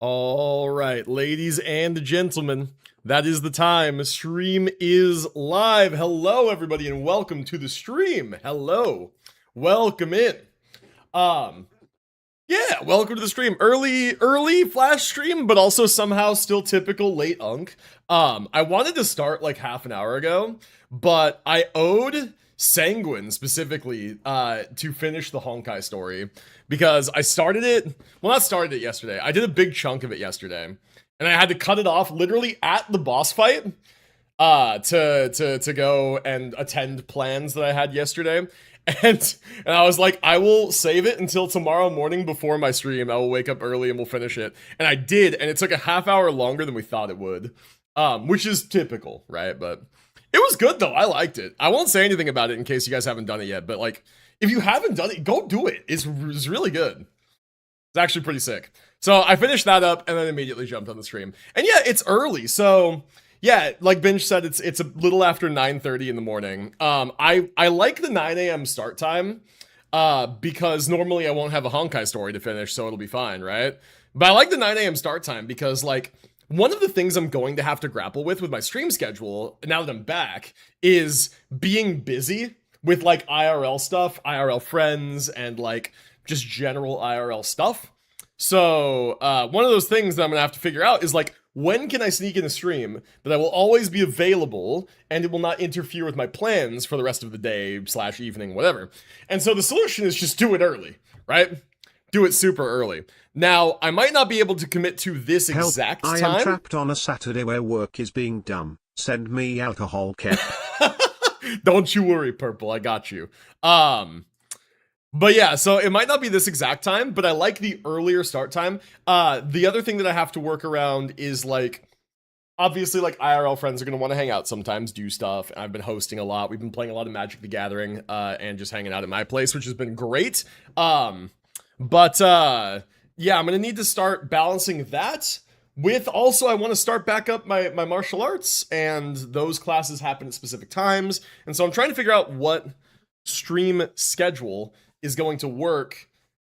All right, ladies and gentlemen, that is the time. Stream is live. Hello, everybody, and welcome to the stream. Hello, welcome in. Um, yeah, welcome to the stream. Early flash stream, but also somehow still typical late unk. I wanted to start like half an hour ago, but I owed Sanguine specifically to finish the Honkai story because I started it. Well, not started it yesterday. I did a big chunk of it yesterday, and I had to cut it off literally at the boss fight to go and attend plans that I had yesterday. And I was like, I will save it until tomorrow morning before my stream. I will wake up early and we'll finish it. And I did, and it took a half hour longer than we thought it would, which is typical, right? But it was good though. I liked it. I won't say anything about it in case you guys haven't done it yet. But like, if you haven't done it, go do it. It's really good. It's actually pretty sick. So I finished that up and then immediately jumped on the stream. And yeah, it's early, so. Yeah, like Binge said, it's a little after 9:30 in the morning. I like the 9 a.m. start time, because normally I won't have a Honkai story to finish, so it'll be fine, right? But I like the 9 a.m. start time because, like, one of the things I'm going to have to grapple with my stream schedule, now that I'm back, is being busy with, like, IRL stuff, IRL friends, and, like, just general IRL stuff. So, one of those things that I'm gonna have to figure out is, like, when can I sneak in a stream that I will always be available and it will not interfere with my plans for the rest of the day / evening, whatever. And so the solution is just do it early, right? Do it super early. Now, I might not be able to commit to this Help, exact I time. am trapped on a Saturday where work is being dumb. Send me alcohol, Kev. Don't you worry, Purple, I got you. But yeah, so it might not be this exact time, but I like the earlier start time. The other thing that I have to work around is, like, obviously, like, IRL friends are going to want to hang out sometimes, do stuff. I've been hosting a lot. We've been playing a lot of Magic the Gathering, and just hanging out at my place, which has been great. Yeah, I'm going to need to start balancing that with also I want to start back up my martial arts, and those classes happen at specific times. And so I'm trying to figure out what stream schedule is going to work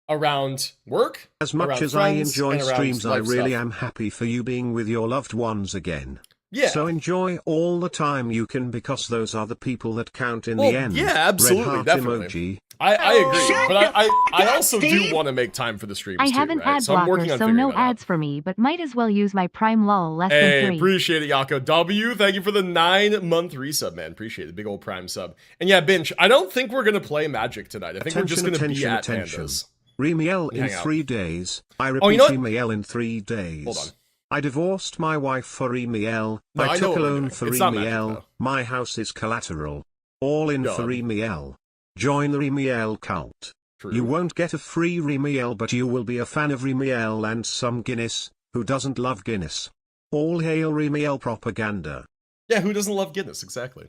around work. As much as I enjoy streams, I really am happy for you being with your loved ones again. Yeah. So enjoy all the time you can, because those are the people that count in the end. Yeah, absolutely, Red heart definitely. Emoji. I agree, but I also do want to make time for the streams I too, have an right? ad So I'm blocker, working on so figuring no that out. ads for me, but might as well use my Prime lol less Hey, than 3. appreciate it, Yako. W, thank you for the 9-month resub, man. Appreciate it. Big old Prime sub. And yeah, Binge, I don't think we're going to play Magic tonight. I think we're just going to be at Pandas. Remiel in Hang out. 3 days. I repeat, you know what? Remiel in 3 days. Hold on. I divorced my wife for Remiel. No, I I know took what a we're loan doing. for It's not Magic, Remiel. though. My house is collateral. All in God. for Remiel. Join the Remiel cult. True. You won't get a free Remiel, but you will be a fan of Remiel and some Guinness. Who doesn't love Guinness? All hail Remiel propaganda. Yeah, who doesn't love Guinness? Exactly.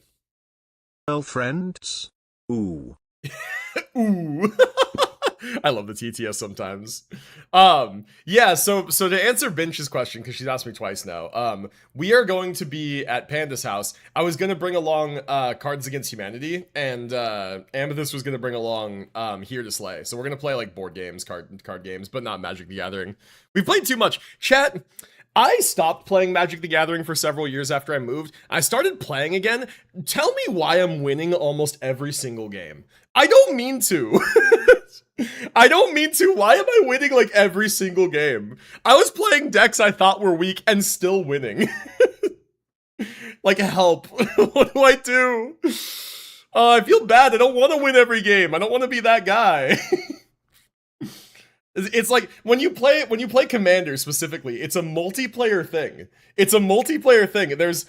Well, friends. Ooh. Ooh. I love the TTS sometimes. Yeah, so to answer Binch's question, because she's asked me twice now, we are going to be at Panda's house. I was going to bring along Cards Against Humanity, and Amethyst was going to bring along Here to Slay. So we're going to play, like, board games, card games, but not Magic the Gathering. We've played too much. Chat, I stopped playing Magic the Gathering for several years after I moved. I started playing again. Tell me why I'm winning almost every single game. I don't mean to. I don't mean to. Why am I winning, like, every single game? I was playing decks I thought were weak and still winning. Like, help. What do I do? I feel bad. I don't want to win every game. I don't want to be that guy. It's like when you play Commander specifically, it's a multiplayer thing. There's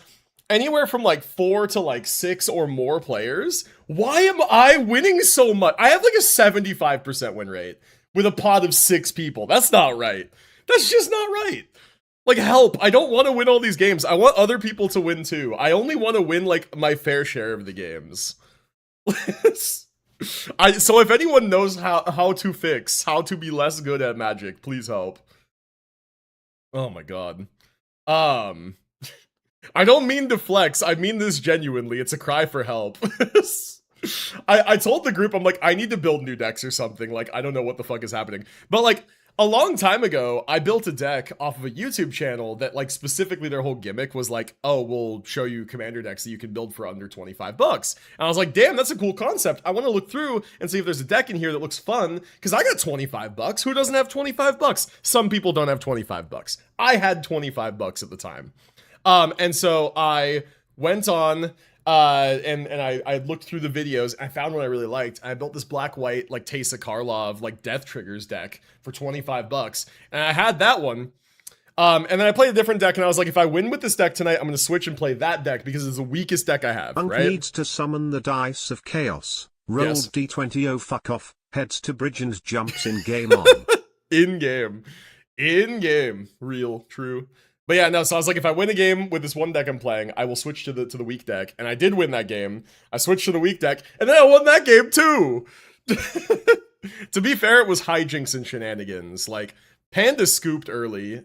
anywhere from like 4 to like 6 or more players. Why am I winning so much? I have like a 75% win rate with a pod of 6 people. That's not right. That's just not right. Like, help. I don't want to win all these games. I want other people to win too. I only want to win like my fair share of the games. So if anyone knows how to be less good at Magic, please help. Oh my god. I don't mean to flex. I mean this genuinely. It's a cry for help. I told the group, I'm like, I need to build new decks or something. Like, I don't know what the fuck is happening. But like, a long time ago, I built a deck off of a YouTube channel that, like, specifically their whole gimmick was like, oh, we'll show you commander decks that you can build for under $25. And I was like, damn, that's a cool concept. I want to look through and see if there's a deck in here that looks fun, because I got $25. Who doesn't have $25? Some people don't have $25. I had $25 at the time. And so I went on, and I looked through the videos. I found one I really liked. I built this black-white, like, Teysa Karlov, like, Death Triggers deck for $25. And I had that one. And then I played a different deck, and I was like, if I win with this deck tonight, I'm going to switch and play that deck because it's the weakest deck I have, Punk right? needs to summon the dice of chaos. Rolled Yes. D20, oh fuck off. Heads to bridge and jumps in game on. In-game. In-game. Real. True. But yeah, no, so I was like, if I win a game with this one deck I'm playing, I will switch to the weak deck. And I did win that game. I switched to the weak deck, and then I won that game too! To be fair, it was hijinks and shenanigans. Like, Panda scooped early.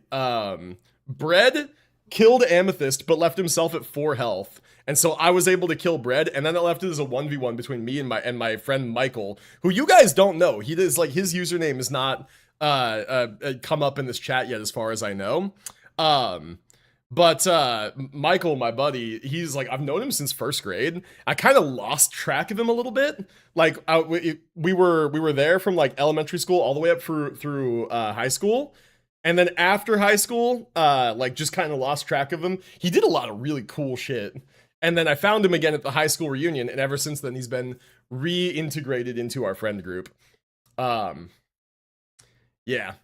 Bread killed Amethyst, but left himself at 4 health. And so I was able to kill Bread, and then it left it as a 1v1 between me and my friend Michael, who you guys don't know. He does, like, his username is not come up in this chat yet, as far as I know. But Michael, my buddy, he's like, I've known him since 1st grade. I kind of lost track of him a little bit. Like, we were there from, like, elementary school all the way up through high school. And then after high school, like, just kind of lost track of him. He did a lot of really cool shit. And then I found him again at the high school reunion, and ever since then he's been reintegrated into our friend group. Yeah.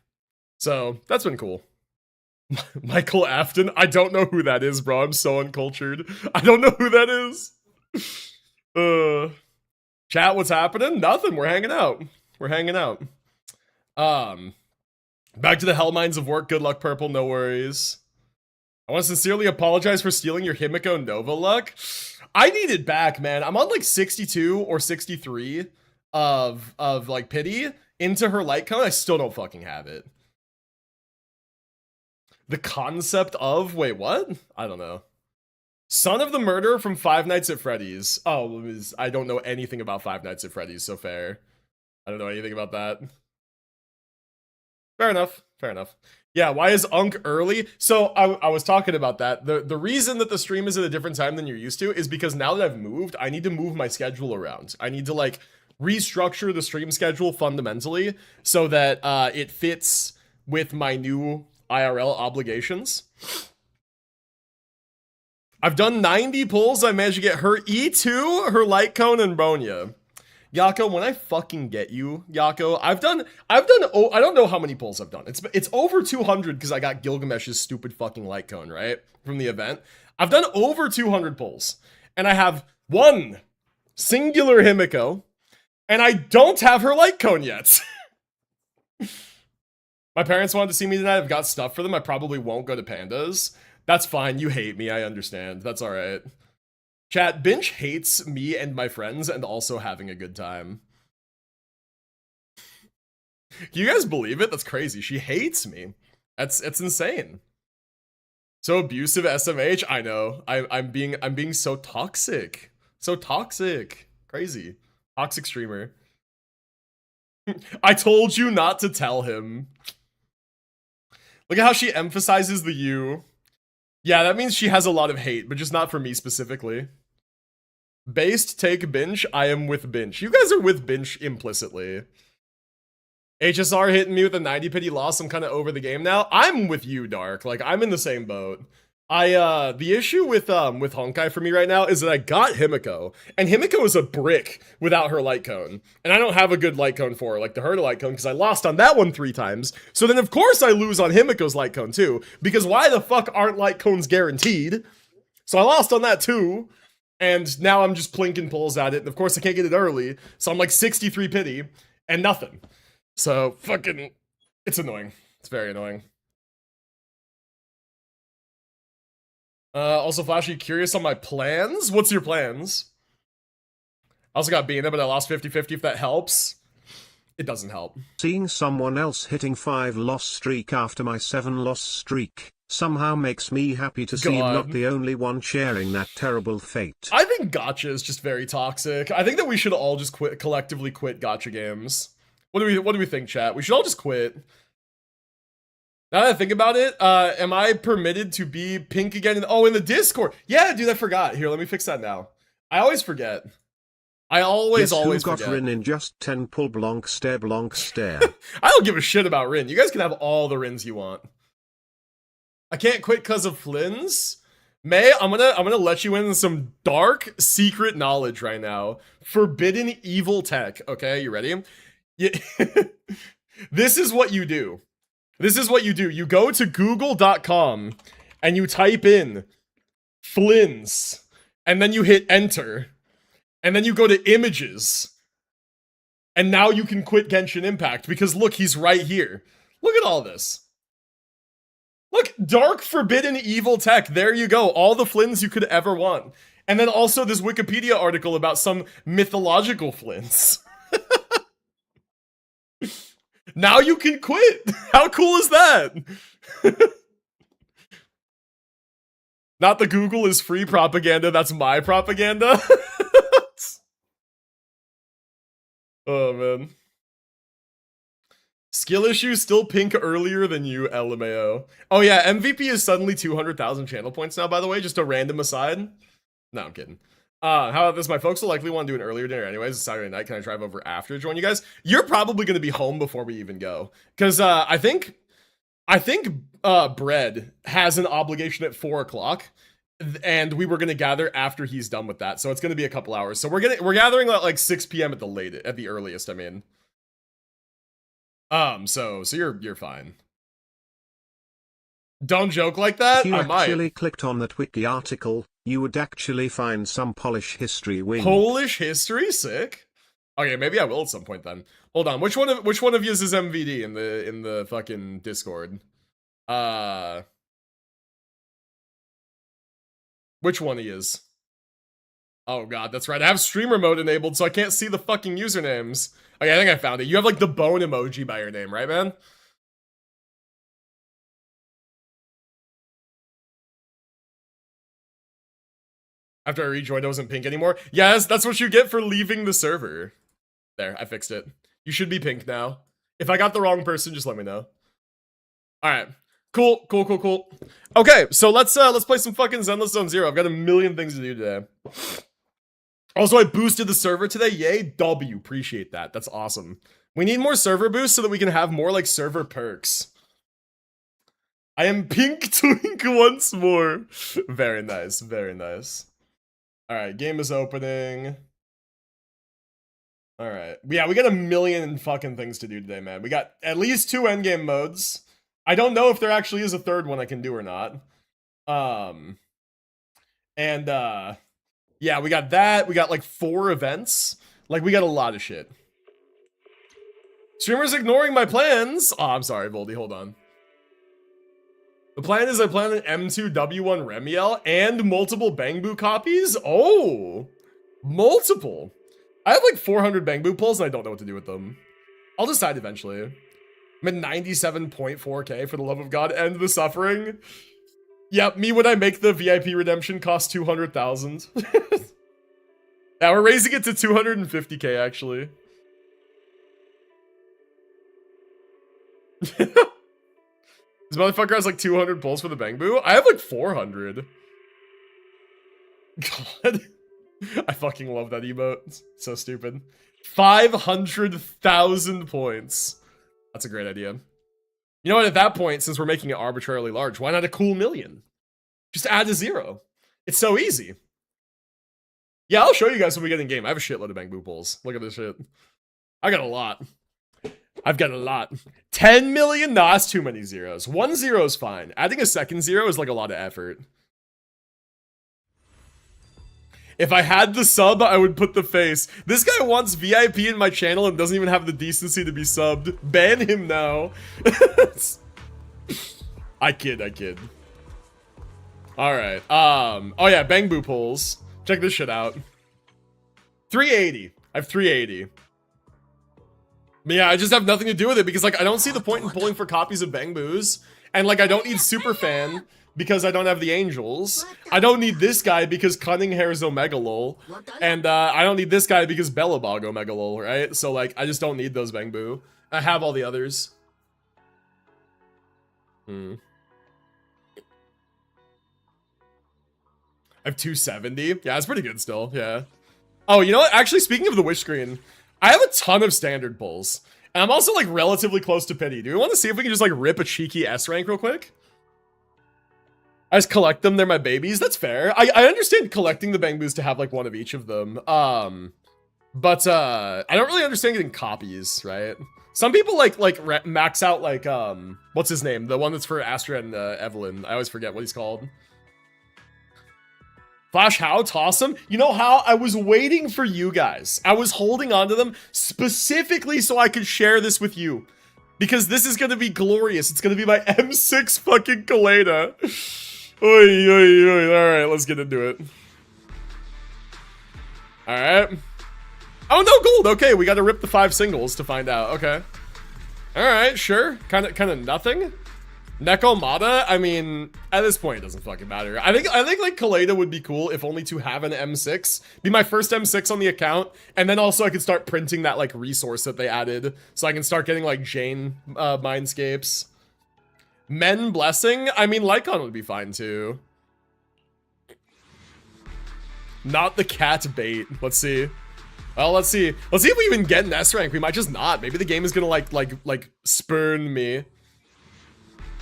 So that's been cool. Michael Afton? I don't know who that is, bro. I'm so uncultured. I don't know who that is. Chat, what's happening? Nothing. We're hanging out. We're hanging out. Back to the hell mines of work. Good luck, Purple. No worries. I want to sincerely apologize for stealing your Himiko Nova luck. I need it back, man. I'm on like 62 or 63 of like pity into her light cone. I still don't fucking have it. The concept of, wait, what? I don't know. Son of the murderer from Five Nights at Freddy's. Oh, I don't know anything about Five Nights at Freddy's, so fair. I don't know anything about that. Fair enough. Fair enough. Yeah, why is Unk early? So I was talking about that. The reason that the stream is at a different time than you're used to is because now that I've moved, I need to move my schedule around. I need to, like, restructure the stream schedule fundamentally so that it fits with my new IRL obligations. I've done 90 pulls. I managed to get her E2, her light cone, and Bronya. Yako, when I fucking get you, Yako, I've done, oh, I don't know how many pulls I've done. It's over 200 because I got Gilgamesh's stupid fucking light cone, right? From the event. I've done over 200 pulls. And I have one singular Himiko, and I don't have her light cone yet. My parents wanted to see me tonight. I've got stuff for them. I probably won't go to Pandas. That's fine. You hate me. I understand. That's all right. Chat, Binch hates me and my friends and also having a good time. Can you guys believe it? That's crazy. She hates me. It's insane. So abusive, SMH. I know. I'm being so toxic. So toxic. Crazy. Toxic streamer. I told you not to tell him. Look at how she emphasizes the you. Yeah, that means she has a lot of hate, but just not for me specifically. Based, take Binch. I am with Binch. You guys are with Binch implicitly. HSR hitting me with a 90 pity loss. I'm kind of over the game now. I'm with you, Dark. Like, I'm in the same boat. The issue with Honkai for me right now is that I got Himiko, and Himiko is a brick without her light cone, and I don't have a good light cone for her, like the Herta light cone, because I lost on that one 3 times. So then of course I lose on Himiko's light cone too, because why the fuck aren't light cones guaranteed? So I lost on that too, and now I'm just plinking pulls at it, and of course I can't get it early, so I'm like 63 pity, and nothing. So fucking, it's annoying. It's very annoying. Also, Flash, are you curious on my plans? What's your plans? I also got Bina, but I lost 50-50 if that helps. It doesn't help. Seeing someone else hitting 5-loss streak after my 7-loss streak somehow makes me happy to see I'm not the only one sharing that terrible fate. I think gacha is just very toxic. I think that we should all just collectively quit gacha games. What do we think, chat? We should all just quit. Now that I think about it, am I permitted to be pink again? In the Discord. Yeah, dude, I forgot. Here, let me fix that now. I always forget. I always who forget. got Rin in just 10 pull blanc stare blanc stare. I don't give a shit about Rin. You guys can have all the Rins you want. I can't quit because of Flynn's. May, I'm gonna let you in some dark secret knowledge right now. Forbidden evil tech. Okay, you ready? Yeah. This is what you do. You go to google.com and you type in Flynn's and then you hit enter. And then you go to images. And now you can quit Genshin Impact because look, he's right here. Look at all this. Look, dark forbidden evil tech. There you go. All the Flynn's you could ever want. And then also this Wikipedia article about some mythological Flynn's. Now you can quit. How cool is that? Not the Google is free propaganda. That's my propaganda. Oh, man. Skill issue still pink earlier than you, LMAO. Oh, yeah, MVP is suddenly 200,000 channel points now, by the way. Just a random aside. No, I'm kidding. How about this? My folks will likely want to do an earlier dinner anyways. It's Saturday night. Can I drive over after to join you guys? You're probably going to be home before we even go. Because I think Bread has an obligation at 4 o'clock. And we were going to gather after he's done with that. So it's going to be a couple hours. So we're gathering at like 6 p.m. at the earliest, I mean. So you're fine. Don't joke like that. If you actually clicked on that wiki article, you would actually find some Polish history wing. Polish history? Sick. Okay, maybe I will at some point then. Hold on. Which one of you is MVD in the fucking Discord? Which one he is? Oh god, that's right. I have streamer mode enabled, so I can't see the fucking usernames. Okay, I think I found it. You have like the bone emoji by your name, right, man? After I rejoined, I wasn't pink anymore. Yes, that's what you get for leaving the server. There, I fixed it. You should be pink now. If I got the wrong person, just let me know. Alright. Cool. Okay, so let's play some fucking Zenless Zone Zero. I've got a million things to do today. Also, I boosted the server today. Yay, W. Appreciate that. That's awesome. We need more server boosts so that we can have more, like, server perks. I am pink twink once more. Very nice, very nice. Alright, game is opening. Alright. Yeah, we got a million fucking things to do today, man. We got at least 2 endgame modes. I don't know if there actually is a third one I can do or not. Yeah, we got that. We got like 4 events. Like, we got a lot of shit. Streamer's ignoring my plans. Oh, I'm sorry, Voldy, hold on. The plan is I plan an M2 W1 Remiel and multiple Bangbu copies. Oh, multiple. I have like 400 Bangbu pulls and I don't know what to do with them. I'll decide eventually. I'm at 97.4k for the love of God. End the suffering. Yep, me when I make the VIP redemption cost 200,000. Yeah, we're raising it to 250k actually. This motherfucker has like 200 pulls for the Bangbu. I have like 400. God. I fucking love that emote. It's so stupid. 500,000 points. That's a great idea. You know what, at that point, since we're making it arbitrarily large, why not a cool million? Just add a 0. It's so easy. Yeah, I'll show you guys when we get in game. I have a shitload of Bangbu pulls. Look at this shit. I got a lot. I've got a lot. 10 million? Nah, that's too many zeros. 1 0 is fine. Adding a second 0 is like a lot of effort. If I had the sub, I would put the face. This guy wants VIP in my channel and doesn't even have the decency to be subbed. Ban him now. I kid. Alright, oh yeah, Bangbu pulls. Check this shit out. 380. I have 380. But yeah, I just have nothing to do with it because, like, I don't see the point in pulling for copies of Bangbus. And, like, I don't need Superfan because I don't have the Angels. I don't need this guy because Cunning Hair's Omega Lol. And, I don't need this guy because Bellabog Omega Lol, right? So, like, I just don't need those Bangbu. I have all the others. I have 270. Yeah, that's pretty good still. Yeah. Oh, you know what? Actually, speaking of the wish screen, I have a ton of standard pulls. And I'm also like relatively close to pity. Do we want to see if we can just like rip a cheeky S rank real quick? I just collect them. They're my babies. That's fair. I understand collecting the Bang Boos to have like one of each of them. But I don't really understand getting copies, right? Some people like max out like what's his name? The one that's for Astra and Evelyn. I always forget what he's called. Flash how? Toss them? You know how? I was waiting for you guys. I was holding on to them specifically so I could share this with you. Because this is going to be glorious. It's going to be my M6 fucking Kaleda. Oy, oy, oy. Alright, let's get into it. Alright. Oh, no gold. Okay, we got to rip the 5 singles to find out. Okay. Alright, sure. Kind of nothing. Nekomata, I mean, at this point, it doesn't fucking matter. I think like Kaleda would be cool if only to have an M6, be my first M6 on the account, and then also I could start printing that like resource that they added, so I can start getting like Jane Mindscapes. Men Blessing, I mean, Lycon would be fine too. Not the cat bait. Let's see. Well, let's see. Let's see if we even get an S rank. We might just not. Maybe the game is gonna like spurn me.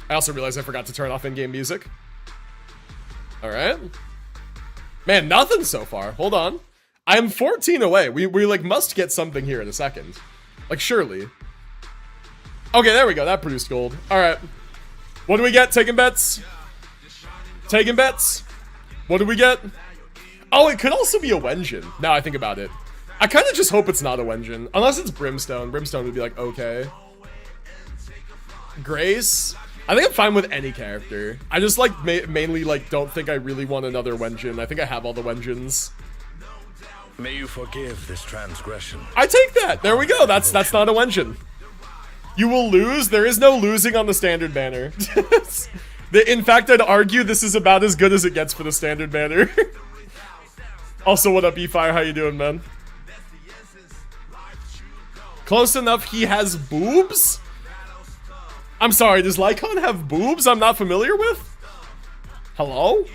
I also realized I forgot to turn off in-game music. Alright. Man, nothing so far. Hold on. I am 14 away. We like must get something here in a second. Like, surely. Okay, there we go. That produced gold. Alright. What do we get? Taking bets? Taking bets? What do we get? Oh, it could also be a Wenjin. Now I think about it. I kind of just hope it's not a Wenjin. Unless it's Brimstone. Brimstone would be like, okay. Grace? I think I'm fine with any character. I just like mainly like don't think I really want another Wenjin. I think I have all the Wenjins. May you forgive this transgression. I take that. There we go. That's not a Wenjin. You will lose. There is no losing on the standard banner. In fact, I'd argue this is about as good as it gets for the standard banner. Also, what up, E-Fire? How you doing, man? Close enough. He has boobs? I'm sorry, does Lycon have boobs I'm not familiar with? Hello?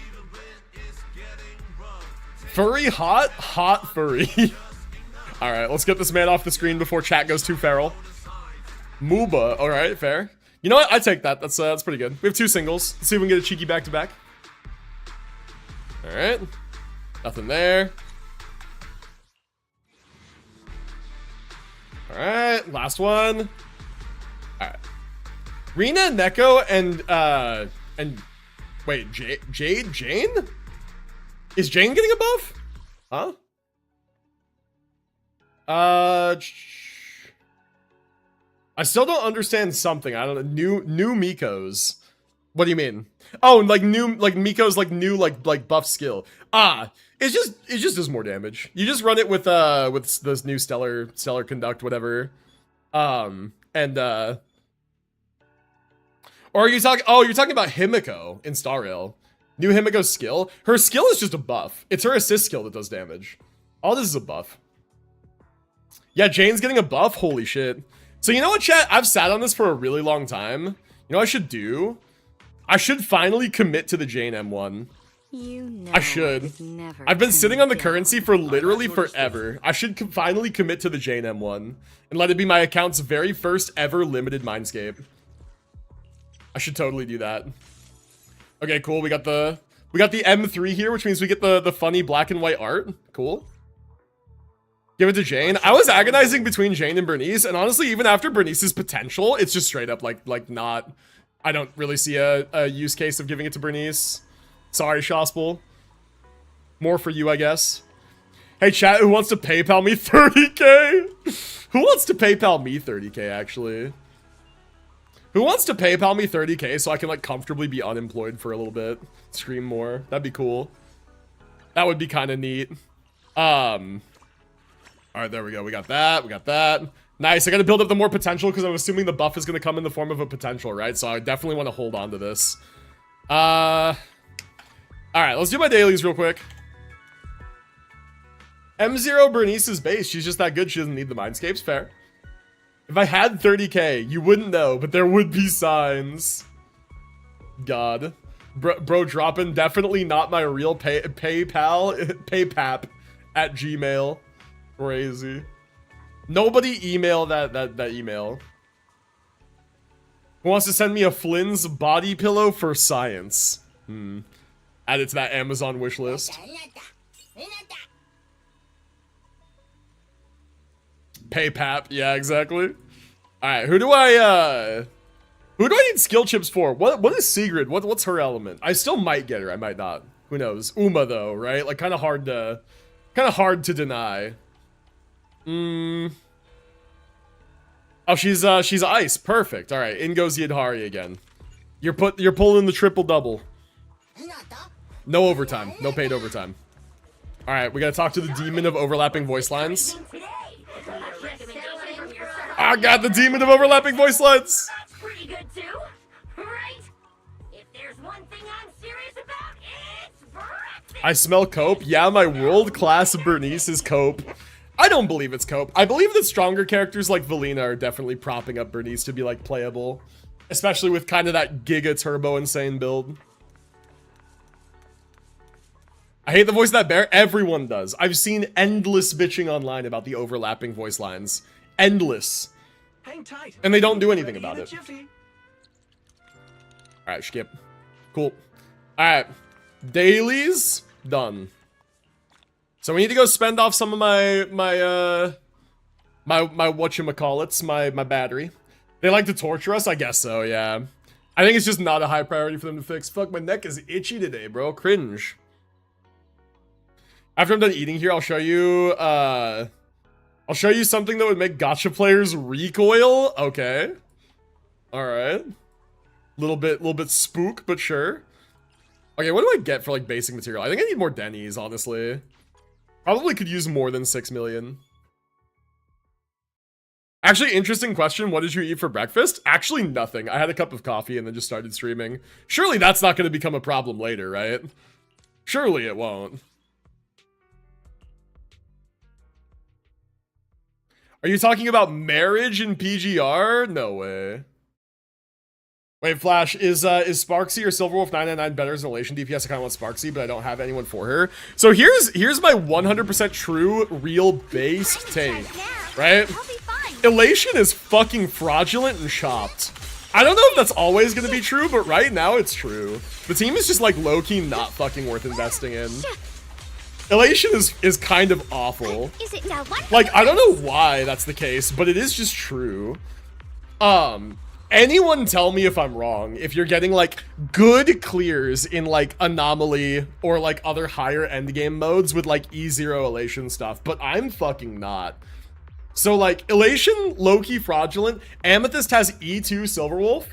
Furry hot? Hot furry. Alright, let's get this man off the screen before chat goes too feral. Mooba, alright, fair. You know what? I take that. That's pretty good. We have 2 singles. Let's see if we can get a cheeky back-to-back. Alright. Nothing there. Alright, last one. Alright. Rena, Neko, and wait, Jane? Is Jane getting a buff? Huh? I still don't understand something. I don't know. New Miko's. What do you mean? Oh, like new, like Miko's like new, like buff skill. It just does more damage. You just run it with this new stellar conduct, whatever. Or are you talking? Oh, you're talking about Himiko in Star Rail. New Himiko's skill. Her skill is just a buff. It's her assist skill that does damage. All this is a buff. Yeah, Jane's getting a buff. Holy shit. So you know what, chat? I've sat on this for a really long time. You know what I should do? I should finally commit to the Jane M1. I should. I've been sitting on the currency for literally forever. I should finally commit to the Jane M1 and let it be my account's very first ever limited Mindscape. I should totally do that. Okay, cool. We got the M3 here, which means we get the funny black and white art. Cool. Give it to Jane. I was agonizing between Jane and Bernice, and honestly, even after Bernice's potential, it's just straight up like not. I don't really see a use case of giving it to Bernice. Sorry, Shospel. More for you, I guess. Hey, chat, who wants to PayPal me 30k? Who wants to PayPal me 30k, actually? Who wants to PayPal me 30k so I can, like, comfortably be unemployed for a little bit? Stream more. That'd be cool. That would be kind of neat. Alright, there we go. We got that. We got that. Nice. I gotta build up the more potential because I'm assuming the buff is gonna come in the form of a potential, right? So I definitely want to hold on to this. Alright, let's do my dailies real quick. M0 Bernice's base. She's just that good. She doesn't need the Mindscapes. Fair. If I had 30k, you wouldn't know, but there would be signs. God. Bro dropping definitely not my real paypap at Gmail. Crazy. Nobody email that email. Who wants to send me a Flynn's body pillow for science? Add it to that Amazon wish list. PayPap, yeah, exactly. Alright, who do I need skill chips for? What is Sigrid? What's her element? I still might get her, I might not. Who knows? Uma though, right? Like kinda hard to deny. Oh, she's ice. Perfect. Alright, in goes Yidhari again. You're pulling the triple double. No overtime. No paid overtime. Alright, we gotta talk to the demon of overlapping voice lines. I got the demon of overlapping voice lines! That's pretty good too, right? If there's one thing I'm serious about, it's breakfast! I smell cope. Yeah, my world-class Bernice is cope. I don't believe it's cope. I believe that stronger characters like Valina are definitely propping up Bernice to be, like, playable. Especially with kind of that Giga Turbo Insane build. I hate the voice of that bear. Everyone does. I've seen endless bitching online about the overlapping voice lines. Endless. Hang tight. And they don't do anything about it. Alright, skip. Cool. Alright. Dailies. Done. So we need to go spend off some of my whatchamacallits, my battery. They like to torture us? I guess so, yeah. I think it's just not a high priority for them to fix. Fuck, my neck is itchy today, bro. Cringe. After I'm done eating here, I'll show you something that would make gacha players recoil. Okay. Alright. Little bit spook, but sure. Okay, what do I get for like basic material? I think I need more Denny's, honestly. Probably could use more than 6 million. Actually, interesting question. What did you eat for breakfast? Actually, nothing. I had a cup of coffee and then just started streaming. Surely that's not going to become a problem later, right? Surely it won't. Are you talking about marriage in PGR? No way. Wait, Flash, is Sparksy or Silverwolf 999 better as an Elation DPS? I kind of want Sparksy, but I don't have anyone for her. So here's my 100% true, real based take, right? Elation is fucking fraudulent and shopped. I don't know if that's always gonna be true, but right now it's true. The team is just like low-key not fucking worth investing in. Elation is kind of awful. Like, I don't know why that's the case, but it is just true. Anyone tell me if I'm wrong, if you're getting, like, good clears in, like, Anomaly or, like, other higher endgame modes with, like, E0 Elation stuff, but I'm fucking not. So, like, Elation, low-key fraudulent. Amethyst has E2 Silverwolf.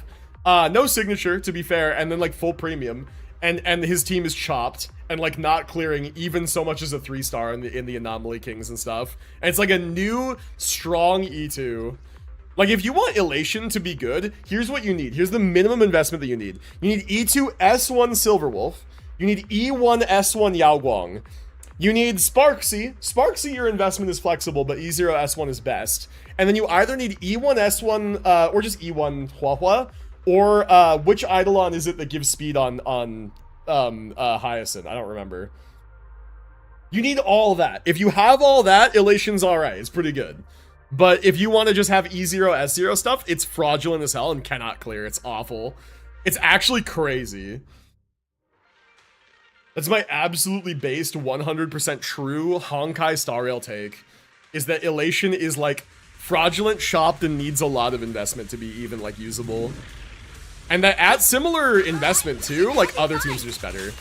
No signature, to be fair, and then, like, full premium. And his team is chopped and, like, not clearing even so much as a 3-star in the Anomaly Kings and stuff. And it's, like, a new, strong E2. Like, if you want Elation to be good, here's what you need. Here's the minimum investment that you need. You need E2 S1 Silverwolf. You need E1 S1 Yaoguang. You need Sparksy. Sparksy, your investment is flexible, but E0 S1 is best. And then you either need E1 S1, or just E1 Huahua, or which Eidolon is it that gives speed on Hyacinth? I don't remember. You need all that. If you have all that, Elation's alright. It's pretty good. But if you want to just have E0, S0 stuff, it's fraudulent as hell and cannot clear. It's awful. It's actually crazy. That's my absolutely based, 100% true Honkai Star Rail take, is that Elation is, like, fraudulent, shopped, and needs a lot of investment to be even, like, usable. And that at similar investment, too, like, other teams are just better.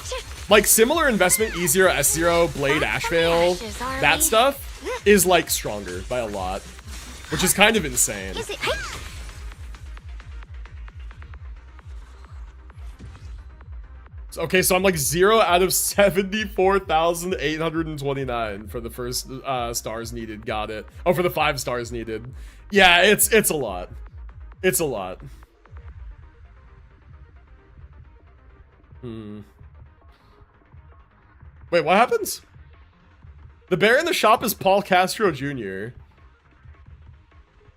Like, similar investment, E0, S0, Blade, Ashvale, that stuff is, like, stronger by a lot. Which is kind of insane. Okay, so I'm like 0 out of 74,829 for the first stars needed. Got it. Oh, for the 5 stars needed. Yeah, it's a lot. It's a lot. Wait, what happens? The bear in the shop is Paul Castro Jr.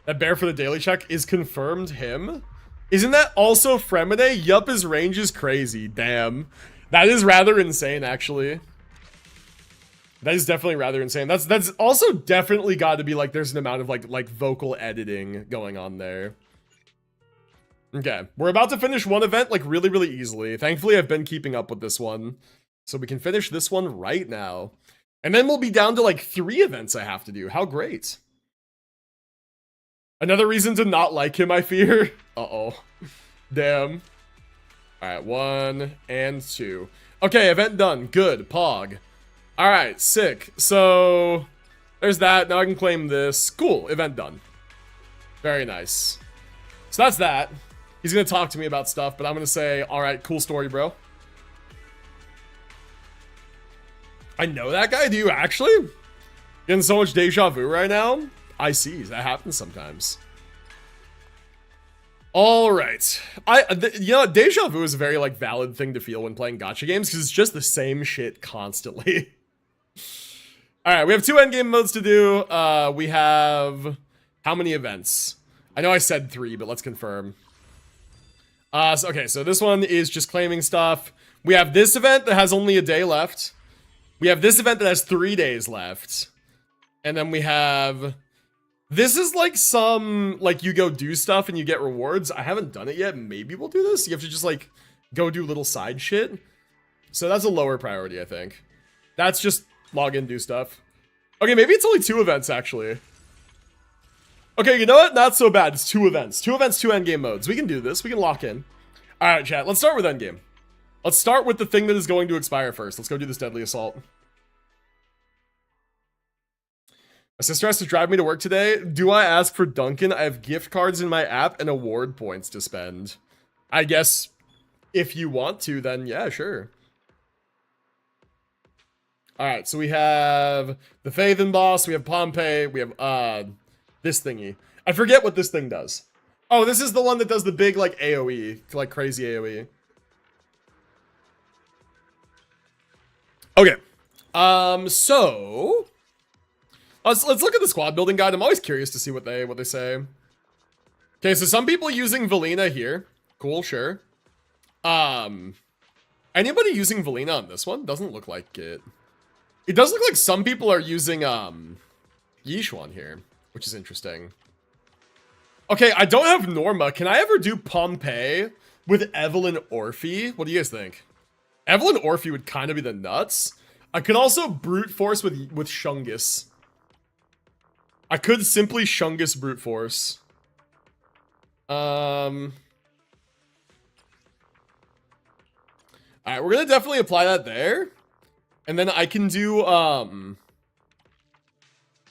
That bear for the daily check is confirmed him? Isn't that also Fremine? Yup, his range is crazy. Damn. That is rather insane, actually. That is definitely rather insane. That's also definitely got to be like there's an amount of like vocal editing going on there. Okay, we're about to finish one event like really easily. Thankfully, I've been keeping up with this one, so we can finish this one right now. And then we'll be down to like 3 events I have to do. How great. Another reason to not like him, I fear. Uh-oh. Damn. All right, 1 and 2. Okay, event done. Good. Pog. All right, sick. So there's that. Now I can claim this. Cool. Event done. Very nice. So that's that. He's going to talk to me about stuff, but I'm going to say, all right, cool story, bro. I know that guy. Do you actually? Getting so much deja vu right now. I see. That happens sometimes. All right. You know, deja vu is a very like valid thing to feel when playing gacha games because it's just the same shit constantly. All right, we have 2 endgame modes to do. We have how many events? I know I said 3, but let's confirm. Okay, so this one is just claiming stuff. We have this event that has only a day left. We have this event that has 3 days left. And then we have... This is like some, like, you go do stuff and you get rewards. I haven't done it yet. Maybe we'll do this. You have to just, like, go do little side shit. So that's a lower priority, I think. That's just log in, do stuff. Okay, maybe it's only 2 events, actually. Okay, you know what? Not so bad. It's 2 events. 2 events, 2 endgame modes. We can do this. We can lock in. All right, chat. Let's start with endgame. Let's start with the thing that is going to expire first. Let's go do this deadly assault. My sister has to drive me to work today. Do I ask for Dunkin'? I have gift cards in my app and award points to spend. I guess if you want to, then yeah, sure. All right, so we have the Phaethon boss. We have Pompeii. We have this thingy. I forget what this thing does. Oh, this is the one that does the big like AoE, like crazy AoE. Okay. So let's look at the squad building guide. I'm always curious to see what they say. Okay, so some people using Valina here. Cool, sure. Anybody using Valina on this one? Doesn't look like it. It does look like some people are using Yishuan here, which is interesting. Okay, I don't have Norma. Can I ever do Pompeii with Evelyn Orphe? What do you guys think? Evelyn Orphe would kind of be the nuts. I could also brute force with Shungus. I could simply Shungus brute force. Alright, we're gonna definitely apply that there. And then I can do, I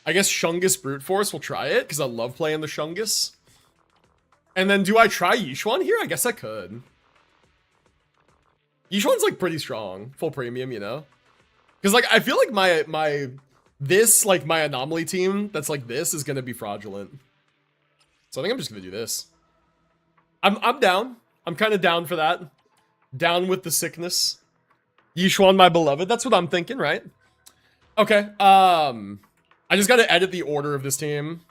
guess Shungus brute force. We'll try it, because I love playing the Shungus. And then do I try Yishuan here? I guess I could. Yishuan's like pretty strong. Full premium, you know? Because like, I feel like my anomaly team that's like this is gonna be fraudulent. So I think I'm just gonna do this. I'm down. I'm kind of down for that. Down with the sickness. Yishuan, my beloved. That's what I'm thinking, right? Okay. I just gotta edit the order of this team.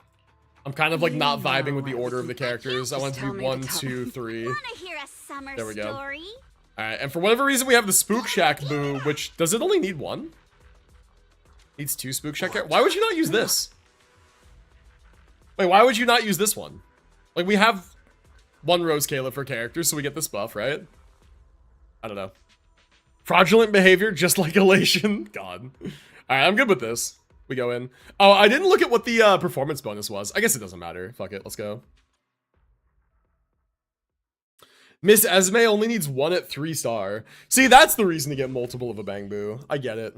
I'm kind of like not vibing with the order of the characters. I want it to be 1, 2, 3. There we go. Alright, and for whatever reason we have the Spook Shack boo, which, does it only need 1? Needs 2 Spook Shack. Why would you not use this? Wait, why would you not use this one? Like, we have 1 Rose Caleb for characters, so we get this buff, right? I don't know. Fraudulent behavior, just like Elation. God. Alright, I'm good with this. We go in. Oh, I didn't look at what the performance bonus was. I guess it doesn't matter. Fuck it, let's go. Miss Esme only needs 1 at 3-star. See, that's the reason to get multiple of a Bangbu. I get it.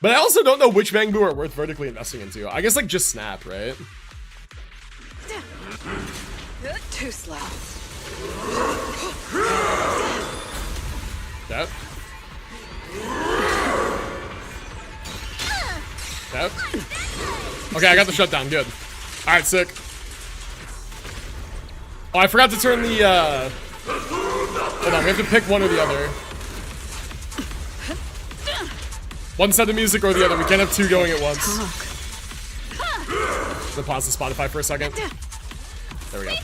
But I also don't know which Bangbu are worth vertically investing into. I guess like just Snap, right? Too slow. Yep. Yep. Okay, I got the shutdown. Good. Alright, sick. Oh, I forgot to turn the, hold on, we have to pick one or the other. One set of music or the other. We can't have 2 going at once. I'm gonna pause the Spotify for a second. There we go.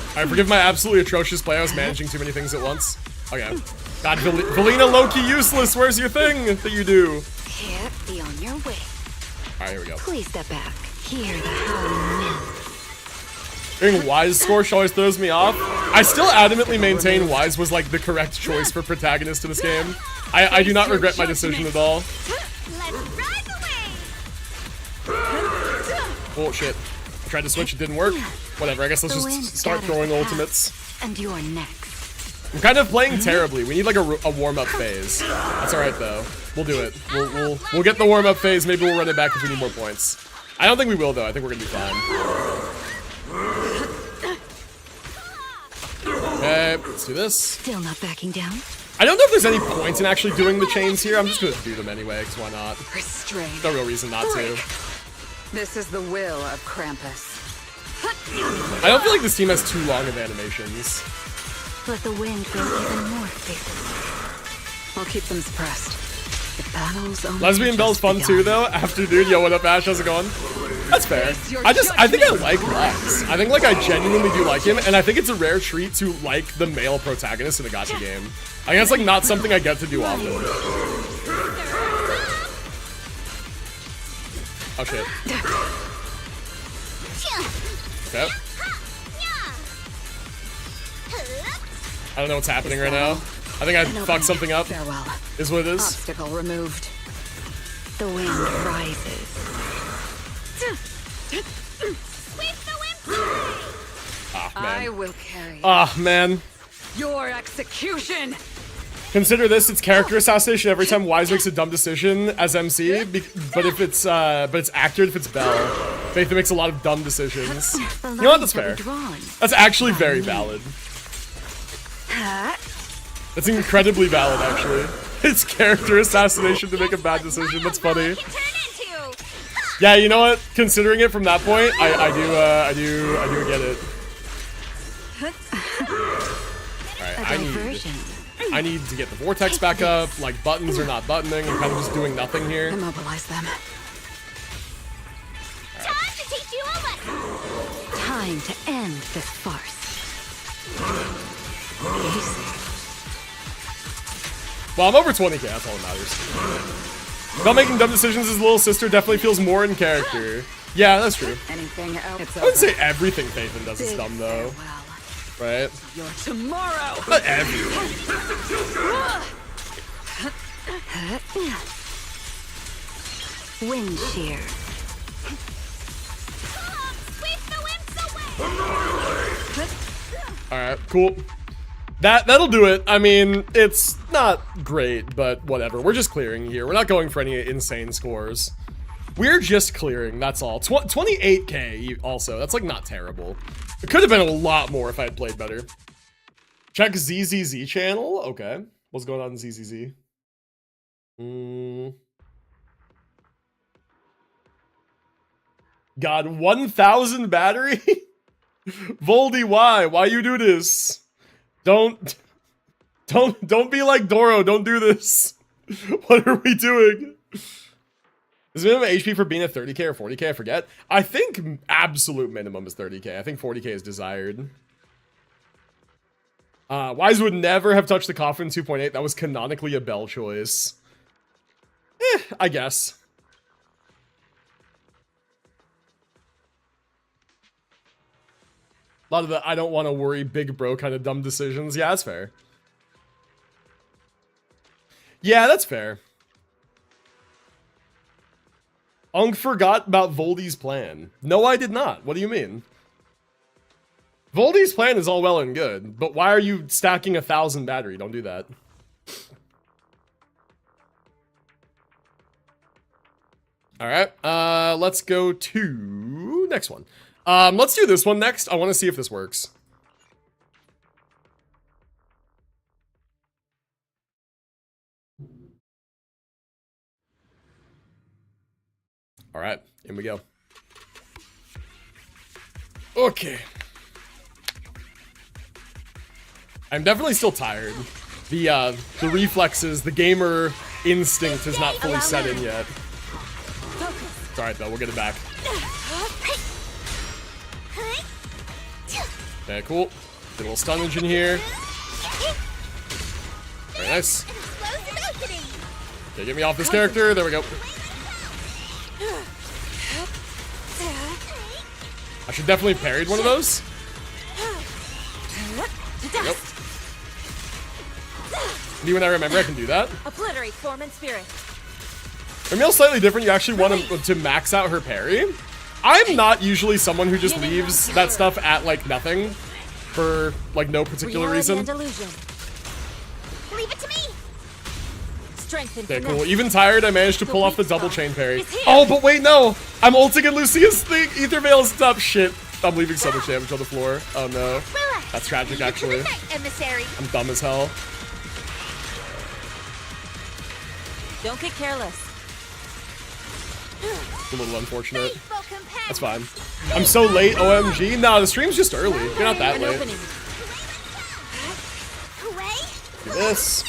Alright, Alright, forgive my absolutely atrocious play. I was managing too many things at once. Okay. God, Valina low-key useless. Where's your thing that you do? Can't be on your way. Alright, here we go. Please step back. Hear the howling wind. Hearing Wise score always throws me off. I still adamantly maintain Wise was like the correct choice for protagonist in this game. I do not regret my decision at all. Let's ride away. Oh shit. I tried to switch, it didn't work. Whatever, I guess let's just start throwing ultimates. And you're next. I'm kind of playing terribly. We need like a warm-up phase. That's alright though. We'll do it. We'll get the warm-up phase. Maybe we'll run it back if we need more points. I don't think we will though. I think we're gonna be fine. Okay, let's do this. Still not backing down. I don't know if there's any point in actually doing the chains here. I'm just gonna do them anyway, because why not? Restrain. No real reason not to. This is the will of Krampus. I don't feel like this team has too long of animations. Let the wind grow even more fierce. I'll keep them suppressed. The battle's only Lesbian Belle's fun begun. too, though. Afternoon, yo, what up, Ash? How's it going? That's fair. I think I like Lex. I think, like, I genuinely do like him, and I think it's a rare treat to like the male protagonist in a gacha game. I think that's, like, not something I get to do often. Oh, shit. Okay. I don't know what's happening right now. I think I fucked something up. Farewell. Is what it is. Obstacle removed. The wind rises. Ah, I man. will carry Ah, man. your execution. Consider this its character assassination every time Wise makes a dumb decision as MC, but if it's accurate if it's Belle. Faitha makes a lot of dumb decisions. You know what? That's fair. That's actually very valid. That's incredibly valid, actually. It's character assassination to make a bad decision. That's funny. Yeah, you know what? Considering it from that point, I do get it. Alright, I need to get the vortex back up. Like, buttons are not buttoning. I'm kind of just doing nothing here. Immobilize them. Time to teach you a lesson. Time to end this farce. Easy. Well, I'm over 20k, that's all that matters. About making dumb decisions, his little sister definitely feels more in character. Yeah, that's true. Anything else? I wouldn't say everything Faithin does is dumb, though. Right? Your tomorrow. Not everything. Wind shear. Sweep the wimps away. Alright, cool. That'll do it. I mean, it's not great, but whatever. We're just clearing here. We're not going for any insane scores. We're just clearing, that's all. 28k also. That's like not terrible. It could have been a lot more if I had played better. Check ZZZ channel. Okay. What's going on in ZZZ? God, 1,000 battery? Voldy, why? Why you do this? Don't be like Doro. Don't do this. What are we doing? Is minimum HP for being a 30k or 40k? I forget. I think absolute minimum is 30k. I think 40k is desired. Wise would never have touched the coffin 2.8. That was canonically a Bell choice. I guess. A lot of the I don't want to worry big bro kind of dumb decisions. Yeah, that's fair. Yeah, that's fair. Unk forgot about Voldy's plan. No, I did not. What do you mean? Voldy's plan is all well and good, but why are you stacking 1,000 battery? Don't do that. All right, let's go to next one. Let's do this one next. I want to see if this works. All right, in we go. Okay. I'm definitely still tired. The reflexes, the gamer instinct is not fully set in yet. It's all right though, we'll get it back. Okay, cool. Get a little stunnage in here. Very nice. Okay, get me off this character. There we go. I should definitely have parried one of those. Nope. Me when I remember I can do that. Obliterate form and spirit. Emil's slightly different. You actually want to max out her parry. I'm not usually someone who just leaves that stuff at like nothing for like no particular reason. Leave it to me. Okay, cool. Even tired, I managed to pull off the double chain parry. Oh, but wait, no! I'm ulting in Lucia's thing. Ether Veil is top shit. I'm leaving so much damage on the floor. Oh no. That's tragic, actually. I'm dumb as hell. Don't get careless. It's a little unfortunate. That's fine. I'm so late, OMG. Nah, the stream's just early. You're not that late. Do this.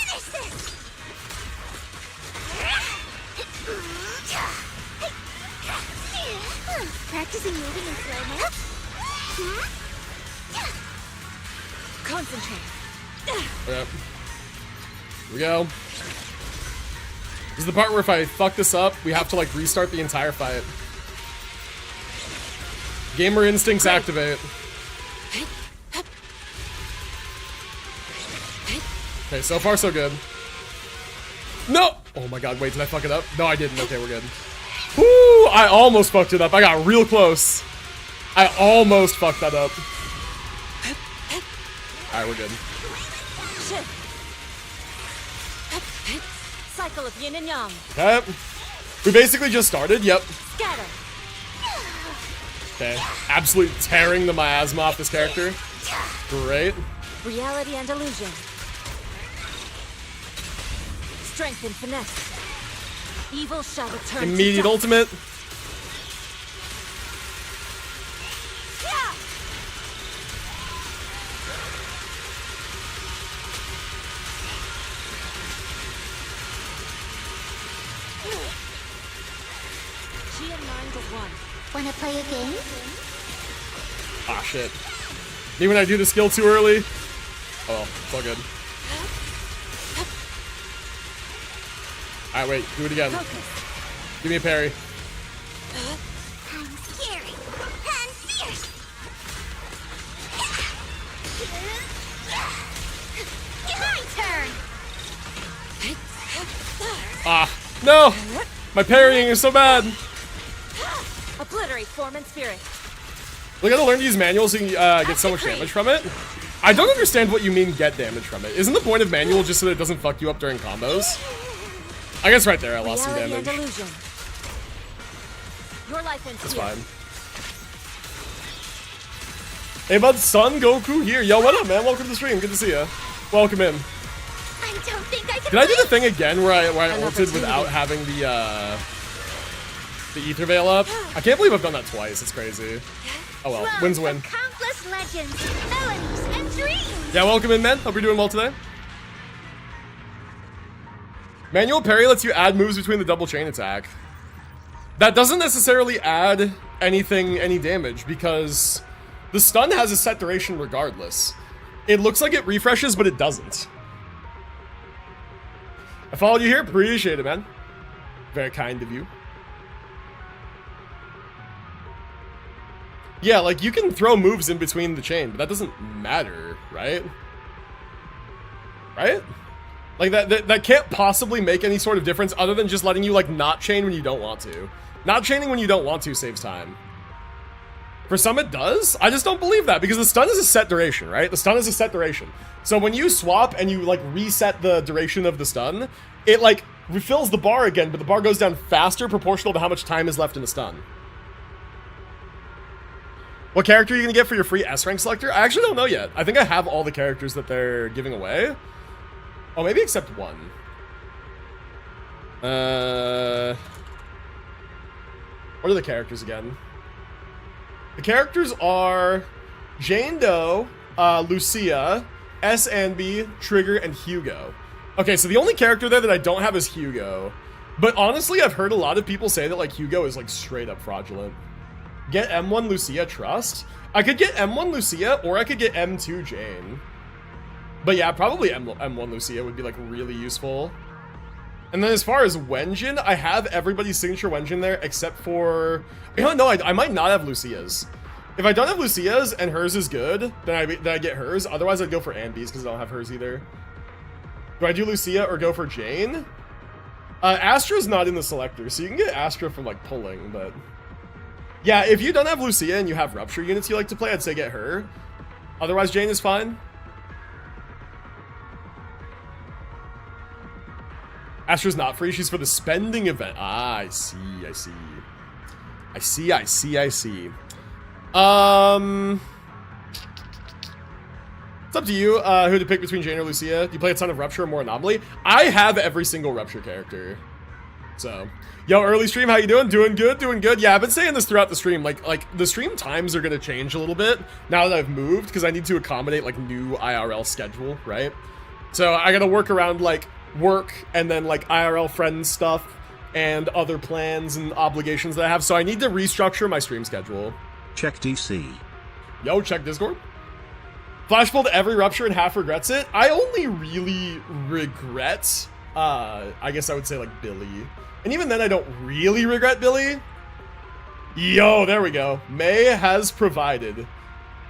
Practicing moving in slow-mo? Concentrate. Yep. Here we go. This is the part where if I fuck this up, we have to like restart the entire fight. Gamer instincts activate. Okay, so far so good. No! Oh my god, wait, did I fuck it up? No, I didn't. Okay, we're good. Woo! I almost fucked it up. I got real close. I almost fucked that up. Alright, we're good. Cycle of yin and yang. Okay. We basically just started. Yep. Scatter. Okay. Absolutely tearing the miasma off this character. Great. Reality and illusion. Strength and finesse. Evil shall return. Immediate ultimate. Wanna play a game? Ah, shit. Me when I do the skill too early. Oh, well, it's all good. Alright, wait. Do it again. Give me a parry. I'm scary and fierce. My turn. Ah, no! My parrying is so bad. Obliterate form and spirit. We gotta learn to use manual so you can get so much damage from it. I don't understand what you mean get damage from it. Isn't the point of manual just so that it doesn't fuck you up during combos? I guess right there I lost some damage. Your life That's fine. Hey bud, Son Goku here. Yo, what up, man? Welcome to the stream. Good to see ya. Welcome in. I don't think I can. Did I do the thing again where I ulted without having the Ether Veil up? I can't believe I've done that twice. It's crazy. Oh well, win's a win. Countless legends, melodies, and dreams. Yeah, welcome in, man. Hope you're doing well today. Manual parry lets you add moves between the double chain attack. That doesn't necessarily add any damage because the stun has a set duration regardless. It looks like it refreshes, but it doesn't. I followed you here. Appreciate it, man. Very kind of you. Yeah, like you can throw moves in between the chain, but that doesn't matter, right? Right? Like that can't possibly make any sort of difference other than just letting you like not chain when you don't want to. Not chaining when you don't want to saves time. For some it does. I just don't believe that because the stun is a set duration, right? The stun is a set duration. So when you swap and you like reset the duration of the stun, it like refills the bar again, but the bar goes down faster proportional to how much time is left in the stun. What character are you gonna get for your free S rank selector? I actually don't know yet. I think I have all the characters that they're giving away. Oh, maybe except one. What are the characters again? The characters are Jane Doe, Lucia, SNB, Trigger, and Hugo. Okay, so the only character there that I don't have is Hugo. But honestly, I've heard a lot of people say that like Hugo is like straight up fraudulent. Get M1 Lucia Trust? I could get M1 Lucia, or I could get M2 Jane. But yeah, probably M1 Lucia would be like really useful. And then as far as Wenjin, I have everybody's signature Wenjin there except for... No, I might not have Lucia's. If I don't have Lucia's and hers is good, then I get hers. Otherwise, I'd go for Anby's because I don't have hers either. Do I do Lucia or go for Jane? Astra's not in the selector, so you can get Astra from like pulling, but... Yeah, if you don't have Lucia and you have Rupture units you like to play, I'd say get her. Otherwise, Jane is fine. Astra's not free, she's for the spending event. Ah, I see. It's up to you who to pick between Jane or Lucia. Do you play a ton of Rupture or more Anomaly? I have every single Rupture character. So, yo, early stream, how you doing? Doing good. Yeah, I've been saying this throughout the stream. Like the stream times are gonna change a little bit now that I've moved because I need to accommodate like new IRL schedule, right? So I gotta work around like work and then like IRL friends stuff and other plans and obligations that I have. So I need to restructure my stream schedule. Check DC. Yo, check Discord. Flash pulled every Rupture and half regrets it. I only really regret, I guess I would say like Billy. And even then I don't really regret Billy. Yo, there we go. May has provided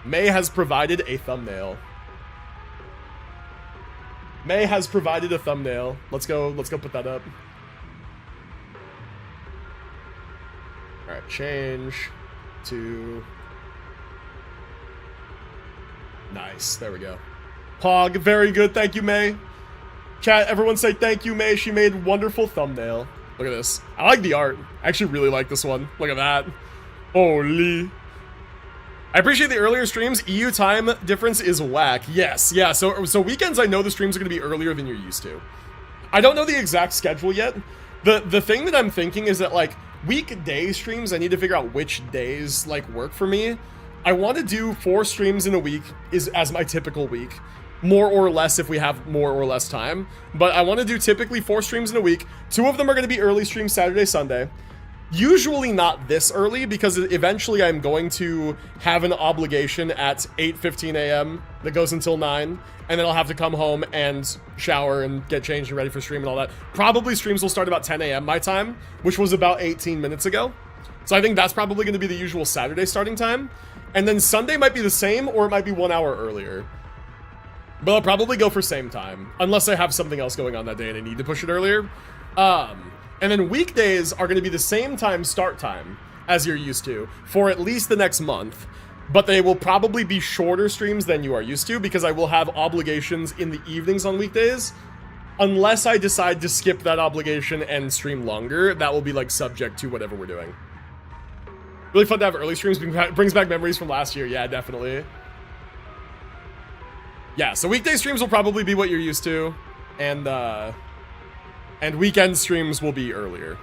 a thumbnail. May has provided a thumbnail. Let's go put that up. All right, change to... Nice, there we go. Pog, very good, thank you, May. Chat, everyone say thank you, May. She made wonderful thumbnail. Look at this. I like the art. I actually really like this one. Look at that. Holy. I appreciate the earlier streams. EU time difference is whack. Yes, yeah, so weekends I know the streams are gonna be earlier than you're used to. I don't know the exact schedule yet. The thing that I'm thinking is that like weekday streams, I need to figure out which days like work for me. I want to do 4 streams in a week as my typical week. More or less if we have more or less time. But I want to do typically 4 streams in a week. 2 of them are going to be early streams Saturday, Sunday. Usually not this early because eventually I'm going to have an obligation at 8:15 a.m. that goes until 9. And then I'll have to come home and shower and get changed and ready for stream and all that. Probably streams will start about 10 a.m. my time, which was about 18 minutes ago. So I think that's probably going to be the usual Saturday starting time. And then Sunday might be the same, or it might be 1 hour earlier. But I'll probably go for same time, unless I have something else going on that day and I need to push it earlier. And then weekdays are going to be the same time start time as you're used to for at least the next month. But they will probably be shorter streams than you are used to because I will have obligations in the evenings on weekdays. Unless I decide to skip that obligation and stream longer, that will be like subject to whatever we're doing. Really fun to have early streams, brings back memories from last year. Yeah, definitely. Yeah, so weekday streams will probably be what you're used to, and weekend streams will be earlier.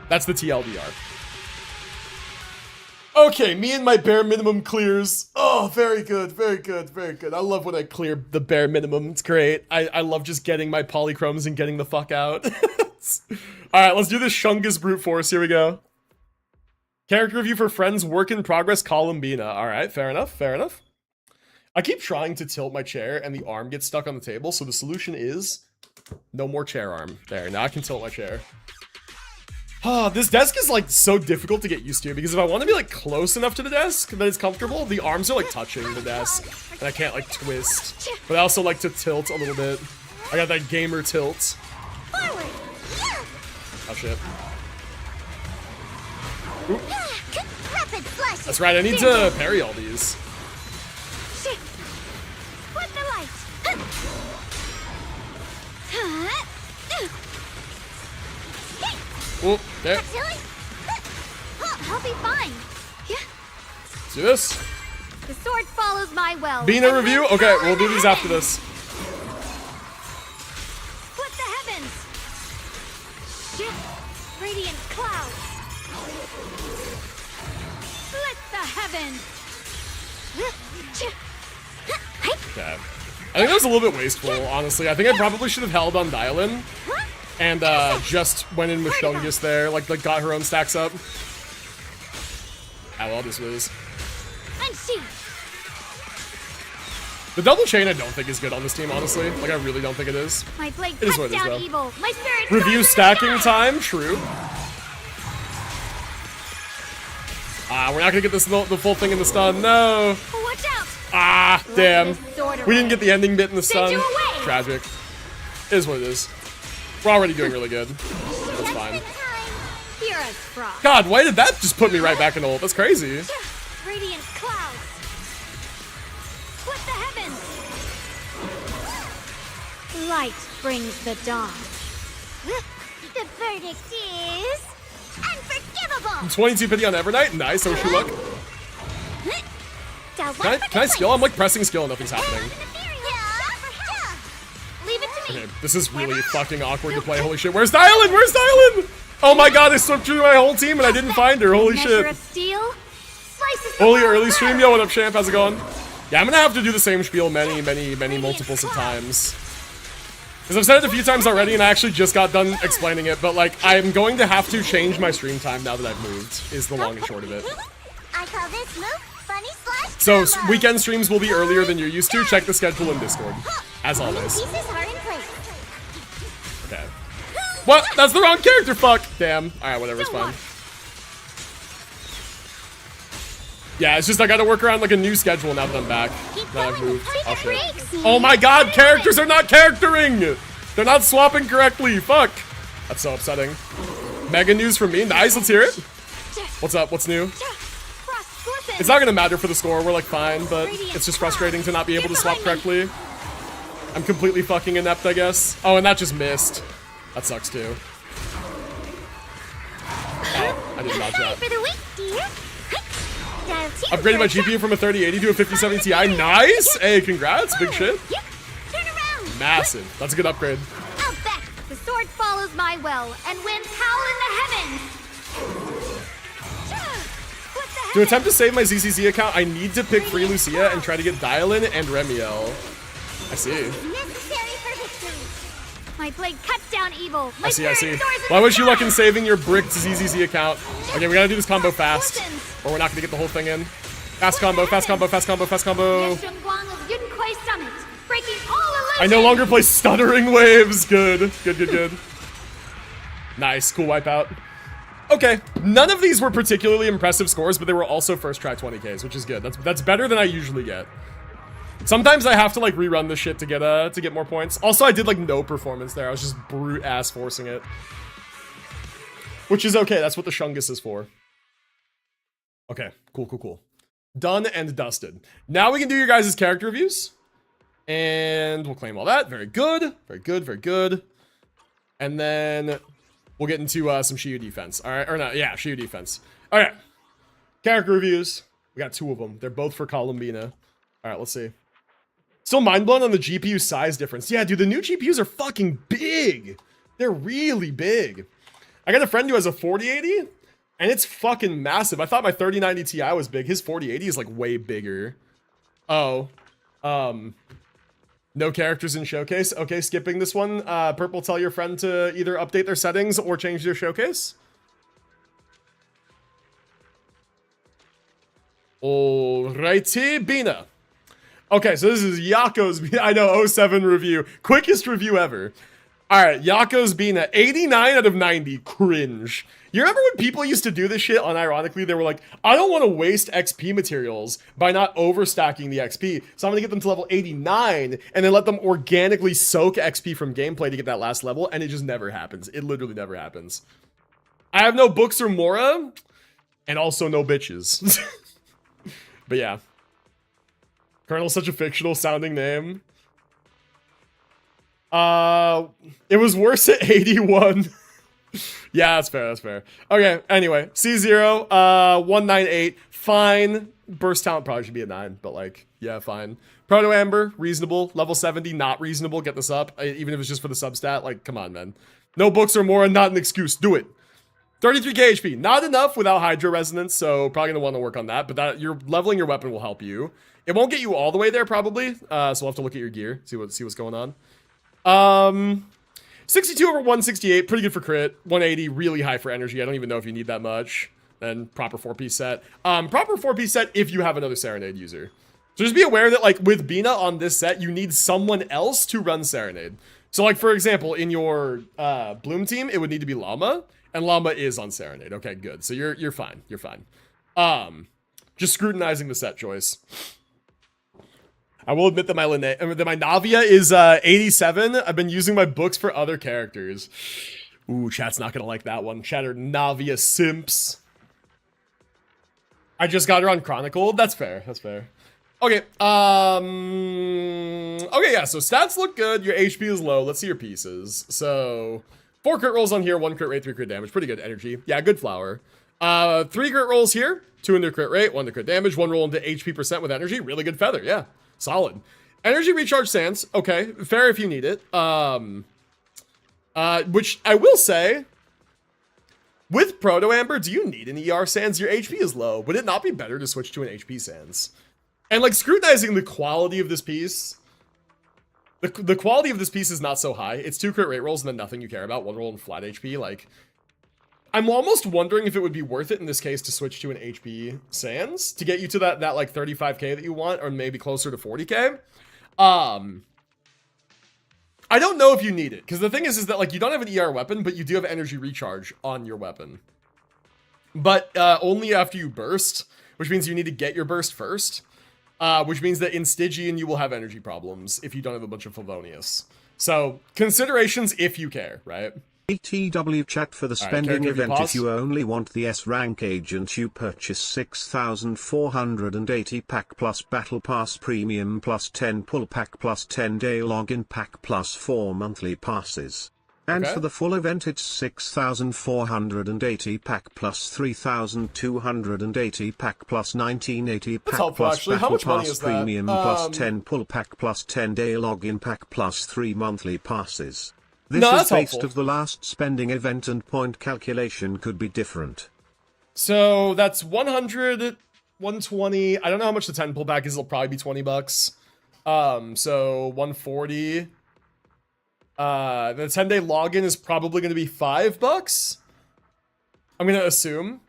That's the TLDR. Okay, me and my bare minimum clears. Oh, very good, very good, very good. I love when I clear the bare minimum. It's great. I love just getting my polychromes and getting the fuck out. Alright, let's do this Shungus brute force. Here we go. Character review for Friends Work in Progress Columbina. Alright, fair enough, fair enough. I keep trying to tilt my chair and the arm gets stuck on the table, so the solution is no more chair arm. There, now I can tilt my chair. This desk is like so difficult to get used to because if I want to be like close enough to the desk that it's comfortable, the arms are like touching the desk and I can't like twist. But I also like to tilt a little bit. I got that gamer tilt. Oh shit. Oop. That's right, I need to parry all these. Oh, there. I'll be fine. Yeah. Let's do this. The sword follows my well. Bina review? Okay, we'll do these after this. What the heavens? Shift. Radiant cloud. Split the heavens. Okay. I think that was a little bit wasteful, honestly. I think I probably should have held on Dialin and just went in with Shungus there, like got her own stacks up. Ah, well, this was. And she. The double chain I don't think is good on this team, honestly. Like, I really don't think it is. My blade It is cuts what it is, down though. evil. My spirit Review soars in the stacking sky. time, true. We're not gonna get this the full thing in the stun, no. Watch out. Ah, damn. this sword We didn't away. get the ending bit in the Send stun. you away. Tragic. It is what it is. We're already doing really good. That's fine. Here as frost. God, why did that just put me right back in ult? That's crazy. Radiant clouds. Split the heavens. Light brings the dawn. The verdict is unforgivable. 22 pity on Evernight. Nice, Ocean luck. Can I skill? I'm like pressing skill and nothing's happening. Leave it to me. Okay, this is really fucking awkward to play. Holy shit, where's Dylan? Where's Dylan? Oh my god, I slipped through my whole team and I didn't find her. Holy Measure shit. of steel. Slices the Holy world early stream. through. Yo, what up, champ? How's it going? Yeah, I'm gonna have to do the same spiel many multiples of times. Because I've said it a few times already and I actually just got done explaining it, but like, I'm going to have to change my stream time now that I've moved, is the long and short of it. I call this move funny slash So, combo. weekend streams will be earlier than you're used to. Check the schedule in Discord, as always. Pieces are in place. Okay. What? That's the wrong character, fuck! Damn. Alright, whatever, it's fine. Yeah, it's just I gotta work around like a new schedule now that I'm back. Now I've moved. Oh, shit. Oh my god, characters are not charactering! They're not swapping correctly, fuck! That's so upsetting. Mega news from me, nice, let's hear it. What's up, what's new? Frost glistens. It's not gonna matter for the score, we're like fine, but it's just frustrating to not be able to swap correctly. I'm completely fucking inept, I guess. Oh, and that just missed. That sucks too. Oh, I did not Sorry drop. for the week, dear. Dial two Upgraded my for a GPU from a 3080 to a 5070 Ti. Nice! Hey, congrats, big shit. Yep. Turn around. Massive. That's a good upgrade. I'll bet the sword follows my will and wins howl in the heavens. Split the To attempt to save my ZZZ account, I need to pick free Lucia and try to get Dialin and Remiel. I see. Necessary for victory. My blade cuts down evil. My I see, I spirit see. soars in Why the wish you luck sky. in saving your bricked ZZZ account? Okay, we gotta do this combo fast, or we're not gonna get the whole thing in. Fast combo, fast combo, fast combo, fast combo. Yeshunguang of Yunquai Summit, breaking all illusions. I no longer play stuttering waves. Good, good, good, good. Nice, cool wipeout. Okay, none of these were particularly impressive scores, but they were also first try 20Ks, which is good. That's better than I usually get. Sometimes I have to like rerun this shit to get more points. Also, I did like no performance there. I was just brute ass forcing it, which is okay. That's what the Shungus is for. Okay, cool, cool, cool. Done and dusted. Now we can do your guys' character reviews, and we'll claim all that. Very good, very good, very good. And then we'll get into some Shiyu defense. All right, or not? Yeah, Shiyu defense. All right, character reviews. We got 2 of them. They're both for Columbina. All right, let's see. Still mind blown on the GPU size difference. Yeah, dude, the new GPUs are fucking big. They're really big. I got a friend who has a 4080, and it's fucking massive. I thought my 3090 Ti was big. His 4080 is like way bigger. Oh, no characters in showcase. Okay, skipping this one. Purple, tell your friend to either update their settings or change their showcase. Alrighty, Bina. Okay, so this is Yako's, I know, 07 review. Quickest review ever. Alright, Yako's Bina, 89 out of 90. Cringe. You remember when people used to do this shit unironically? They were like, I don't want to waste XP materials by not overstacking the XP, so I'm going to get them to level 89 and then let them organically soak XP from gameplay to get that last level, and it just never happens. It literally never happens. I have no books or Mora, and also no bitches. But yeah. Colonel's such a fictional sounding name. It was worse at 81. Yeah, that's fair, that's fair. Okay, anyway, C0, 198, fine. Burst talent probably should be a 9, but like, yeah, fine. Proto Amber, reasonable. Level 70, not reasonable. Get this up, even if it's just for the substat. Like, come on, man. No books or more, not an excuse. Do it. 33k HP, not enough without Hydro Resonance, so probably gonna want to work on that, but that you're leveling your weapon will help you. It won't get you all the way there probably, so we'll have to look at your gear, see what's going on. 62 over 168, pretty good for crit. 180, really high for energy. I don't even know if you need that much. then proper 4-piece set. Proper 4-piece set if you have another Serenade user. So just be aware that, like, with Bina on this set, you need someone else to run Serenade. So, like, for example, in your Bloom team, it would need to be Llama, and Llama is on Serenade. Okay, good. So you're fine. You're fine. Just scrutinizing the set choice. I will admit that my Navia is 87. I've been using my books for other characters. Ooh, chat's not gonna like that one. Chatter Navia simps. I just got her on Chronicled. That's fair. That's fair. Okay. Okay, yeah. So stats look good. Your HP is low. Let's see your pieces. So 4 crit rolls on here, 1 crit rate, 3 crit damage. Pretty good energy. Yeah, good flower. 3 crit rolls here, 2 into crit rate, 1 to crit damage, 1 roll into HP percent with energy. Really good feather. Yeah, solid. Energy recharge sands. Okay, fair if you need it. Which I will say, with Proto Amber, do you need an ER Sands? Your HP is low. Would it not be better to switch to an HP Sands? And like scrutinizing the quality of this piece, the quality of this piece is not so high. It's 2 crit rate rolls and then nothing you care about. 1 roll and flat HP. Like, I'm almost wondering if it would be worth it in this case to switch to an HP Sands to get you to that like 35k that you want, or maybe closer to 40k. I don't know if you need it, because the thing is that, like, you don't have an ER weapon, but you do have energy recharge on your weapon. But only after you burst, which means you need to get your burst first, which means that in Stygian you will have energy problems if you don't have a bunch of Favonius. So, considerations if you care, right? ATW chat for the spending event. If you only want the S rank agent, you purchase 6,480 pack plus battle pass premium plus 10 pull pack plus 10 day login pack plus 4 monthly passes. And for the full event it's 6,480 pack plus 3,280 pack plus 1980 pack plus battle pass premium plus 10 pull pack plus 10 day login pack plus 3 monthly passes. This is based of the last spending event, and point calculation could be different. So that's 100, 120. I don't know how much the 10 pullback is. It'll probably be 20 bucks. So 140. The 10-day login is probably going to be $5. I'm going to assume.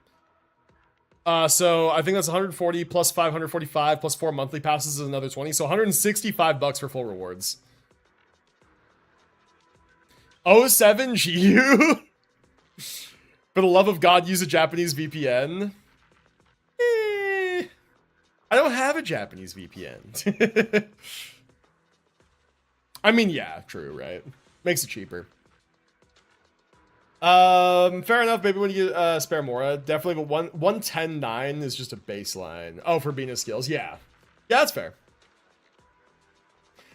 So I think that's 140 plus 545 plus 4 monthly passes is another 20. So 165 bucks for full rewards. 07 GU? For the love of God, use a Japanese VPN. I don't have a Japanese VPN. I mean, yeah, true, right? Makes it cheaper. Fair enough. Maybe when you get spare Mora, definitely. But 110.9 is just a baseline. Oh, for Bina skills, yeah, that's fair.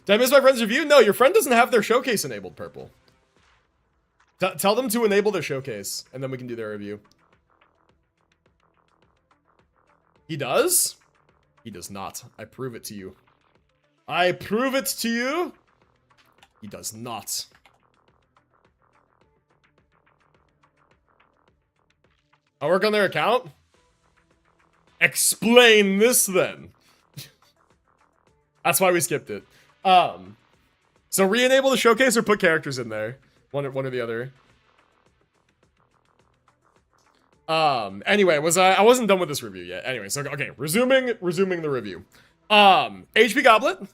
Did I miss my friend's review? No, your friend doesn't have their showcase enabled, Purple. Tell them to enable their showcase, and then we can do their review. He does? He does not. I prove it to you. I prove it to you. He does not. I work on their account? Explain this then. That's why we skipped it. So re-enable the showcase or put characters in there. One or the other. Anyway, I wasn't done with this review yet. Anyway, so okay, resuming the review. HP Goblet,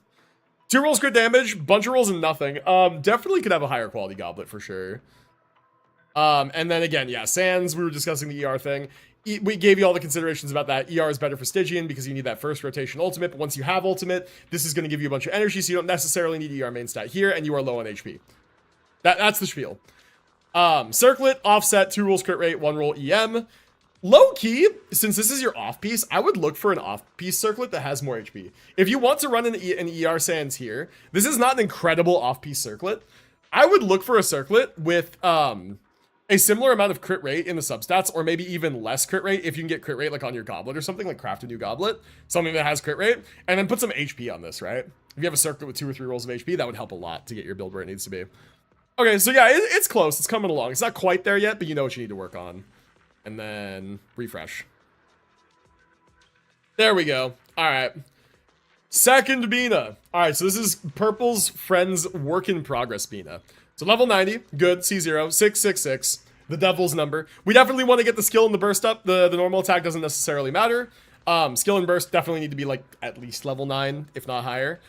2 rolls crit damage, bunch of rolls and nothing. Definitely could have a higher quality goblet for sure. And then again, yeah, Sands, we were discussing the ER thing. We gave you all the considerations about that. ER is better for Stygian because you need that first rotation ultimate, but once you have ultimate, this is going to give you a bunch of energy, so you don't necessarily need ER main stat here, and you are low on HP. That's the spiel. Circlet, offset, 2 rolls crit rate, 1 roll EM. Low key, since this is your off piece, I would look for an off piece circlet that has more HP. If you want to run an ER Sands here, this is not an incredible off piece circlet. I would look for a circlet with a similar amount of crit rate in the substats, or maybe even less crit rate if you can get crit rate like on your goblet or something, like craft a new goblet, something that has crit rate, and then put some HP on this, right? If you have a circlet with 2 or 3 rolls of HP, that would help a lot to get your build where it needs to be. Okay, so yeah, it's close. It's coming along. It's not quite there yet, but you know what you need to work on. And then refresh. There we go. All right. Second Bina. All right, so this is Purple's friend's work in progress Bina. So level 90, good, C0, 666. the devil's number. We definitely want to get the skill and the burst up. The normal attack doesn't necessarily matter. Skill and burst definitely need to be like at least level 9, if not higher.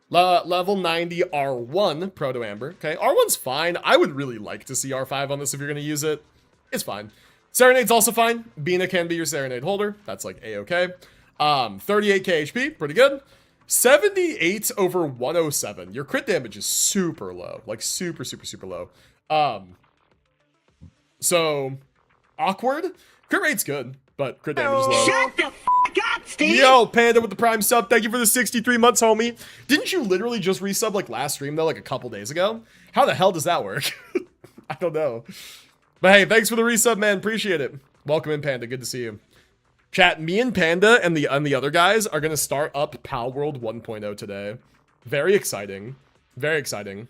Level 90 R1 Proto Amber. Okay, R1's fine. I would really like to see R5 on this if you're going to use it. It's fine. Serenade's also fine. Bina can be your Serenade holder. That's like A-okay. 38k HP, pretty good. 78 over 107. Your crit damage is super low. Like super, super, super low. So, awkward. Crit rate's good, but crit damage is low. Shut the f*** up, Steve! Yo, Panda with the Prime sub. Thank you for the 63 months, homie. Didn't you literally just resub like last stream, though, like a couple days ago? How the hell does that work? I don't know. But hey, thanks for the resub, man. Appreciate it. Welcome in, Panda. Good to see you. Chat, me and Panda and the other guys are going to start up Pal World 1.0 today. Very exciting. Very exciting.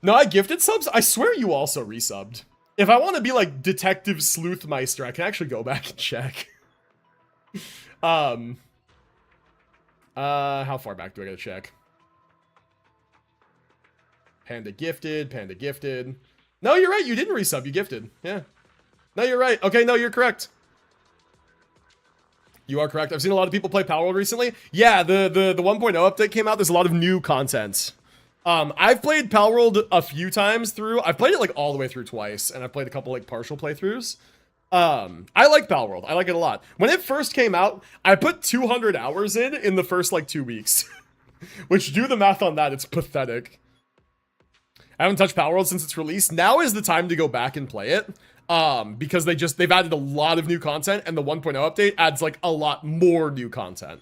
No, I gifted subs. I swear you also resubbed. If I want to be like Detective Sleuthmeister, I can actually go back and check. How far back do I gotta check? Panda gifted, Panda gifted. No, you're right. You didn't resub. You gifted. Yeah. No, you're right. Okay, no, you're correct. You are correct. I've seen a lot of people play Power World recently. Yeah, the 1.0 update came out. There's a lot of new content. I've played Pal World a few times through. I've played it like all the way through twice, and I've played a couple like partial playthroughs. I like Pal World. I like it a lot. When it first came out, I put 200 hours in the first like 2 weeks. Which, do the math on that, it's pathetic. I haven't touched Pal World since its release. Now is the time to go back and play it. Because they've added a lot of new content, and the 1.0 update adds like a lot more new content.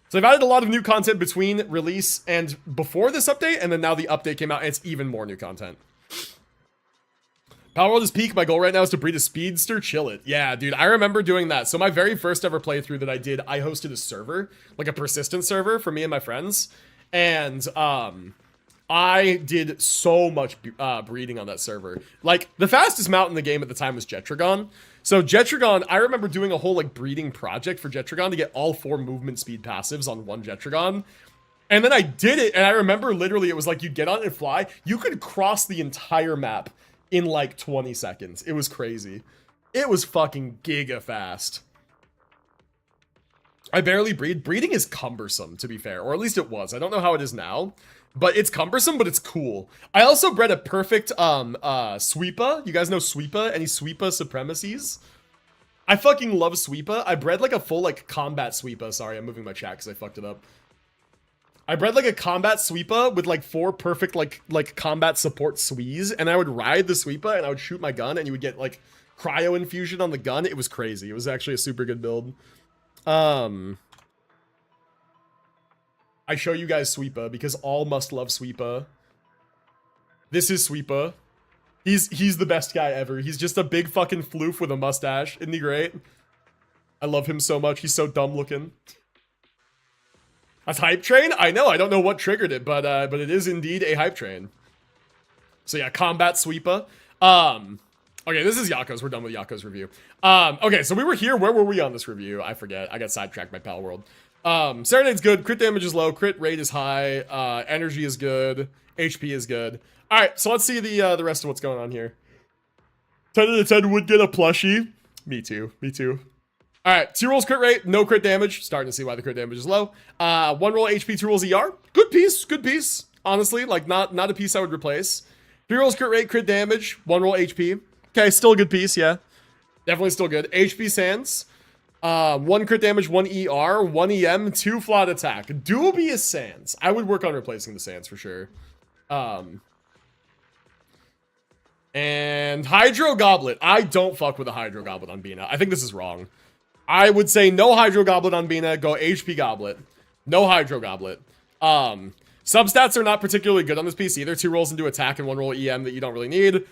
So they've added a lot of new content between release and before this update, and then now the update came out and it's even more new content. Power World is peak. My goal right now is to breed a speedster. Chill it. Yeah, dude, I remember doing that. So my very first ever playthrough that I did, I hosted a server, like a persistent server for me and my friends. And I did so much breeding on that server. Like, the fastest mount in the game at the time was Jetragon. So Jetragon, I remember doing a whole like breeding project for Jetragon to get all 4 movement speed passives on one Jetragon. And then I did it, and I remember literally it was like you'd get on and fly. You could cross the entire map in like 20 seconds. It was crazy. It was fucking giga fast. I barely breed. Breeding is cumbersome, to be fair. Or at least it was. I don't know how it is now. But it's cumbersome, but it's cool. I also bred a perfect Sweepa. You guys know Sweepa? Any Sweepa supremacies? I fucking love Sweepa. I bred like a full like combat Sweepa. Sorry, I'm moving my chat because I fucked it up. I bred like a combat Sweepa with like 4 perfect like combat support Swees, and I would ride the Sweepa and I would shoot my gun, and you would get like cryo infusion on the gun. It was crazy. It was actually a super good build. I show you guys Sweepa because all must love Sweepa. This is Sweepa. He's the best guy ever. He's just a big fucking floof with a mustache. Isn't he great? I love him so much. He's so dumb looking. That's hype train? I know. I don't know what triggered it, but it is indeed a hype train. So yeah, combat Sweepa. Okay, this is Yako's. We're done with Yako's review. Okay, so we were here. Where were we on this review? I forget. I got sidetracked by Pal World. Serenade's good. Crit damage is low. Crit rate is high. Energy is good. HP is good. All right, so let's see the rest of what's going on here. 10 out of 10 would get a plushie. Me too. Me too. All right, 2 rolls crit rate, no crit damage. Starting to see why the crit damage is low. 1 roll HP, 2 rolls ER. Good piece. Good piece. Honestly, like not a piece I would replace. 3 rolls crit rate, crit damage. 1 roll HP. Okay, still a good piece. Yeah, definitely still good. HP Sands. 1 crit damage, 1 ER, 1 EM, 2 flat attack. Dubious Sands. I would work on replacing the Sands for sure. And Hydro Goblet. I don't fuck with a Hydro Goblet on Bina. I think this is wrong. I would say no Hydro Goblet on Bina. Go HP Goblet. No Hydro Goblet. Substats are not particularly good on this piece either. 2 rolls into attack and 1 roll EM that you don't really need.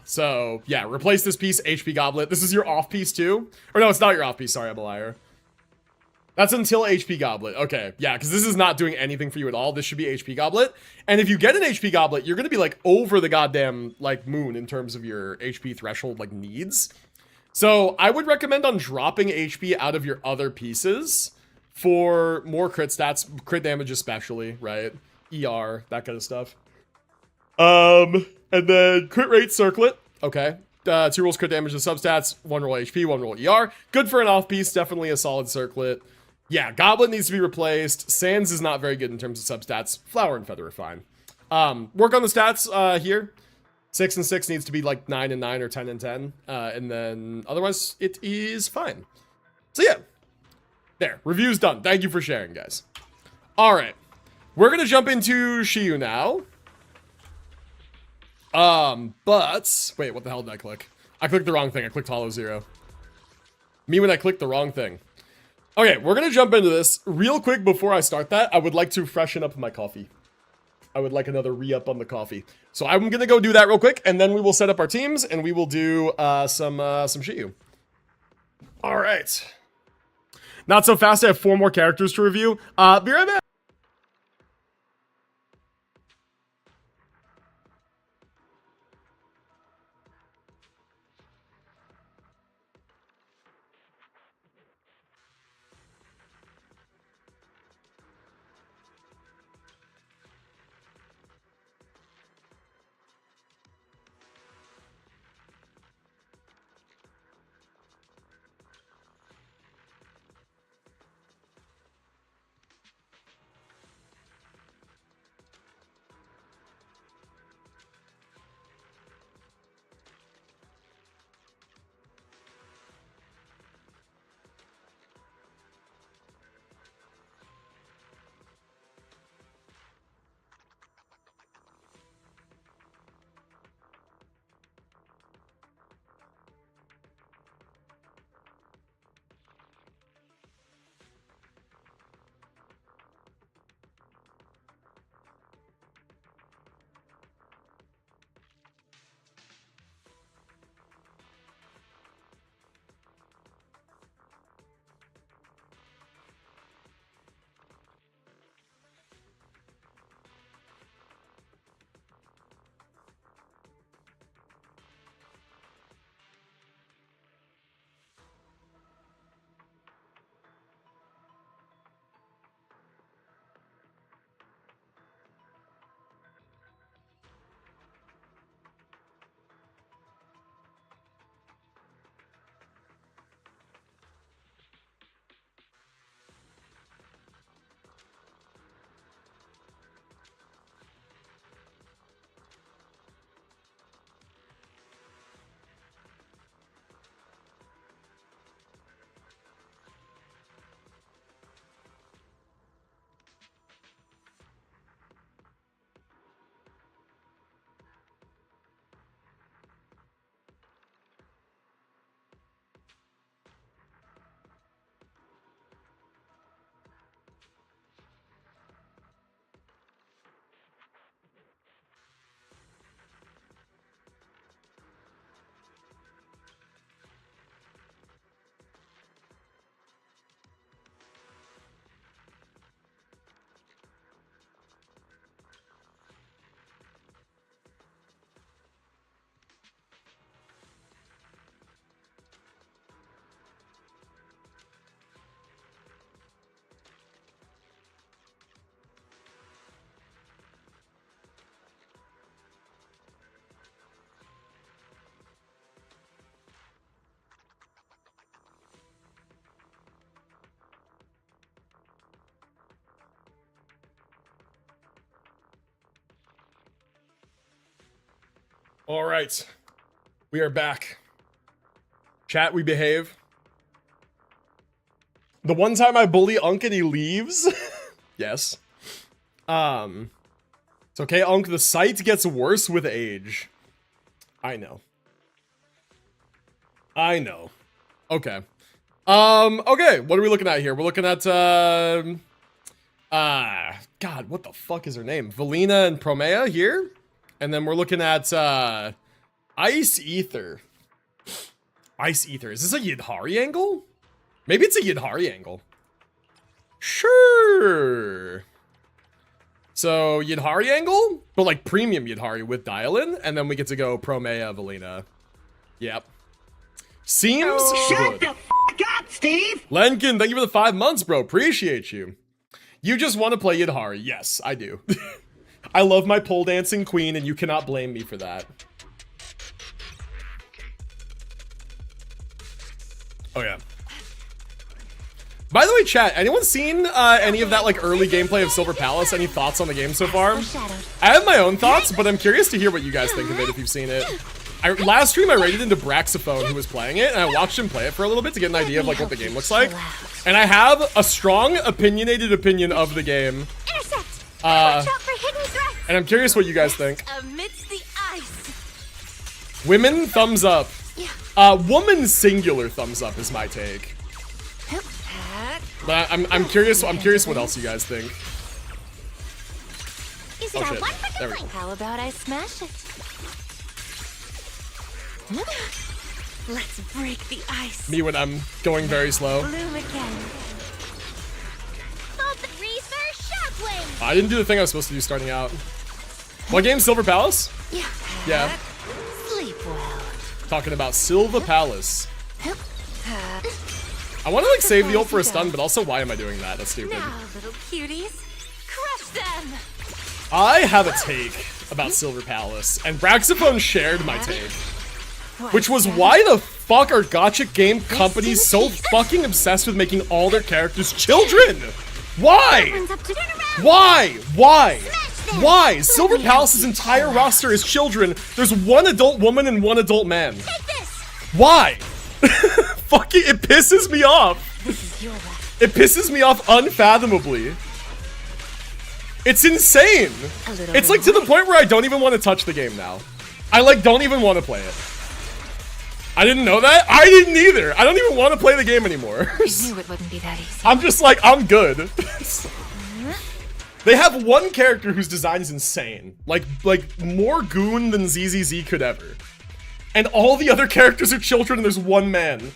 So yeah, replace this piece, HP Goblet. This is your off piece too. Or no, it's not your off piece. Sorry, I'm a liar. That's until HP Goblet. Okay, yeah, because this is not doing anything for you at all. This should be HP Goblet. And if you get an HP Goblet, you're going to be like over the goddamn like moon in terms of your HP threshold like needs. So I would recommend on dropping HP out of your other pieces for more crit stats, crit damage especially, right? ER, that kind of stuff. And And then crit rate circlet. Okay. 2 rolls crit damage to substats, 1 roll HP, 1 roll ER. Good for an off piece, definitely a solid circlet. Yeah, Goblet needs to be replaced. Sands is not very good in terms of substats. Flower and Feather are fine. Work on the stats here. 6 and 6 needs to be like 9 and 9 or 10 and 10. And then otherwise it is fine. So yeah. There, review's done. Thank you for sharing, guys. All right. We're going to jump into Shiyu now. But wait, what the hell did I click? I clicked the wrong thing. I clicked Hollow Zero. Me when I clicked the wrong thing. Okay, we're gonna jump into this real quick. Before I start that, I would like to freshen up my coffee. I would like another re-up on the coffee. So I'm gonna go do that real quick, and then we will set up our teams, and we will do some Shiyu. All right. Not so fast. I have 4 more characters to review. Be right back. All right. We are back. Chat, we behave. The one time I bully Unk and he leaves. Yes. It's okay, Unk. The sight gets worse with age. I know. I know. Okay. Okay. What are we looking at here? We're looking at, God, what the fuck is her name? Valina and Promea here? And then we're looking at, Ice Ether. Ice Ether. Is this a Yidhari angle? Maybe it's a Yidhari angle. Sure. So, Yidhari angle? But like premium Yidhari with dial-in. And then we get to go Promea, Valina. Yep. Seems Shut good. the f*** up, Steve! Lenkin, thank you for the 5 months, bro. Appreciate you. You just want to play Yidhari. Yes, I do. I love my pole dancing queen, and you cannot blame me for that. Oh yeah. By the way, chat, anyone seen any of that like early gameplay of Silver Palace? Any thoughts on the game so far? I have my own thoughts, but I'm curious to hear what you guys think of it if you've seen it. Last stream I rated into Braxophone, who was playing it, and I watched him play it for a little bit to get an idea of like what the game looks like. And I have a strong opinionated opinion of the game. And I'm curious what you guys think. Amidst the ice. Women, thumbs up. Woman singular thumbs up is my take. But I'm curious what else you guys think. Is Oh, it shit. our one for There we the go. How about I smash it? Let's break the ice. Me when I'm going very slow. Bloom again. Reverse shockwave. I didn't do the thing I was supposed to do starting out. What game? Silver Palace? Yeah. Yeah. Sleep well. Talking about Silver Palace. I want to like save the ult for a stun, but also why am I doing that? That's stupid. Now, little cuties, crush them. I have a take about Silver Palace, and Braxophone shared my take. Which was why the fuck are gacha game companies so fucking obsessed with making all their characters children? Why? Why? Why? Why? Silver Palace's entire roster is children. There's one adult woman and one adult man. Why? Fucking, it pisses me off. This is your last. It pisses me off unfathomably. It's insane. It's like to the point where I don't even want to touch the game now. I like don't even want to play it. I didn't know that. I didn't either. I don't even want to play the game anymore. I knew it wouldn't be that easy. I'm just like, I'm good. They have one character whose design is insane. Like more goon than ZZZ could ever. And all the other characters are children and there's one man.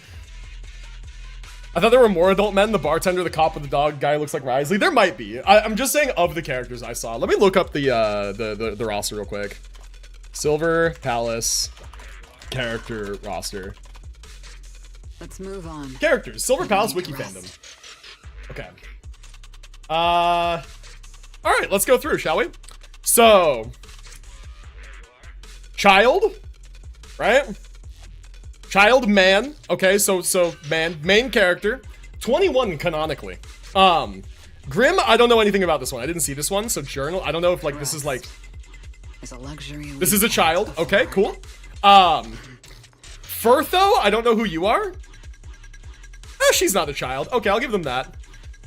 I thought there were more adult men. The bartender, the cop with the dog, guy who looks like Risley. There might be. I'm just saying of the characters I saw. Let me look up the roster real quick. Silver Palace character roster. Let's move on. Characters. Silver Palace wiki fandom. Okay. All right, let's go through, shall we? So, child, right? Child man. Okay, so man, main character, 21 canonically. Grim, I don't know anything about this one. I didn't see this one. So journal, I don't know if like this is like Is a luxury. this is a child. Okay, cool. Furtho, I don't know who you are. Oh, she's not a child. Okay, I'll give them that.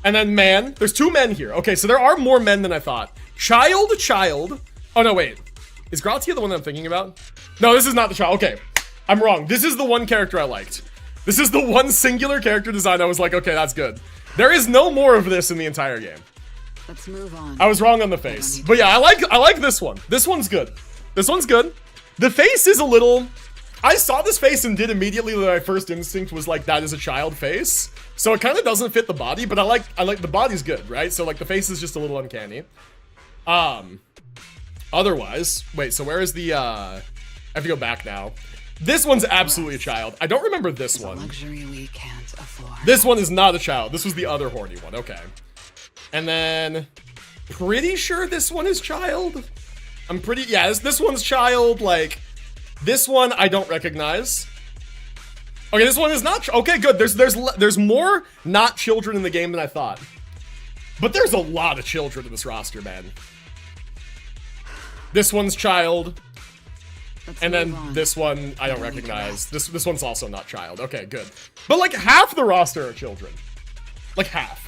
And then man, there's two men here. Okay, so there are more men than I thought. Child. Oh no, wait. Is Gratia the one that I'm thinking about? No, this is not the child. Okay, I'm wrong. This is the one character I liked. This is the one singular character design I was like, okay, that's good. There is no more of this in the entire game. Let's move on. I was wrong on the face. But yeah, I like this one. This one's good. This one's good. The face is a little... I saw this face and did immediately that my first instinct was like, that is a child face. So it kind of doesn't fit the body, but I like the body's good, right? So like the face is just a little uncanny. Otherwise, wait, so where is the, I have to go back now. This one's absolutely a child. I don't remember this It's a one. luxury we can't afford. This one is not a child. This was the other horny one. Okay. And then, pretty sure this one is child. I'm pretty, yeah, this one's child. Like, this one I don't recognize. Okay, this one is not, okay, good. There's more not children in the game than I thought. But there's a lot of children in this roster, man. This one's child. Let's And move then on. this one I don't recognize. This one's also not child. Okay, good. But like half the roster are children. Like half.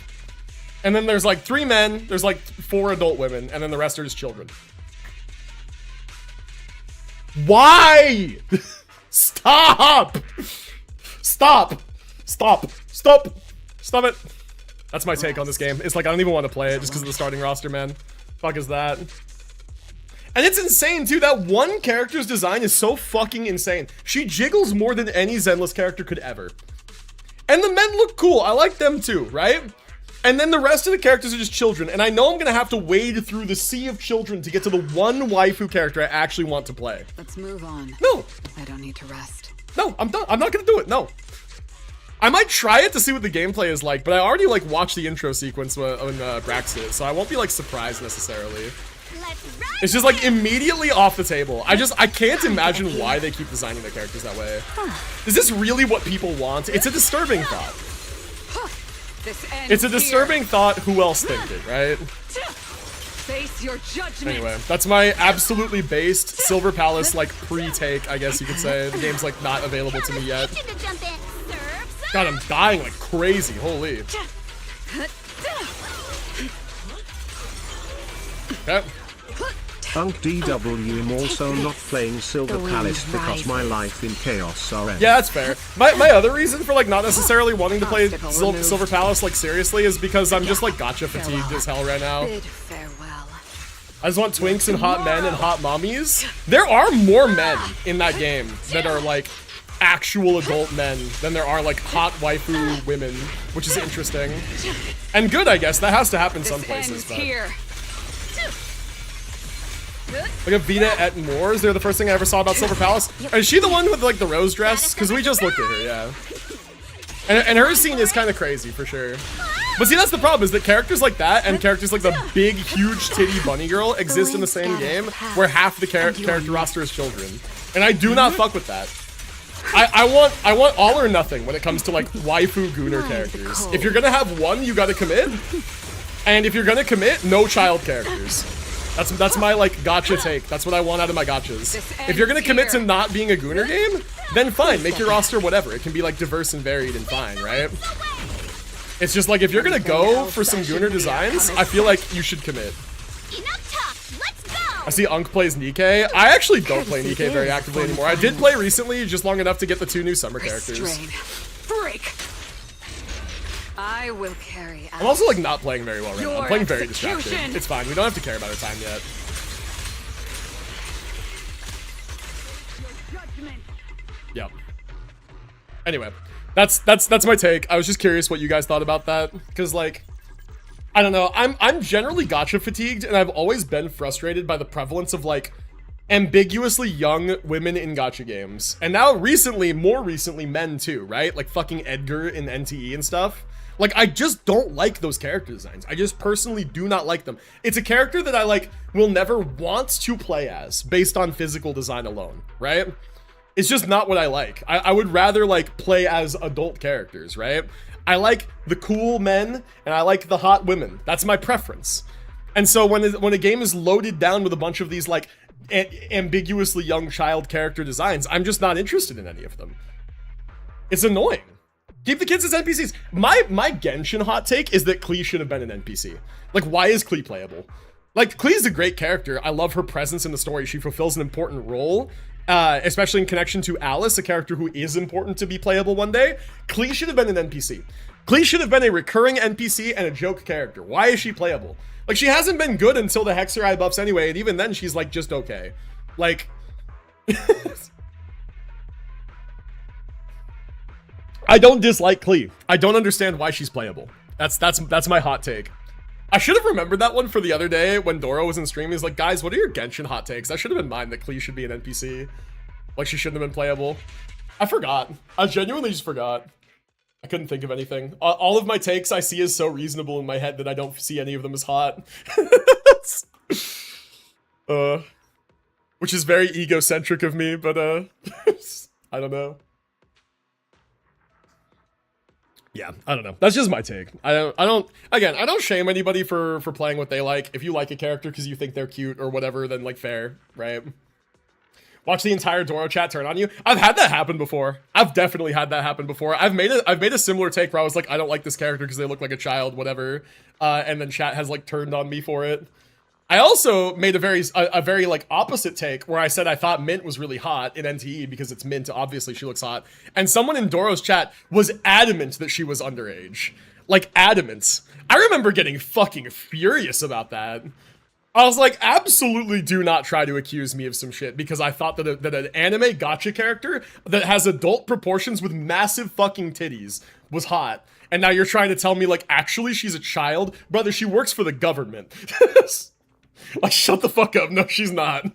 And then there's like 3 men, there's like 4 adult women, and then the rest are just children. Why? Stop! Stop! Stop! Stop! Stop it! That's my take on this game. It's like I don't even want to play it just because of the starting roster, man. Fuck is that? And it's insane too, that one character's design is so fucking insane. She jiggles more than any Zenless character could ever. And the men look cool, I like them too, right? And then the rest of the characters are just children, and I know I'm gonna have to wade through the sea of children to get to the one waifu character I actually want to play. Let's move on. No, I don't need to rest. no, I'm done. I'm not gonna do it, no. I might try it to see what the gameplay is like, but I already like watched the intro sequence when Brax did it, so I won't be like surprised necessarily. It's just like immediately off the table. I can't imagine why they keep designing their characters that way. Is this really what people want? It's a disturbing thought. It's a disturbing thought. Who else think it, right? Face your judgment. Anyway, that's my absolutely based Silver Palace like pre-take, I guess you could say. The game's like not available to me yet. God, I'm dying like crazy. Holy. Okay. Unk DW am also not playing Silver Palace because my life in chaos are ending. Yeah, that's fair. My other reason for like not necessarily wanting to play Silver Palace like seriously is because I'm just like gacha fatigued as hell right now. Bid farewell. I just want twinks and hot men and hot mommies. There are more men in that game that are like actual adult men than there are like hot waifu women, which is interesting. And good, I guess. That has to happen some places, but... Here. Like a Vita et Moors, they're the first thing I ever saw about Silver Palace. Is she the one with like the rose dress? Because we just looked at her, yeah. And her scene is kind of crazy for sure. But see, that's the problem, is that characters like that and characters like the big, huge titty bunny girl exist in the same game where half the character roster is children. And I do not fuck with that. I want all or nothing when it comes to like waifu gooner characters. If you're gonna have one, you gotta commit. And if you're gonna commit, no child characters. That's my like gacha take. That's what I want out of my gachas. If you're gonna commit to not being a gooner game, then fine, make your roster whatever. It can be like diverse and varied and fine, right? It's just like if you're gonna go for some gooner designs, I feel like you should commit. I see Unk plays Nikkei. I actually don't play Nikkei very actively anymore. I did play recently, just long enough to get the 2 new summer characters. Break. I will carry out. I'm also like not playing very well right now. I'm playing very distracted. It's fine. We don't have to care about our time yet. Yep. Anyway, that's my take. I was just curious what you guys thought about that, because like, I don't know. I'm generally gacha fatigued, and I've always been frustrated by the prevalence of like ambiguously young women in gacha games, and now recently, more recently, men too, right? Like fucking Edgar in NTE and stuff. Like, I just don't like those character designs. I just personally do not like them. It's a character that I like will never want to play as based on physical design alone, right? It's just not what I like. I would rather like play as adult characters, right? I like the cool men and I like the hot women. That's my preference. And so when a game is loaded down with a bunch of these like ambiguously young child character designs, I'm just not interested in any of them. It's annoying. Keep the kids as NPCs. My Genshin hot take is that Klee should have been an NPC. Like, why is Klee playable? Like, Klee is a great character. I love her presence in the story. She fulfills an important role, especially in connection to Alice, a character who is important to be playable one day. Klee should have been an NPC. Klee should have been a recurring NPC and a joke character. Why is she playable? Like, she hasn't been good until the Hexer buffs anyway, and even then she's like just okay. Like... I don't dislike Klee. I don't understand why she's playable. That's my hot take. I should have remembered that one for the other day when Doro was in stream. He's like, guys, what are your Genshin hot takes? That should have been mine, that Klee should be an NPC. Like, she shouldn't have been playable. I forgot. I genuinely just forgot. I couldn't think of anything. All of my takes I see as so reasonable in my head that I don't see any of them as hot. Which is very egocentric of me, but I don't know. Yeah, I don't know. That's just my take. I don't shame anybody for playing what they like. If you like a character because you think they're cute or whatever, then like fair, right? Watch the entire Doro chat turn on you. I've had that happen before. I've definitely had that happen before. I've made a similar take where I was like, I don't like this character because they look like a child, whatever. And then chat has like turned on me for it. I also made a very like opposite take where I said I thought Mint was really hot in NTE because it's Mint, obviously she looks hot. And someone in Doro's chat was adamant that she was underage. Like, adamant. I remember getting fucking furious about that. I was like, absolutely do not try to accuse me of some shit because I thought that an anime gacha character that has adult proportions with massive fucking titties was hot. And now you're trying to tell me, like, actually she's a child? Brother, she works for the government. Like, shut the fuck up. No, she's not.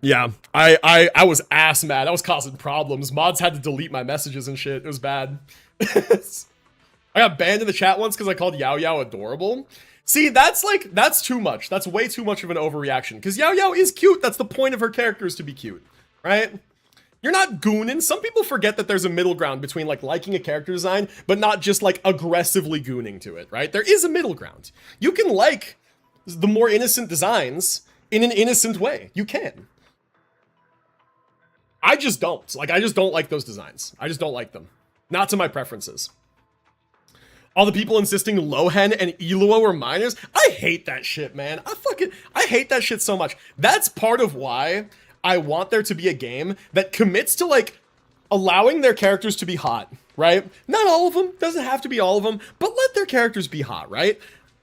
Yeah, I was ass mad. I was causing problems. Mods had to delete my messages and shit. It was bad. I got banned in the chat once because I called Yao Yao adorable. See, that's too much. That's way too much of an overreaction. Because Yao Yao is cute. That's the point of her character, is to be cute, right? You're not gooning. Some people forget that there's a middle ground between like liking a character design, but not just like aggressively gooning to it, right? There is a middle ground. You can like the more innocent designs in an innocent way. You can. I just don't. Like, I just don't like those designs. I just don't like them. Not to my preferences. All the people insisting Lohen and Iluo were minors. I hate that shit, man. I hate that shit so much. That's part of why I want there to be a game that commits to like allowing their characters to be hot, right? Not all of them, doesn't have to be all of them, but let their characters be hot, right?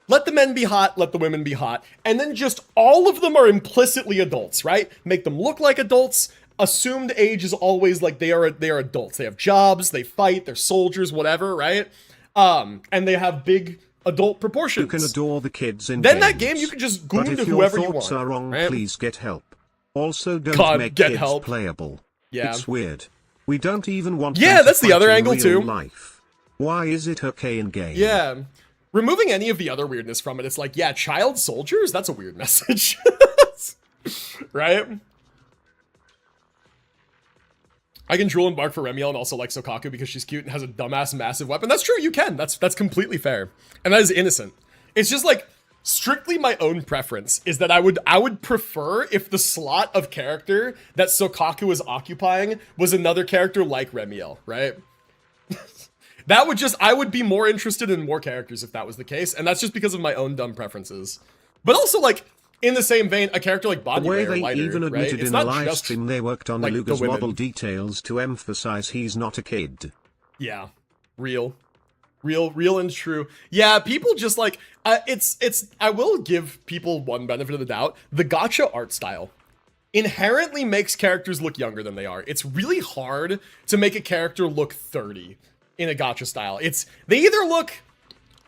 Let the men be hot, let the women be hot, and then just all of them are implicitly adults, right? Make them look like adults. Assumed age is always like they are adults. They have jobs, they fight, they're soldiers, whatever, right? And they have big adult proportions. You can adore the kids in then games, that game you can just goon but to if whoever your you want. thoughts are wrong, right? please get help. Also, don't God, make get kids help. playable. Yeah. It's weird. We don't even want Yeah, them to that's the fight other in angle, real too. life. Why is it okay in game? Yeah. Removing any of the other weirdness from it, it's like, yeah, child soldiers? That's a weird message. Right? I can drool and bark for Remiel and also like Sokaku because she's cute and has a dumbass massive weapon. That's true, you can. That's completely fair. And that is innocent. It's just like, strictly my own preference is that I would prefer if the slot of character that Sokaku is occupying was another character like Remiel, right? That would just, I would be more interested in more characters if that was the case, and that's just because of my own dumb preferences. But also, like, in the same vein, a character like The way Banyue or they Lighter, even right? admitted It's in a not live just, stream they worked on like, the Aluga's women. model details to emphasize he's not a kid. Yeah, real and true. Yeah, people just like, I will give people one benefit of the doubt. The gacha art style inherently makes characters look younger than they are. It's really hard to make a character look 30 in a gacha style. They either look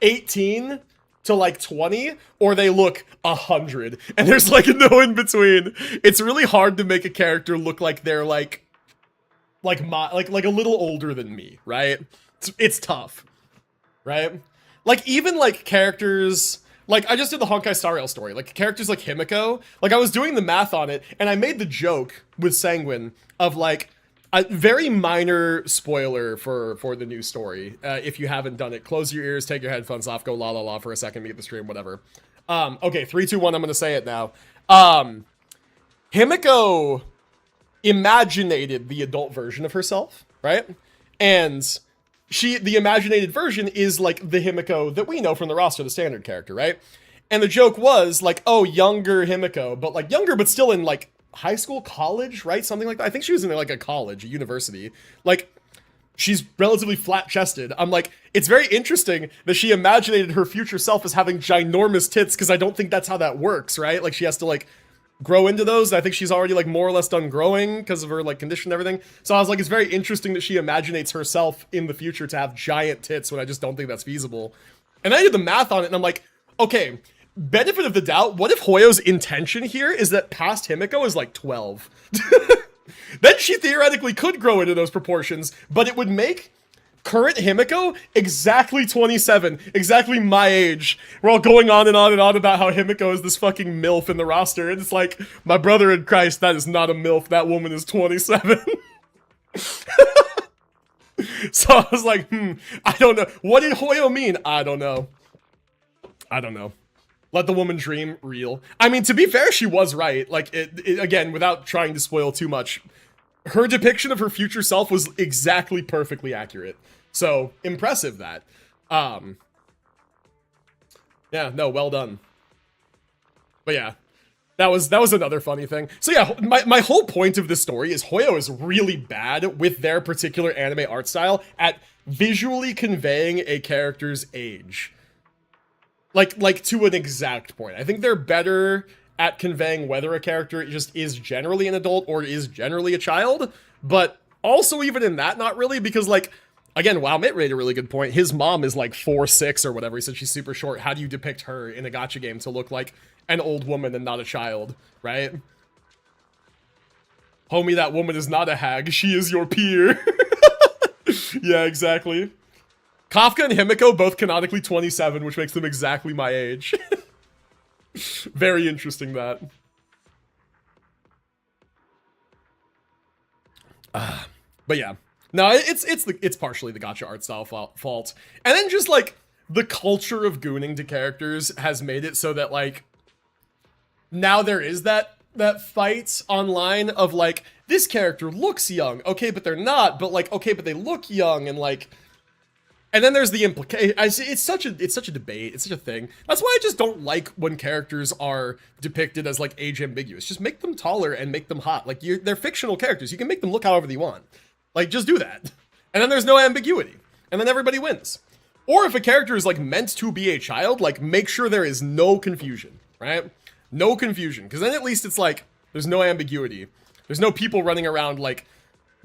18 to like 20 or they look 100 and there's like no in between. It's really hard to make a character look like they're like a little older than me, right? It's tough, right? Like even like characters, like I just did the Honkai Star Rail story, like characters like Himiko, like I was doing the math on it and I made the joke with Sanguine of like a very minor spoiler for the new story. If you haven't done it, close your ears, take your headphones off, go la la la for a second, mute the stream, whatever. Okay, 3, 2, 1, I'm gonna say it now. Himiko imaginated the adult version of herself, right? And the imaginated version is like the Himiko that we know from the roster, the standard character, right? And the joke was like, oh, younger Himiko, but like younger, but still in like high school, college, right? Something like that. I think she was in like a college, a university. Like, she's relatively flat-chested. I'm like, it's very interesting that she imaginated her future self as having ginormous tits, because I don't think that's how that works, right? Like, she has to like grow into those. I think she's already like more or less done growing because of her like condition and everything. So I was like, it's very interesting that she imaginates herself in the future to have giant tits when I just don't think that's feasible. And I did the math on it and I'm like, okay, benefit of the doubt, what if Hoyo's intention here is that past Himiko is like 12? Then she theoretically could grow into those proportions, but it would make current Himiko exactly 27, exactly my age. We're all going on and on and on about how Himiko is this fucking MILF in the roster, and it's like, my brother in Christ, that is not a MILF, that woman is 27. So I was like, I don't know. What did Hoyo mean? I don't know. Let the woman dream, real. I mean, to be fair, she was right. Like, again, without trying to spoil too much, her depiction of her future self was exactly perfectly accurate. So, impressive that. Yeah, no, well done. But yeah, that was another funny thing. So yeah, my whole point of this story is Hoyo is really bad with their particular anime art style at visually conveying a character's age. Like to an exact point. I think they're better at conveying whether a character just is generally an adult or is generally a child, but also even in that, not really, because like, again, Wow Mitt made a really good point. His mom is like 4'6" or whatever. He said she's super short. How do you depict her in a gacha game to look like an old woman and not a child, right? Homie, that woman is not a hag. She is your peer. Yeah, exactly. Kafka and Himiko both canonically 27, which makes them exactly my age. Very interesting, that. But yeah. No, it's partially the gacha art style fault. And then just, like, the culture of gooning to characters has made it so that, like, now there is that fight online of, like, this character looks young, okay, but they're not, but, like, okay, but they look young, and, like, and then there's the implication. It's such a debate. It's such a thing. That's why I just don't like when characters are depicted as, like, age ambiguous. Just make them taller and make them hot. Like, they're fictional characters. You can make them look however you want. Like, just do that. And then there's no ambiguity. And then everybody wins. Or if a character is, like, meant to be a child, like, make sure there is no confusion, right? No confusion. Because then at least it's, like, there's no ambiguity. There's no people running around, like,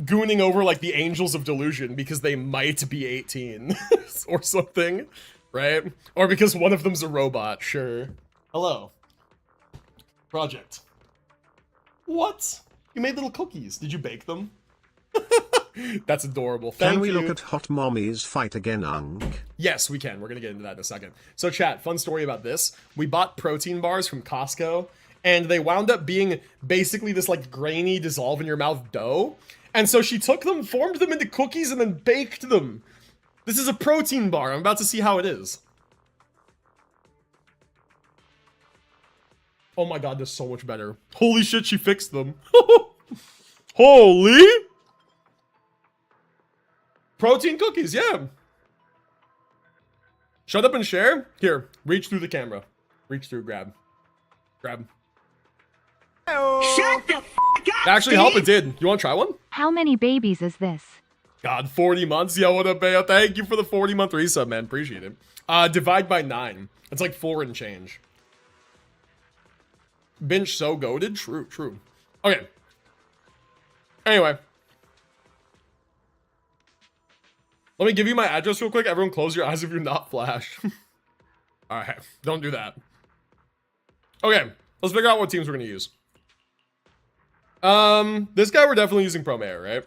gooning over, like, the Angels of Delusion because they might be 18 or something, right? Or because one of them's a robot, sure. Hello. Project. What? You made little cookies. Did you bake them? That's adorable. Thank you. Can we look at hot mommies fight again, Unk? Yes, we can. We're gonna get into that in a second. So chat, fun story about this. We bought protein bars from Costco, and they wound up being basically this, like, grainy, dissolve in your mouth dough. And so she took them, formed them into cookies, and then baked them. This is a protein bar. I'm about to see how it is. Oh my god, this is so much better. Holy shit, she fixed them. Holy! Protein cookies, yeah. Shut up and share. Here, reach through the camera. Reach through, grab. Grab. Shut the f*** up! Actually, help, it did. You want to try one? How many babies is this? God, 40 months. Yo, what up, Bayo? Thank you for the 40-month resub, man. Appreciate it. Divide by 9. It's like 4 and change. Binge so goated? True, true. Okay. Anyway. Let me give you my address real quick. Everyone close your eyes if you're not Flash. Alright, don't do that. Okay, let's figure out what teams we're going to use. This guy we're definitely using Pro Mayor, right?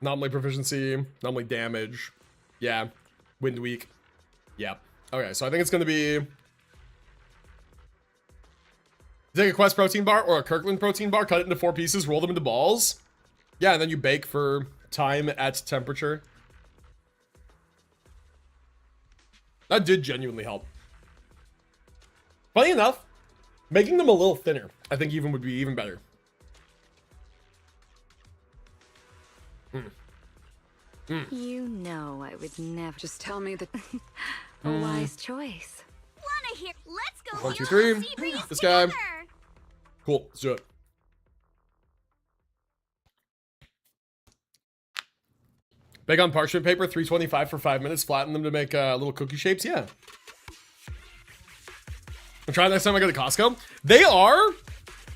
Anomaly proficiency, anomaly damage. Yeah. Wind weak. Yep. Okay, so I think it's going to be... Take a Quest protein bar or a Kirkland protein bar, cut it into 4 pieces, roll them into balls. Yeah, and then you bake for time at temperature. That did genuinely help. Funny enough, making them a little thinner, I think even would be even better. You know I would never. Just tell me that. A wise choice. Wanna hear? Let's go. 1, 2, 3. This guy. Cool. Let's do it. Bake on parchment paper, 325 for 5 minutes. Flatten them to make little cookie shapes. Yeah. I'll try it next time I go to Costco. They are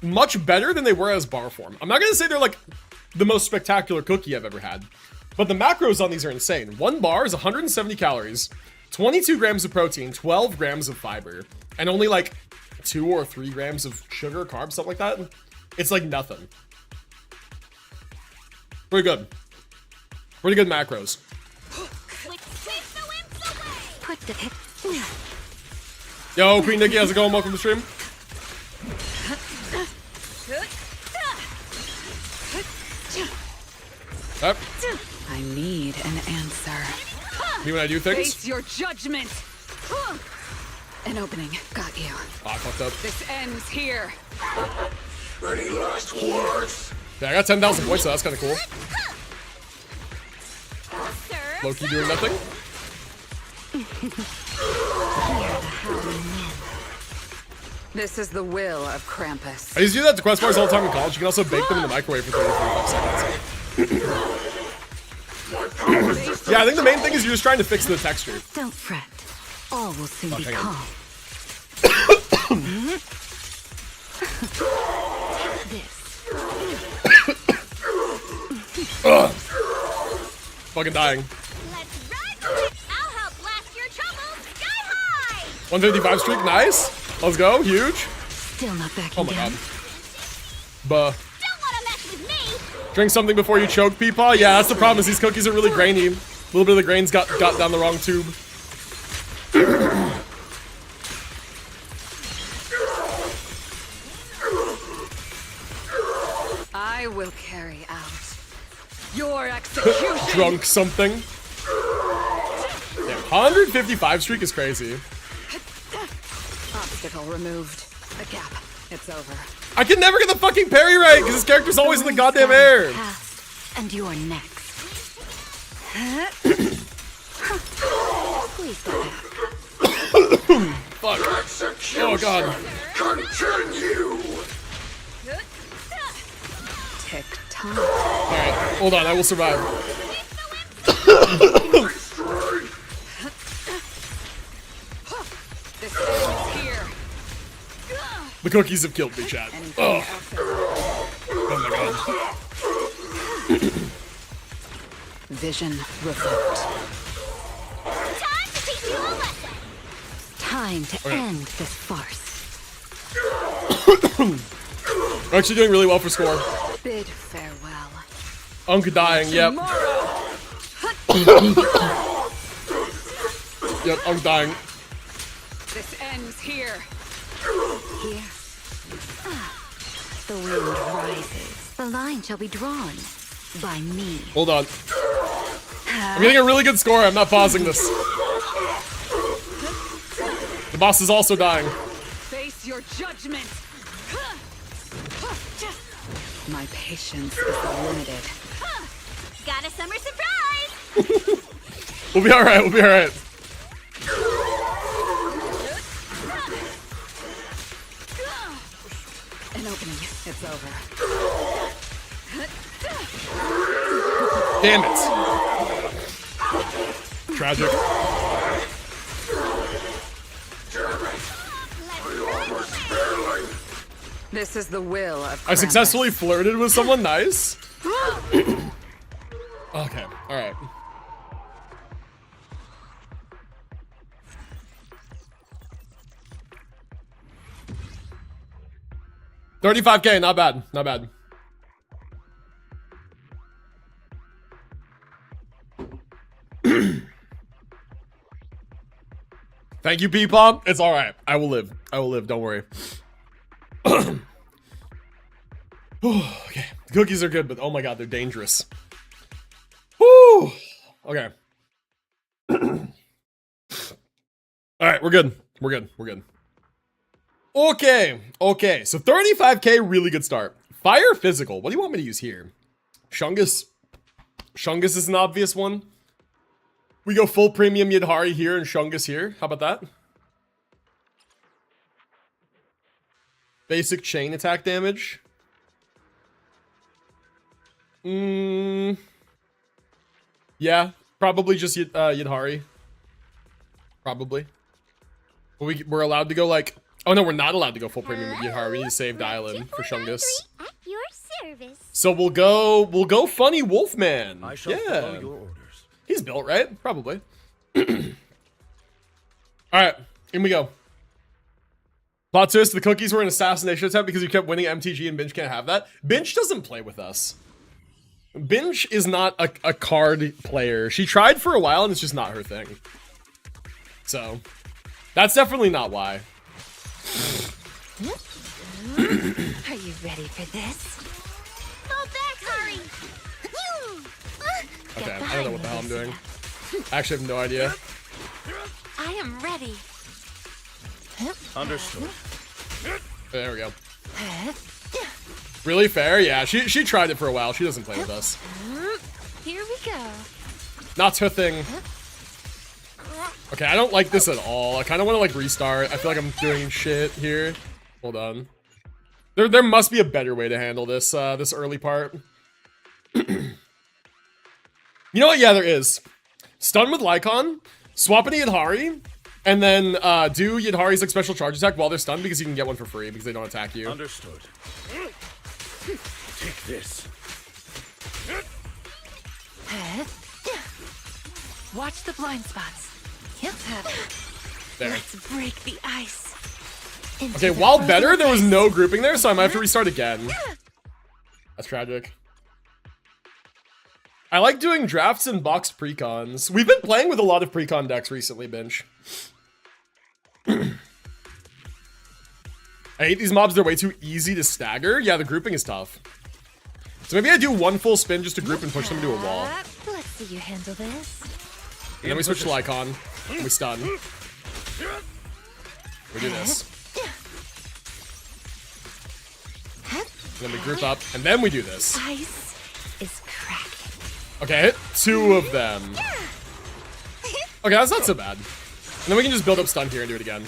much better than they were as bar form. I'm not going to say they're like the most spectacular cookie I've ever had, but the macros on these are insane. 1 bar is 170 calories, 22 grams of protein, 12 grams of fiber, and only like 2 or 3 grams of sugar, carbs, something like that. It's like nothing. Pretty good. Pretty good macros. Put the. Yo, Queen Nikki, how's it going? Welcome to the stream. Yep. I need an answer. Me when I do things. Face your judgment. An opening. Got you. Oh, I fucked up. This ends here. Any last words? Yeah, I got 10,000 points, so that's kind of cool. Loki doing nothing. This is the will of Krampus. I used to do that to quest bars all the time in college. You can also bake them in the microwave for 35 seconds. Yeah, I think the main thing is you're just trying to fix the texture. Don't fret. All will soon be calm. Ugh. Fucking dying. Let's run! I'll help blast your troubles sky high! 155 streak, nice. Let's go, huge. Still not backing Oh my down. god. Buh. Don't wanna mess with me! Drink something before you choke, Peepaw. Yeah, that's the problem. Is these cookies are really grainy. A little bit of the grains got down the wrong tube. I will carry out your execution. Drunk something. Damn, 155 streak is crazy. Obstacle removed. A gap. It's over. I can never get the fucking parry right because his character's always in the goddamn air. Past, and you're next. Please go back. Fuck. Oh god. Continue. Tick tock. Alright, hold on, I will survive. This ends here. The cookies have killed me, chat. Oh, oh my god. Vision revoked. Time to teach you a lesson. Time to end this farce. We're actually doing really well for score. Bid farewell. Unk dying, yep. Yep, Unk dying. This ends here. Here. The wind rises. The line shall be drawn by me. Hold on. I'm getting a really good score. I'm not pausing this. The boss is also dying. Face your judgment. My patience is limited. Got a summer surprise. We'll be alright, we'll be alright. An opening. It's over. Damn it. Tragic. This is the will of I successfully Krampus. flirted with someone nice. Okay, alright. $35K, not bad, not bad. Thank you, Peepom. It's alright. I will live. I will live, don't worry. Okay, the cookies are good, but oh my god, they're dangerous. Woo! Okay. Alright, we're good. We're good. We're good. Okay, okay, so 35K, really good start. Fire physical, what do you want me to use here? Shungus. Shungus is an obvious one. We go full premium Yidhari here and Shungus here. How about that? Basic chain attack damage. Yeah, probably just Yidhari. Probably. But we're allowed to go like... Oh no, we're not allowed to go full premium with Yidhari. We need to save Dylan for Shungus. At your service. So we'll go funny Wolfman. I shall follow Yeah. your orders. He's built, right? Probably. Alright, in we go. Plot twist, the cookies were an assassination attempt because you kept winning MTG and Binge can't have that. Binge doesn't play with us. Binge is not a card player. She tried for a while and it's just not her thing. So, that's definitely not why. Are you ready for this? Fall back, hurry. Okay, I don't know what the hell I'm doing. I actually have no idea. I am ready. Understood. There we go. Really fair? Yeah, she tried it for a while. She doesn't play with us. Here we go. Not her thing. Okay, I don't like this at all. I kind of want to like restart. I feel like I'm doing shit here. Hold on. There must be a better way to handle this this early part. You know what? Yeah, there is. Stun with Lycon, swap into Yidhari, and then do Yidhari's like special charge attack while they're stunned because you can get one for free because they don't attack you. Understood. Take this. Watch the blind spots. Yep. There. Let's break the ice. Okay, while better, there was no grouping there, so I might have to restart again. That's tragic. I like doing drafts and boxed precons. We've been playing with a lot of precon decks recently, Bench. I hate these mobs, they're way too easy to stagger. Yeah, the grouping is tough. So maybe I do one full spin just to group and push them into a wall. Let's see you handle this. And then we switch to Lycon. And we stun. We do this. And then we group up, and then we do this. Ice is cracking. Okay, hit 2 of them. Okay, that's not so bad. And then we can just build up stun here and do it again.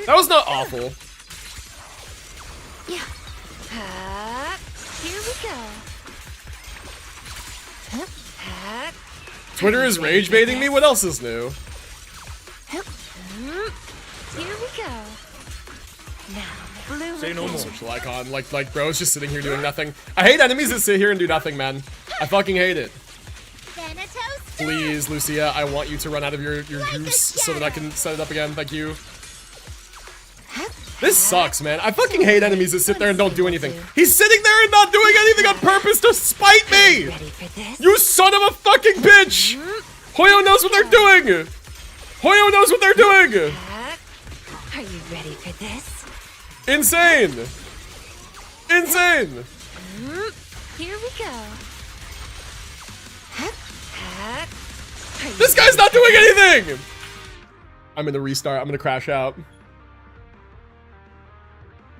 That was not awful. Yeah. Here we go. Twitter is rage baiting me? What else is new? Here we go. Now, blue. Say no more. Switch to Lycon. Like bro's just sitting here doing nothing. I hate enemies that sit here and do nothing, man. I fucking hate it. Please, Lucia, I want you to run out of your juice so that I can set it up again. Thank you. This sucks, man. I fucking hate enemies that sit there and don't do anything. He's sitting there and not doing anything on purpose to spite me! You son of a fucking bitch! Hoyo knows what they're doing! Hoyo knows what they're doing! Are you ready for this? Insane! Insane! Here we go. This guy's not doing anything! I'm gonna restart. I'm gonna crash out.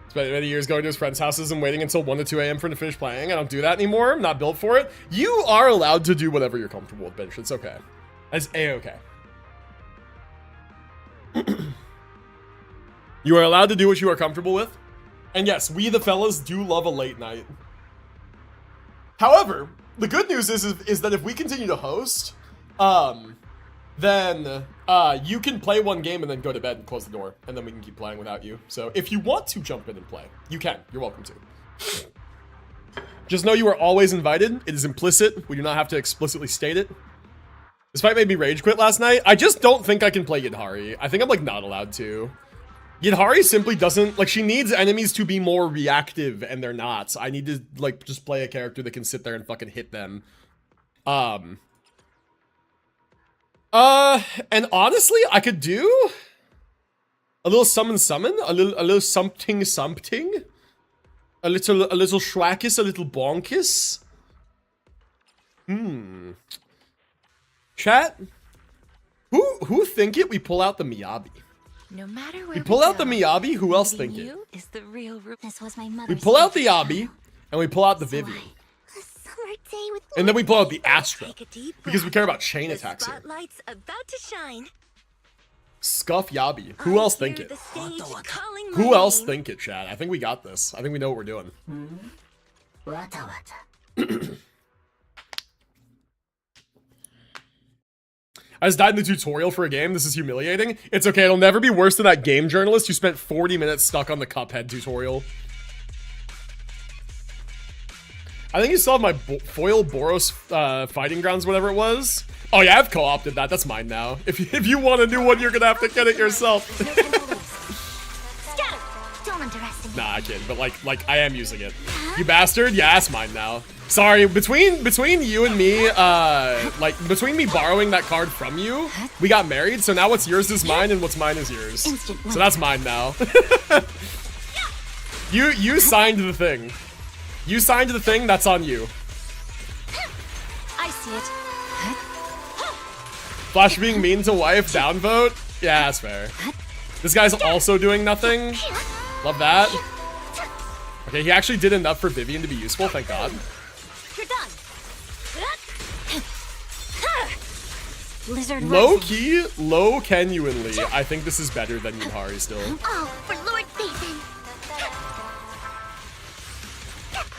Spent many years going to his friends' houses and waiting until 1 to 2 a.m. for him to finish playing. I don't do that anymore. I'm not built for it. You are allowed to do whatever you're comfortable with, Bench. It's okay. That's A-okay. You are allowed to do what you are comfortable with. And yes, we the fellas do love a late night. However, the good news is that if we continue to host, then you can play one game and then go to bed and close the door, and then we can keep playing without you. So if you want to jump in and play, you can. You're welcome to. Just know you are always invited. It is implicit. We do not have to explicitly state it. This fight made me rage quit last night. I just don't think I can play Yidhari. I think I'm like not allowed to. Yidhari simply doesn't, like, she needs enemies to be more reactive, and they're not. So I need to, like, just play a character that can sit there and fucking hit them. And honestly, I could do a little summon, a little something, a little schwackis, a little bonkus. Chat, who think it? We pull out the Miyabi. No matter where We pull out go, the Miyabi. Who else think meeting it? you is the real This was my mother's We pull out the favorite Yabi, show. and we pull out the Vivian. A summer day with And then we pull out the Astra. Take a deep Because we breath. care about chain The attacks here. spotlight's about to shine. Scuff Yabi. Who else think Hear it? the stage calling my Who else name. think it, Chad? I think we got this. I think we know what we're doing. I just died in the tutorial for a game. This is humiliating. It's okay. It'll never be worse than that game journalist who spent 40 minutes stuck on the Cuphead tutorial. I think you still have my foil Boros fighting grounds, whatever it was. Oh yeah, I've co-opted that. That's mine now. If you want a new one, you're gonna have to get it yourself. Scatter! Don't underestimate. Nah, I kid. But like I am using it. You bastard. Yeah, it's mine now. Sorry, between you and me, like between me borrowing that card from you, we got married. So now what's yours is mine, and what's mine is yours. Instant So that's mine now. You signed the thing. You signed the thing. That's on you. I see it. Flash being mean to wife, downvote? Yeah, that's fair. This guy's also doing nothing. Love that. Okay, he actually did enough for Vivian to be useful, thank God. You're done. Blizzard Low rising. key, low genuinely, I think this is better than Yidhari still. Oh, for Lord Phaeton.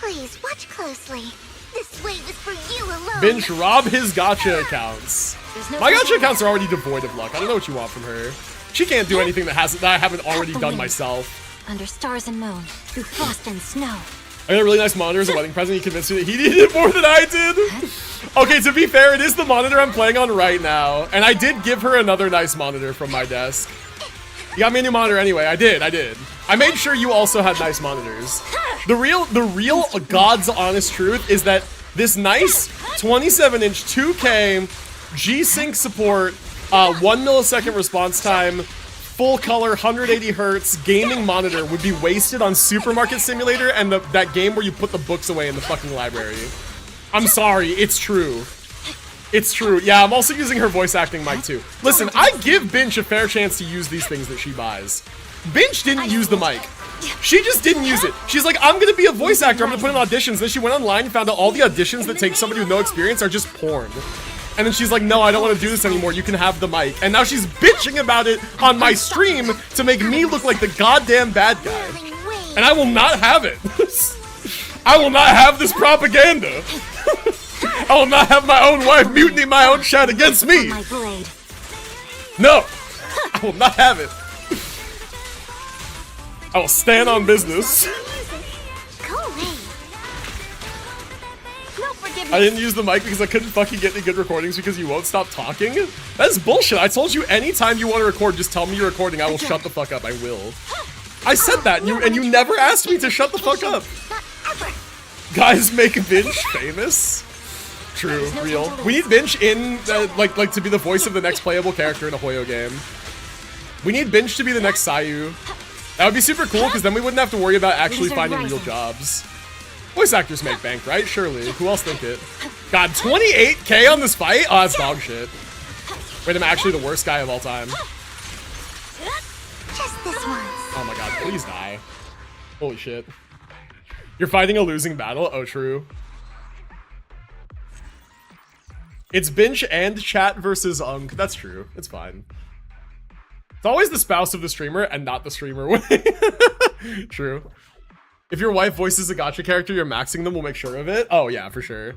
Please watch closely. This wave is for you alone. Binge, rob his gacha accounts. No My gacha accounts are already devoid of luck. I don't know what you want from her. She can't do anything that I haven't already done myself. Under stars and moon, through frost and snow. I got a really nice monitor as a wedding present. He convinced me that he needed it more than I did. Okay, to be fair, it is the monitor I'm playing on right now. And I did give her another nice monitor from my desk. You got me a new monitor anyway. I did. I made sure you also had nice monitors. The real God's honest truth is that this nice 27-inch 2K G-Sync support, 1 millisecond response time, full color 180 hertz gaming monitor would be wasted on Supermarket Simulator and that game where you put the books away in the fucking library. I'm sorry, it's true. It's true. Yeah, I'm also using her voice acting mic too. Listen, I give Binch a fair chance to use these things that she buys. Binch didn't use the mic. She just didn't use it. She's like, I'm gonna be a voice actor, I'm gonna put in auditions. Then she went online and found out all the auditions that take somebody with no experience are just porn. And then she's like, no, I don't want to do this anymore, you can have the mic. And now she's bitching about it on my stream to make me look like the goddamn bad guy. And I will not have it. I will not have this propaganda. I will not have my own wife mutiny my own chat against me. No, I will not have it. I will stand on business. Go away. No forgiveness. I didn't use the mic because I couldn't fucking get any good recordings because you won't stop talking. That's bullshit. I told you anytime you want to record, just tell me you're recording. I will shut the fuck up. I will. I said that, and you never asked me to shut the fuck up. Guys make Binch famous. True, real. We need Binch in, like to be the voice of the next playable character in a Hoyo game. We need Binch to be the next Sayu. That would be super cool, because then we wouldn't have to worry about actually finding real jobs. Voice actors make bank, right? Surely. Who else think it? God, 28K on this fight? Oh, that's dog shit. Wait, I'm actually the worst guy of all time. Just this once. Oh my god, please die. Holy shit. You're fighting a losing battle? Oh, true. It's Binch and chat versus Unk. That's true. It's fine. It's always the spouse of the streamer and not the streamer. True. If your wife voices a gacha character, you're maxing them, we'll make sure of it. Oh yeah, for sure.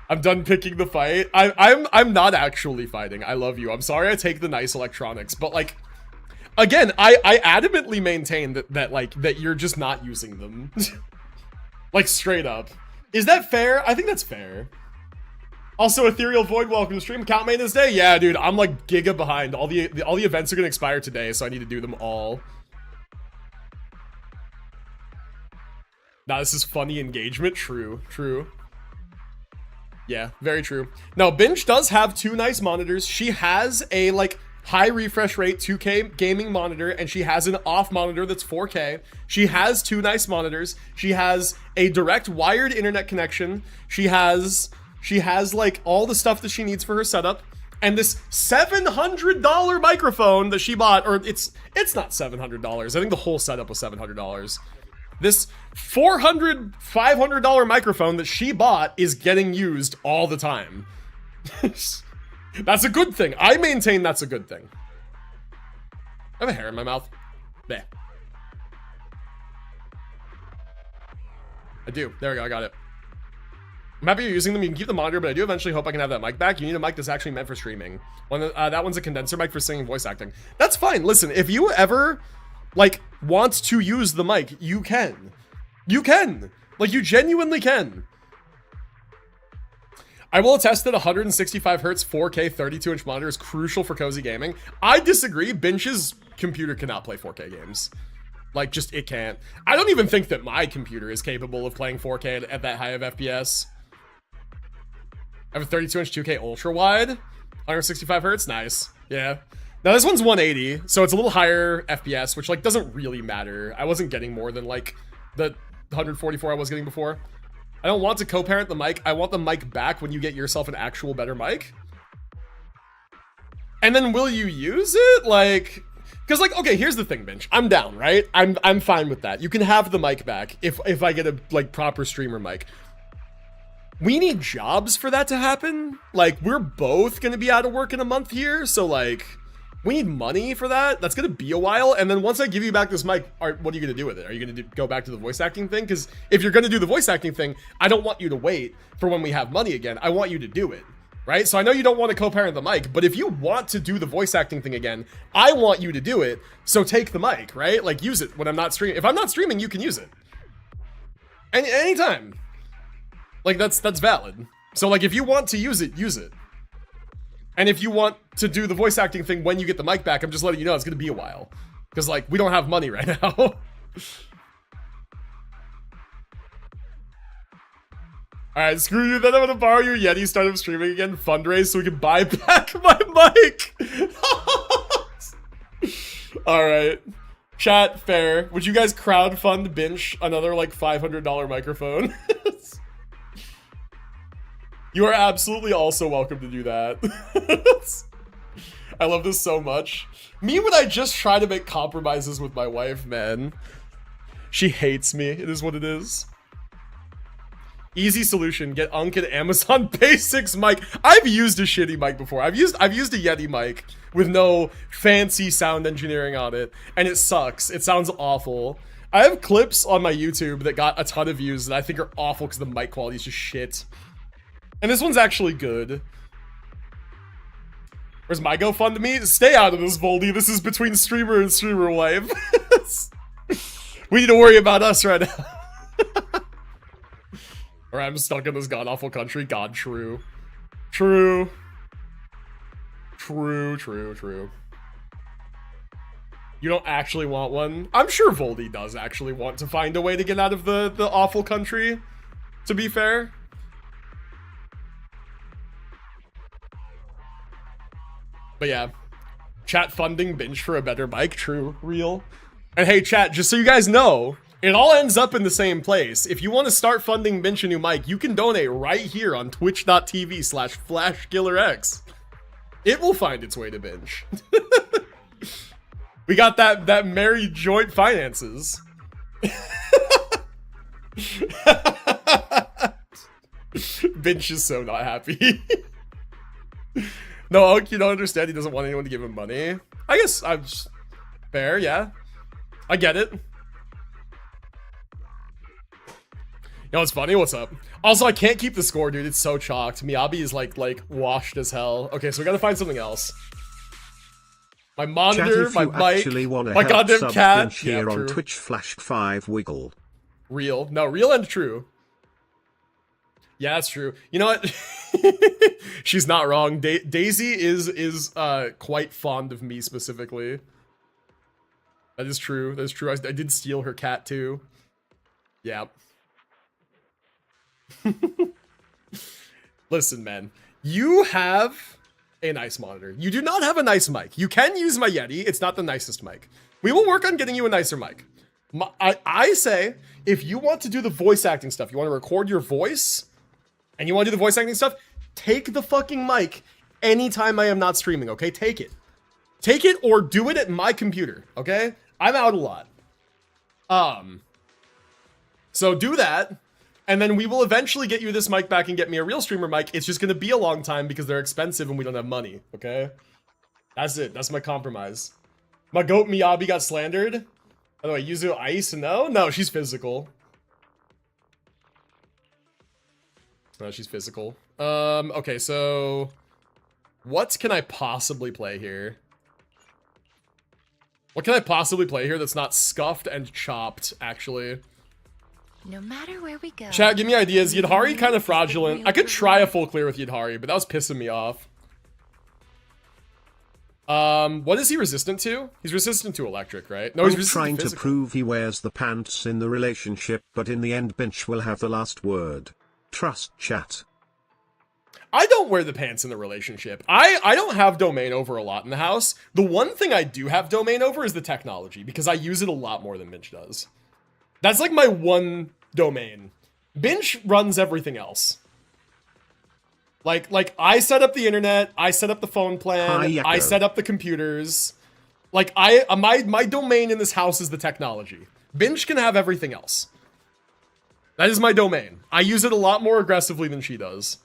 I'm done picking the fight. I'm not actually fighting. I love you. I'm sorry I take the nice electronics, but like, again, I adamantly maintain that you're just not using them. Like straight up. Is that fair? I think that's fair. Also, Ethereal Void, welcome to stream. Account Maintenance Day? Yeah, dude, I'm like giga behind. All the events are gonna expire today, so I need to do them all. Nah, this is funny engagement. True, true. Yeah, very true. Now, Binch does have 2 nice monitors. She has a like high refresh rate 2K gaming monitor, and she has an off monitor that's 4K. She has 2 nice monitors. She has a direct wired internet connection. She has like all the stuff that she needs for her setup, and this $700 microphone that she bought, or it's not $700. I think the whole setup was $700. This $500 microphone that she bought is getting used all the time. That's a good thing. I maintain that's a good thing. I have a hair in my mouth. Bleh. I do. There we go. I got it. I'm happy you're using them. You can keep the monitor, but I do eventually hope I can have that mic back. You need a mic that's actually meant for streaming. That one's a condenser mic for singing voice acting. That's fine. Listen, if you ever, like, want to use the mic, you can. You can. Like, you genuinely can. I will attest that 165 hertz 4K 32-inch monitor is crucial for cozy gaming. I disagree. Binch's computer cannot play 4K games. Like, just, it can't. I don't even think that my computer is capable of playing 4K at that high of FPS. I have a 32-inch 2K ultra wide, 165 hertz, nice. Yeah. Now this one's 180, so it's a little higher FPS, which like doesn't really matter. I wasn't getting more than like the 144 I was getting before. I don't want to co-parent the mic. I want the mic back when you get yourself an actual better mic. And then will you use it? Like, because like, okay, here's the thing, Binch. I'm down, right? I'm fine with that. You can have the mic back if I get a like proper streamer mic. We need jobs for that to happen. Like, we're both gonna be out of work in a month here, so like, we need money for that. That's gonna be a while. And then once I give you back this mic, what are you gonna do with it? Are you gonna go back to the voice acting thing? Because if you're gonna do the voice acting thing, I don't want you to wait for when we have money again. I want you to do it, right? So I know you don't want to co-parent the mic, but if you want to do the voice acting thing again, I want you to do it. So take the mic, right? Like, use it when I'm not streaming. If I'm not streaming, you can use it. Anytime. Like, that's valid. So like, if you want to use it, use it. And if you want to do the voice acting thing when you get the mic back, I'm just letting you know it's gonna be a while. Because, like, we don't have money right now. Alright, screw you, then I'm gonna borrow your Yeti, start up streaming again, fundraise so we can buy back my mic! Alright. Chat, fair. Would you guys crowdfund Binge another, like, $500 microphone? You are absolutely also welcome to do that. I love this so much. Me when I just try to make compromises with my wife, man. She hates me. It is what it is. Easy solution. Get Unk and Amazon Basics mic. I've used a shitty mic before. I've used a Yeti mic with no fancy sound engineering on it, and it sucks. It sounds awful. I have clips on my YouTube that got a ton of views that I think are awful because the mic quality is just shit. And this one's actually good. Where's my GoFundMe? Stay out of this, Voldy. This is between streamer and streamer wife. We need to worry about us right now. Or I'm stuck in this god-awful country. God, true. True. True, true, true. You don't actually want one? I'm sure Voldy does actually want to find a way to get out of the awful country, to be fair. But yeah. Chat funding Binge for a better mic. True. Real. And hey, chat, just so you guys know, it all ends up in the same place. If you want to start funding Binge a new mic, you can donate right here on twitch.tv/FlashKillerX. It will find its way to Binge. We got that merry joint finances. Binge is so not happy. No, Oak, you don't understand. He doesn't want anyone to give him money. I guess I'm just fair, yeah. I get it. You know what's funny? What's up? Also, I can't keep the score, dude. It's so chalked. Miyabi is like washed as hell. Okay, so we gotta find something else. My monitor, my mic, my goddamn cat. Here on Twitch Flash5 Wiggle. Real. No, real and true. Yeah, that's true. You know what? She's not wrong. Daisy is quite fond of me specifically. That is true. That is true. I did steal her cat too. Yeah. Listen, man. You have a nice monitor. You do not have a nice mic. You can use my Yeti. It's not the nicest mic. We will work on getting you a nicer mic. I say, if you want to do the voice acting stuff, you want to record your voice, and you want to do the voice acting stuff, take the fucking mic anytime I am not streaming, okay? Take it. Take it or do it at my computer, okay? I'm out a lot. So do that, and then we will eventually get you this mic back and get me a real streamer mic. It's just gonna be a long time because they're expensive and we don't have money, okay? That's it. That's my compromise. My goat Miyabi got slandered. By the way, Yuzu Ice, no, she's physical. No, she's physical. Okay, so what can I possibly play here? What can I possibly play here that's not scuffed and chopped, actually? No matter where we go. Chat, give me ideas. Yadhari kind of fraudulent. I could try a full clear with Yadhari, but that was pissing me off. What is he resistant to? He's resistant to electric, right? No, he's resistant trying to to physical. prove he wears the pants in the relationship, but in the end Binge will have the last word. Trust chat. I don't wear the pants in the relationship. I don't have domain over a lot in the house. The one thing I do have domain over is the technology, because I use it a lot more than Binge does. That's like my one domain. Binge runs everything else. Like I set up the internet, I set up the phone plan, I set up the computers. Like my domain in this house is the technology. Binge can have everything else. That is my domain. I use it a lot more aggressively than she does.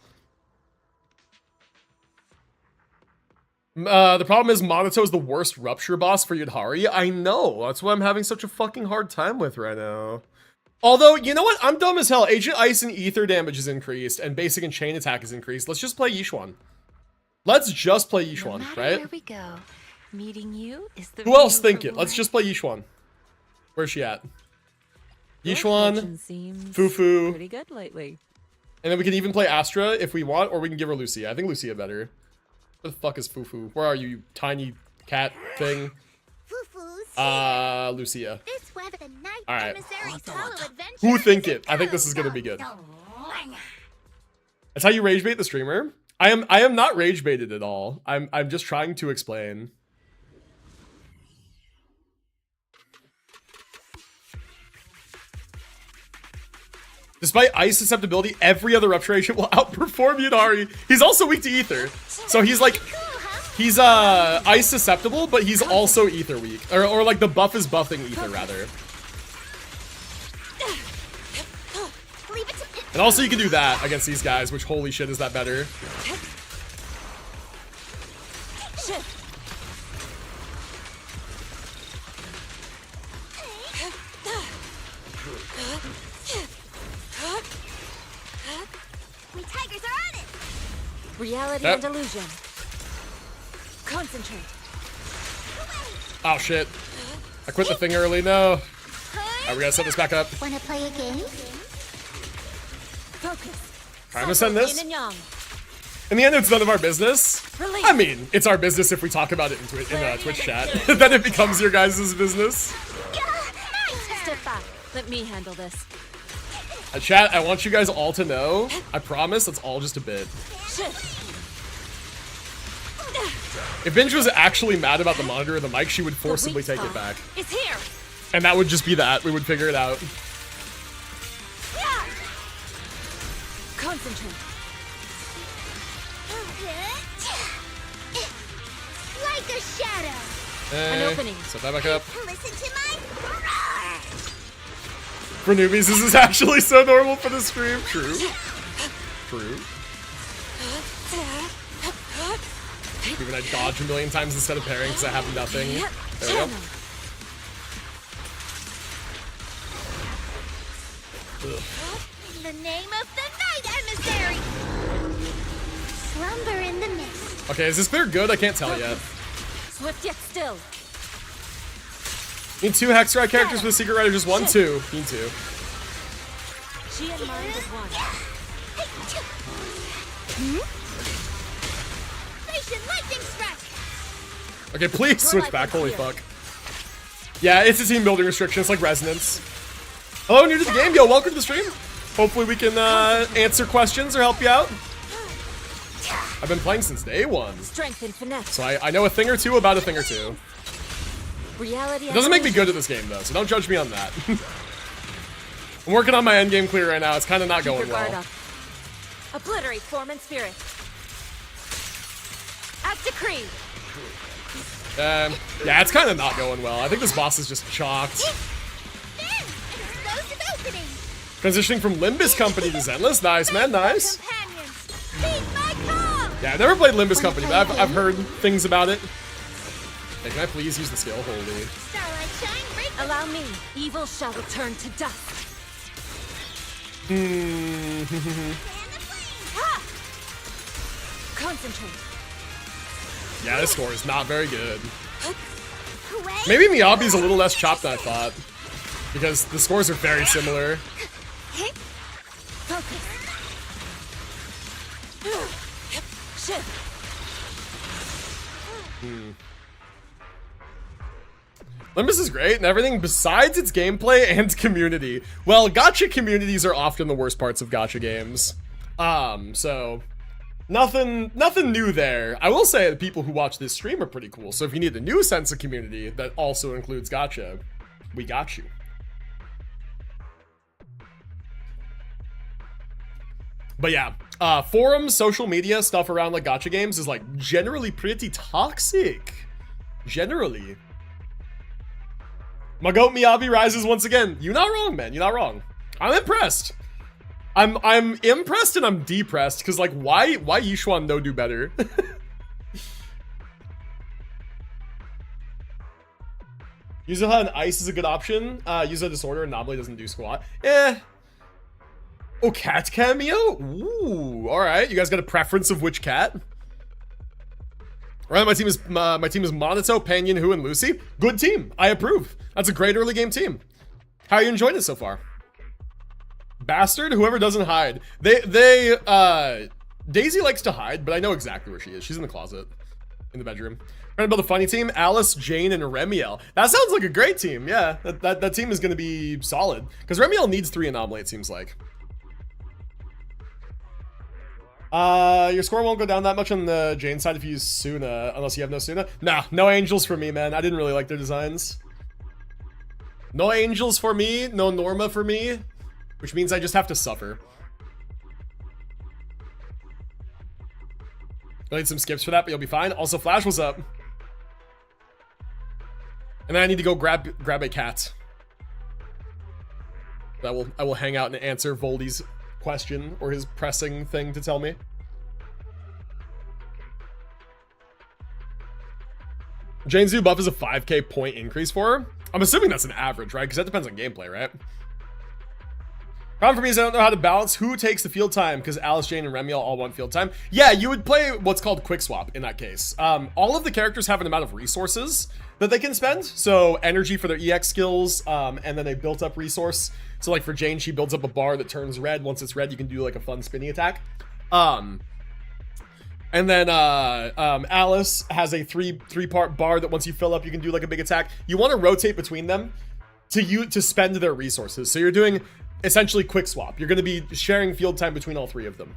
The problem is Monito is the worst rupture boss for Yadhari. I know. That's why I'm having such a fucking hard time with right now. Although, you know what? I'm dumb as hell. Agent Ice and Ether damage is increased, and basic and chain attack is increased. Let's just play Yishuan. Let's just play Yishuan, No matter right? where we go, meeting you is the Who else real think it? reward. Let's just play Yishuan. Where's she at? Your Yishuan, fortune seems Fufu, pretty good lately. and then we can even play Astra if we want, or we can give her Lucia. I think Lucia better. Where the fuck is Fufu? Where are you, you tiny cat thing? Fufu's Lucia. This weather, the night All right. emissary solo adventure. Who think it? I think this is gonna be good. That's how you rage bait the streamer. I am not rage baited at all. I'm just trying to explain. Despite ice susceptibility, every other rupture agent will outperform Yudari. He's also weak to ether. So he's like, he's ice susceptible, but he's also ether weak. Or like the buff is buffing ether rather. And also you can do that against these guys, which holy shit is that better. We tigers are on it. Reality Yep. and illusion. Concentrate. Oh shit. I quit the thing early, no. Alright, we gotta set this back up. Wanna play a game? Focus. Alright, I'm gonna send this. Yin and yang. In the end, it's none of our business. Release. I mean, it's our business if we talk about it in Twitch chat. Then it becomes your guys' business. Step back. Let me handle this. Chat, I want you guys all to know, I promise, that's all just a bit. Shift. If Binge was actually mad about the monitor or the mic, she would forcibly take it back. It's here. And that would just be that. We would figure it out. Concentrate. Like a shadow. An opening. Set that back up. Listen to my roar. For newbies, this is actually so normal for the stream. True. True. Even I dodge a million times instead of parrying because I have nothing. There we go. In the name of the night emissary. Slumber in the mist. Okay, is this clear good? I can't tell yet. Swift yet still. Need 2 Hexride characters for the Secret Rider, just 1, 2. Need 2. She and mind is one. Station lightning strike. Okay, please switch back. Holy fuck. Yeah, it's a team building restriction. It's like Resonance. Hello, new to the game. Yo, welcome to the stream. Hopefully we can answer questions or help you out. I've been playing since day 1. Strength and finesse. So I know a thing or two about a thing or two. Reality. It doesn't make me good at this game, though, so don't judge me on that. I'm working on my endgame clear right now. It's kind of not going well. Obliterate form and spirit. At decree. Yeah, it's kind of not going well. I think this boss is just chalked. Explosive opening. Transitioning from Limbus Company to Zenless. Nice, man, nice. Companions. Feed my call. Yeah, I've never played Limbus Company, but I've heard things about it. Hey, can I please use the skill? Holy. Starlight shine. Break. Allow me. Evil shall return to dust. Fan the flame. Concentrate. Yeah, this score is not very good. Away. Maybe Miyabi's a little less chopped than I thought. Because the scores are very similar. Focus. Shift. Limbus is great and everything besides its gameplay and community. Well, gacha communities are often the worst parts of gacha games. So nothing new there. I will say the people who watch this stream are pretty cool. So if you need a new sense of community that also includes gacha, we got you. But yeah, forums, social media, stuff around like gacha games is like generally pretty toxic. Generally. My goat Miyabi rises once again. You're not wrong, man. You're not wrong. I'm impressed. I'm impressed and I'm depressed because like why Yishuan no do better? Yuzuha and Ice is a good option. Yuzuha Disorder Anomaly doesn't do squat. Oh, cat cameo? Ooh, all right. You guys got a preference of which cat? All right, my team is Monito, Panyan, Hu, and Lucy. Good team. I approve. That's a great early game team. How are you enjoying it so far? Bastard, whoever doesn't hide. Daisy likes to hide, but I know exactly where she is. She's in the closet, in the bedroom. Trying to build a funny team. Alice, Jane, and Remiel. That sounds like a great team. Yeah, that team is going to be solid. Because Remiel needs 3 Anomaly, it seems like. Your score won't go down that much on the Jane side if you use Suna, unless you have no Suna. Nah, no angels for me, man. I didn't really like their designs. No angels for me, no Norma for me, which means I just have to suffer. I'll need some skips for that, but you'll be fine. Also, Flash, what's up? And then I need to go grab a cat. I will hang out and answer Voldy's question or his pressing thing to tell me. Jane's new buff is a 5k point increase for her. I'm assuming that's an average, right? Because that depends on gameplay, right? Problem for me is I don't know how to balance who takes the field time because Alice, Jane, and Remiel all want field time. Yeah, you would play what's called quick swap in that case. All of the characters have an amount of resources that they can spend. So energy for their EX skills, and then a built up resource. So like for Jane, she builds up a bar that turns red. Once it's red, you can do like a fun spinning attack. And then Alice has a three-part bar that once you fill up, you can do like a big attack. You want to rotate between them to spend their resources. So you're doing essentially quick swap. You're going to be sharing field time between all 3 of them,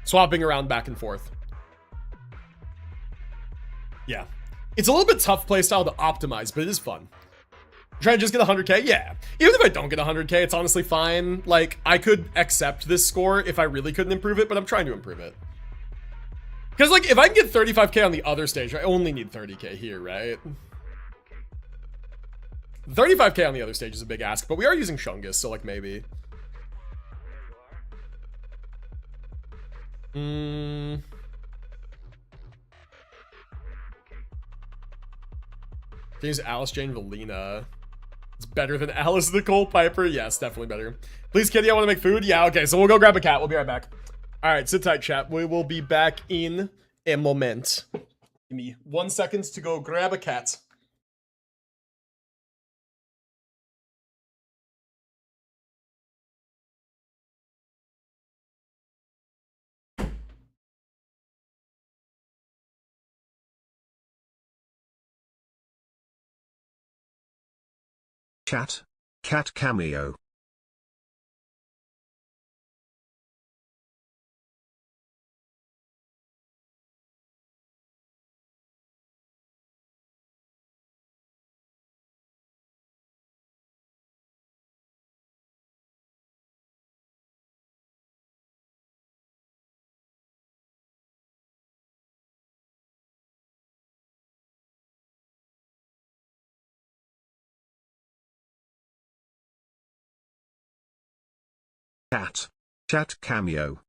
swapping around back and forth. Yeah, it's a little bit tough playstyle to optimize, but it is fun. Trying to just get 100k? Yeah. Even if I don't get 100k, it's honestly fine. Like, I could accept this score if I really couldn't improve it, but I'm trying to improve it. Because, like, if I can get 35k on the other stage, I only need 30k here, right? 35k on the other stage is a big ask, but we are using Shungus, so, like, maybe. Can use Alice, Jane, Valina. It's better than Alice the Coal Piper. Yes, definitely better. Please, kitty, I want to make food. Yeah, okay, so we'll go grab a cat. We'll be right back. All right, sit tight, chat. We will be back in a moment. Give me 1 second to go grab a cat. Cat cameo. Chat cameo.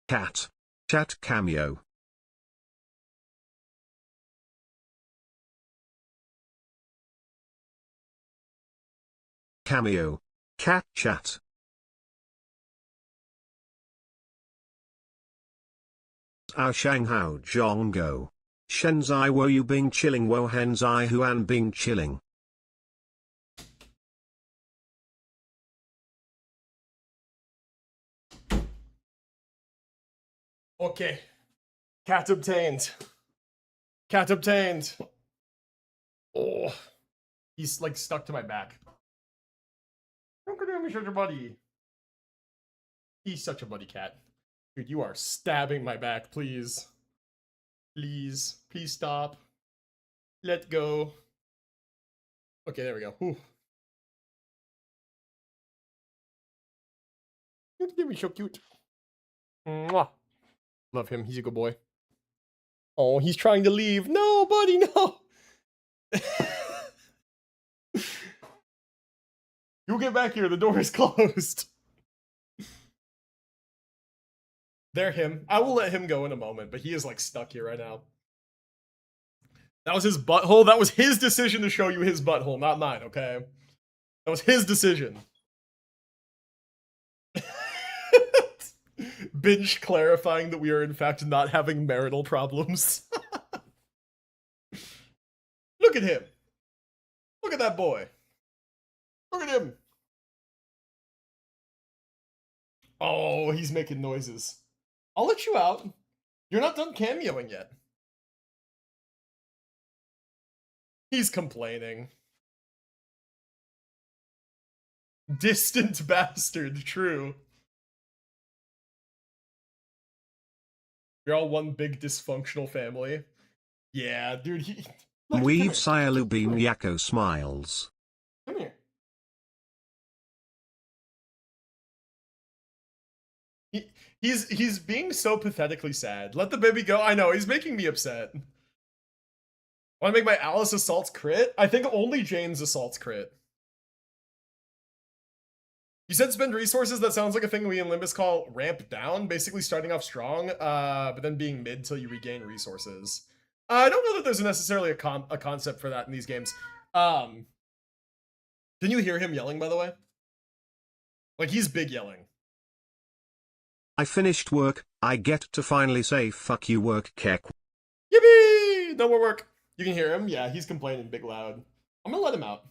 Chat cameo. Cameo. Cat chat. Ao Shang Hao Zhong Go. Shenzai wo yu bing chilling wo henzai huan bing chilling. Okay. Cat obtained. Cat obtained. Oh. He's like stuck to my back. Don't go down me, such a buddy. He's such a buddy cat. Dude, you are stabbing my back, please. Please. Please stop. Let go. Okay, there we go. Whew. He's so cute. Mwah. Love him. He's a good boy. Oh, he's trying to leave. No, buddy, no. You get back here. The door is closed. There, him. I will let him go in a moment, but he is like stuck here right now. That was his butthole. That was his decision to show you his butthole, not mine, okay? That was his decision. Binge clarifying that we are in fact not having marital problems. Look at him. Look at that boy. Look at him. Oh, he's making noises. I'll let you out. You're not done cameoing yet. He's complaining. Distant bastard, true. You're all one big dysfunctional family. Yeah, dude, he... Look, Weave Sialubim Yako smiles. Come here. He's being so pathetically sad. Let the baby go. I know, he's making me upset. Want to make my Alice assaults crit? I think only Jane's assaults crit. You said spend resources. That sounds like a thing we in Limbus call ramp down. Basically starting off strong, but then being mid till you regain resources. I don't know that there's necessarily a concept for that in these games. Can you hear him yelling, by the way? Like, he's big yelling. I finished work. I get to finally say fuck you work, Kek. Yippee! No more work. You can hear him. Yeah, he's complaining big loud. I'm gonna let him out.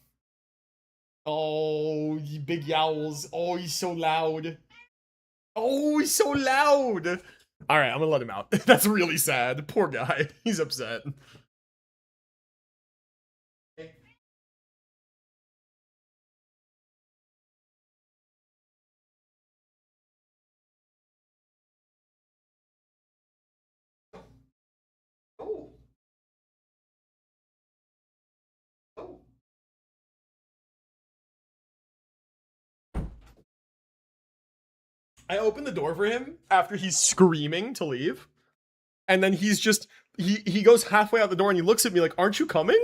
Oh, you big yowls. Oh, he's so loud. Oh, he's so loud. All right, I'm gonna let him out. That's really sad. Poor guy. He's upset. Oh. Oh. I opened the door for him after he's screaming to leave. And then he's just, he goes halfway out the door and he looks at me like, aren't you coming?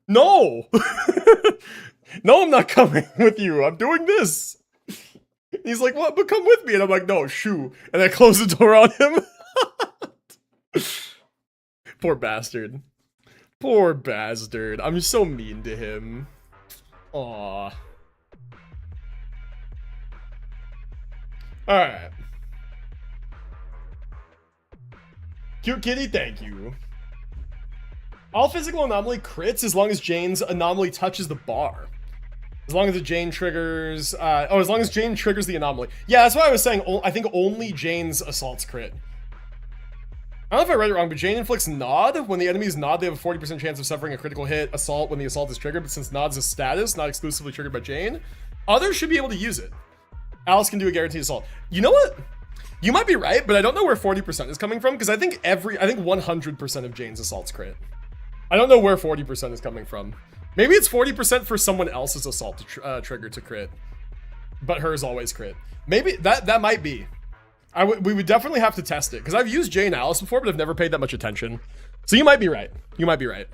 No! No, I'm not coming with you. I'm doing this. He's like, what? But come with me. And I'm like, no, shoo. And I close the door on him. Poor bastard. Poor bastard. I'm so mean to him. Aww. Alright. Cute kitty, thank you. All physical anomaly crits as long as Jane's anomaly touches the bar. As long as the Jane triggers... as long as Jane triggers the anomaly. Yeah, that's why I was saying, I think only Jane's assaults crit. I don't know if I read it wrong, but Jane inflicts nod. When the enemies nod, they have a 40% chance of suffering a critical hit assault when the assault is triggered, but since nod's a status, not exclusively triggered by Jane, others should be able to use it. Alice can do a guaranteed assault. You know what? You might be right, but I don't know where 40% is coming from, because I think 100% of Jane's assaults crit. I don't know where 40% is coming from. Maybe it's 40% for someone else's assault to trigger to crit, but hers always crit. Maybe that might be. We would definitely have to test it, because I've used Jane and Alice before, but I've never paid that much attention. So you might be right. You might be right.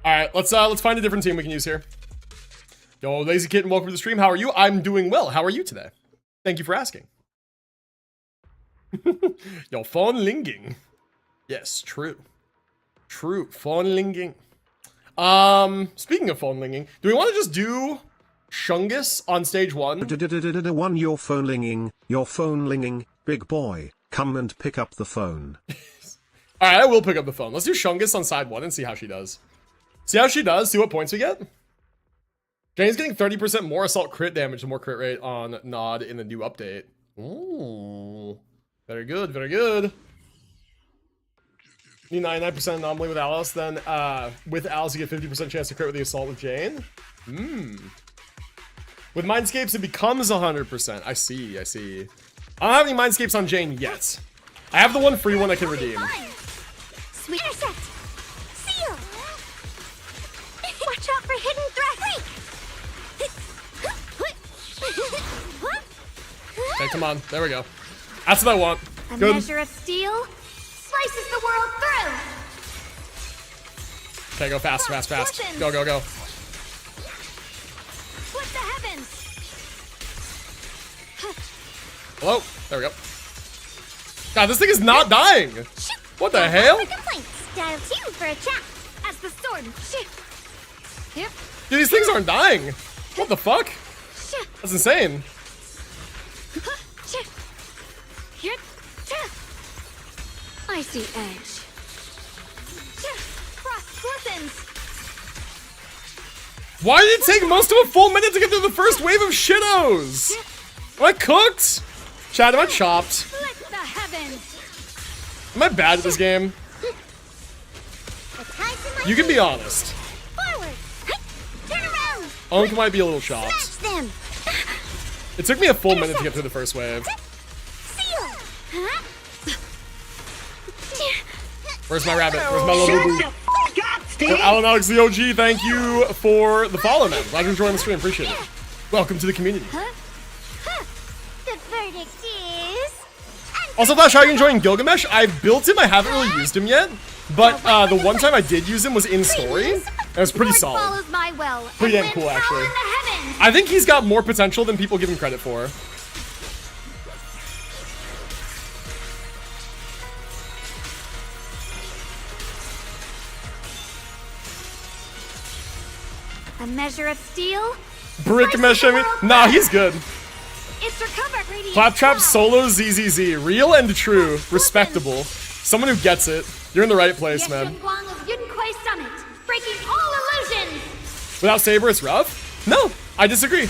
All right, let's find a different team we can use here. Yo, Lazy Kitten, welcome to the stream. How are you? I'm doing well. How are you today? Thank you for asking. Yo, phone linging. Yes, true. True, phone linging. Speaking of phone linging, do we want to just do Shungus on stage 1? One, your phone linging, big boy, come and pick up the phone. Alright, I will pick up the phone. Let's do Shungus on side 1 and see how she does. See how she does, see what points we get. Jane's getting 30% more assault crit damage and more crit rate on Nod in the new update. Ooh. Very good, very good. Need 99% anomaly with Alice, then with Alice you get 50% chance to crit with the assault with Jane. With Mindscapes it becomes 100%. I see, I see. I don't have any Mindscapes on Jane yet. I have the one free one I can redeem. Sweet intercept. Seal. Watch out for hidden threats. Okay, come on. There we go. That's what I want. A Good. measure of steel slices the world through. Okay, go fast, fast, fast. Go, go, go. Split the heavens. Hello? There we go. God, this thing is not dying. What the hell? The complaints. Dial 2 for a chat. As the sword. Yep. Dude, these things aren't dying. What the fuck? That's insane. I see edge. Cross heavens! Why did it take most of a full minute to get through the first wave of shittos? Am I cooked? Chad, am I chopped? Split the heavens! Am I bad at this game? The tide's in my You can be honest. forward. Turn around. Unk might be a little chopped. Smash them. It took me a full minute to get through the first wave. Seal. Where's my rabbit? Where's my little boo? Alan Alex the OG, thank you for the follow, man. Glad you're enjoying the stream. Appreciate it. Welcome to the community. The verdict is. Also, Flash, how are you enjoying Gilgamesh? I've built him. I haven't really used him yet. But the one time I did use him was in story. And it was pretty Lord solid. follows my will. Pretty and damn cool, wins power actually. in the heavens. I think he's got more potential than people give him credit for. A measure of steel. Brick Mesh, I mean. Nah, he's good. It's recovered. Radiant Claptrap cloud. solo ZZZ. Real and true. Respectable. Someone who gets it. You're in the right place, man. Yeshun of Yunquay Summit, breaking all illusions. Without Saber, it's rough? No, I disagree.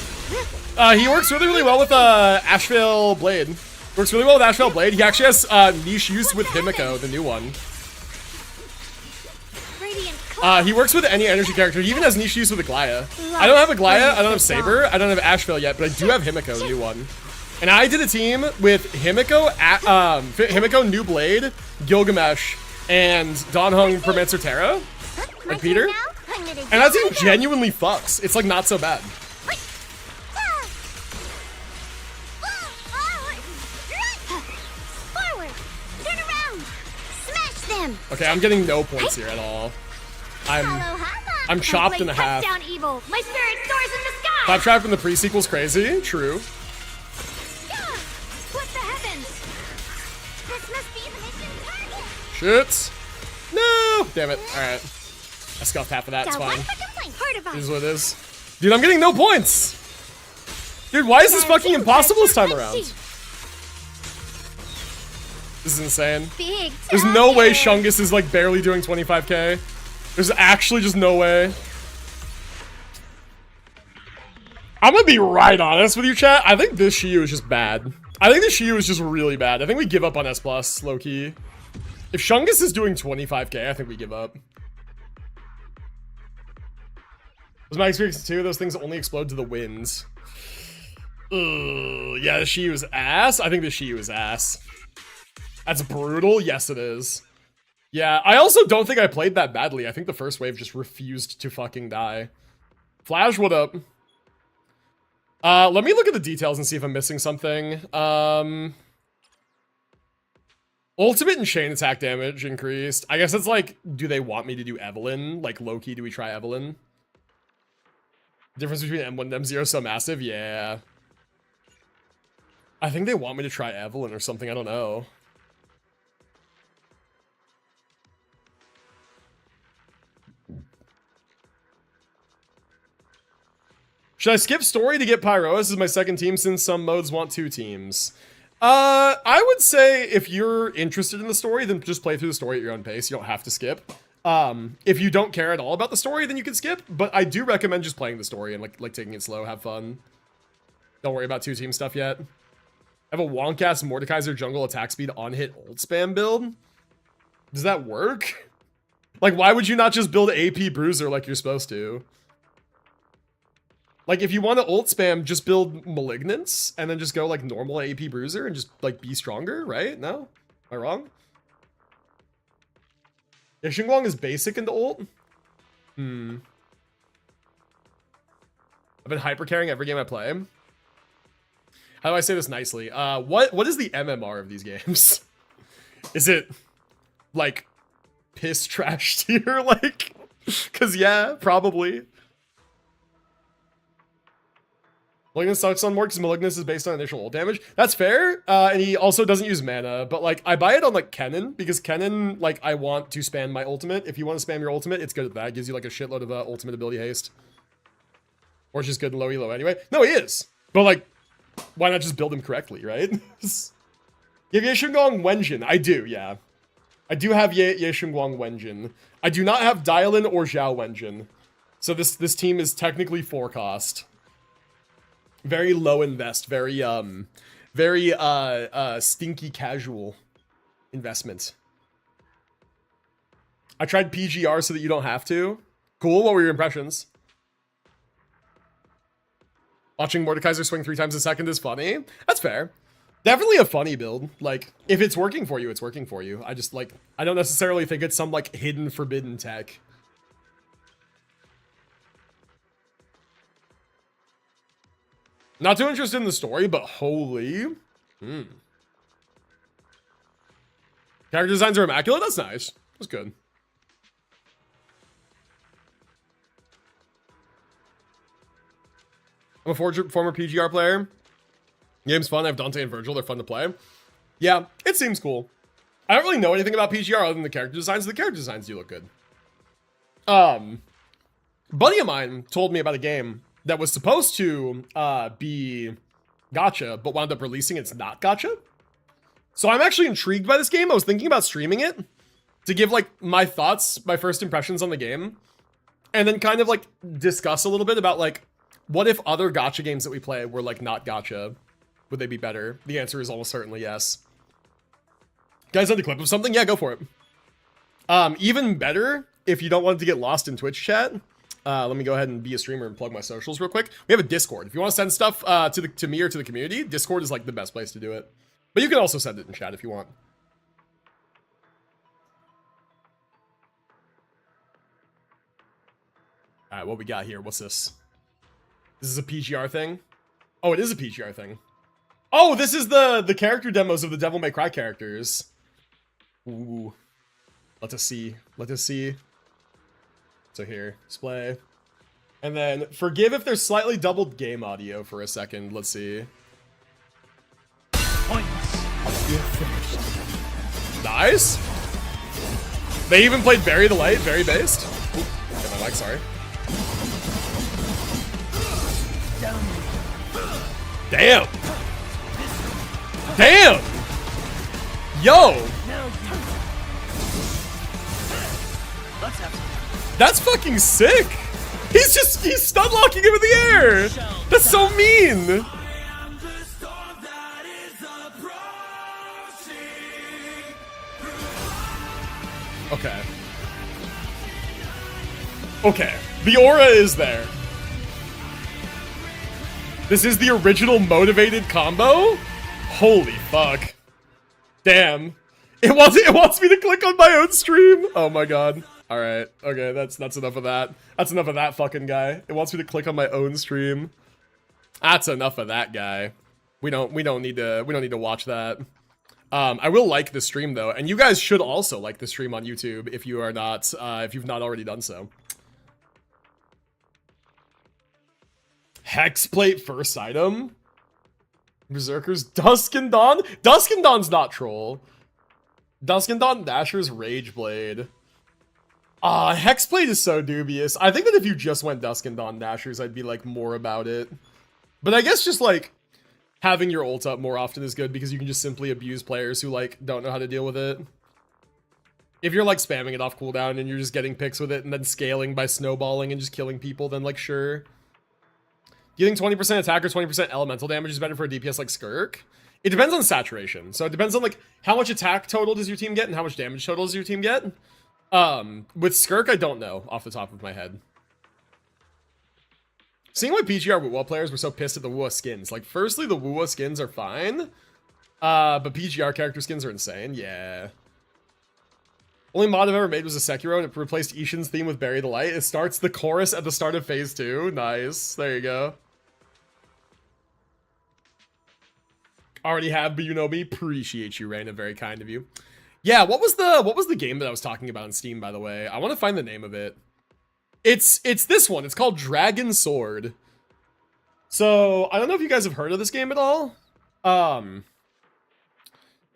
He works really, really well with Ashvale Blade. Works really well with Ashvale Blade. He actually has niche use with Himiko, the new one. Radiant cloud. He works with any energy character. He even has niche use with Aglaya. I don't have Aglaya, I don't have Saber, I don't have Ashvale yet, but I do have Himiko, the new one. And I did a team with Himiko, Himiko, New Blade, Gilgamesh, and Donhung Permancer Terra, My and Peter. turn now? I'm gonna And that do team my genuinely fucks. It's like not so bad. Forward. Turn around. Smash them. Okay, I'm getting no points here at all. I'm chopped in Blade cuts half. down evil. My spirit soars in the sky. Claptrap in the pre-sequel's crazy. True. Split the heavens. This must be the mission target. Shit. No. Damn it. All right. I scuffed half of that. It's Got one fine. for complaint. Heard about It is what it is. Dude, I'm getting no points. Dude, why is this fucking impossible this time around? This is insane. big. There's no way target. Shungus is like barely doing 25k. There's actually just no way. I'm gonna be right honest with you, chat. I think this Shiyu is just bad. I think this Shiyu is just really bad. I think we give up on S+, low-key. If Shungus is doing 25k, I think we give up. Was my experience too? Those things only explode to the winds. Ugh, yeah, the Shiyu is ass. I think the Shiyu is ass. That's brutal. Yes, it is. Yeah, I also don't think I played that badly. I think the first wave just refused to fucking die. Flash, what up? Let me look at the details and see if I'm missing something. Ultimate and chain attack damage increased. I guess it's like, do they want me to do Evelyn? Like, low-key, do we try Evelyn? Difference between M1 and M0 is so massive? Yeah. I think they want me to try Evelyn or something. I don't know. Should I skip story to get Pyroa? This is my second team since some modes want 2 teams. I would say if you're interested in the story, then just play through the story at your own pace. You don't have to skip. If you don't care at all about the story, then you can skip. But I do recommend just playing the story and like taking it slow, have fun. Don't worry about 2-team stuff yet. I have a wonk-ass Mordekaiser jungle attack speed on hit ult spam build. Does that work? Like, why would you not just build AP Bruiser like you're supposed to? Like, if you want to ult spam, just build Malignance, and then just go, like, normal AP Bruiser, and just, like, be stronger, right? No? Am I wrong? Yeah, Xingguang is basic into ult? I've been hyper-carrying every game I play. How do I say this nicely? What is the MMR of these games? Is it, like, piss trash tier? Like, because, yeah, probably. Malignance sucks on more because Malignance is based on initial ult damage. That's fair, and he also doesn't use mana, but like I buy it on like Kennen because Kennen, like I want to spam my ultimate. If you want to spam your ultimate, it's good at that. It gives you like a shitload of ultimate ability haste. Or it's just good in low elo anyway. No, he is. But like, why not just build him correctly, right? You have Xingguang Wenjin. I do, yeah. I do have Ye Shengguang Wenjin. I do not have Dialin or Zhao Wenjin. So this team is technically 4 cost. Very low invest, very stinky casual investment. I tried PGR so that you don't have to. Cool, what were your impressions? Watching Mordekaiser swing 3 times a second is funny. That's fair. Definitely a funny build. Like, if it's working for you, it's working for you. I just, like, I don't necessarily think it's some, like, hidden forbidden tech. Not too interested in the story, but holy. Character designs are immaculate? That's nice. That's good. I'm a former PGR player. Game's fun. I have Dante and Virgil. They're fun to play. Yeah, it seems cool. I don't really know anything about PGR other than the character designs. The character designs do look good. Buddy of mine told me about a game that was supposed to be gacha, but wound up releasing it's not gacha. So I'm actually intrigued by this game. I was thinking about streaming it to give like my thoughts, my first impressions on the game, and then kind of like discuss a little bit about like, what if other gacha games that we play were like not gacha? Would they be better? The answer is almost certainly yes. Guys, send a clip of something? Yeah, go for it. Even better, if you don't want to get lost in Twitch chat, let me go ahead and be a streamer and plug my socials real quick. We have a Discord. If you want to send stuff to me or to the community, Discord is like the best place to do it. But you can also send it in chat if you want. All right, what we got here? What's this? This is a PGR thing? Oh, it is a PGR thing. Oh, this is the character demos of the Devil May Cry characters. Ooh. Let us see. Let us see. So here, display. And then forgive if there's slightly doubled game audio for a second. Let's see. Nice. They even played Bury the Light, very based. Ooh, get my mic, sorry. Damn. Damn. Yo. That's fucking sick. He's stun locking him in the air. That's so mean. Okay. Okay. The aura is there. This is the original motivated combo? Holy fuck. Damn. It wants me to click on my own stream. Oh my god. Alright. Okay, that's enough of that. That's enough of that fucking guy. It wants me to click on my own stream. That's enough of that guy. We don't need to watch that. I will like the stream though, and you guys should also like the stream on YouTube if you are not if you've not already done so. Hexplate first item? Berserker's Dusk and Dawn? Dusk and Dawn's not troll. Dusk and Dawn Dasher's Rageblade. Hexplate is so dubious. I think that if you just went Dusk and Dawn Dashers, I'd be like more about it. But I guess just like having your ult up more often is good because you can just simply abuse players who like don't know how to deal with it. If you're like spamming it off cooldown and you're just getting picks with it and then scaling by snowballing and just killing people, then like sure. Do you think 20% attack or 20% elemental damage is better for a DPS like Skirk? It depends on saturation. So it depends on like how much attack total does your team get and how much damage total does your team get. With Skirk, I don't know off the top of my head. Seeing why PGR Wuwa players were so pissed at the Wuwa skins. Like, firstly, the Wuwa skins are fine. But PGR character skins are insane. Yeah. Only mod I've ever made was a Sekiro, and it replaced Ishin's theme with Bury the Light. It starts the chorus at the start of phase 2. Nice. There you go. Already have, but you know me. Appreciate you, Raina. Very kind of you. Yeah, what was the game that I was talking about on Steam, by the way? I want to find the name of it. It's this one. It's called Dragon Sword. So, I don't know if you guys have heard of this game at all.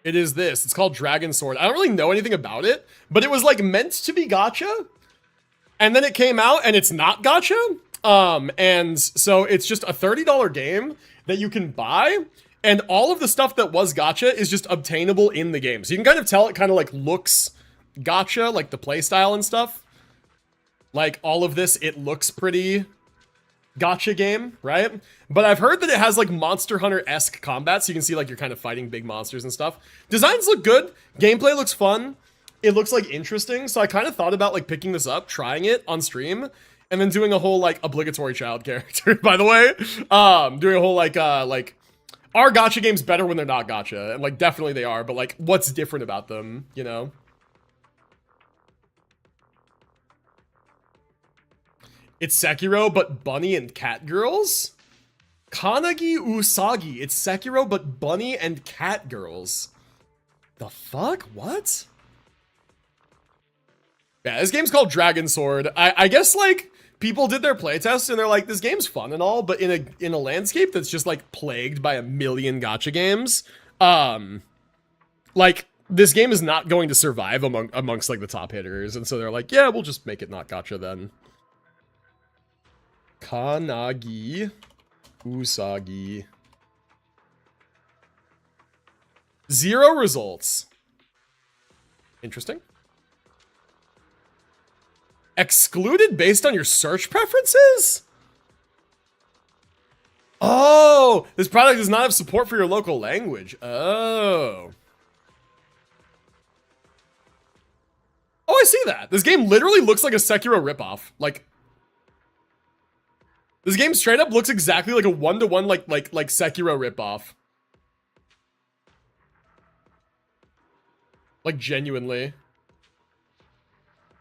It is this. It's called Dragon Sword. I don't really know anything about it, but it was like meant to be gacha. And then it came out and it's not gacha. And so it's just a $30 game that you can buy. And all of the stuff that was gacha is just obtainable in the game. So you can kind of tell it kind of like looks gacha, like the playstyle and stuff. Like all of this, it looks pretty gacha game, right? But I've heard that it has like Monster Hunter-esque combat, so you can see like you're kind of fighting big monsters and stuff. Designs look good. Gameplay looks fun. It looks like interesting. So I kind of thought about like picking this up, trying it on stream, and then doing a whole like obligatory child character, by the way. Doing a whole like are gacha games better when they're not gacha? And like definitely they are, but like what's different about them, you know? It's Sekiro, but bunny and cat girls? Kanagi Usagi. It's Sekiro, but bunny and cat girls. The fuck? What? Yeah, this game's called Dragon Sword. I guess, like, people did their playtest and they're like, this game's fun and all, but in a landscape that's just, like, plagued by a million gacha games, like, this game is not going to survive amongst, like, the top hitters. And so they're like, yeah, we'll just make it not gacha then. Kanagi Usagi. 0 results. Interesting. Excluded based on your search preferences? Oh, this product does not have support for your local language. Oh. Oh, I see that. This game literally looks like a Sekiro ripoff. Like, this game straight up looks exactly like a one-to-one like Sekiro ripoff. Like, genuinely.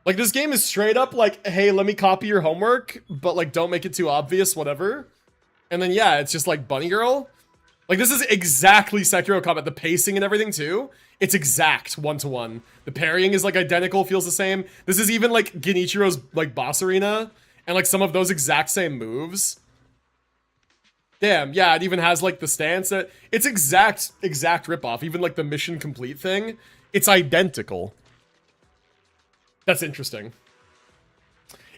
Like, this game is straight up like, hey, let me copy your homework, but like, don't make it too obvious, whatever. And then, yeah, it's just like Bunny Girl. Like, this is exactly Sekiro combat. The pacing and everything, too. It's exact one-to-one. The parrying is like identical, feels the same. This is even like Genichiro's like boss arena. And like some of those exact same moves. Damn, yeah, it even has like the stance that it's exact ripoff. Even like the mission complete thing, it's identical. That's interesting.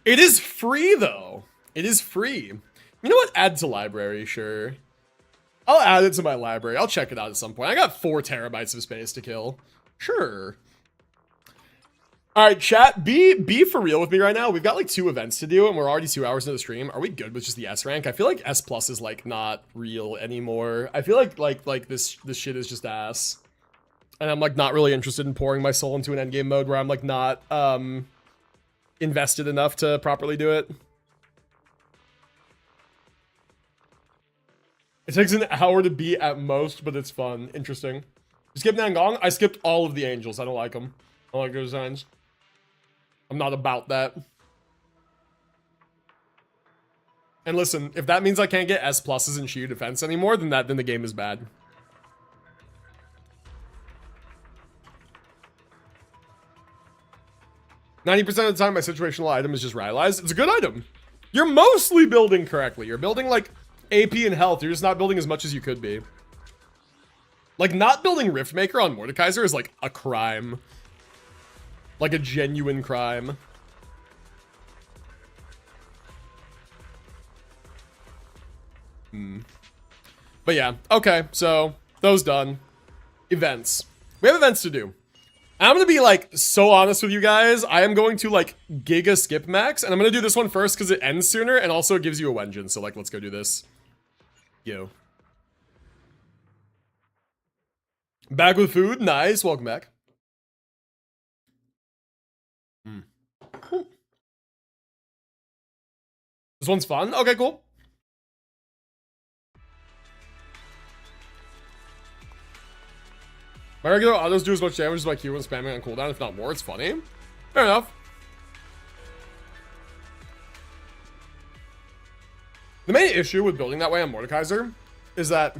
It is free though. It is free. You know what? Add to library, sure. I'll add it to my library. I'll check it out at some point. I got 4 terabytes of space to kill. Sure. All right, chat, be for real with me right now. We've got like 2 events to do and we're already 2 hours into the stream. Are we good with just the S rank? I feel like S plus is like not real anymore. I feel like this shit is just ass. And I'm like not really interested in pouring my soul into an endgame mode where I'm like not invested enough to properly do it. It takes an hour to beat at most, but it's fun. Interesting. You skip Nangong? I skipped all of the angels. I don't like them. I don't like their designs. I'm not about that. And listen, if that means I can't get S pluses in sheer defense anymore, then the game is bad. "90% of the time, my situational item is just rivalized." It's a good item. You're mostly building correctly. You're building like AP and health. You're just not building as much as you could be. Like, not building Riftmaker on Mordekaiser is like a crime. Like a genuine crime. But yeah, okay, so those done. Events. We have events to do. I'm gonna be like so honest with you guys. I am going to like giga skip max, and I'm gonna do this one first because it ends sooner and also it gives you a Wenjin. So like, let's go do this. Yo. Back with food, nice. Welcome back. This one's fun. Okay, cool. My regular autos do as much damage as my Q when spamming on cooldown, if not more. It's funny. Fair enough. The main issue with building that way on Mordekaiser is that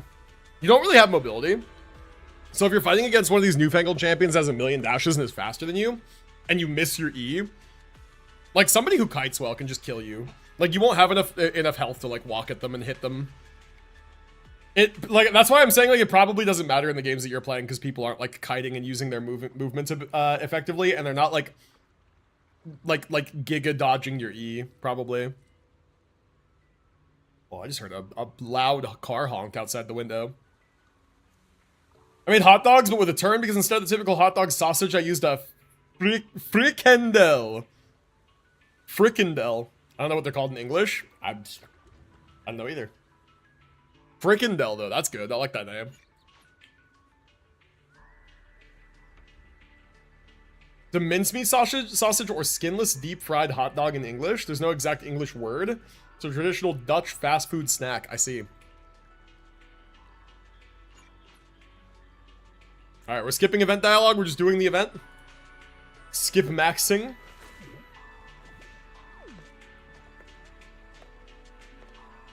you don't really have mobility. So if you're fighting against one of these newfangled champions that has a million dashes and is faster than you, and you miss your E, like somebody who kites well can just kill you. Like you won't have enough health to like walk at them and hit them. Like that's why I'm saying like it probably doesn't matter in the games that you're playing because people aren't like kiting and using their movement effectively, and they're not like giga dodging your E probably. Oh, I just heard a loud car honk outside the window. I made hot dogs, but with a turn because instead of the typical hot dog sausage, I used a Frikandel. Frikandel. I don't know what they're called in English. I don't know either. Frikandel, though. That's good. I like that name. The mincemeat sausage or skinless deep fried hot dog in English. There's no exact English word. It's a traditional Dutch fast food snack. I see. All right, we're skipping event dialogue. We're just doing the event. Skip maxing.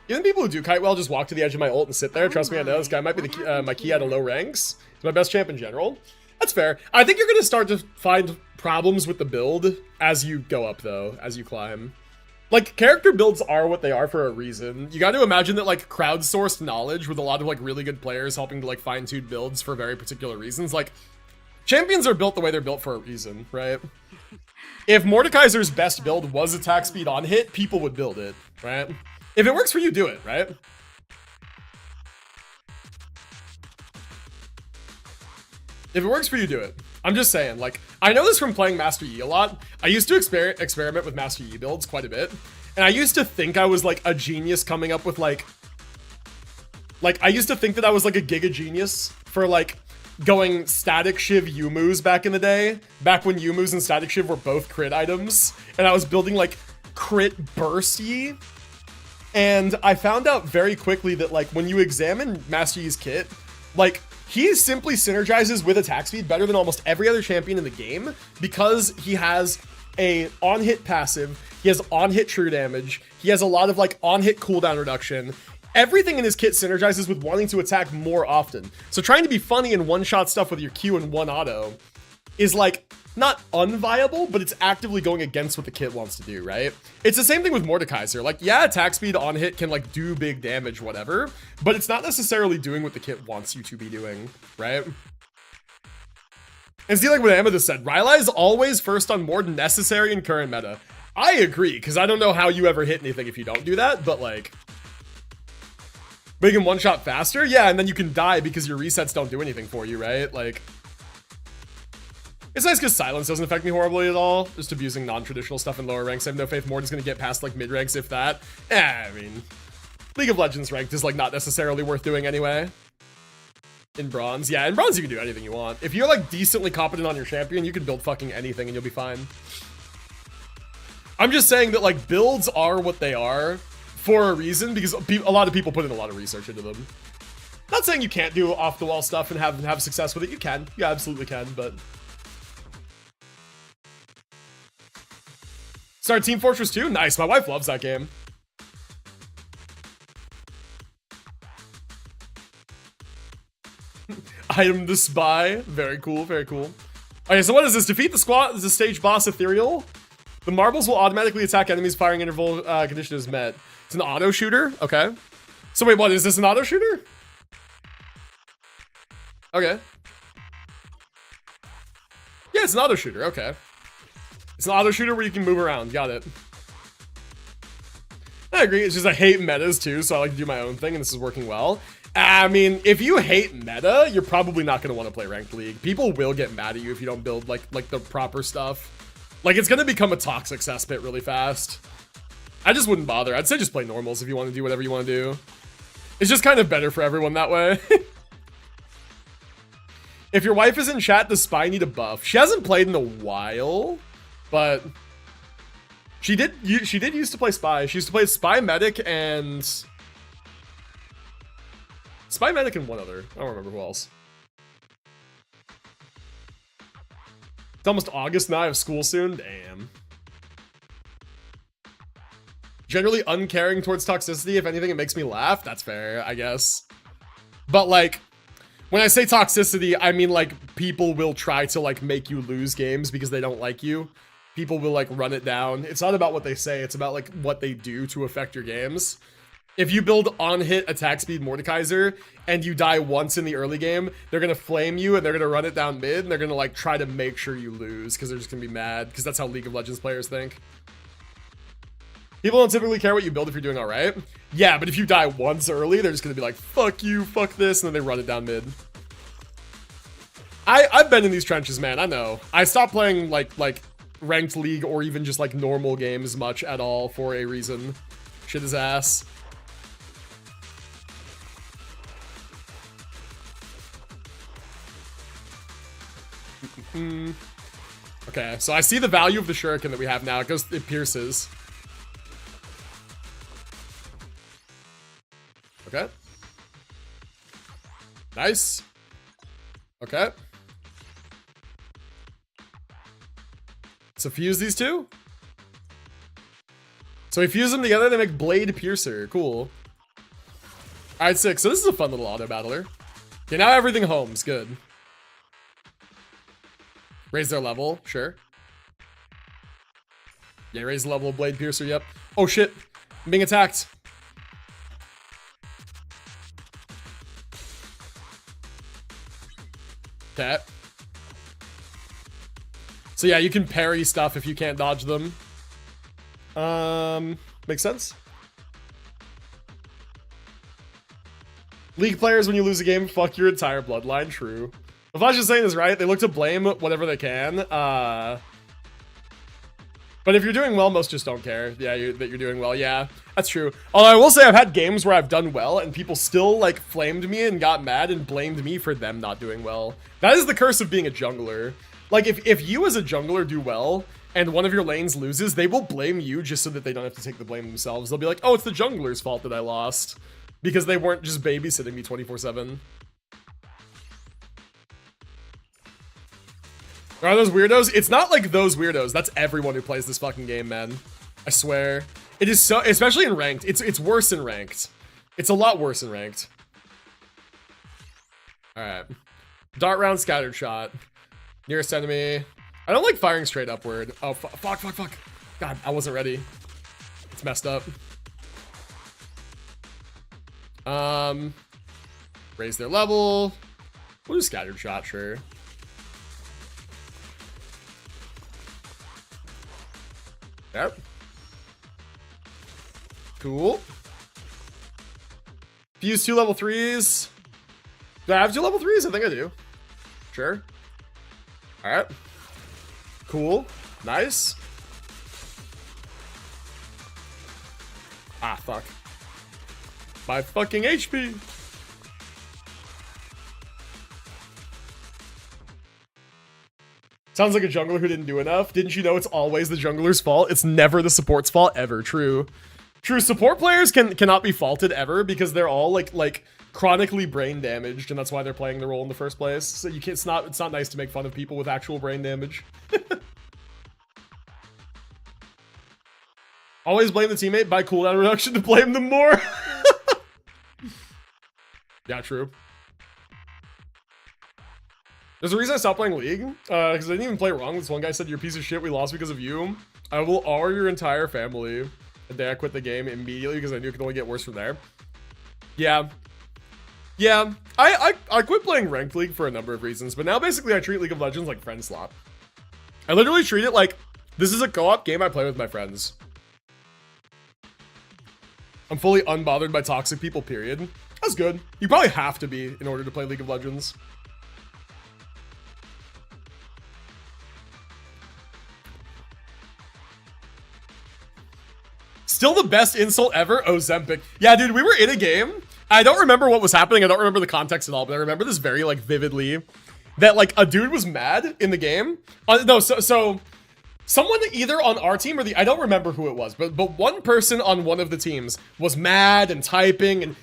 Even people who do kite well just walk to the edge of my ult and sit there. Trust me, I know this guy might be my key out of low ranks. He's my best champ in general. That's fair. I think you're going to start to find problems with the build as you go up, though, as you climb. Like, character builds are what they are for a reason. You got to imagine that, like, crowdsourced knowledge with a lot of, like, really good players helping to, like, fine-tune builds for very particular reasons. Like, champions are built the way they're built for a reason, right? If Mordekaiser's best build was attack speed on hit, people would build it, right? If it works for you, do it, right? If it works for you, do it. I'm just saying, like, I know this from playing Master Yi a lot. I used to experiment with Master Yi builds quite a bit. And I used to think I was, like, a genius coming up with, like, I used to think that I was, like, a giga genius for, like, going Static Shiv Yumus back in the day. Back when Yumus and Static Shiv were both crit items. And I was building, like, crit burst Yi. And I found out very quickly that, like, when you examine Master Yi's kit, like, he simply synergizes with attack speed better than almost every other champion in the game because he has a on-hit passive, he has on-hit true damage, he has a lot of, like, on-hit cooldown reduction. Everything in his kit synergizes with wanting to attack more often. So trying to be funny and one-shot stuff with your Q and one auto is, like, not unviable, but it's actively going against what the kit wants to do, right? It's the same thing with Mordekaiser. Like, yeah, attack speed on hit can, like, do big damage, whatever, but it's not necessarily doing what the kit wants you to be doing, right? And see, like what Amethyst said, Rylai is always first on Mord necessary in current meta. I agree, because I don't know how you ever hit anything if you don't do that, but, like, but you can one-shot faster? Yeah, and then you can die because your resets don't do anything for you, right? Like, it's nice because silence doesn't affect me horribly at all. Just abusing non-traditional stuff in lower ranks. I have no faith Mord is going to get past, like, mid-ranks, if that. I mean, League of Legends ranked is, like, not necessarily worth doing anyway. In bronze. Yeah, in bronze you can do anything you want. If you're, like, decently competent on your champion, you can build fucking anything and you'll be fine. I'm just saying that, like, builds are what they are for a reason because a lot of people put in a lot of research into them. Not saying you can't do off-the-wall stuff and have success with it. You can. You absolutely can, but... Start Team Fortress 2? Nice, my wife loves that game. I am the spy. Very cool, very cool. Okay, so what is this? Defeat the stage boss Ethereal. The marbles will automatically attack enemies firing interval condition is met. It's an auto shooter? Okay. So wait, what? Is this an auto shooter? Okay. Yeah, it's an auto shooter, okay. It's an auto shooter where you can move around. Got it. I agree. It's just I hate metas too, so I like to do my own thing, and this is working well. I mean, if you hate meta, you're probably not going to want to play Ranked League. People will get mad at you if you don't build like the proper stuff. Like, it's going to become a toxic cesspit really fast. I just wouldn't bother. I'd say just play normals if you want to do whatever you want to do. It's just kind of better for everyone that way. If your wife is in chat, does Spy need a buff? She hasn't played in a while. But she did used to play Spy. She used to play Spy Medic and one other. I don't remember who else. It's almost August now. I have school soon. Damn. Generally uncaring towards toxicity. If anything, it makes me laugh. That's fair, I guess. But, like, when I say toxicity, I mean, like, people will try to, like, make you lose games because they don't like you. People will, like, run it down. It's not about what they say, it's about, like, what they do to affect your games. If you build on-hit attack speed Mordekaiser and you die once in the early game, they're gonna flame you and they're gonna run it down mid and they're gonna, like, try to make sure you lose because they're just gonna be mad because that's how League of Legends players think. People don't typically care what you build if you're doing alright. Yeah, but if you die once early, they're just gonna be like, fuck you, fuck this, and then they run it down mid. I've been in these trenches, man. I know. I stopped playing like ranked league or even just like normal games much at all for a reason. Shit is ass. Okay, so I see the value of the shuriken that we have now. It pierces. Okay. Nice. Okay. So fuse these two? So we fuse them together, they make Blade Piercer. Cool. Alright, 6. So this is a fun little auto battler. Okay, now everything homes. Good. Raise their level. Sure. Yeah, raise the level of Blade Piercer. Yep. Oh, shit. I'm being attacked. Okay. So yeah, you can parry stuff if you can't dodge them. Makes sense. League players, when you lose a game, fuck your entire bloodline. True. If I was just saying this right, they look to blame whatever they can. But if you're doing well, most just don't care. Yeah, that you're doing well. Yeah, that's true. Although I will say I've had games where I've done well and people still like flamed me and got mad and blamed me for them not doing well. That is the curse of being a jungler. Like if you as a jungler do well and one of your lanes loses, they will blame you just so that they don't have to take the blame themselves. They'll be like, oh, it's the jungler's fault that I lost because they weren't just babysitting me 24/7. Are those weirdos? It's not like those weirdos. That's everyone who plays this fucking game, man. I swear. It is so, especially in ranked. It's worse in ranked. It's a lot worse in ranked. Alright. Dart round, scattered shot. Nearest enemy. I don't like firing straight upward. Oh, fuck. God, I wasn't ready. It's messed up. Raise their level. We'll do scattered shot, sure. Yep. Cool. Fuse 2 level 3s. Do I have 2 level 3s? I think I do. Sure. Alright. Cool. Nice. Ah, fuck. My fucking HP. Sounds like a jungler who didn't do enough. Didn't you know it's always the jungler's fault? It's never the support's fault ever. True. True. Support players cannot be faulted ever because they're all like chronically brain damaged, and that's why they're playing the role in the first place. So you can't. It's not nice to make fun of people with actual brain damage. Always blame the teammate. By cooldown reduction to blame them more. Yeah, true. There's a reason I stopped playing League, because I didn't even play wrong. This one guy said, "You're a piece of shit, we lost because of you. I will R your entire family." And then I quit the game immediately because I knew it could only get worse from there. Yeah. Yeah, I quit playing Ranked League for a number of reasons, but now basically I treat League of Legends like friend slot. I literally treat it like, this is a co-op game I play with my friends. I'm fully unbothered by toxic people, period. That's good. You probably have to be in order to play League of Legends. Still the best insult ever, Ozempic. Yeah, dude, we were in a game. I don't remember what was happening. I don't remember the context at all, but I remember this very, like, vividly. That, like, a dude was mad in the game. No, so someone either on our team or I don't remember who it was, but one person on one of the teams was mad and typing and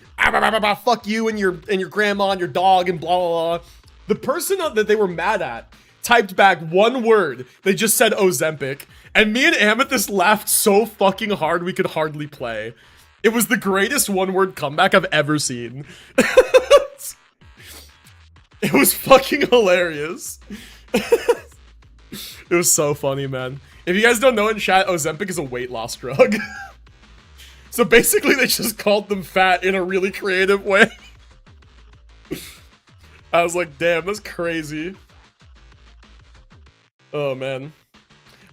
fuck you and your grandma and your dog and blah, blah, blah. The person that they were mad at typed back one word. They just said Ozempic. And me and Amethyst laughed so fucking hard we could hardly play. It was the greatest one-word comeback I've ever seen. It was fucking hilarious. It was so funny, man. If you guys don't know in chat, Ozempic is a weight loss drug. So basically they just called them fat in a really creative way. I was like, damn, that's crazy. Oh, man.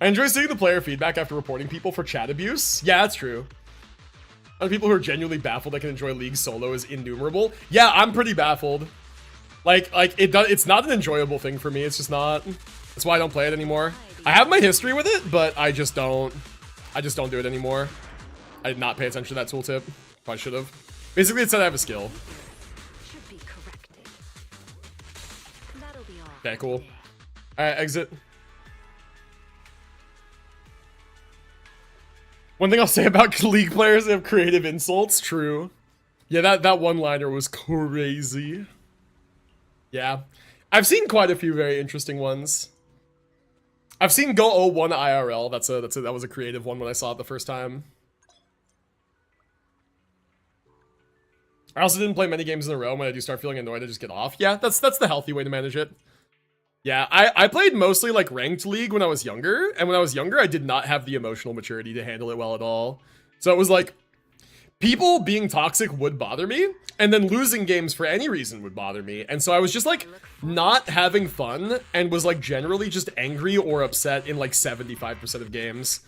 I enjoy seeing the player feedback after reporting people for chat abuse. Yeah, that's true. And people who are genuinely baffled I can enjoy League solo is innumerable. Yeah, I'm pretty baffled. Like it's not an enjoyable thing for me. It's just not. That's why I don't play it anymore. I have my history with it, but I just don't do it anymore. I did not pay attention to that tooltip. Probably should have. Basically, it said I have a skill. Should be corrected. That'll be all. Okay, cool. Alright, exit. One thing I'll say about League players, they have creative insults. True. Yeah, that one-liner was crazy. Yeah. I've seen quite a few very interesting ones. I've seen Go 01 IRL. That was a creative one when I saw it the first time. I also didn't play many games in a row. When I do start feeling annoyed, I just get off. Yeah, that's the healthy way to manage it. Yeah, I played mostly like ranked League when I was younger, and when I was younger, I did not have the emotional maturity to handle it well at all. So it was like, people being toxic would bother me, and then losing games for any reason would bother me. And so I was just like not having fun and was like generally just angry or upset in like 75% of games.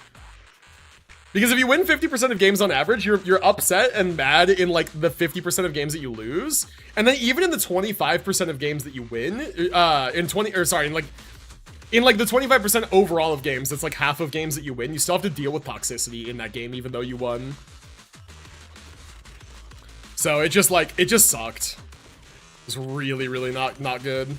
Because if you win 50% of games on average, you're upset and mad in like the 50% of games that you lose. And then even in the 25% of games that you win, in like the 25% overall of games, that's like half of games that you win, you still have to deal with toxicity in that game even though you won. So it just sucked. It was really, really not good.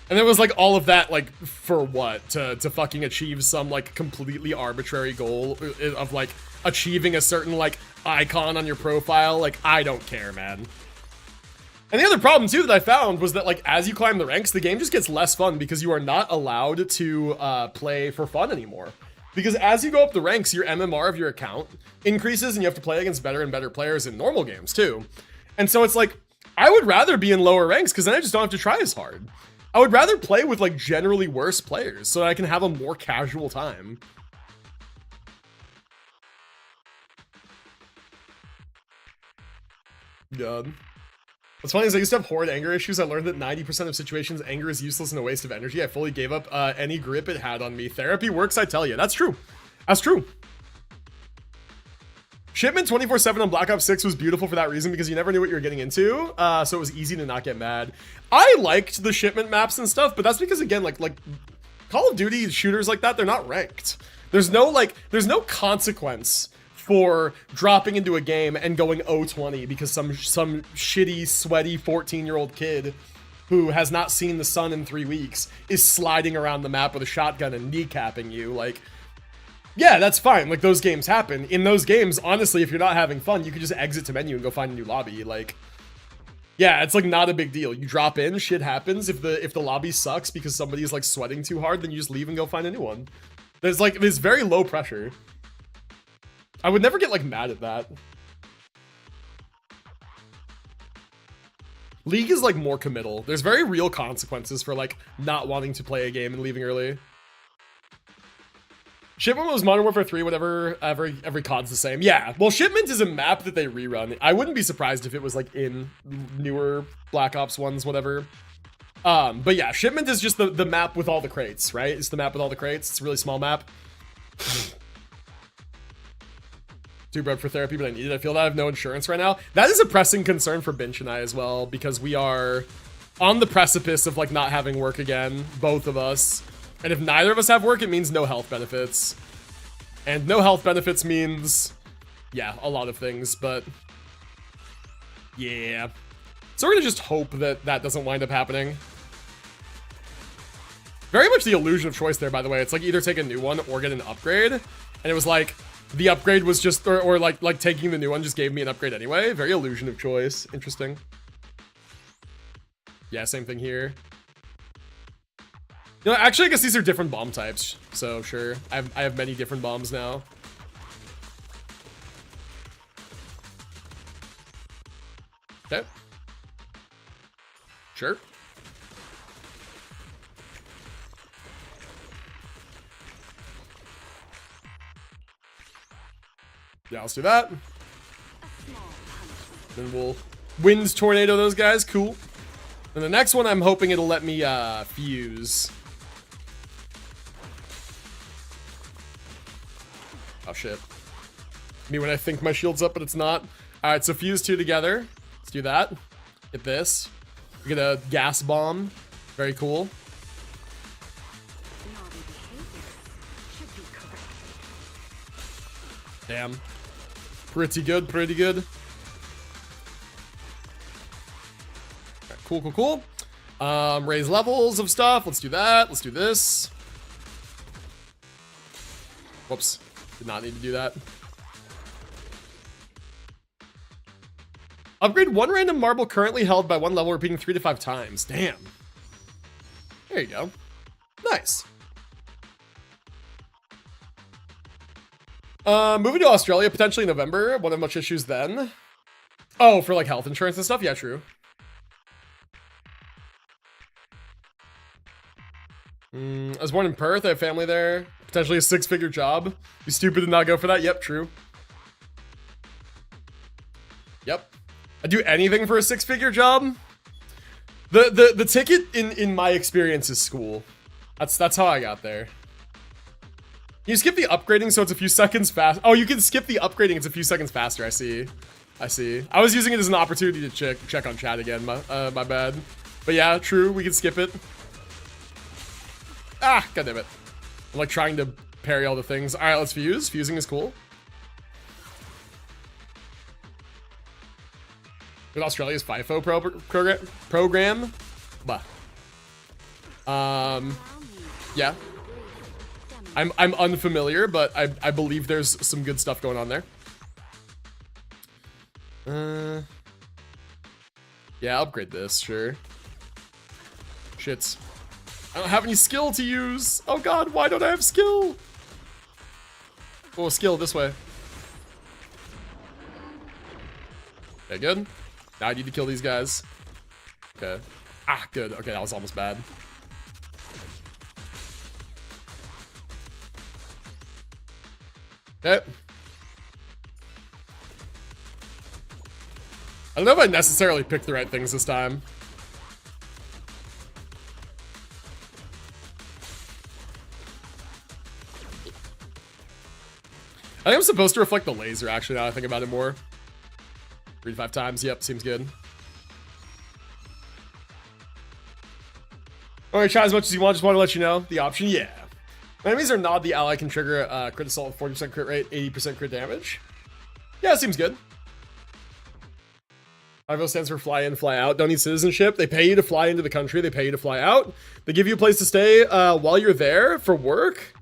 And it was like all of that, like, for what? To fucking achieve some like completely arbitrary goal of like achieving a certain like icon on your profile. Like, I don't care, man. And the other problem too that I found was that like as you climb the ranks, the game just gets less fun because you are not allowed to play for fun anymore. Because as you go up the ranks, your MMR of your account increases and you have to play against better and better players in normal games too. And so it's like, I would rather be in lower ranks because then I just don't have to try as hard. I would rather play with like generally worse players so that I can have a more casual time. God. What's funny is I used to have horrid anger issues. I learned that 90% of situations, anger is useless and a waste of energy. I fully gave up any grip it had on me. Therapy works, I tell you. That's true. That's true. Shipment 24/7 on Black Ops 6 was beautiful for that reason because you never knew what you were getting into, so it was easy to not get mad. I liked the shipment maps and stuff, but that's because again, like Call of Duty shooters like that, they're not ranked. There's no consequence for dropping into a game and going 0-20 because some shitty, sweaty 14-year-old kid who has not seen the sun in 3 weeks is sliding around the map with a shotgun and kneecapping you. Like, yeah, that's fine. Like, those games happen. In those games, honestly, if you're not having fun, you can just exit to menu and go find a new lobby. Like, yeah, it's like not a big deal. You drop in, shit happens. If the lobby sucks because somebody's like sweating too hard, then you just leave and go find a new one. There's very low pressure. I would never get like mad at that. League is like more committal. There's very real consequences for like not wanting to play a game and leaving early. Shipment was Modern Warfare 3, whatever, every COD's the same. Yeah, well, Shipment is a map that they rerun. I wouldn't be surprised if it was like in newer Black Ops ones, whatever. But yeah, Shipment is just the map with all the crates, right? It's the map with all the crates. It's a really small map. Too broke for therapy, but I need it. I feel that I have no insurance right now. That is a pressing concern for Binch and I as well, because we are on the precipice of like not having work again, both of us. And if neither of us have work, it means no health benefits. And no health benefits means, yeah, a lot of things, but yeah. So we're gonna just hope that that doesn't wind up happening. Very much the illusion of choice there, by the way. It's like either take a new one or get an upgrade. And it was like, the upgrade was just, or like taking the new one just gave me an upgrade anyway. Very illusion of choice. Interesting. Yeah, same thing here. You know, actually, I guess these are different bomb types. So sure, I have many different bombs now. Okay. Sure. Yeah, let's do that. Then we'll wind tornado those guys. Cool. And the next one, I'm hoping it'll let me fuse. Oh shit. Me when I think my shield's up, but it's not. All right, so fuse two together. Let's do that. Get this. We get a gas bomb. Very cool. Damn. Pretty good, pretty good. Right, cool, cool, cool. Raise levels of stuff. Let's do that. Let's do this. Whoops. Did not need to do that. Upgrade one random marble currently held by one level repeating 3 to 5 times. Damn. There you go. Nice. Moving to Australia potentially in November. Won't have much issues then. Oh, for like health insurance and stuff? Yeah, true. I was born in Perth. I have family there. Potentially a 6-figure job. Be stupid to not go for that. Yep, true. Yep. I'd do anything for a 6-figure job. The ticket in my experience is school. That's how I got there. You skip the upgrading so it's a few seconds fast. Oh, you can skip the upgrading, it's a few seconds faster. I see. I see. I was using it as an opportunity to check on chat again. My bad. But yeah, true. We can skip it. Ah, goddammit. I'm like trying to parry all the things. All right, let's fuse. Fusing is cool. With Australia's FIFO program. Bah. Yeah. I'm unfamiliar, but I believe there's some good stuff going on there. Yeah, upgrade this, sure. Shits. I don't have any skill to use. Oh god, why don't I have skill? Oh, skill this way. Okay, good. Now I need to kill these guys. Okay. Ah, good. Okay, that was almost bad. Okay. I don't know if I necessarily picked the right things this time. I think I'm supposed to reflect the laser, actually, now I think about it more. 3 to 5 times. Yep, seems good. Alright, try as much as you want. Just want to let you know the option. Yeah. Enemies are not the ally can trigger crit assault with 40% crit rate, 80% crit damage. Yeah, it seems good. IVO stands for fly in, fly out. Don't need citizenship. They pay you to fly into the country. They pay you to fly out. They give you a place to stay while you're there for work.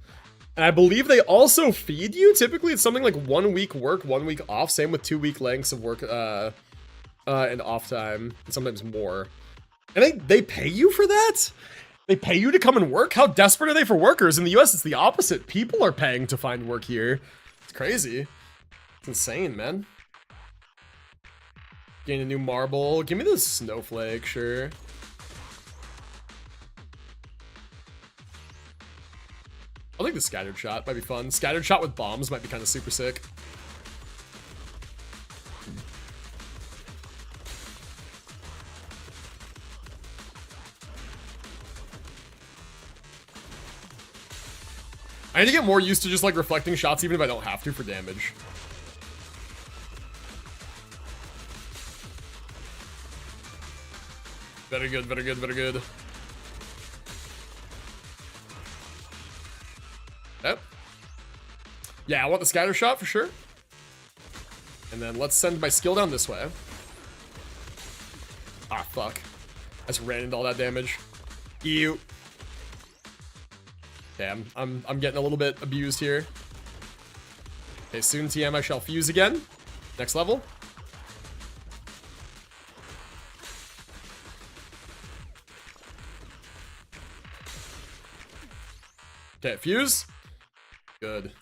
And I believe they also feed you. Typically, it's something like 1 week work, 1 week off. Same with 2-week lengths of work and off time, and sometimes more. And they pay you for that? They pay you to come and work? How desperate are they for workers? In the US, it's the opposite. People are paying to find work here. It's crazy. It's insane, man. Gain a new marble. Give me this snowflake, sure. I think the scattered shot might be fun. Scattered shot with bombs might be kind of super sick. I need to get more used to just like reflecting shots even if I don't have to for damage. Very good, very good, very good. Yep. Yeah, I want the scatter shot for sure. And then let's send my skill down this way. Ah, fuck. I just ran into all that damage. Ew. Damn, I'm getting a little bit abused here. Okay, soon TM I shall fuse again. Next level. Okay, fuse. Good.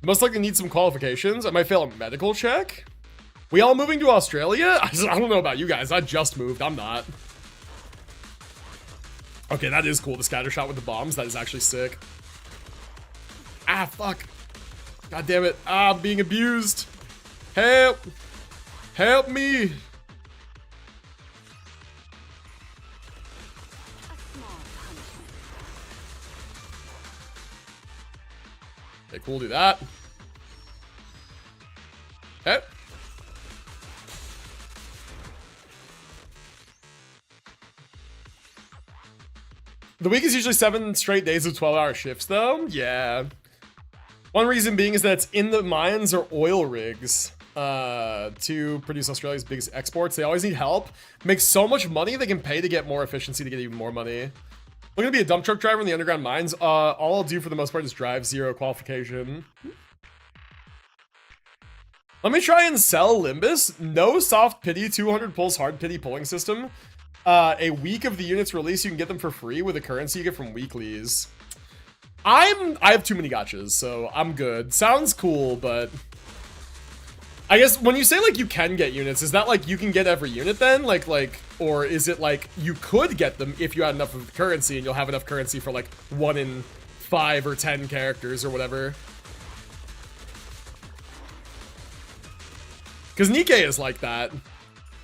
Most likely need some qualifications. I might fail a medical check. We all moving to Australia? I don't know about you guys. I just moved. I'm not. Okay, that is cool. The scatter shot with the bombs. That is actually sick. Ah, fuck. God damn it. Ah, I'm being abused. Help. Help me. Okay, cool. Do that. Okay. The week is usually 7 straight days of 12-hour shifts, though. Yeah. One reason being is that it's in the mines or oil rigs to produce Australia's biggest exports. They always need help. Make so much money they can pay to get more efficiency to get even more money. I'm gonna be a dump truck driver in the underground mines. All I'll do for the most part is drive 0 qualification. Let me try and sell Limbus. No soft pity, 200 pulls hard pity pulling system. A week of the units release, you can get them for free with a currency you get from weeklies. I have too many gachas, so I'm good. Sounds cool, but I guess when you say like you can get units, is that like you can get every unit then? Like, or is it like you could get them if you had enough of the currency and you'll have enough currency for like 1 in 5 or 10 characters or whatever? Because Nikkei is like that.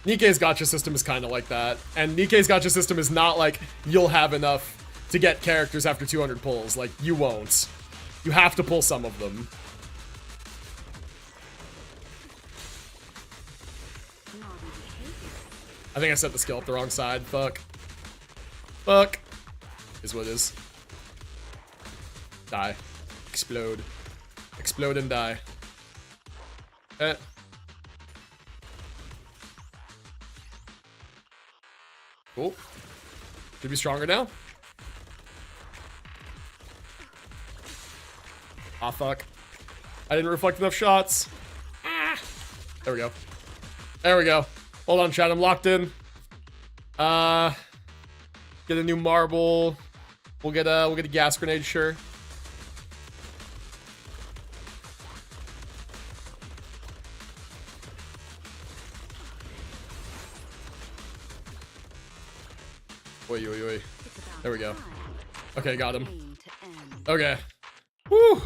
Nikkei's gacha system is kind of like that. And Nikkei's gacha system is not like you'll have enough to get characters after 200 pulls. Like, you won't. You have to pull some of them. I think I set the skill up the wrong side. Fuck. Fuck. Is what it is. Die. Explode. Explode and die. Cool. Should be stronger now. Ah, fuck. I didn't reflect enough shots. Ah. There we go. There we go. Hold on, chat. I'm locked in. Get a new marble. We'll get a gas grenade, sure. Oi, oi, oi. There we go. Okay, got him. Okay. Woo!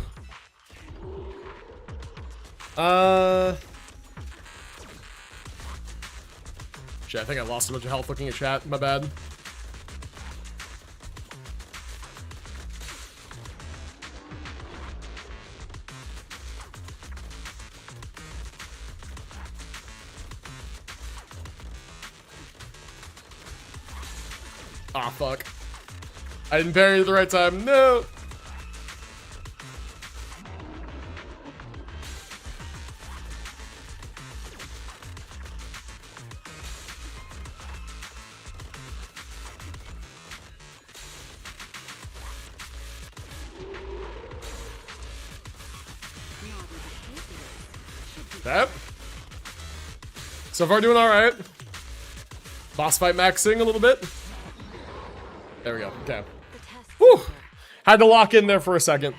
Shit, I think I lost a bunch of health looking at chat. My bad. Ah, fuck. I didn't parry at the right time. No! That. So far doing alright. Boss fight maxing a little bit. There we go. Okay. Whew. Had to lock in there for a second.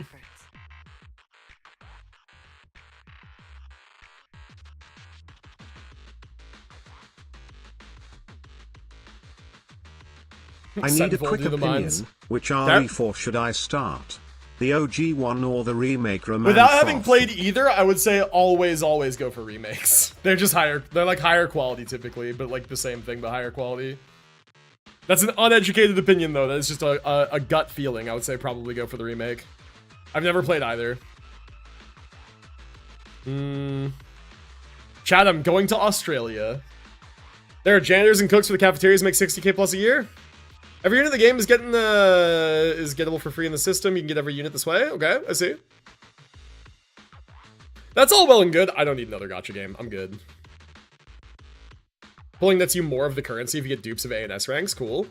I need a quick opinion. Which RE4 should I start? The OG one or the remake Roman Without having Froth? played either, I would say always go for remakes. They're just higher. They're like higher quality typically, but like the same thing, but higher quality. That's an uneducated opinion, though. That is just a gut feeling. I would say probably go for the remake. I've never played either. Chad, I'm going to Australia. There are janitors and cooks for the cafeterias make 60k plus a year. Every unit in the game is is gettable for free in the system. You can get every unit this way. Okay, I see. That's all well and good. I don't need another gacha game. I'm good. Pulling nets you more of the currency if you get dupes of A and S ranks. Cool.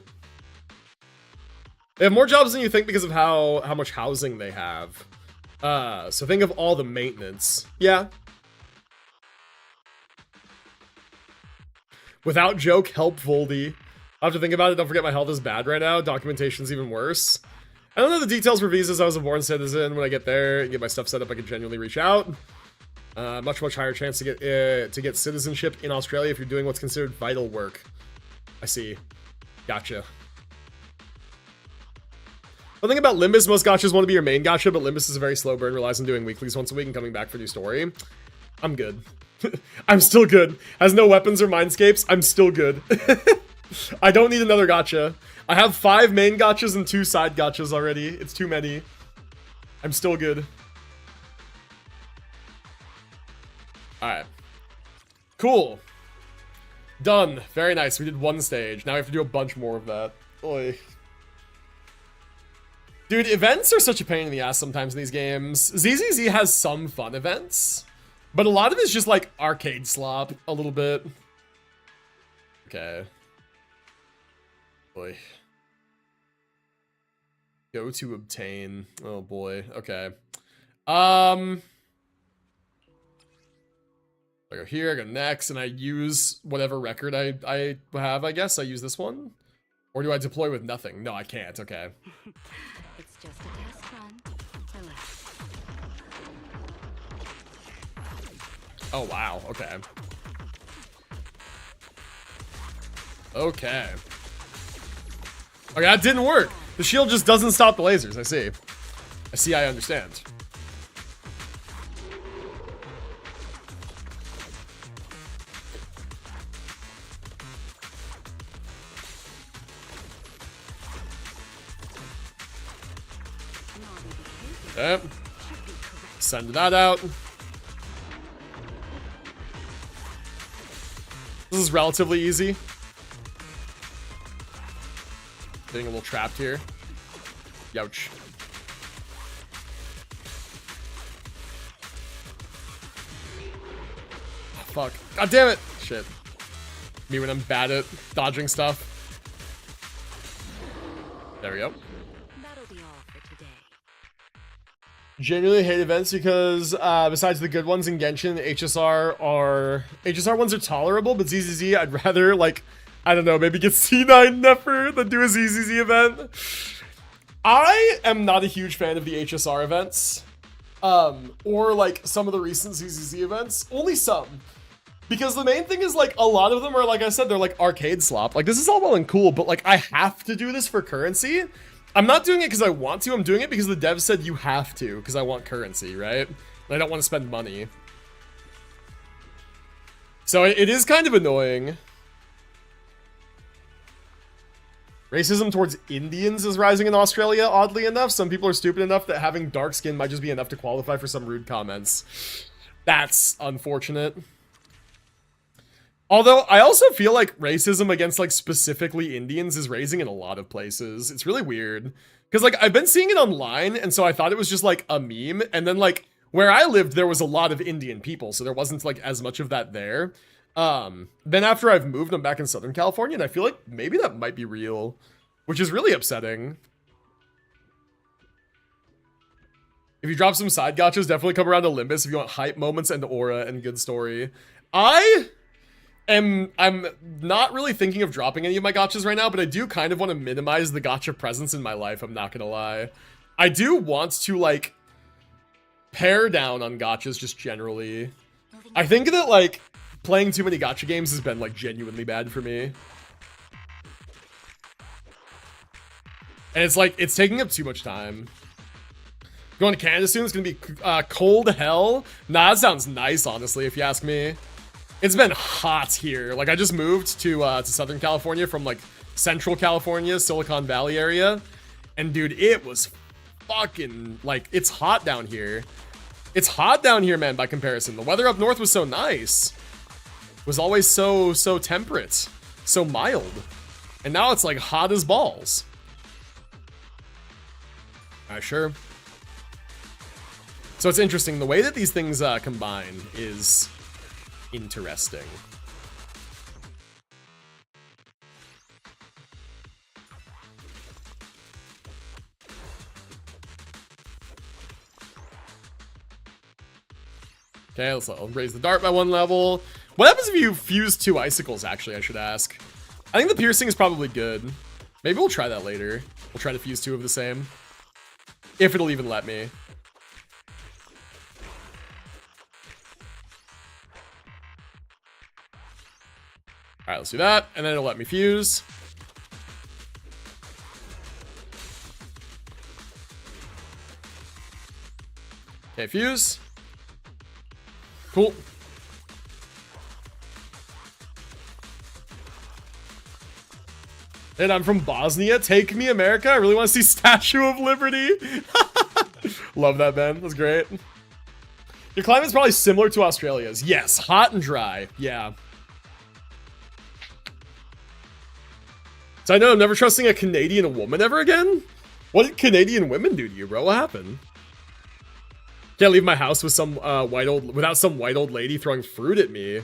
They have more jobs than you think because of how much housing they have. So think of all the maintenance. Yeah. Without joke, help Voldy. I have to think about it. Don't forget my health is bad right now. Documentation's even worse. I don't know the details for visas. I was a born citizen. When I get there and get my stuff set up, I can genuinely reach out. Much higher chance to get citizenship in Australia if you're doing what's considered vital work. I see. Gotcha. One thing about Limbus, most gachas want to be your main gacha, but Limbus is a very slow burn, relies on doing weeklies once a week and coming back for new story. I'm good. I'm still good. Has no weapons or mindscapes. I'm still good. I don't need another gacha. I have 5 main gachas and 2 side gachas already. It's too many. I'm still good. Alright. Cool. Done. Very nice. We did one stage. Now we have to do a bunch more of that. Oy. Dude, events are such a pain in the ass sometimes in these games. ZZZ has some fun events, but a lot of it's just like arcade slop a little bit. Okay. Boy. Go to obtain. Oh boy. Okay. I go here, I go next, and I use whatever record I have, I guess. I use this one? Or do I deploy with nothing? No, I can't. Okay. It's just a test run. Relax. Oh, wow. Okay. Okay. Okay, that didn't work. The shield just doesn't stop the lasers. I see. I understand. Okay. Send that out. This is relatively easy. Getting a little trapped here. Youch. Oh, fuck. God damn it. Shit. Me when I'm bad at dodging stuff. There we go. That'll be all for today. Genuinely hate events because besides the good ones in Genshin, HSR ones are tolerable, but ZZZ I'd rather like, I don't know, maybe get C9 Nefer than do a ZZZ event. I am not a huge fan of the HSR events, or like some of the recent ZZZ events, only some. Because the main thing is like a lot of them are, like I said, they're like arcade slop. Like this is all well and cool, but like I have to do this for currency. I'm not doing it because I want to, I'm doing it because the dev said you have to, because I want currency, right? And I don't want to spend money. So it is kind of annoying. Racism towards Indians is rising in Australia, oddly enough. Some people are stupid enough that having dark skin might just be enough to qualify for some rude comments. That's unfortunate. Although, I also feel like racism against, like, specifically Indians is raising in a lot of places. It's really weird. Because, like, I've been seeing it online, and so I thought it was just, like, a meme. And then, like, where I lived, there was a lot of Indian people, so there wasn't, like, as much of that there. Then after I've moved, I'm back in Southern California, and I feel like maybe that might be real. Which is really upsetting. If you drop some side gachas, definitely come around to Limbus if you want hype moments and aura and good story. I'm not really thinking of dropping any of my gachas right now, but I do kind of want to minimize the gacha presence in my life, I'm not gonna lie. I do want to, like, pare down on gachas just generally. I think that, like, playing too many gacha games has been, like, genuinely bad for me. And it's, like, it's taking up too much time. Going to Canada soon, it's gonna be cold hell. Nah, that sounds nice, honestly, if you ask me. It's been hot here. Like, I just moved to Southern California from, like, Central California, Silicon Valley area. And, dude, it was fucking, like, it's hot down here. It's hot down here, man, by comparison. The weather up north was so nice. It was always so temperate. So mild. And now it's, like, hot as balls. Alright, sure. So it's interesting. The way that these things combine is interesting. Okay, let's raise the dart by 1 level. What happens if you fuse 2 icicles, actually, I should ask? I think the piercing is probably good. Maybe we'll try that later. We'll try to fuse 2 of the same. If it'll even let me. Alright, let's do that, and then it'll let me fuse. Okay, fuse. Cool. And I'm from Bosnia. Take me, America. I really want to see Statue of Liberty. Love that, man. That's great. Your climate's probably similar to Australia's. Yes, hot and dry. Yeah. So I know I'm never trusting a Canadian woman ever again? What did Canadian women do to you, bro? What happened? Can't leave my house with some without some white old lady throwing fruit at me.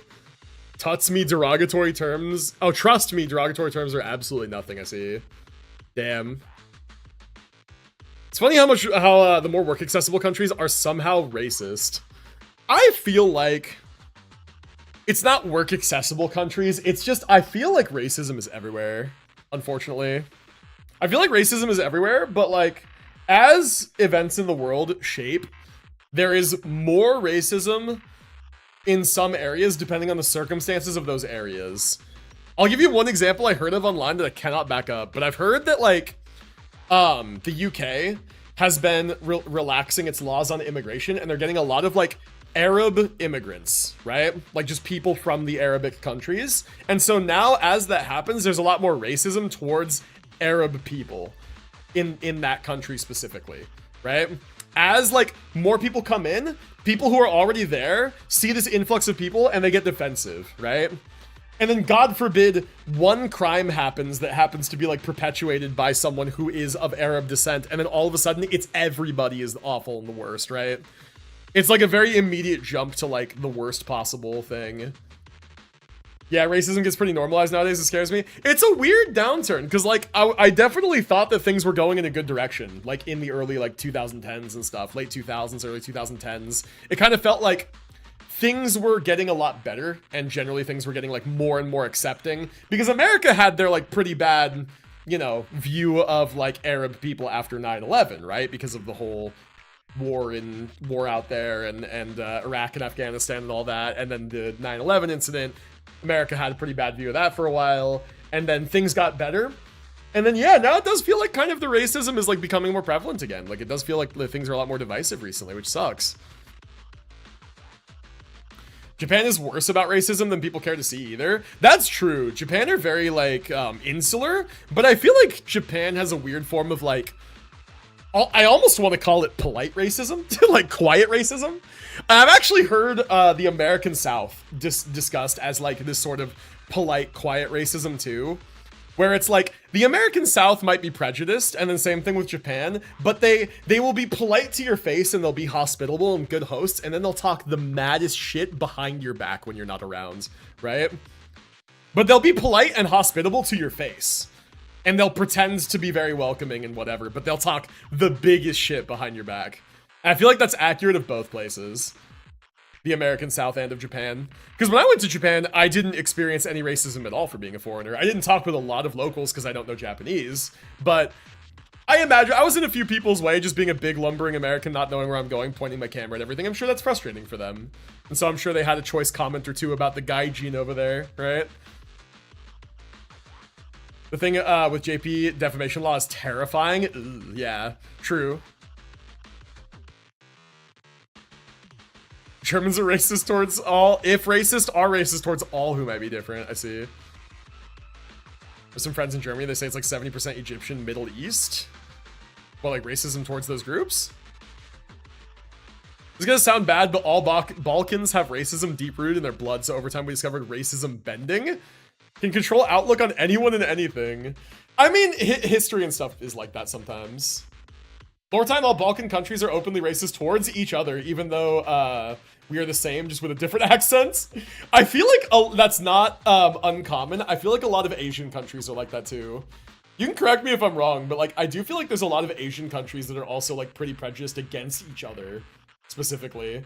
Tuts me derogatory terms. Oh, trust me, derogatory terms are absolutely nothing, I see. Damn. It's funny how the more work accessible countries are somehow racist. I feel like it's not work accessible countries. It's just, I feel like racism is everywhere, unfortunately. I feel like racism is everywhere, but like as events in the world shape, there is more racism in some areas depending on the circumstances of those areas. I'll give you one example I heard of online that I cannot back up, but I've heard that like the UK has been relaxing its laws on immigration, and they're getting a lot of like Arab immigrants, right? Like just people from the Arabic countries. And so now as that happens, there's a lot more racism towards Arab people in that country specifically, right? As like more people come in, people who are already there see this influx of people and they get defensive, right? And then God forbid one crime happens that happens to be like perpetuated by someone who is of Arab descent, and then all of a sudden it's everybody is awful and the worst, right? It's like a very immediate jump to like the worst possible thing. Yeah, racism gets pretty normalized nowadays. It scares me. It's a weird downturn because like I definitely thought that things were going in a good direction, like in the early like 2010s and stuff, late 2000s, early 2010s. It kind of felt like things were getting a lot better, and generally things were getting like more and more accepting, because America had their like pretty bad, you know, view of like Arab people after 9/11, right? Because of the whole war out there and Iraq and Afghanistan and all that, and then the 9/11 incident. America had a pretty bad view of that for a while, and then things got better. And then, yeah, now it does feel like kind of the racism is like becoming more prevalent again. Like it does feel like the things are a lot more divisive recently, which sucks. Japan is worse about racism than people care to see either. That's true. Japan are very like insular, but I feel like Japan has a weird form of like, I almost want to call it polite racism, like quiet racism. I've actually heard the American South discussed as like this sort of polite, quiet racism too, where it's like the American South might be prejudiced, and then same thing with Japan, but they will be polite to your face and they'll be hospitable and good hosts, and then they'll talk the maddest shit behind your back when you're not around, right? But they'll be polite and hospitable to your face. And they'll pretend to be very welcoming and whatever, but they'll talk the biggest shit behind your back. And I feel like that's accurate of both places. The American South and of Japan. Because when I went to Japan, I didn't experience any racism at all for being a foreigner. I didn't talk with a lot of locals because I don't know Japanese. But I imagine, I was in a few people's way just being a big lumbering American, not knowing where I'm going, pointing my camera and everything. I'm sure that's frustrating for them. And so I'm sure they had a choice comment or two about the gaijin over there, right? The thing with JP, defamation law is terrifying. Ugh, yeah, true. Germans are racist towards all, if racist, are racist towards all who might be different, I see. There's some friends in Germany, they say it's like 70% Egyptian, Middle East. Well, like racism towards those groups? It's gonna sound bad, but all Balkans have racism deep-rooted in their blood, so over time we discovered racism bending. Can control outlook on anyone and anything. I mean, history and stuff is like that sometimes. Over time, all Balkan countries are openly racist towards each other, even though we are the same, just with a different accent. I feel like that's not uncommon. I feel like a lot of Asian countries are like that too. You can correct me if I'm wrong, but like I do feel like there's a lot of Asian countries that are also like pretty prejudiced against each other, specifically.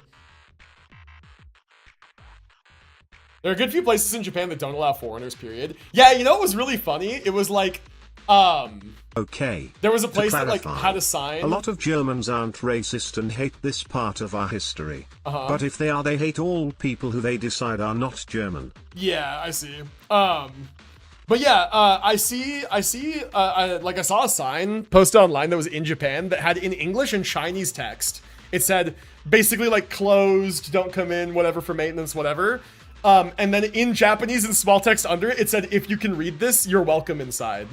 There are a good few places in Japan that don't allow foreigners, period. Yeah, you know what was really funny? It was like, okay. There was a place that like had a sign. A lot of Germans aren't racist and hate this part of our history. But if they are, they hate all people who they decide are not German. Yeah, I see. But yeah, I saw a sign posted online that was in Japan that had in English and Chinese text. It said basically like closed, don't come in, whatever for maintenance, whatever. And then in Japanese in small text under it, it said, if you can read this, you're welcome inside.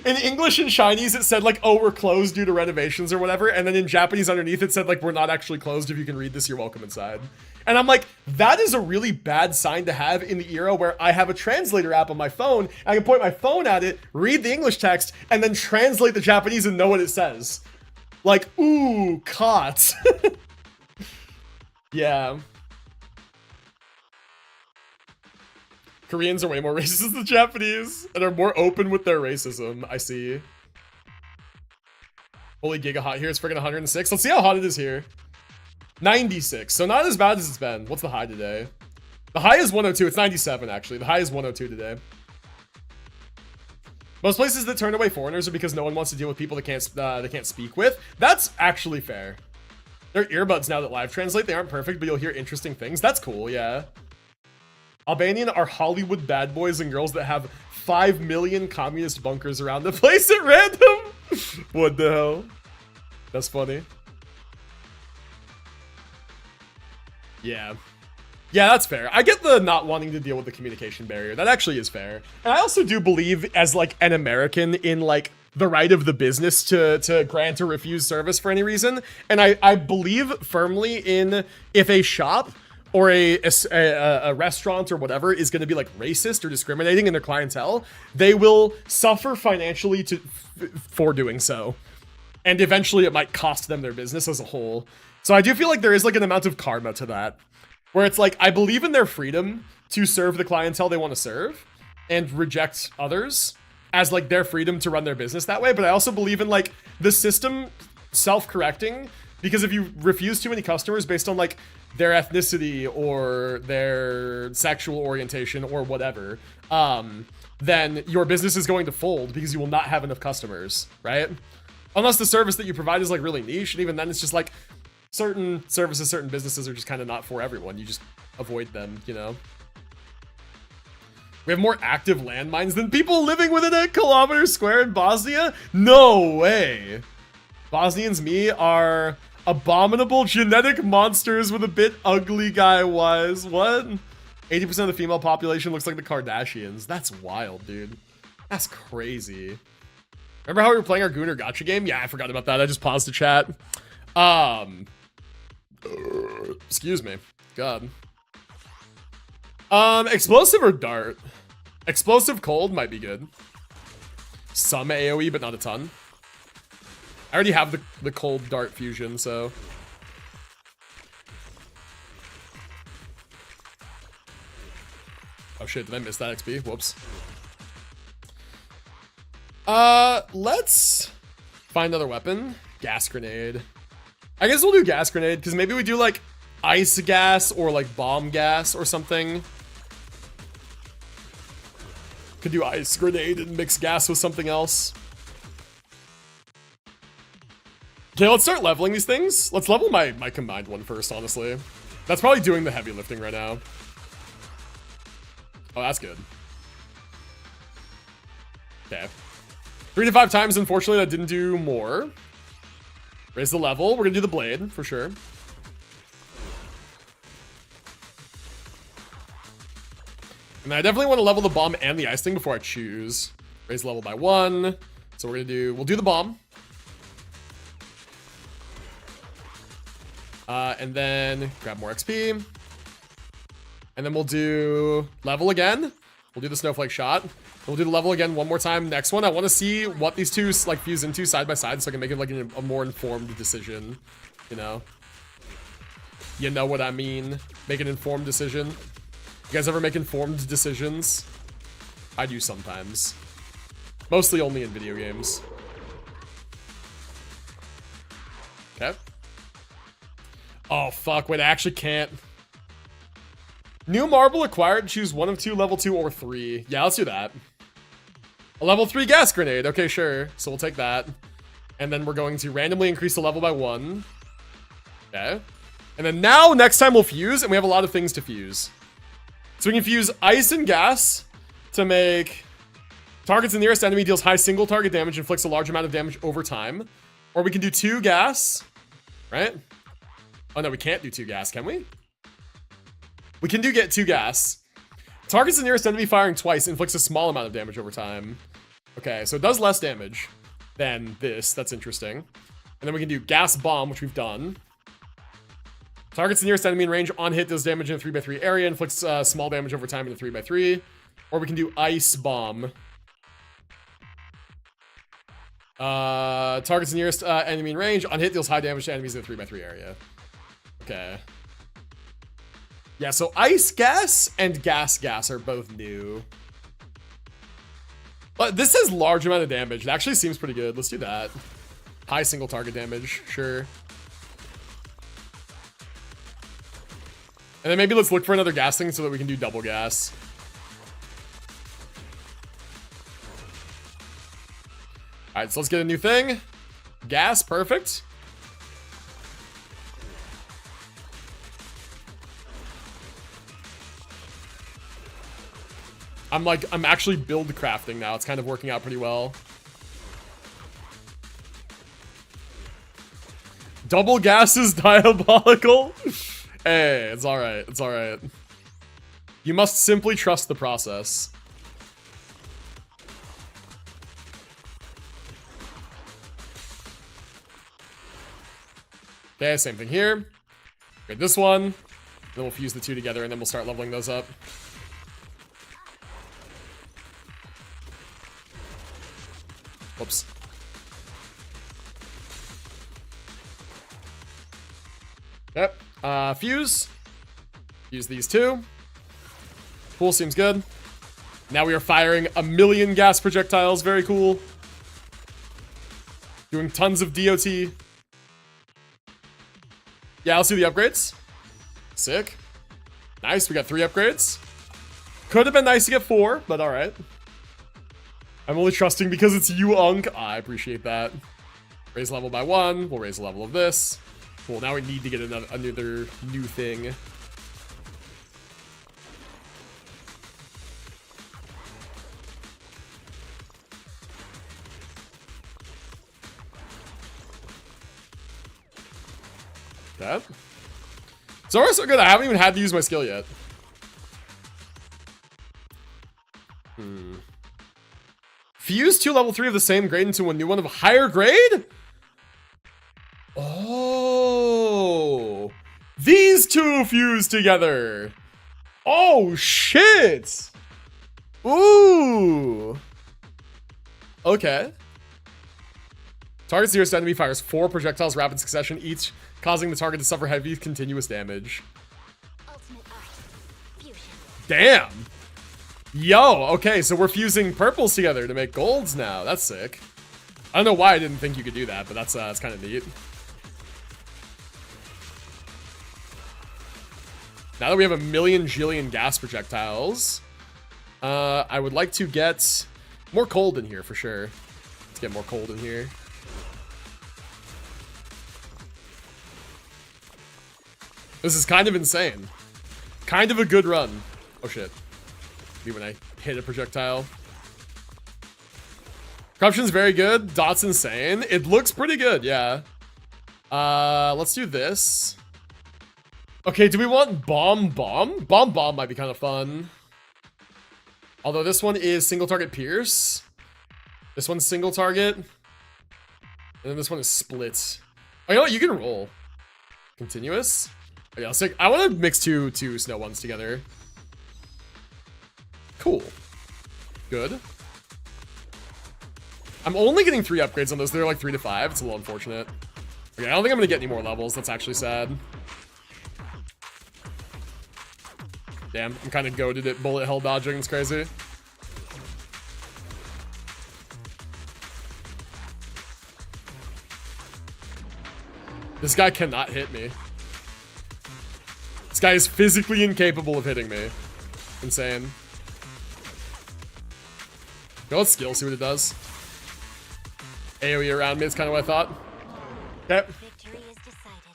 in English and Chinese, it said like, oh, we're closed due to renovations or whatever. And then in Japanese underneath, it said like, we're not actually closed. If you can read this, you're welcome inside. And I'm like, that is a really bad sign to have in the era where I have a translator app on my phone. I can point my phone at it, read the English text, and then translate the Japanese and know what it says. Like, ooh, caught. Yeah. Koreans are way more racist than the Japanese and are more open with their racism. I see. Holy giga hot here. It's freaking 106. Let's see how hot it is here. 96. So not as bad as it's been. What's the high today? The high is 102. It's 97 actually. The high is 102 today. Most places that turn away foreigners are because no one wants to deal with people they can't speak with. That's actually fair. They're earbuds now that live translate. They aren't perfect, but you'll hear interesting things. That's cool, yeah. Albanian are Hollywood bad boys and girls that have 5 million communist bunkers around the place at random. What the hell? That's funny. Yeah. Yeah, that's fair. I get the not wanting to deal with the communication barrier. That actually is fair. And I also do believe, as like an American, in like the right of the business to grant or refuse service for any reason. And I believe firmly in if a shop or a restaurant or whatever is going to be like racist or discriminating in their clientele, they will suffer financially for doing so. And eventually it might cost them their business as a whole. So I do feel like there is like an amount of karma to that. Where it's like, I believe in their freedom to serve the clientele they want to serve and reject others as like their freedom to run their business that way. But I also believe in like the system self-correcting, because if you refuse too many customers based on like their ethnicity or their sexual orientation or whatever, then your business is going to fold because you will not have enough customers, right? Unless the service that you provide is like really niche, and even then it's just like, certain services, certain businesses are just kind of not for everyone. You just avoid them, you know? We have more active landmines than people living within a kilometer square in Bosnia? No way. Bosnians, me, are abominable genetic monsters with a bit ugly guy-wise. What? 80% of the female population looks like the Kardashians. That's wild, dude. That's crazy. Remember how we were playing our Gooner Gacha game? Yeah, I forgot about that. I just paused to chat. Excuse me. God. Explosive or dart? Explosive cold might be good. Some AoE, but not a ton. I already have the cold dart fusion, so. Oh shit, did I miss that XP? Whoops. Let's find another weapon. Gas grenade. I guess we'll do gas grenade, because maybe we do like ice gas or like bomb gas or something. Could do ice grenade and mix gas with something else. Okay, let's start leveling these things. Let's level my combined one first, honestly. That's probably doing the heavy lifting right now. Oh, that's good. Okay. 3 to 5 times, unfortunately, that didn't do more. Raise the level. We're gonna do the blade, for sure. And I definitely want to level the bomb and the ice thing before I choose. Raise the level by 1. So we'll do the bomb. And then grab more XP. And then we'll do level again. We'll do the snowflake shot. We'll do the level again one more time. Next one, I want to see what these two like fuse into side by side so I can make it like a more informed decision, you know? You know what I mean? Make an informed decision. You guys ever make informed decisions? I do sometimes. Mostly only in video games. Okay. Oh, fuck. Wait, I actually can't. New marble acquired. Choose one of 2, level 2 or 3. Yeah, let's do that. A level 3 gas grenade. Okay, sure. So we'll take that. And then we're going to randomly increase the level by 1. Okay. And then now, next time we'll fuse, and we have a lot of things to fuse. So we can fuse ice and gas to make targets the nearest enemy deals high single target damage, inflicts a large amount of damage over time. Or we can do 2 gas, right? Oh no, we can't do 2 gas, can we? We can get 2 gas. Targets the nearest enemy firing twice, inflicts a small amount of damage over time. Okay, so it does less damage than this. That's interesting. And then we can do gas bomb, which we've done. Targets the nearest enemy in range on hit does damage in a 3x3 area, inflicts small damage over time in a 3x3. Or we can do ice bomb. Targets the nearest enemy in range on hit deals high damage to enemies in a 3x3 area. Okay. Yeah, so ice gas and gas are both new. But this has large amount of damage. It actually seems pretty good. Let's do that. High single target damage, sure. And then maybe let's look for another gas thing so that we can do double gas. All right, so let's get a new thing. Gas, perfect. I'm actually build crafting now. It's kind of working out pretty well. Double gas is diabolical. Hey, it's all right. It's all right. You must simply trust the process. Okay, same thing here. Get this one. Then we'll fuse the two together and then we'll start leveling those up. Oops. Yep. Fuse. Use these two. Cool, seems good. Now we are firing 1,000,000 gas projectiles. Very cool. Doing tons of DOT. Yeah, let's do the upgrades. Sick. Nice, we got 3 upgrades. Could have been nice to get 4, but alright. I'm only trusting because it's you, Unk. I appreciate that. Raise level by 1. We'll raise the level of this. Cool, now we need to get another new thing. That. So far so good. I haven't even had to use my skill yet. Fuse 2 level 3 of the same grade into a new one of a higher grade? Oh. These two fuse together. Oh, shit. Ooh. Okay. Target's nearest enemy fires 4 projectiles rapid succession, each causing the target to suffer heavy continuous damage. Ultimate art. Fusion. Damn. Yo, okay, so we're fusing purples together to make golds now. That's sick. I don't know why I didn't think you could do that, but that's kind of neat. Now that we have 1,000,000 jillion gas projectiles, I would like to get more cold in here for sure. Let's get more cold in here. This is kind of insane. Kind of a good run. Oh shit. Maybe when I hit a projectile. Corruption's very good. Dot's insane. It looks pretty good, yeah. Let's do this. Okay, do we want bomb? Bomb might be kind of fun. Although this one is single target pierce. This one's single target. And then this one is split. Oh, you know what? You can roll. Continuous. Okay, let's take, I want to mix two snow ones together. Cool. Good. I'm only getting 3 upgrades on those. They're like 3 to 5. It's a little unfortunate. Okay, I don't think I'm gonna get any more levels. That's actually sad. Damn, I'm kind of goated at bullet hell dodging. It's crazy. This guy cannot hit me. This guy is physically incapable of hitting me. Insane. Go with skill, see what it does. AoE around me is kind of what I thought. Okay. Victory is decided.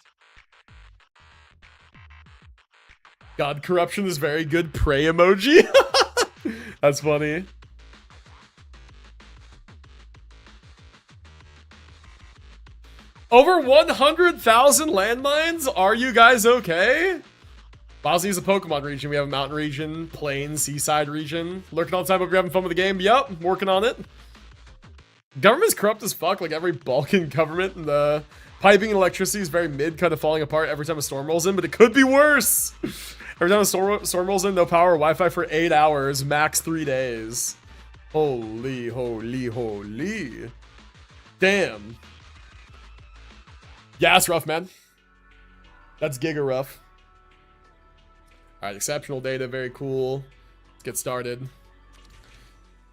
God, corruption is very good. Pray emoji. That's funny. Over 100,000 landmines? Are you guys okay? Bosnia is a Pokemon region. We have a mountain region, plain, seaside region. Lurking all the time, hope you're having fun with the game. Yup, working on it. Government's corrupt as fuck, like every Balkan government, and the piping and electricity is very mid, kind of falling apart every time a storm rolls in, but it could be worse. Every time a storm rolls in, no power, Wi-Fi for 8 hours, max 3 days. Holy, holy, holy. Damn. Yeah, it's rough, man. That's giga rough. Alright, exceptional data, very cool. Let's get started.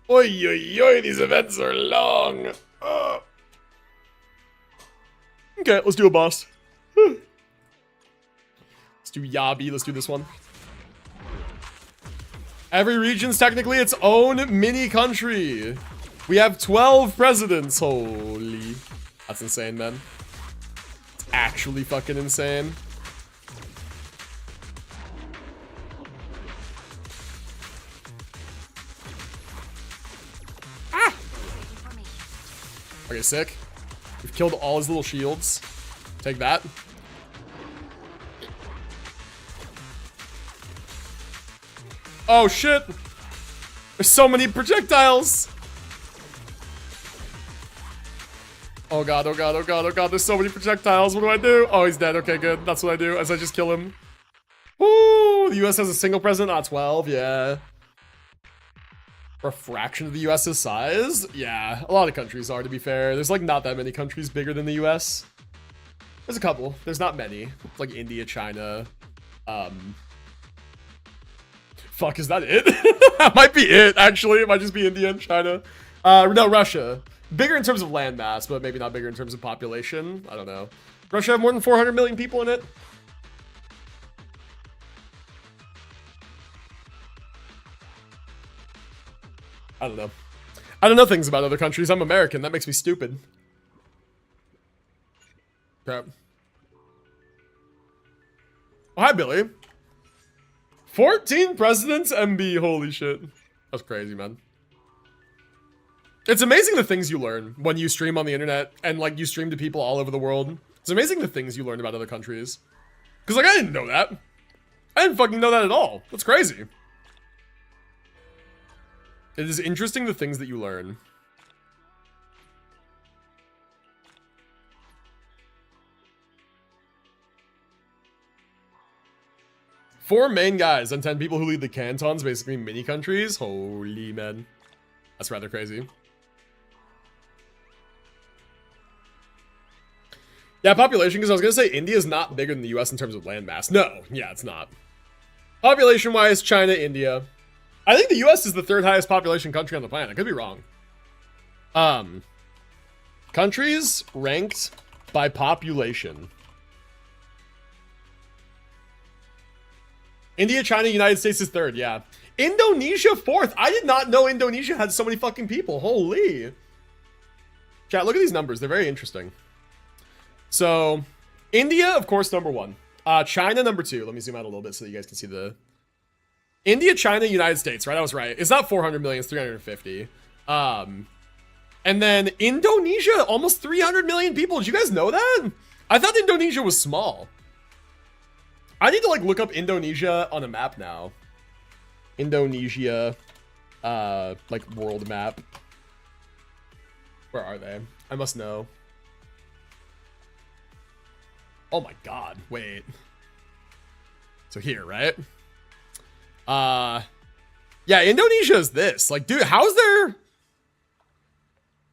Oi, oi, oi, these events are long. Okay, let's do a boss. Let's do Yabi, let's do this one. Every region's technically its own mini country. We have 12 presidents. Holy. That's insane, man. It's actually fucking insane. Ah! Okay, sick. We've killed all his little shields. Take that. Oh shit! There's so many projectiles! Oh god, oh god, oh god, oh god, there's so many projectiles. What do I do? Oh, he's dead. Okay, good. That's what I do, as I just kill him. Woo! The US has a single president, not 12, yeah. For a fraction of the US's size? Yeah, a lot of countries are, to be fair. There's like not that many countries bigger than the US. There's a couple. There's not many. It's like India, China, fuck, is that it? That might be it, actually. It might just be India and China. No, Russia. Bigger in terms of land mass, but maybe not bigger in terms of population. I don't know. Russia have more than 400 million people in it? I don't know. I don't know things about other countries. I'm American. That makes me stupid. Crap. Oh, hi, Billy. 14 presidents, MB. Holy shit. That's crazy, man. It's amazing the things you learn when you stream on the internet and, like, you stream to people all over the world. It's amazing the things you learn about other countries. Because, like, I didn't know that. I didn't fucking know that at all. That's crazy. It is interesting the things that you learn. Four main guys and 10 people who lead the cantons, basically mini countries. Holy man. That's rather crazy. Yeah, population, because I was going to say India is not bigger than the US in terms of landmass. No, yeah, it's not. Population-wise, China, India. I think the US is the third highest population country on the planet. I could be wrong. Countries ranked by population. India, China, United States is third, yeah. Indonesia fourth. I did not know Indonesia had so many fucking people. Holy. Chat, look at these numbers. They're very interesting. So, India, of course, number one. China, number two. Let me zoom out a little bit so that you guys can see the... India, China, United States, right? I was right. It's not 400 million, it's 350. And then Indonesia, almost 300 million people. Did you guys know that? I thought Indonesia was small. I need to, like, look up Indonesia on a map now. Indonesia, like, world map. Where are they? I must know. Oh my god, wait. So here, right? Yeah, Indonesia is this. Like, dude, how's there...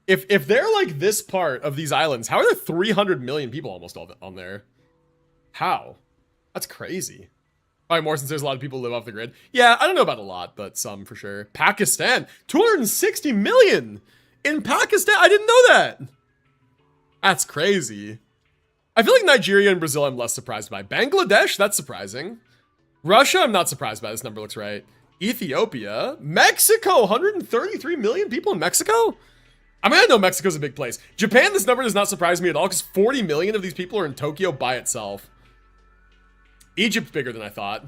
If they're, like, this part of these islands, how are there 300 million people almost on there? How? That's crazy. Probably more since there's a lot of people who live off the grid. Yeah, I don't know about a lot, but some for sure. Pakistan, 260 million in Pakistan. I didn't know that. That's crazy. I feel like Nigeria and Brazil I'm less surprised by. Bangladesh, that's surprising. Russia, I'm not surprised by. This number looks right. Ethiopia, Mexico, 133 million people in Mexico. I mean, I know Mexico's a big place. Japan, this number does not surprise me at all because 40 million of these people are in Tokyo by itself. Egypt's bigger than I thought.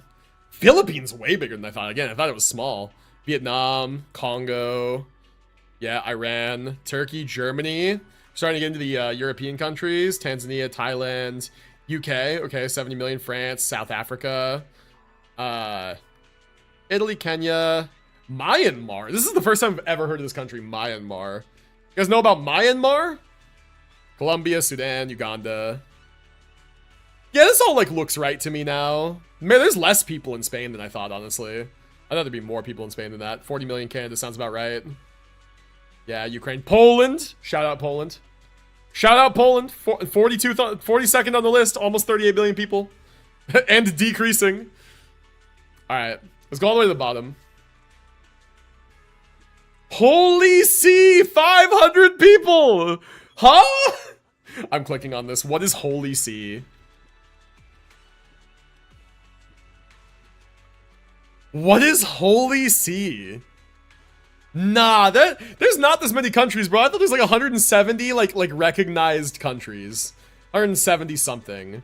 Philippines way bigger than I thought. Again, I thought it was small. Vietnam, Congo, yeah, Iran, Turkey, Germany. Starting to get into the European countries. Tanzania, Thailand, UK. Okay, 70 million. France, South Africa. Italy, Kenya, Myanmar. This is the first time I've ever heard of this country, Myanmar. guys know about Myanmar? Colombia, Sudan, Uganda. Yeah, this all like looks right to me now. Man, there's less people in Spain than I thought, honestly. I thought there'd be more people in Spain than that. 40 million Canada sounds about right. Yeah, Ukraine. Poland. Shout out Poland. Shout out Poland. 42nd on the list. Almost 38 billion people. And decreasing. Alright. Let's go all the way to the bottom. Holy see! 500 people! Huh? I'm clicking on this. What is Holy see? What is Holy see? Nah, there's not this many countries, bro. I thought there's like 170 like recognized countries. 170 something.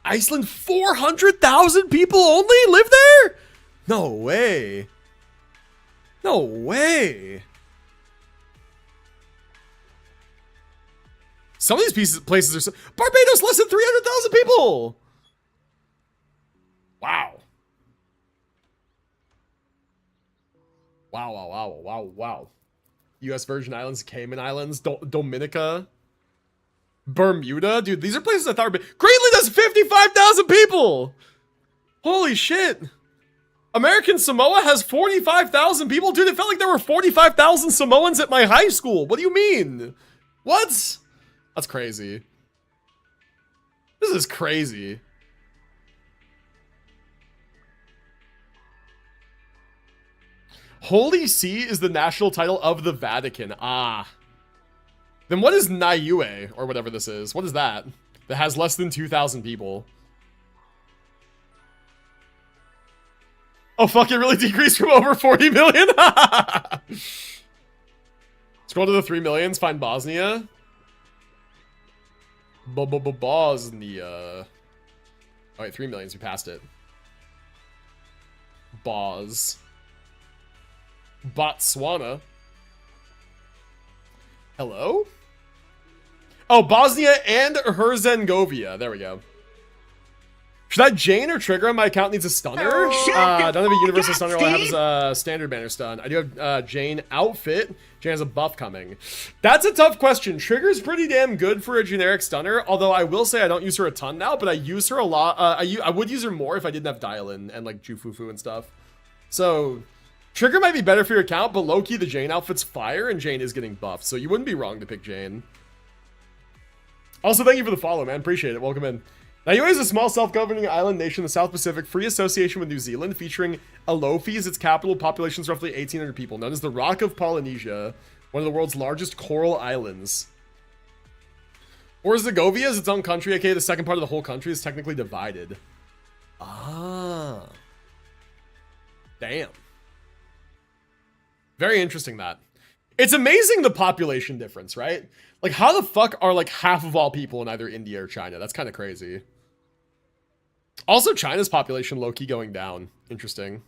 Iceland, 400,000 people only live there? No way. No way. Some of these places are so... Barbados, less than 300,000 people. Wow. Wow. U.S. Virgin Islands, Cayman Islands, Dominica, Bermuda. Dude, these are places I thought were big. Greenland has 55,000 people. Holy shit. American Samoa has 45,000 people. Dude, it felt like there were 45,000 Samoans at my high school. What do you mean? What? That's crazy. This is crazy. Holy See is the national title of the Vatican. Ah. Then what is Niue, or whatever this is? What is that? That has less than 2,000 people. Oh, fuck, it really decreased from over 40 million? Scroll to the 3 millions, find Bosnia. Bosnia. Oh, wait, 3 millions, we passed it. Botswana. Hello? Oh, Bosnia and Herzegovina. There we go. Should I Jane or Trigger on my account needs a stunner? I don't have a universal stunner. All I have is a standard banner stun. I do have Jane outfit. Jane has a buff coming. That's a tough question. Trigger's pretty damn good for a generic stunner, although I will say I don't use her a ton now, but I use her a lot. I would use her more if I didn't have dial-in and like Jufufu and stuff. So Trigger might be better for your account, but low-key the Jane outfit's fire and Jane is getting buffed, so you wouldn't be wrong to pick Jane. Also, thank you for the follow, man. Appreciate it. Welcome in. Niue is a small self-governing island nation in the South Pacific, free association with New Zealand, featuring Alofi as its capital. Population is roughly 1,800 people, known as the Rock of Polynesia, one of the world's largest coral islands. Herzegovina is its own country, aka the second part of the whole country is technically divided. Ah. Damn. Very interesting that. It's amazing the population difference, right? Like, how the fuck are like half of all people in either India or China? That's kind of crazy. Also, China's population low-key going down. Interesting.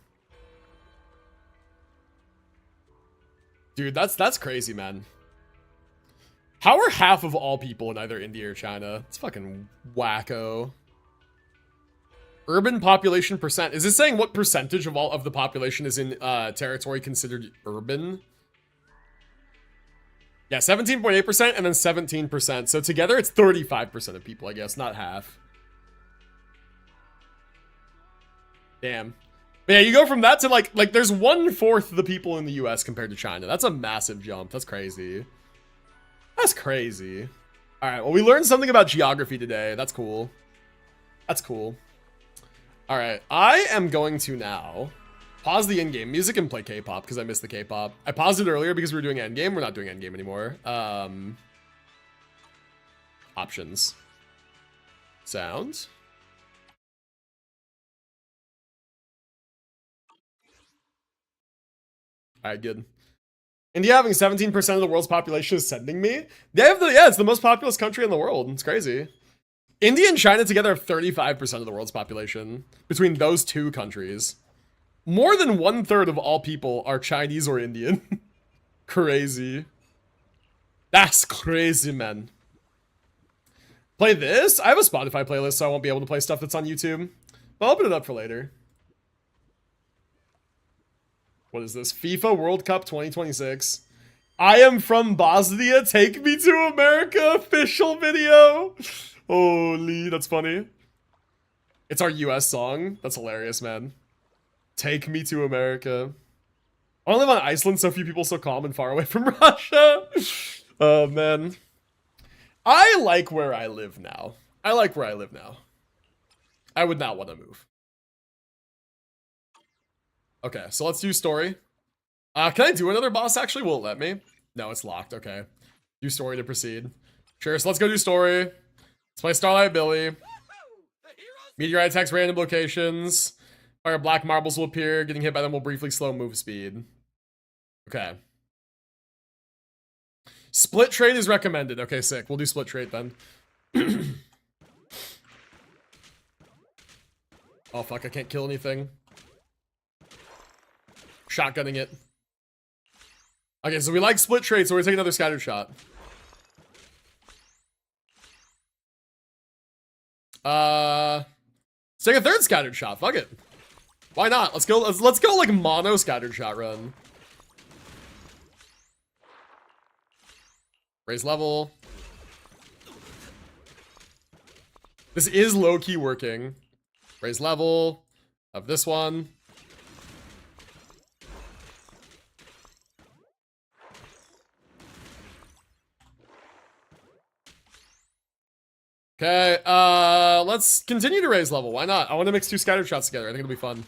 Dude, that's crazy, man. How are half of all people in either India or China? It's fucking wacko. Urban population percent. Is this saying what percentage of all of the population is in territory considered urban? Yeah, 17.8% and then 17%. So together it's 35% of people, I guess, not half. Damn. But yeah, you go from that to like there's 1/4 of the people in the US compared to China. That's a massive jump. That's crazy. That's crazy. All right, well, we learned something about geography today. That's cool. That's cool. All right, I am going to now pause the in-game music and play K-pop because I missed the K-pop. I paused it earlier because we were doing endgame. We're not doing endgame anymore. Options. Sounds. All right, good. India having 17% of the world's population is sending me. They have it's the most populous country in the world. It's crazy. India and China together have 35% of the world's population between those two countries. More than 1/3 of all people are Chinese or Indian. Crazy. That's crazy, man. Play this? I have a Spotify playlist, so I won't be able to play stuff that's on YouTube. But I'll open it up for later. What is this? FIFA World Cup 2026. I am from Bosnia. Take me to America official video. Holy, that's funny. It's our US song. That's hilarious, man. Take me to America. I don't live on Iceland, so few people so calm and far away from Russia. Oh, man. I like where I live now. I like where I live now. I would not want to move. Okay, so let's do story. Can I do another boss, actually? Will it let me? No, it's locked. Okay. Do story to proceed. Sure, so let's go do story. Let's play Starlight Billy. Meteorite attacks random locations. Fire black marbles will appear. Getting hit by them will briefly slow move speed. Okay. Split trade is recommended. Okay, sick. We'll do split trade then. Oh, fuck. I can't kill anything. Shotgunning it. Okay, so we like split trade, so we're taking another scattered shot. Let's take a third scattered shot. Fuck it. Why not? Let's go like mono scattered shot run. Raise level. This is low-key working. Raise level of this one. Okay, let's continue to raise level. Why not? I want to mix two scattered shots together. I think it'll be fun.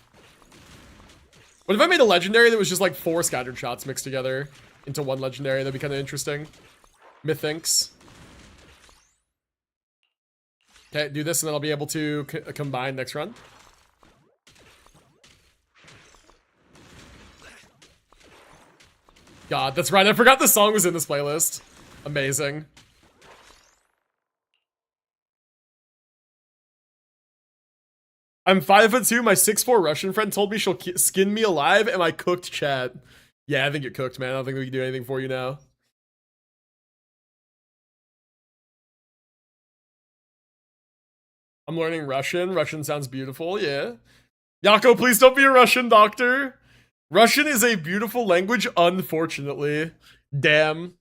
What if I made a legendary that was just like 4 scattered shots mixed together into one legendary? That'd be kind of interesting. Methinks. Okay, do this and then I'll be able to combine next run. God, that's right. I forgot the song was in this playlist. Amazing. I'm 5'2". My 6'4" Russian friend told me she'll skin me alive. Am I cooked, chat? Yeah, I think you're cooked, man. I don't think we can do anything for you now. I'm learning Russian. Russian sounds beautiful, yeah. Yako, please don't be a Russian doctor. Russian is a beautiful language, unfortunately. Damn.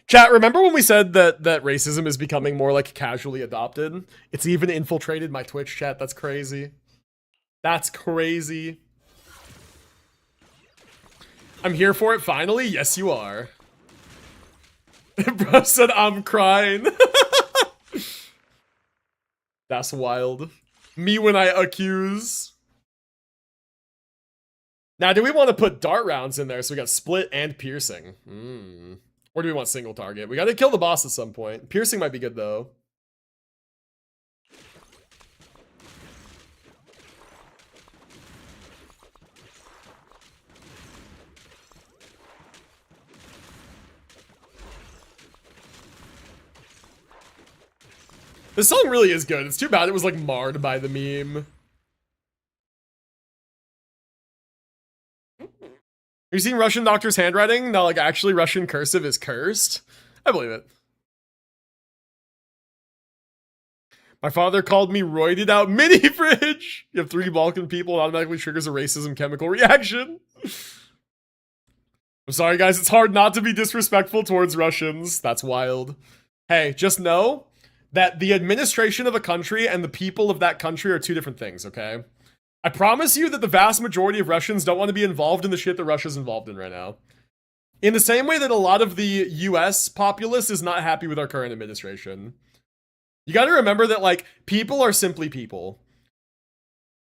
Chat, remember when we said that racism is becoming more like casually adopted? It's even infiltrated my Twitch chat. That's crazy. That's crazy. I'm here for it finally. Yes, you are. Bro said I'm crying. That's wild. Me when I accuse. Now, do we want to put dart rounds in there so we got split and piercing? Or do we want single target? We got to kill the boss at some point. Piercing might be good, though. This song really is good. It's too bad it was like marred by the meme. Have you seen Russian doctor's handwriting? No, like actually Russian cursive is cursed. I believe it. My father called me roided out mini fridge. You have 3 Balkan people, it automatically triggers a racism chemical reaction. I'm sorry guys, it's hard not to be disrespectful towards Russians. That's wild. Hey, just know that the administration of a country and the people of that country are 2 different things, okay? I promise you that the vast majority of Russians don't want to be involved in the shit that Russia's involved in right now. In the same way that a lot of the US populace is not happy with our current administration. You gotta remember that, like, people are simply people.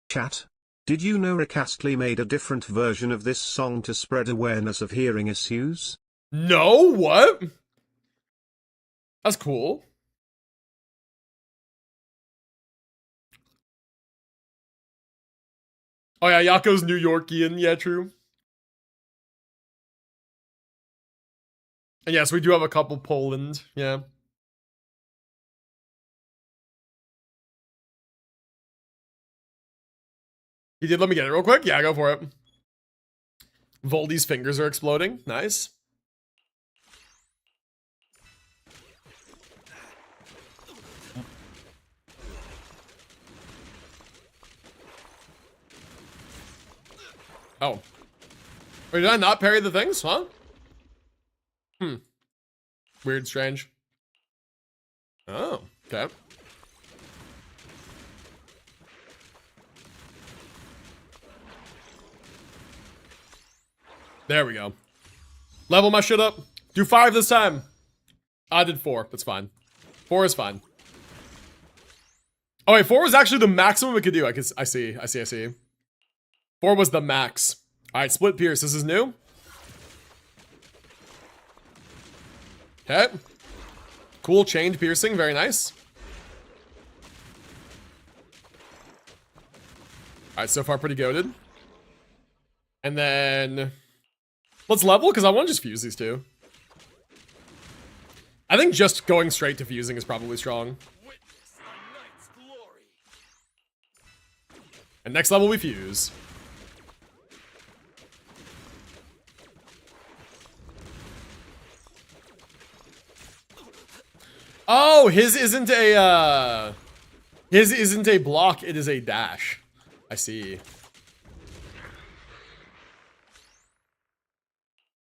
Chat. Did you know Rick Astley made a different version of this song to spread awareness of hearing issues? No? What? That's cool. Oh yeah, Yako's New Yorkian. Yeah, true. And yes, we do have a couple Poland. Yeah. He did let me get it real quick. Yeah, go for it. Voldy's fingers are exploding. Nice. Oh. Or did I not parry the things? Huh? Weird, strange. Oh, okay. There we go. Level my shit up. Do 5 this time. I did 4. That's fine. 4 is fine. Oh wait, 4 was actually the maximum we could do. I see. 4 was the max. All right, split pierce. This is new. Okay. Cool chained piercing. Very nice. All right, so far pretty goated. And then let's level because I want to just fuse these two. I think just going straight to fusing is probably strong. And next level we fuse. Oh, his isn't a block, it is a dash. I see.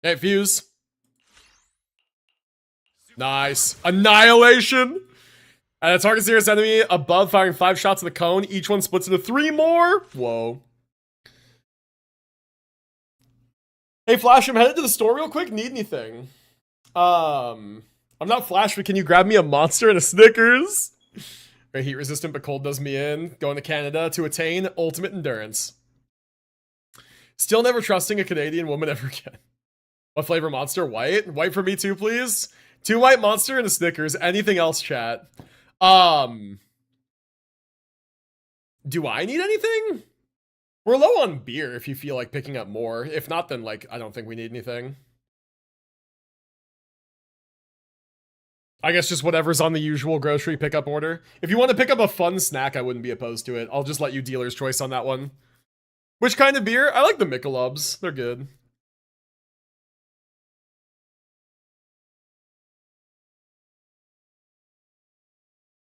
Okay, fuse. Nice. Annihilation. And a target serious enemy above firing 5 shots in the cone. Each one splits into 3 more. Whoa. Hey, Flash, I'm headed to the store real quick. Need anything? I'm not Flash, but can you grab me a monster and a Snickers? Very heat resistant, but cold does me in. Going to Canada to attain ultimate endurance. Still never trusting a Canadian woman ever again. What flavor monster? White? White for me too, please. 2 white monster and a Snickers. Anything else, chat? Do I need anything? We're low on beer if you feel like picking up more. If not, then like, I don't think we need anything. I guess just whatever's on the usual grocery pickup order. If you want to pick up a fun snack, I wouldn't be opposed to it. I'll just let you dealer's choice on that one. Which kind of beer? I like the Michelobs. They're good.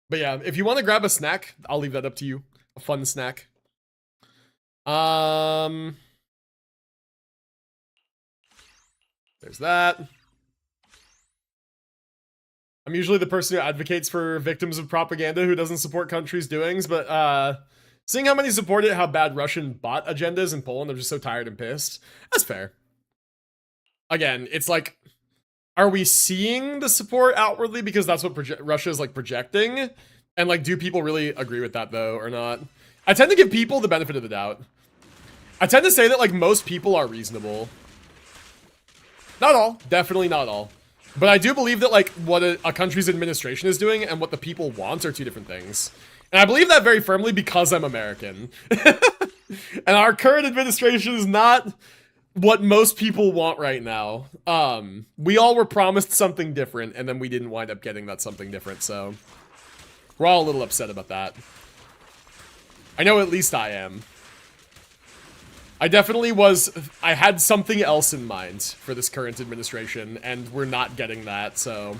But yeah, if you want to grab a snack, I'll leave that up to you. A fun snack. There's that. I'm usually the person who advocates for victims of propaganda who doesn't support countries' doings, but seeing how many supported how bad Russian bot agendas in Poland, they're just so tired and pissed. That's fair. Again, it's like, are we seeing the support outwardly because that's what Russia is like projecting? And like, do people really agree with that though, or not? I tend to give people the benefit of the doubt. I tend to say that like most people are reasonable. Not all, definitely not all. But I do believe that like what a country's administration is doing and what the people want are 2 different things. And I believe that very firmly because I'm American. And our current administration is not what most people want right now. We all were promised something different and then we didn't wind up getting that something different, so we're all a little upset about that. I know at least I am. I definitely was, I had something else in mind for this current administration, and we're not getting that, so.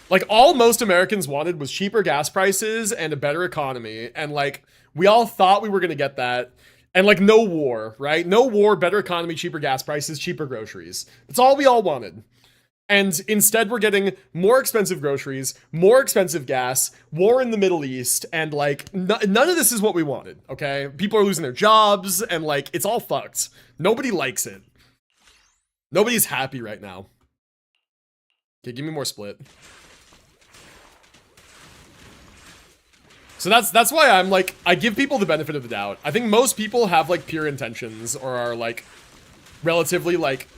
Like, all most Americans wanted was cheaper gas prices and a better economy, and like, we all thought we were gonna get that, and like, no war, right? No war, better economy, cheaper gas prices, cheaper groceries. That's all we all wanted. And instead we're getting more expensive groceries, more expensive gas, war in the Middle East, and like, none of this is what we wanted, okay? People are losing their jobs, and like, it's all fucked. Nobody likes it. Nobody's happy right now. Okay, give me more split. So that's why I'm like, I give people the benefit of the doubt. I think most people have like pure intentions, or are like, relatively like,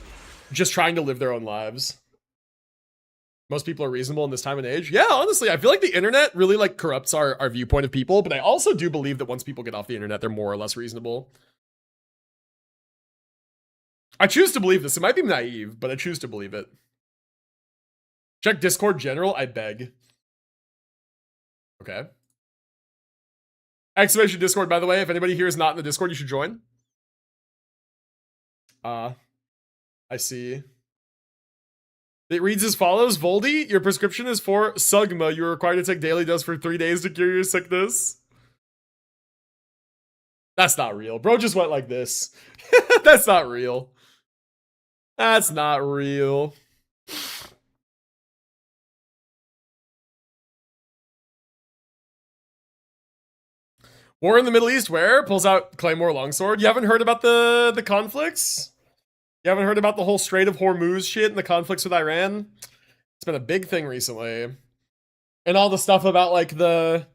just trying to live their own lives. Most people are reasonable in this time and age. Yeah, honestly, I feel like the internet really like corrupts our viewpoint of people, but I also do believe that once people get off the internet, they're more or less reasonable. I choose to believe this. It might be naive, but I choose to believe it. Check Discord general, I beg. Okay. Exclamation Discord, by the way. If anybody here is not in the Discord, you should join. I see. It reads as follows. Voldy, your prescription is for Sugma. You are required to take daily dose for 3 days to cure your sickness. That's not real. Bro just went like this. That's not real. That's not real. War in the Middle East where? Pulls out Claymore Longsword. You haven't heard about the conflicts? You haven't heard about the whole Strait of Hormuz shit and the conflicts with Iran? It's been a big thing recently. And all the stuff about like the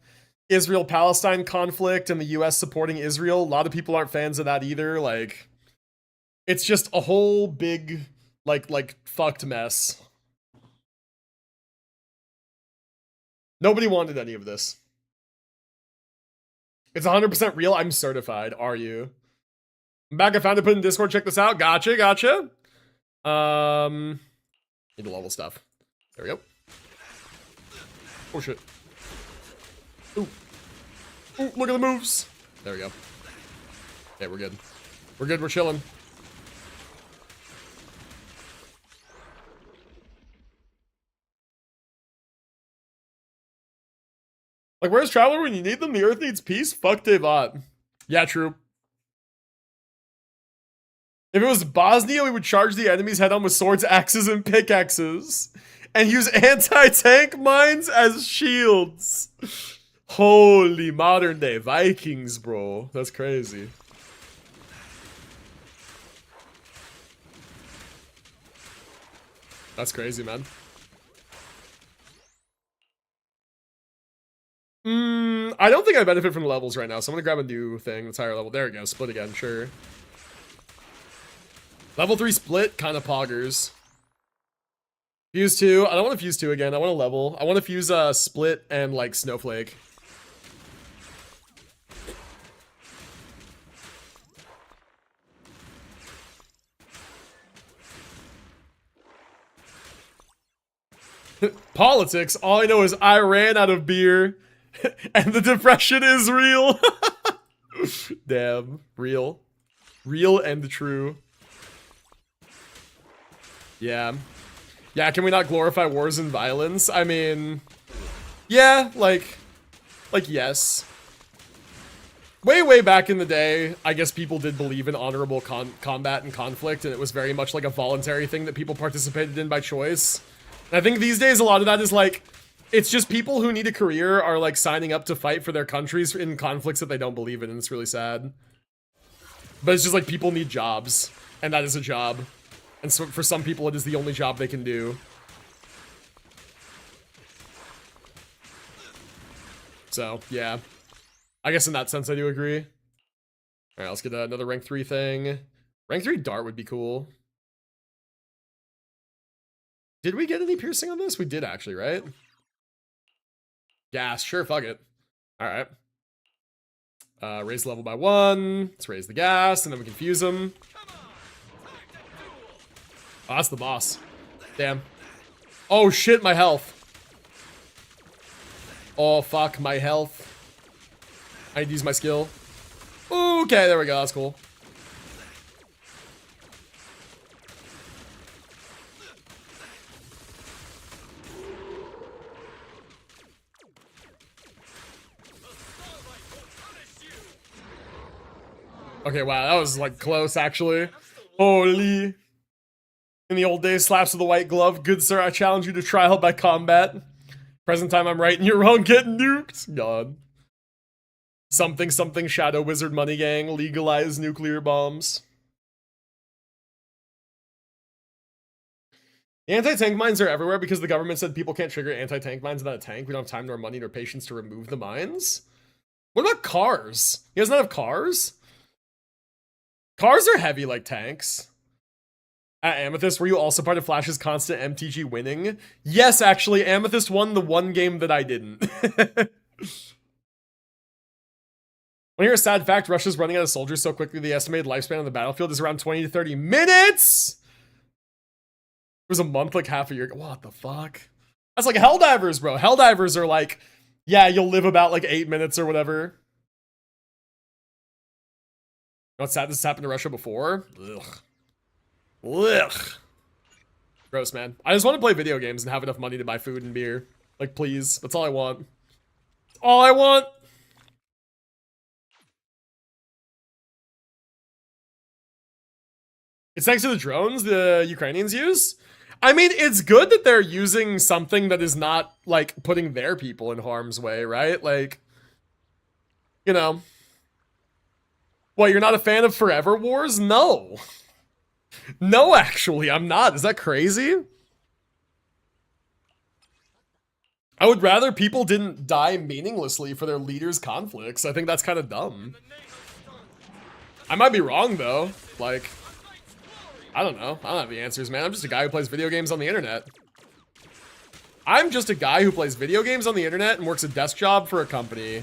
Israel-Palestine conflict and the US supporting Israel. A lot of people aren't fans of that either. Like, it's just a whole big, like fucked mess. Nobody wanted any of this. It's 100% real. I'm certified. Are you? I'm back. I found it. Put in Discord. Check this out. Gotcha. Gotcha. Need to level stuff. There we go. Oh shit. Ooh. Ooh, look at the moves. There we go. Okay, we're good. We're good. We're chilling. Like, where's Traveler when you need them? The Earth needs peace? Fuck Devat. Yeah, true. If it was Bosnia, we would charge the enemy's head on with swords, axes, and pickaxes. And use anti-tank mines as shields. Holy modern day Vikings, bro. That's crazy. That's crazy, man. I don't think I benefit from the levels right now, so I'm gonna grab a new thing that's higher level. There we go, split again, sure. Level 3 split, kind of poggers. Fuse 2, I don't want to fuse 2 again, I want to level. I want to fuse split and like snowflake. Politics, all I know is I ran out of beer. And the depression is real. Damn, real. Real and true. Yeah. Yeah, can we not glorify wars and violence? I mean, yeah, like yes. Way back in the day, I guess people did believe in honorable combat and conflict, and it was very much like a voluntary thing that people participated in by choice. And I think these days a lot of that is like, it's just people who need a career are like signing up to fight for their countries in conflicts that they don't believe in, and it's really sad. But it's just like people need jobs, and that is a job. And so for some people it is the only job they can do. So, yeah. I guess in that sense I do agree. Alright, let's get another rank 3 thing. Rank 3 dart would be cool. Did we get any piercing on this? We did actually, right? Gas, sure, fuck it. Alright. Raise the level by 1. Let's raise the gas, and then we can fuse them. Oh, that's the boss. Damn. Oh shit, my health. Oh fuck, my health. I need to use my skill. Okay, there we go, that's cool. Okay, wow, that was like close actually. Holy. In the old days, slaps with a white glove. Good sir, I challenge you to trial by combat. Present time I'm right and you're wrong, getting nuked. God. Something something Shadow Wizard Money Gang, legalize nuclear bombs. Anti-tank mines are everywhere because the government said people can't trigger anti-tank mines without a tank. We don't have time nor money nor patience to remove the mines. What about cars? You guys not have cars? Cars are heavy like tanks. At Amethyst, were you also part of Flash's constant MTG winning? Yes, actually, Amethyst won the one game that I didn't. When you hear a sad fact, Russia's running out of soldiers so quickly the estimated lifespan on the battlefield is around 20 to 30 minutes! It was a month, like half a year ago. What the fuck? That's like Helldivers, bro. Helldivers are like, yeah, you'll live about like 8 minutes or whatever. You know what's sad? This has happened to Russia before. Ugh. Ugh. Gross, man. I just want to play video games and have enough money to buy food and beer. Like, please. That's all I want. That's all I want. It's thanks to the drones the Ukrainians use. I mean, it's good that they're using something that is not, like, putting their people in harm's way, right? Like, you know. What, you're not a fan of Forever Wars? No. No, actually, I'm not. Is that crazy? I would rather people didn't die meaninglessly for their leaders' conflicts. I think that's kind of dumb. I might be wrong, though. Like, I don't know. I don't have the answers, man. I'm just a guy who plays video games on the internet. I'm just a guy who plays video games on the internet and works a desk job for a company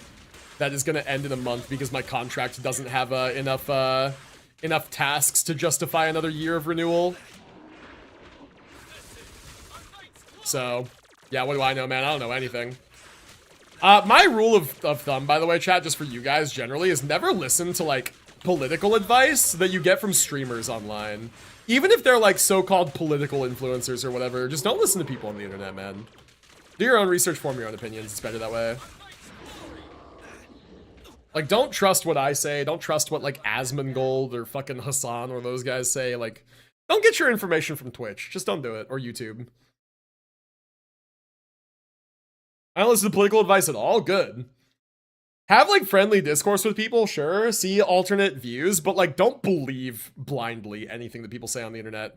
that is going to end in a month because my contract doesn't have enough tasks to justify another year of renewal. So, yeah, what do I know, man? I don't know anything. My rule of thumb, by the way, chat, just for you guys generally, is never listen to, like, political advice that you get from streamers online. Even if they're, like, so-called political influencers or whatever, just don't listen to people on the internet, man. Do your own research, form your own opinions. It's better that way. Like, don't trust what I say. Don't trust what, like, Asmongold or fucking Hassan or those guys say. Like, don't get your information from Twitch. Just don't do it. Or YouTube. I don't listen to political advice at all. Good. Have, like, friendly discourse with people, sure. See alternate views, but, like, don't believe blindly anything that people say on the internet.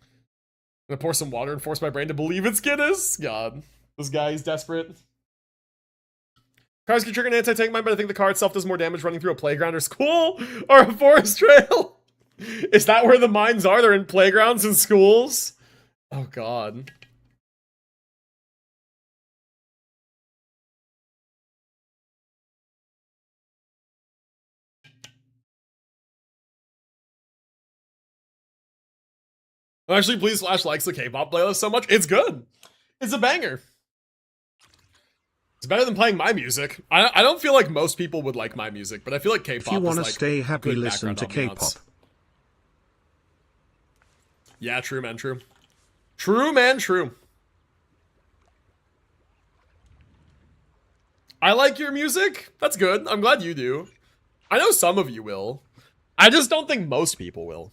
I'm gonna pour some water and force my brain to believe it's Guinness. God. This guy is desperate. Cars can trigger an anti-tank mine, but I think the car itself does more damage running through a playground or school or a forest trail. Is that where the mines are? They're in playgrounds and schools? Oh, God. Actually, please Flash likes the K-pop playlist so much. It's good. It's a banger. It's better than playing my music. I don't feel like most people would like my music, but I feel like K-pop is like if you want to stay happy, good listen to background K-pop. ambiance. Yeah, true, man, true. True, man, true. I like your music. That's good. I'm glad you do. I know some of you will. I just don't think most people will.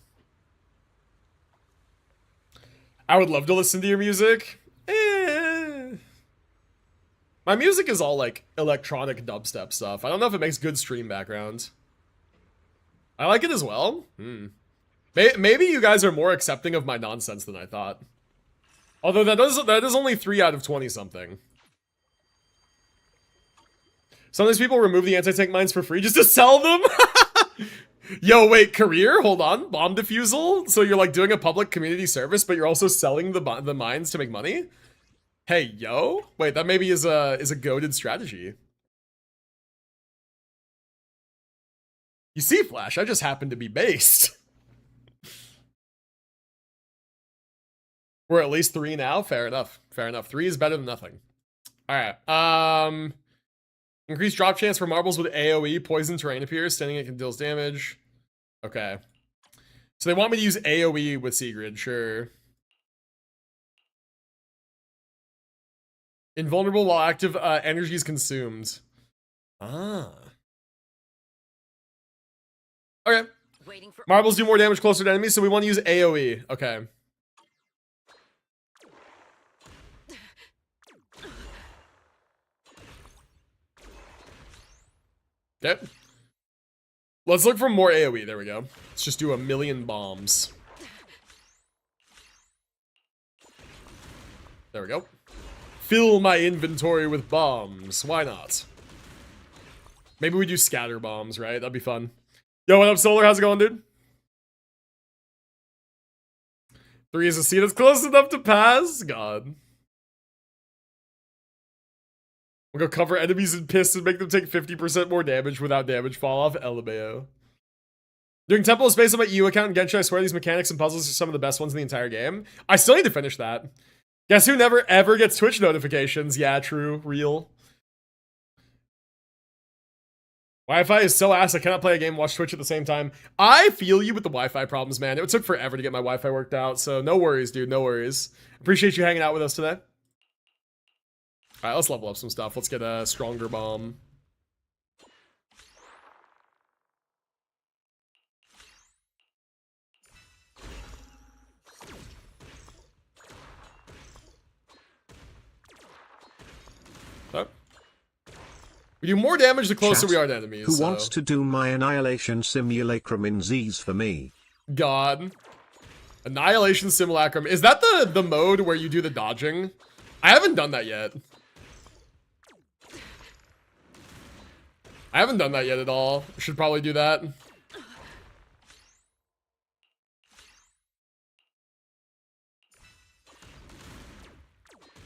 I would love to listen to your music. My music is all, like, electronic dubstep stuff. I don't know if it makes good stream background. I like it as well. Maybe you guys are more accepting of my nonsense than I thought. Although that is only 3 out of 20-something. Sometimes people remove the anti-tank mines for free just to sell them. Yo, wait, career? Hold on. Bomb defusal? So you're, like, doing a public community service, but you're also selling the mines to make money? Hey, yo? Wait, that maybe is a goated strategy. You see, Flash, I just happen to be based. We're at least 3 now? Fair enough. Fair enough. 3 is better than nothing. Alright, increased drop chance for marbles with AoE, poison terrain appears, standing it can deals damage. Okay. So they want me to use AoE with Sigrid, sure. Invulnerable while active energy is consumed. Ah. Okay. Marbles do more damage closer to enemies, so we want to use AoE. Okay. Okay. Let's look for more AoE. There we go. Let's just do 1,000,000 bombs. There we go. Fill my inventory with bombs. Why not? Maybe we do scatter bombs, right? That'd be fun. Yo, what up, Solar? How's it going, dude? 3 is a C that's close enough to pass? God. We'll go cover enemies in piss and make them take 50% more damage without damage fall off. LMAO. Doing Temple of Space on my EU account in Genshin, I swear these mechanics and puzzles are some of the best ones in the entire game. I still need to finish that. Guess who never ever gets Twitch notifications? Yeah, true. Real. Wi-Fi is so ass, I cannot play a game and watch Twitch at the same time. I feel you with the Wi-Fi problems, man. It took forever to get my Wi-Fi worked out, so no worries, dude. No worries. Appreciate you hanging out with us today. Alright, let's level up some stuff. Let's get a stronger bomb. Okay. We do more damage the closer Chat, we are to enemies. Who wants to do my Annihilation Simulacrum in Z's for me? God. Annihilation Simulacrum. Is that the mode where you do the dodging? I haven't done that yet. I haven't done that yet at all. Should probably do that.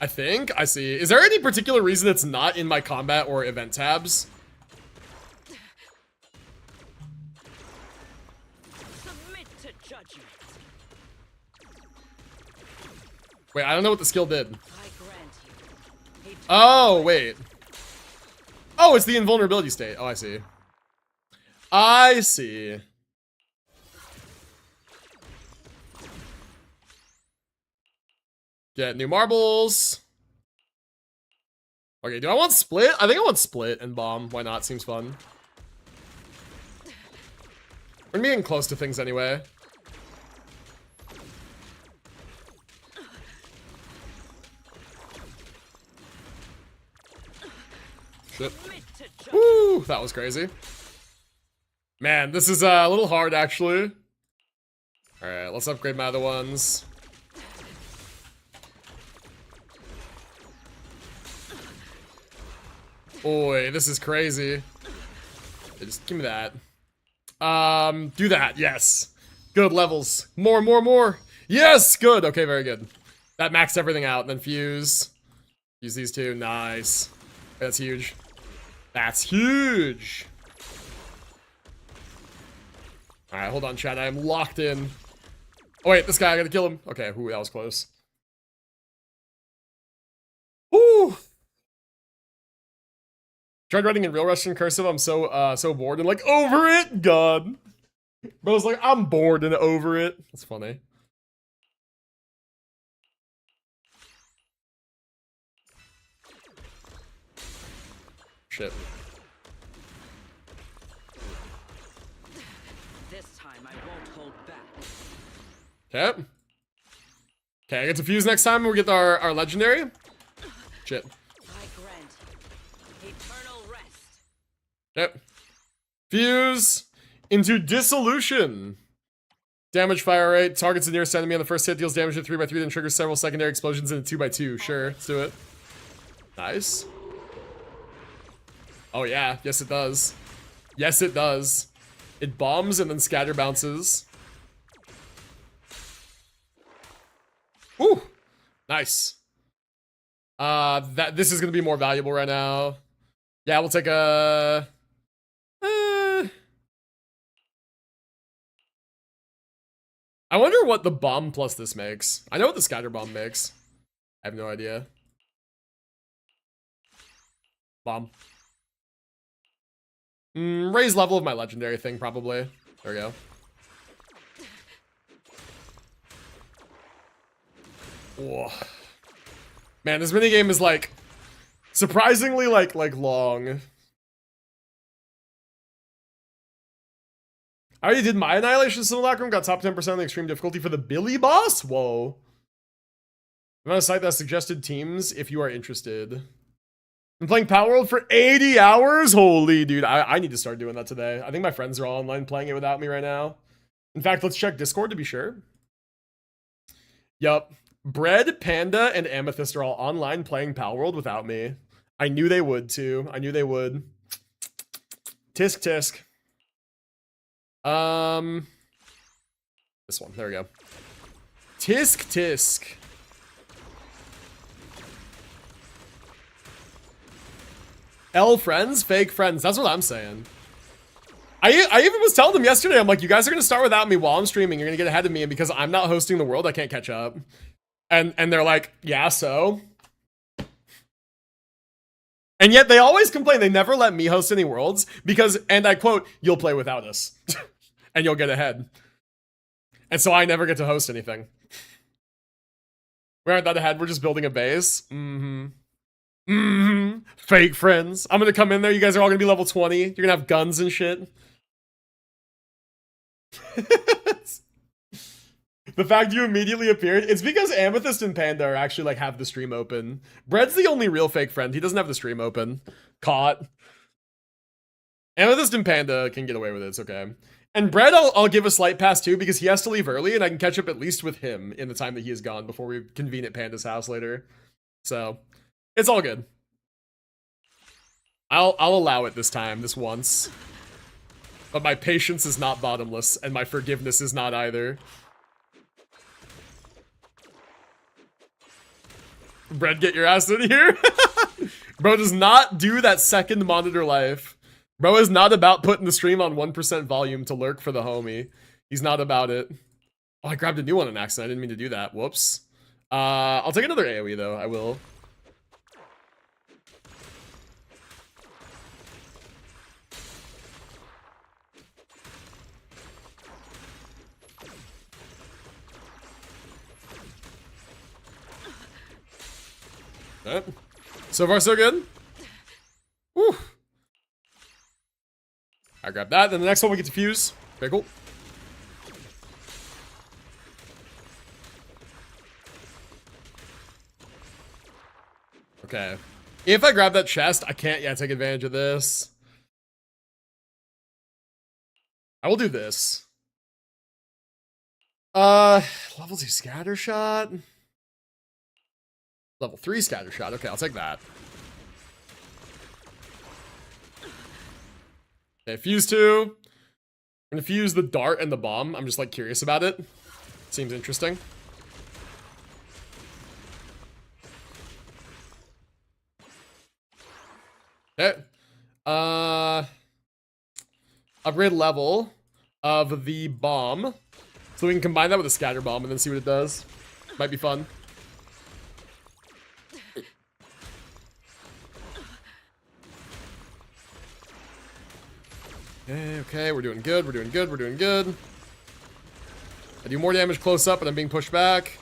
I think. I see. Is there any particular reason it's not in my combat or event tabs? Submit to judgment. Wait, I don't know what the skill did. I grant you. Oh, wait. Oh, it's the invulnerability state. Oh, I see. I see. Get new marbles. Okay, do I want split? I think I want split and bomb. Why not? Seems fun. We're getting close to things anyway. Shit. Woo, that was crazy. Man, this is a little hard actually. Alright, let's upgrade my other ones. Boy, this is crazy. Okay, just give me that. Do that, yes. Good levels. More. Yes, good. Okay, very good. That maxed everything out. Then fuse. Use these two. Nice. That's huge. That's huge. Alright, hold on, chat. I am locked in. Oh, wait, this guy, I gotta kill him. Okay, ooh, that was close. Woo! Tried writing in real Russian cursive. I'm so bored and like over it. God. Bro's like, I'm bored and over it. That's funny. Shit. This time I won't hold back. Okay. Okay, I get to fuse next time and we get our legendary. Shit. I grant you eternal rest. Yep. Fuse into dissolution. Damage fire rate. Targets the nearest enemy on the first hit, deals damage at 3x3, then triggers several secondary explosions in a 2x2. Sure, let's do it. Nice. Oh yeah, yes it does. Yes it does. It bombs and then scatter bounces. Woo! Nice. This is gonna be more valuable right now. Yeah, we'll take a... I wonder what the bomb plus this makes. I know what the scatter bomb makes. I have no idea. Bomb. Raise level of my legendary thing, probably. There we go. Whoa. Man, this minigame is like surprisingly like long. I already did my Annihilation Simulacrum, got top 10% on the extreme difficulty for the Billy boss? Whoa. I'm on a site that suggested teams if you are interested. I'm playing Power World for 80 hours? Holy dude, I need to start doing that today. I think my friends are all online playing it without me right now. In fact, let's check Discord to be sure. Yup. Bread, Panda, and Amethyst are all online playing Power World without me. I knew they would too. I knew they would. Tisk tisk. This one. There we go. Tisk tisk. L friends, fake friends. That's what I'm saying. I even was telling them yesterday, I'm like, you guys are gonna start without me while I'm streaming. You're gonna get ahead of me, and because I'm not hosting the world, I can't catch up. And they're like, yeah, so. And yet they always complain they never let me host any worlds because, and I quote, you'll play without us and you'll get ahead. And so I never get to host anything. We aren't that ahead, we're just building a base. Fake friends. I'm gonna come in there, you guys are all gonna be level 20. You're gonna have guns and shit. The fact you immediately appeared, it's because Amethyst and Panda are actually like have the stream open. Bread's the only real fake friend. He doesn't have the stream open. Caught. Amethyst and Panda can get away with it. It's okay. And Bread, I'll give a slight pass too because he has to leave early and I can catch up at least with him in the time that he is gone before we convene at Panda's house later. So, it's all good. I'll allow it this time, this once. But my patience is not bottomless, and my forgiveness is not either. Bread, get your ass in here. Bro does not do that second monitor life. Bro is not about putting the stream on 1% volume to lurk for the homie. He's not about it. Oh, I grabbed a new one on accident. I didn't mean to do that. Whoops. I'll take another AoE though. I will. Right. So far, so good. Whew. I grab that. Then the next one we get to fuse. Very cool. Okay. If I grab that chest, I can't yet take advantage of this. I will do this. Level 2 scatter shot. Level 3 scatter shot. Okay, I'll take that. Okay, fuse 2. I'm gonna fuse the dart and the bomb. I'm just like curious about it. Seems interesting. Okay. Upgrade level of the bomb. So we can combine that with a scatter bomb and then see what it does. Might be fun. Okay, we're doing good, we're doing good, we're doing good. I do more damage close up, but I'm being pushed back.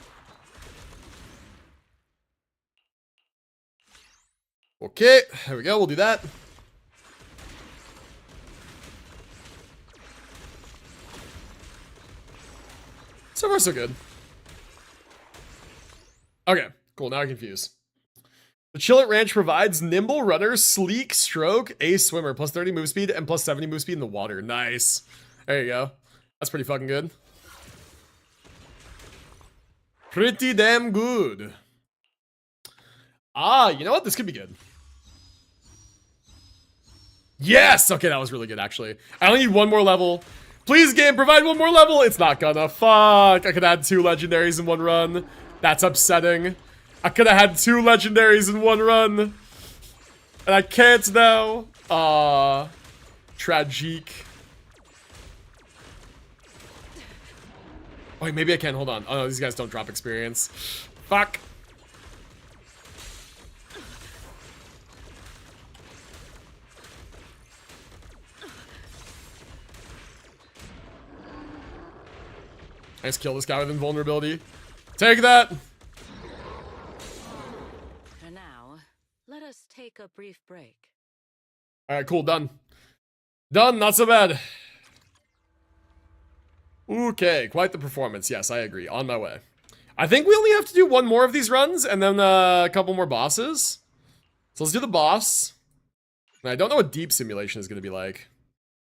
Okay, there we go, we'll do that. So far, so good. Okay, cool, now I can fuse. The Chill at Ranch provides nimble runner, sleek stroke, ace swimmer, plus 30 move speed, and plus 70 move speed in the water. Nice. There you go. That's pretty fucking good. Pretty damn good. Ah, you know what? This could be good. Yes! Okay, that was really good, actually. I only need one more level. Please, game, provide one more level. It's not gonna. Fuck. I could add 2 legendaries in one run. That's upsetting. I could have had 2 legendaries in one run. And I can't now. Tragique. Wait, maybe I can. Hold on. Oh, no, these guys don't drop experience. Fuck. Nice, kill this guy with invulnerability. Take that. For now, let us take a brief break. All right, cool, done. Done, not so bad. Okay, quite the performance. Yes, I agree. On my way. I think we only have to do one more of these runs and then a couple more bosses. So let's do the boss. And I don't know what deep simulation is going to be like.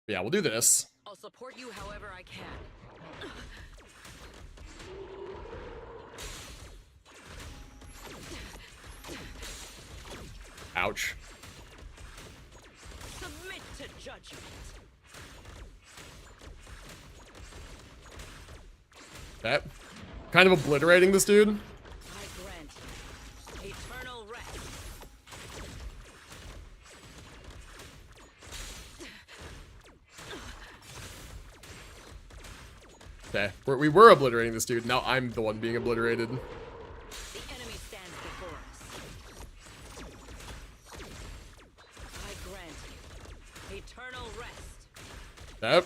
But yeah, we'll do this. I'll support you however I can. Ouch. Submit to judgment. Okay. Kind of obliterating this dude. I grant you eternal rest. Okay. We were obliterating this dude. Now I'm the one being obliterated. The enemy stands before us. I grant you eternal rest. Yep.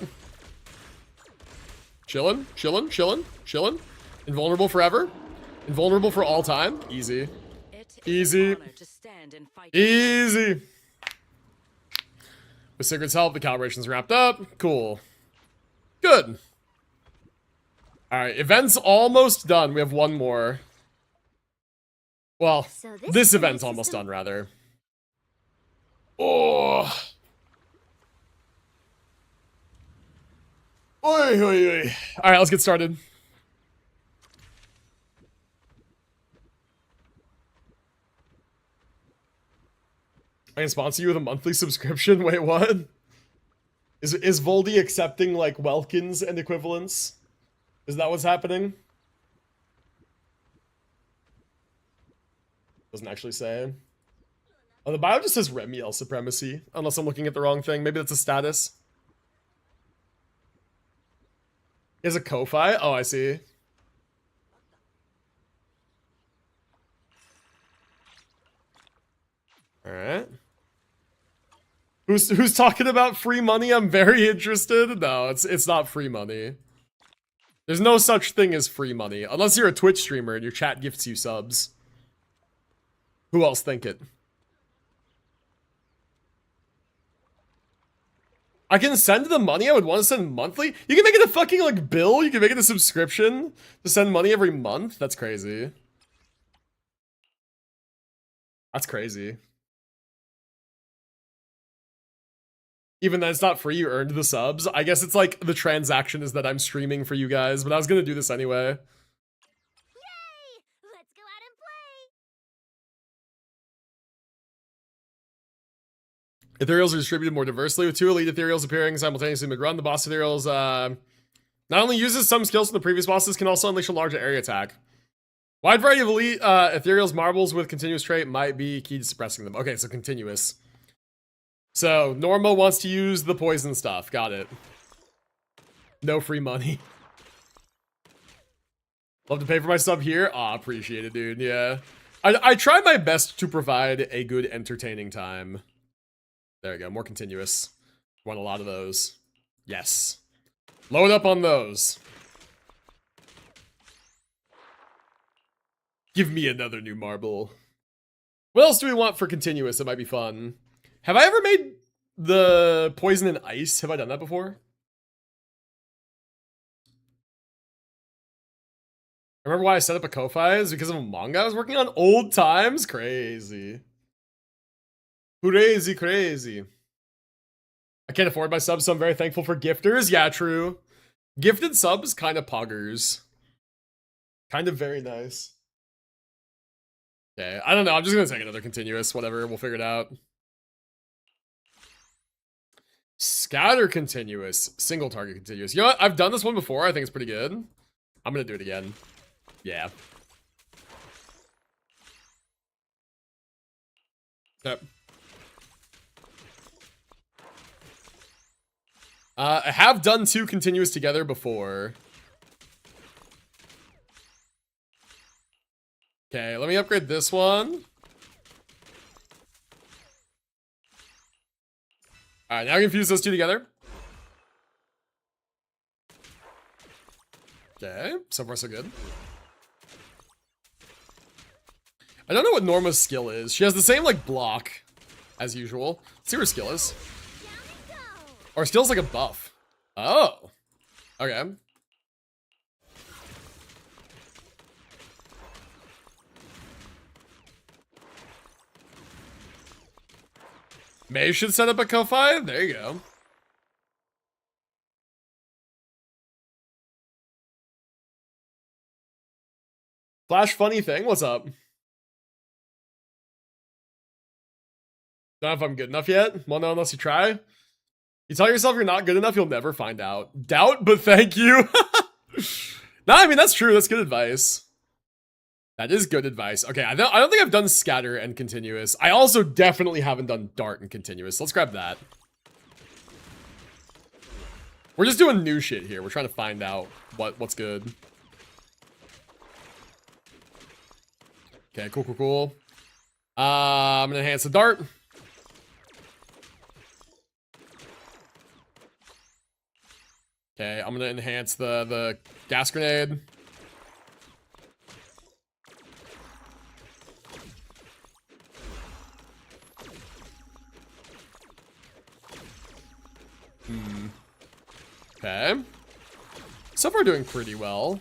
Chillin', chillin', chillin', chillin'. Invulnerable forever. Invulnerable for all time. Easy. It is Easy. an honor to stand and fight. Easy. With Sigurd's help, the calibration's wrapped up. Cool. Good. All right, event's almost done. We have one more. Well, So this event's almost done, rather. Oh. Oy, oy, oy. All right, let's get started. I can sponsor you with a monthly subscription. Wait, what? Is Voldy accepting like Welkins and equivalents? Is that what's happening? Doesn't actually say. Oh, the bio just says Remiel supremacy, unless I'm looking at the wrong thing. Maybe that's a status. He has a Ko-Fi? Oh, I see. Alright. Who's talking about free money? I'm very interested. No, it's not free money. There's no such thing as free money. Unless you're a Twitch streamer and your chat gifts you subs. Who else think it? I can send the money I would want to send monthly? You can make it a fucking, like, bill? You can make it a subscription to send money every month? That's crazy. That's crazy. Even though it's not free, you earned the subs. I guess it's like the transaction is that I'm streaming for you guys, but I was gonna do this anyway. Yay! Let's go out and play. Ethereals are distributed more diversely, with 2 elite ethereals appearing simultaneously mid-run. The boss ethereals not only uses some skills from the previous bosses, can also unleash a large area attack. Wide variety of elite ethereals marbles with continuous trait might be key to suppressing them. Okay, so continuous. So, Norma wants to use the poison stuff. Got it. No free money. Love to pay for my sub here. Aw, appreciate it, dude. Yeah. I try my best to provide a good, entertaining time. There we go. More continuous. Want a lot of those. Yes. Load up on those. Give me another new marble. What else do we want for continuous that might be fun? Have I ever made the poison and ice? Have I done that before? Remember why I set up a Ko-Fi? Is because of a manga I was working on? Old times? Crazy. Crazy, crazy. I can't afford my subs, so I'm very thankful for gifters. Yeah, true. Gifted subs, kind of poggers. Kind of very nice. Okay, I don't know. I'm just gonna take another continuous. Whatever, we'll figure it out. Scatter continuous. Single target continuous. You know what? I've done this one before. I think it's pretty good. I'm gonna do it again. Yeah. Yep. I have done 2 continuous together before. Okay, let me upgrade this one. Alright, now I can fuse those 2 together. Okay, so far so good. I don't know what Norma's skill is. She has the same, like, block as usual. Let's see what her skill is. Or skill's like a buff. Oh. Okay. May should set up a Ko-Fi. There you go. Flash funny thing. What's up? Don't know if I'm good enough yet. Well, no, unless you try. You tell yourself you're not good enough, you'll never find out. Doubt, but thank you. No, I mean, that's true. That's good advice. That is good advice. Okay, I don't think I've done scatter and continuous. I also definitely haven't done dart and continuous. Let's grab that. We're just doing new shit here. We're trying to find out what's good. Okay, cool, cool, cool. I'm gonna enhance the dart. Okay, I'm gonna enhance the gas grenade. Okay. So far doing pretty well.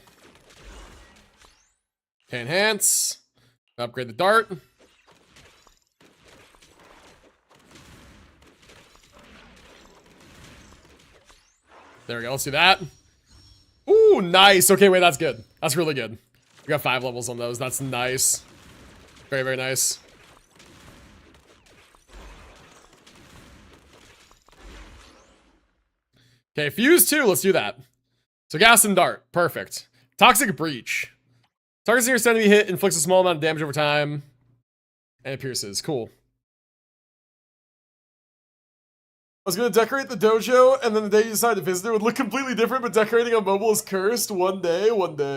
Okay, enhance. Upgrade the dart. There we go, let's do that. Ooh, nice. Okay, wait, that's good. That's really good. We got 5 levels on those. That's nice. Very, very nice. Okay, fuse 2, let's do that. So gas and dart, perfect. Toxic breach. Targets near enemy hit, inflicts a small amount of damage over time. And it pierces, cool. I was gonna decorate the dojo, and then the day you decide to visit it would look completely different, but decorating on mobile is cursed. One day.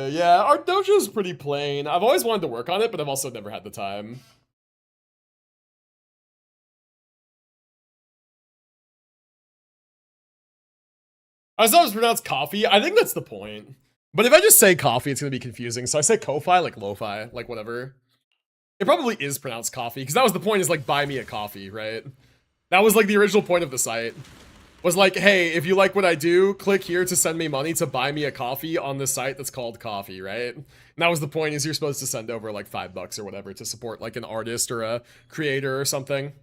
Yeah, our dojo's pretty plain. I've always wanted to work on it, but I've also never had the time. I thought it was pronounced coffee. I think that's the point. But if I just say coffee, it's gonna be confusing. So I say ko-fi, like lo-fi, like whatever. It probably is pronounced coffee, because that was the point, is like, buy me a coffee, right? That was like the original point of the site. Was like, hey, if you like what I do, click here to send me money to buy me a coffee on this site that's called Coffee, right? And that was the point, is you're supposed to send over like $5 or whatever to support like an artist or a creator or something.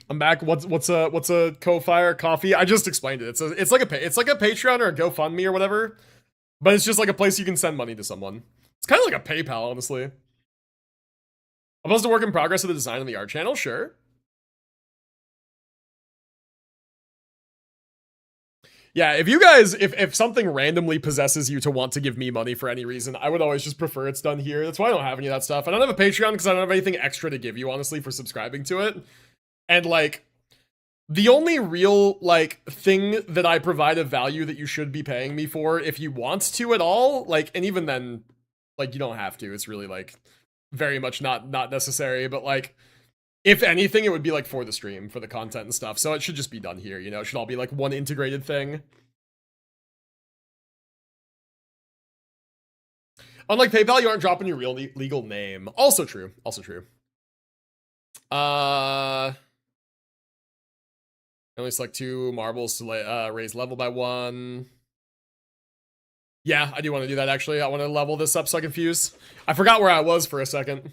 I'm back. What's a Ko-fi or coffee? I just explained it. It's like a Patreon or a GoFundMe or whatever, but it's just like a place you can send money to someone. It's kind of like a PayPal, honestly. I'm supposed to work in progress of the design on the art channel, sure. Yeah, if you guys, if something randomly possesses you to want to give me money for any reason, I would always just prefer it's done here. That's why I don't have any of that stuff. I don't have a Patreon because I don't have anything extra to give you, honestly, for subscribing to it. And like, the only real like thing that I provide of value that you should be paying me for, if you want to at all, like, and even then, like, you don't have to. It's really like very much not necessary, but like, if anything, it would be like for the stream, for the content and stuff. So it should just be done here, you know? It should all be like one integrated thing. Unlike PayPal, you aren't dropping your real legal name. Also true. Also true. Only select 2 marbles to raise level by 1. Yeah, I do want to do that, actually. I want to level this up so I can fuse. I forgot where I was for a second.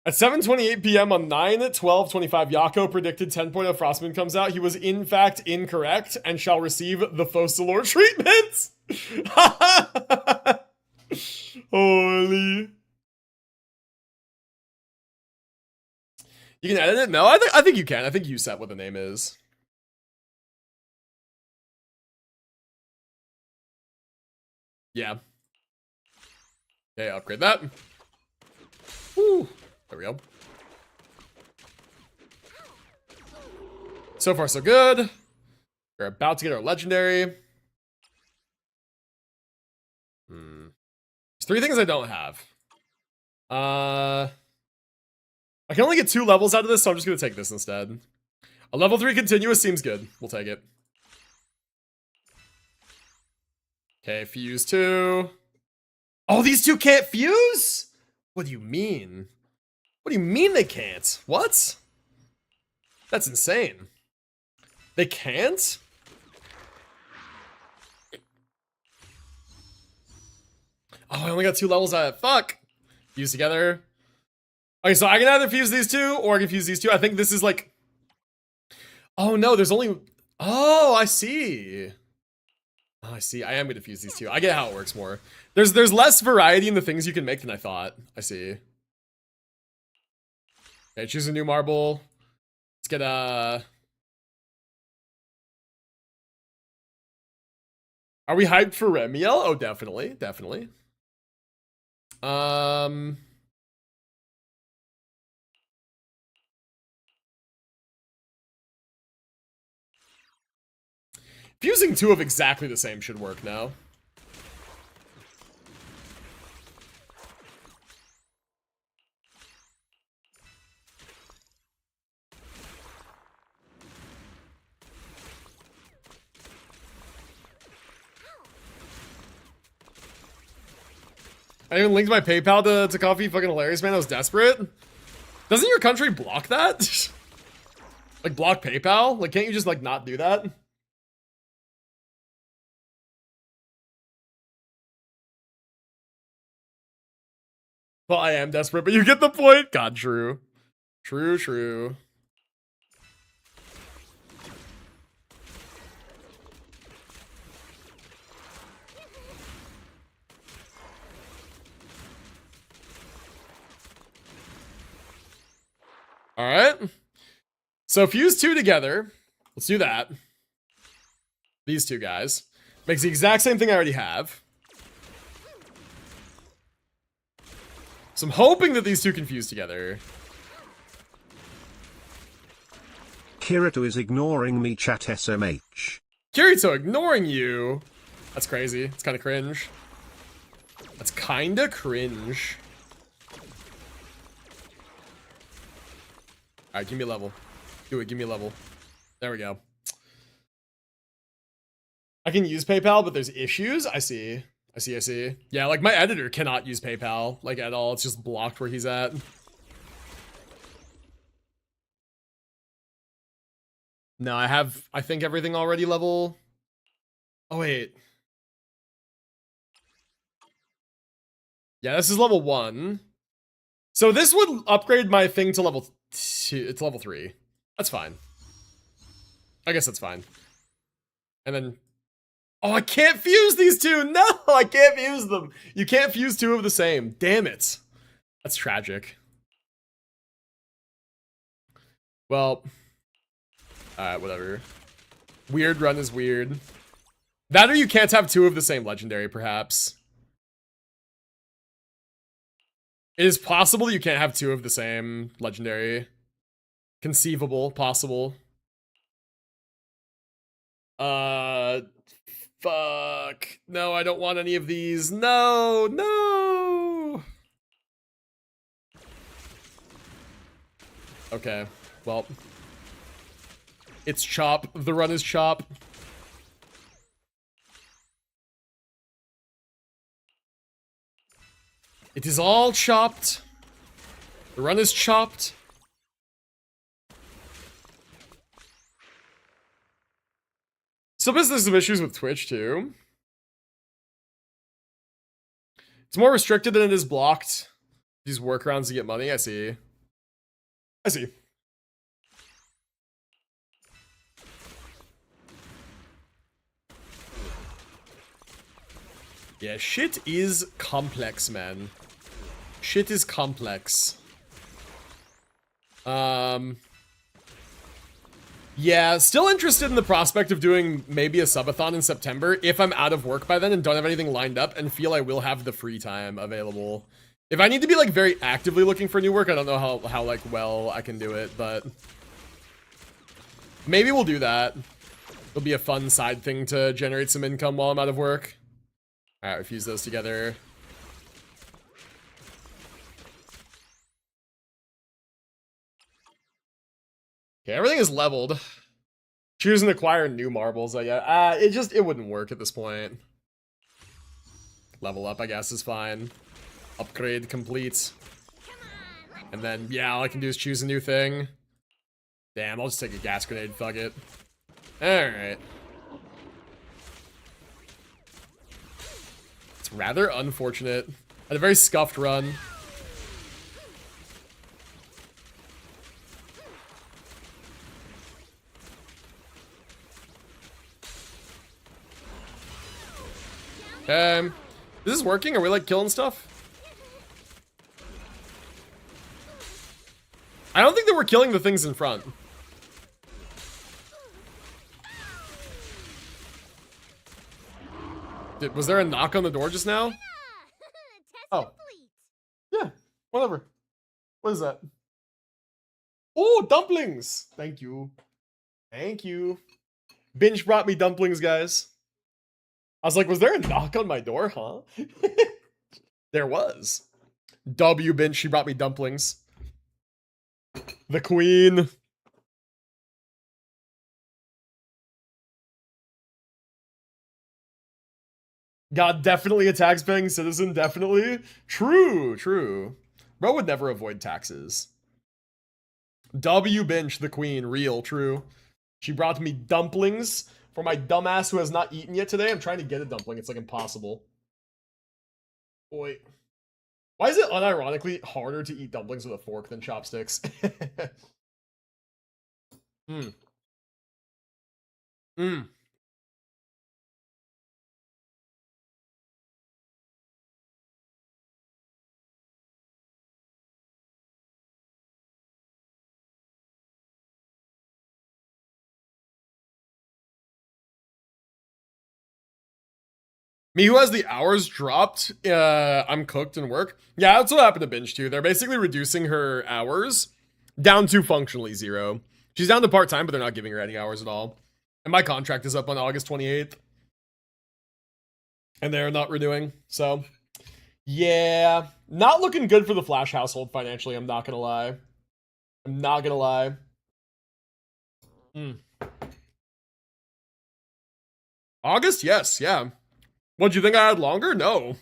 At 7:28 p.m. on 9/12/25, Yako predicted 10.0 Frostman comes out. He was in fact incorrect and shall receive the Focalor treatment. Holy. You can edit it? No, I think you can. I think you set what the name is. Yeah. Okay, upgrade that. Woo. There we go. So far, so good. We're about to get our legendary. There's 3 things I don't have. I can only get 2 levels out of this, so I'm just gonna take this instead. A level 3 continuous seems good. We'll take it. Okay, fuse 2. Oh, these 2 can't fuse? What do you mean? What do you mean they can't? What? That's insane. They can't? Oh, I only got 2 levels out of it. Fuck. Fuse together. Okay, so I can either fuse these 2 or I can fuse these 2. I think this is like... Oh, no, there's only... Oh, I see. Oh, I see. I am going to fuse these 2. I get how it works more. There's less variety in the things you can make than I thought. I see. Okay, choose a new marble. Let's get a... Are we hyped for Remiel? Oh, definitely. Definitely. Fusing 2 of exactly the same should work now. I even linked my PayPal to coffee. Fucking hilarious, man. I was desperate. Doesn't your country block that? Like, block PayPal? Like, can't you just, like, not do that? Well, I am desperate, but you get the point. God, true. True, true. All right. So fuse two together. Let's do that. These two guys. Makes the exact same thing I already have. So I'm hoping that these two can fuse together. Kirito is ignoring me, chat SMH. Kirito ignoring you? That's crazy. It's kind of cringe. That's kind of cringe. Alright, give me a level. Do it, give me a level. There we go. I can use PayPal, but there's issues? I see. I see. Yeah, like my editor cannot use PayPal, like at all. It's just blocked where he's at. No, I think everything already level. Oh, wait. Yeah, this is level 1. So this would upgrade my thing to level 2. It's level 3. That's fine. I guess that's fine. And then... Oh, I can't fuse these two! No, I can't fuse them! You can't fuse two of the same. Damn it. That's tragic. Well... Alright, whatever. Weird run is weird. That or you can't have two of the same legendary, perhaps. It is possible you can't have two of the same legendary. Conceivable, possible. Fuck. No, I don't want any of these. No, no. Okay, well. It's chop. The run is chop. It is all chopped. The run is chopped. Still there's some issues with Twitch too. It's more restricted than it is blocked. These workarounds to get money, I see. I see. Yeah, shit is complex, man. Shit is complex. Yeah, still interested in the prospect of doing maybe a subathon in September if I'm out of work by then and don't have anything lined up and feel I will have the free time available. If I need to be like very actively looking for new work, I don't know how like well I can do it, but maybe we'll do that. It'll be a fun side thing to generate some income while I'm out of work. Alright, we fuse those together. Okay, everything is leveled. Choose and acquire new marbles, yeah. It wouldn't work at this point. Level up, I guess, is fine. Upgrade complete. And then, yeah, all I can do is choose a new thing. Damn, I'll just take a gas grenade, fuck it. Alright. It's rather unfortunate. I had a very scuffed run. This is working? Are we like killing stuff? I don't think that we're killing the things in front. Was there a knock on the door just now? Oh. Yeah, whatever. What is that? Oh, dumplings! Thank you. Thank you. Binge brought me dumplings, guys. I was like, was there a knock on my door, huh? There was. W Binge, she brought me dumplings. The queen. God, definitely a tax-paying citizen, definitely. True, true. Bro would never avoid taxes. W Bench, the queen, real, true. She brought me dumplings for my dumbass who has not eaten yet today. I'm trying to get a dumpling. It's like impossible. Wait. Why is it unironically harder to eat dumplings with a fork than chopsticks? Mmm. Mmm. Me who has the hours dropped, I'm cooked and work. Yeah, that's what happened to Binge too. They're basically reducing her hours down to functionally 0. She's down to part-time, but they're not giving her any hours at all. And my contract is up on August 28th. And they're not renewing, so... Yeah, not looking good for the Flash household financially, I'm not gonna lie. I'm not gonna lie. August? Yes, yeah. What, do you think I had longer? No.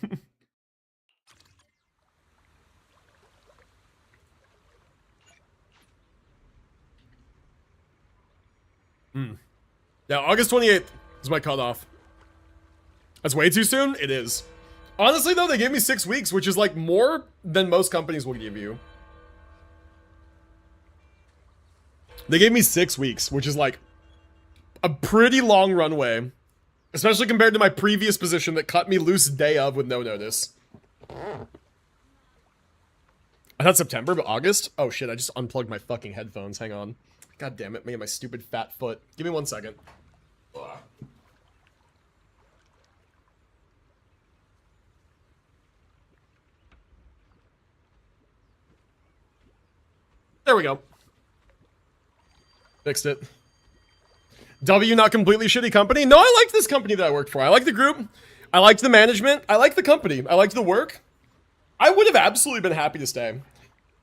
Yeah, August 28th is my cutoff. That's way too soon? It is. Honestly, though, they gave me 6 weeks, which is, like, more than most companies will give you. They gave me 6 weeks, which is, like, a pretty long runway. Especially compared to my previous position that cut me loose day of with no notice. I thought September, but August? Oh shit, I just unplugged my fucking headphones. Hang on. God damn it, me and my stupid fat foot. Give me 1 second. There we go. Fixed it. W, not completely shitty company? No, I liked this company that I worked for. I like the group. I liked the management. I liked the company. I liked the work. I would have absolutely been happy to stay.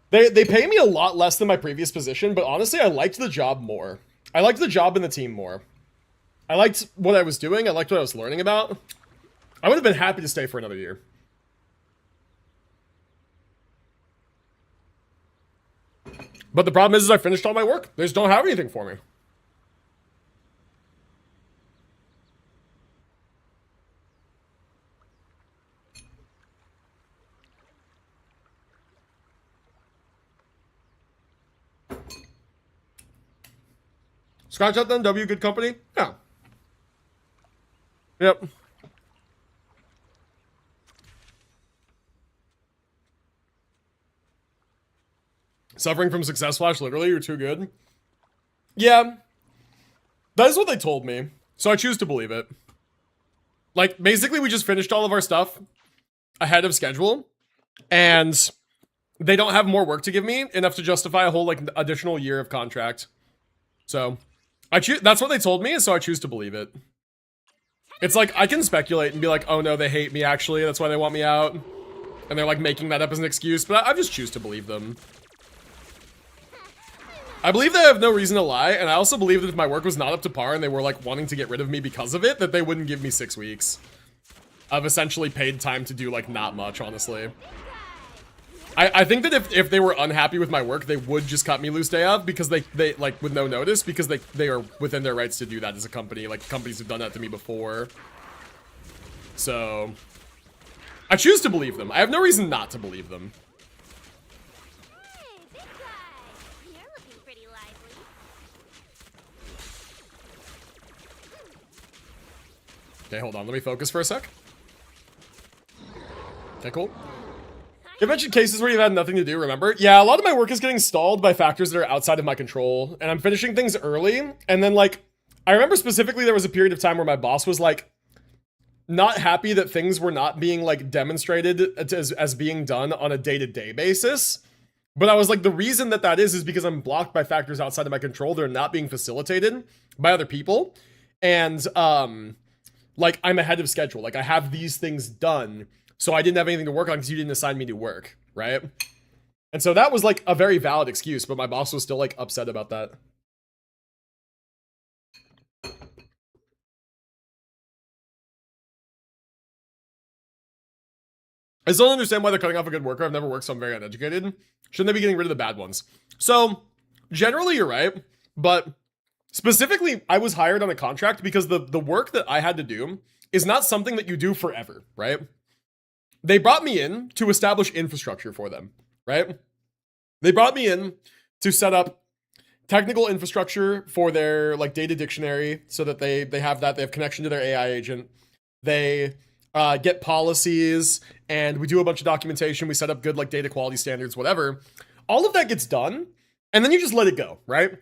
They pay me a lot less than my previous position, but honestly, I liked the job more. I liked the job and the team more. I liked what I was doing. I liked what I was learning about. I would have been happy to stay for another year. But the problem is I finished all my work. They just don't have anything for me. Scratch then, W, good company? Yeah. Yep. Suffering from success flash, literally, you're too good. Yeah. That is what they told me. So I choose to believe it. Like, basically, we just finished all of our stuff ahead of schedule. And they don't have more work to give me, enough to justify a whole, like, additional year of contract. So... that's what they told me, so I choose to believe it. It's like, I can speculate and be like, oh no, they hate me actually, that's why they want me out. And they're like making that up as an excuse, but I just choose to believe them. I believe they have no reason to lie, and I also believe that if my work was not up to par and they were like wanting to get rid of me because of it, that they wouldn't give me 6 weeks of essentially paid time to do like not much, honestly. I think that if they were unhappy with my work, they would just cut me loose day of because they like with no notice because they are within their rights to do that as a company. Like companies have done that to me before. So I choose to believe them. I have no reason not to believe them. Hey, big guy. You're looking pretty lively. Okay, hold on. Let me focus for a sec. Okay, cool. You mentioned cases where you've had nothing to do, remember? Yeah, a lot of my work is getting stalled by factors that are outside of my control, and I'm finishing things early, and then, like, I remember specifically there was a period of time where my boss was, like, not happy that things were not being, like, demonstrated as being done on a day-to-day basis, but I was like, the reason that is because I'm blocked by factors outside of my control. They're not being facilitated by other people, and, like, I'm ahead of schedule. Like, I have these things done, so I didn't have anything to work on because you didn't assign me to work, right? And so that was like a very valid excuse, but my boss was still like upset about that. I still don't understand why they're cutting off a good worker. I've never worked, so I'm very uneducated. Shouldn't they be getting rid of the bad ones? So, generally, you're right. But specifically, I was hired on a contract because the work that I had to do is not something that you do forever, right? They brought me in to establish infrastructure for them, right? They brought me in to set up technical infrastructure for their like data dictionary so that they have that. They have connection to their AI agent. They get policies, and we do a bunch of documentation. We set up good like data quality standards, whatever. All of that gets done, and then you just let it go, right?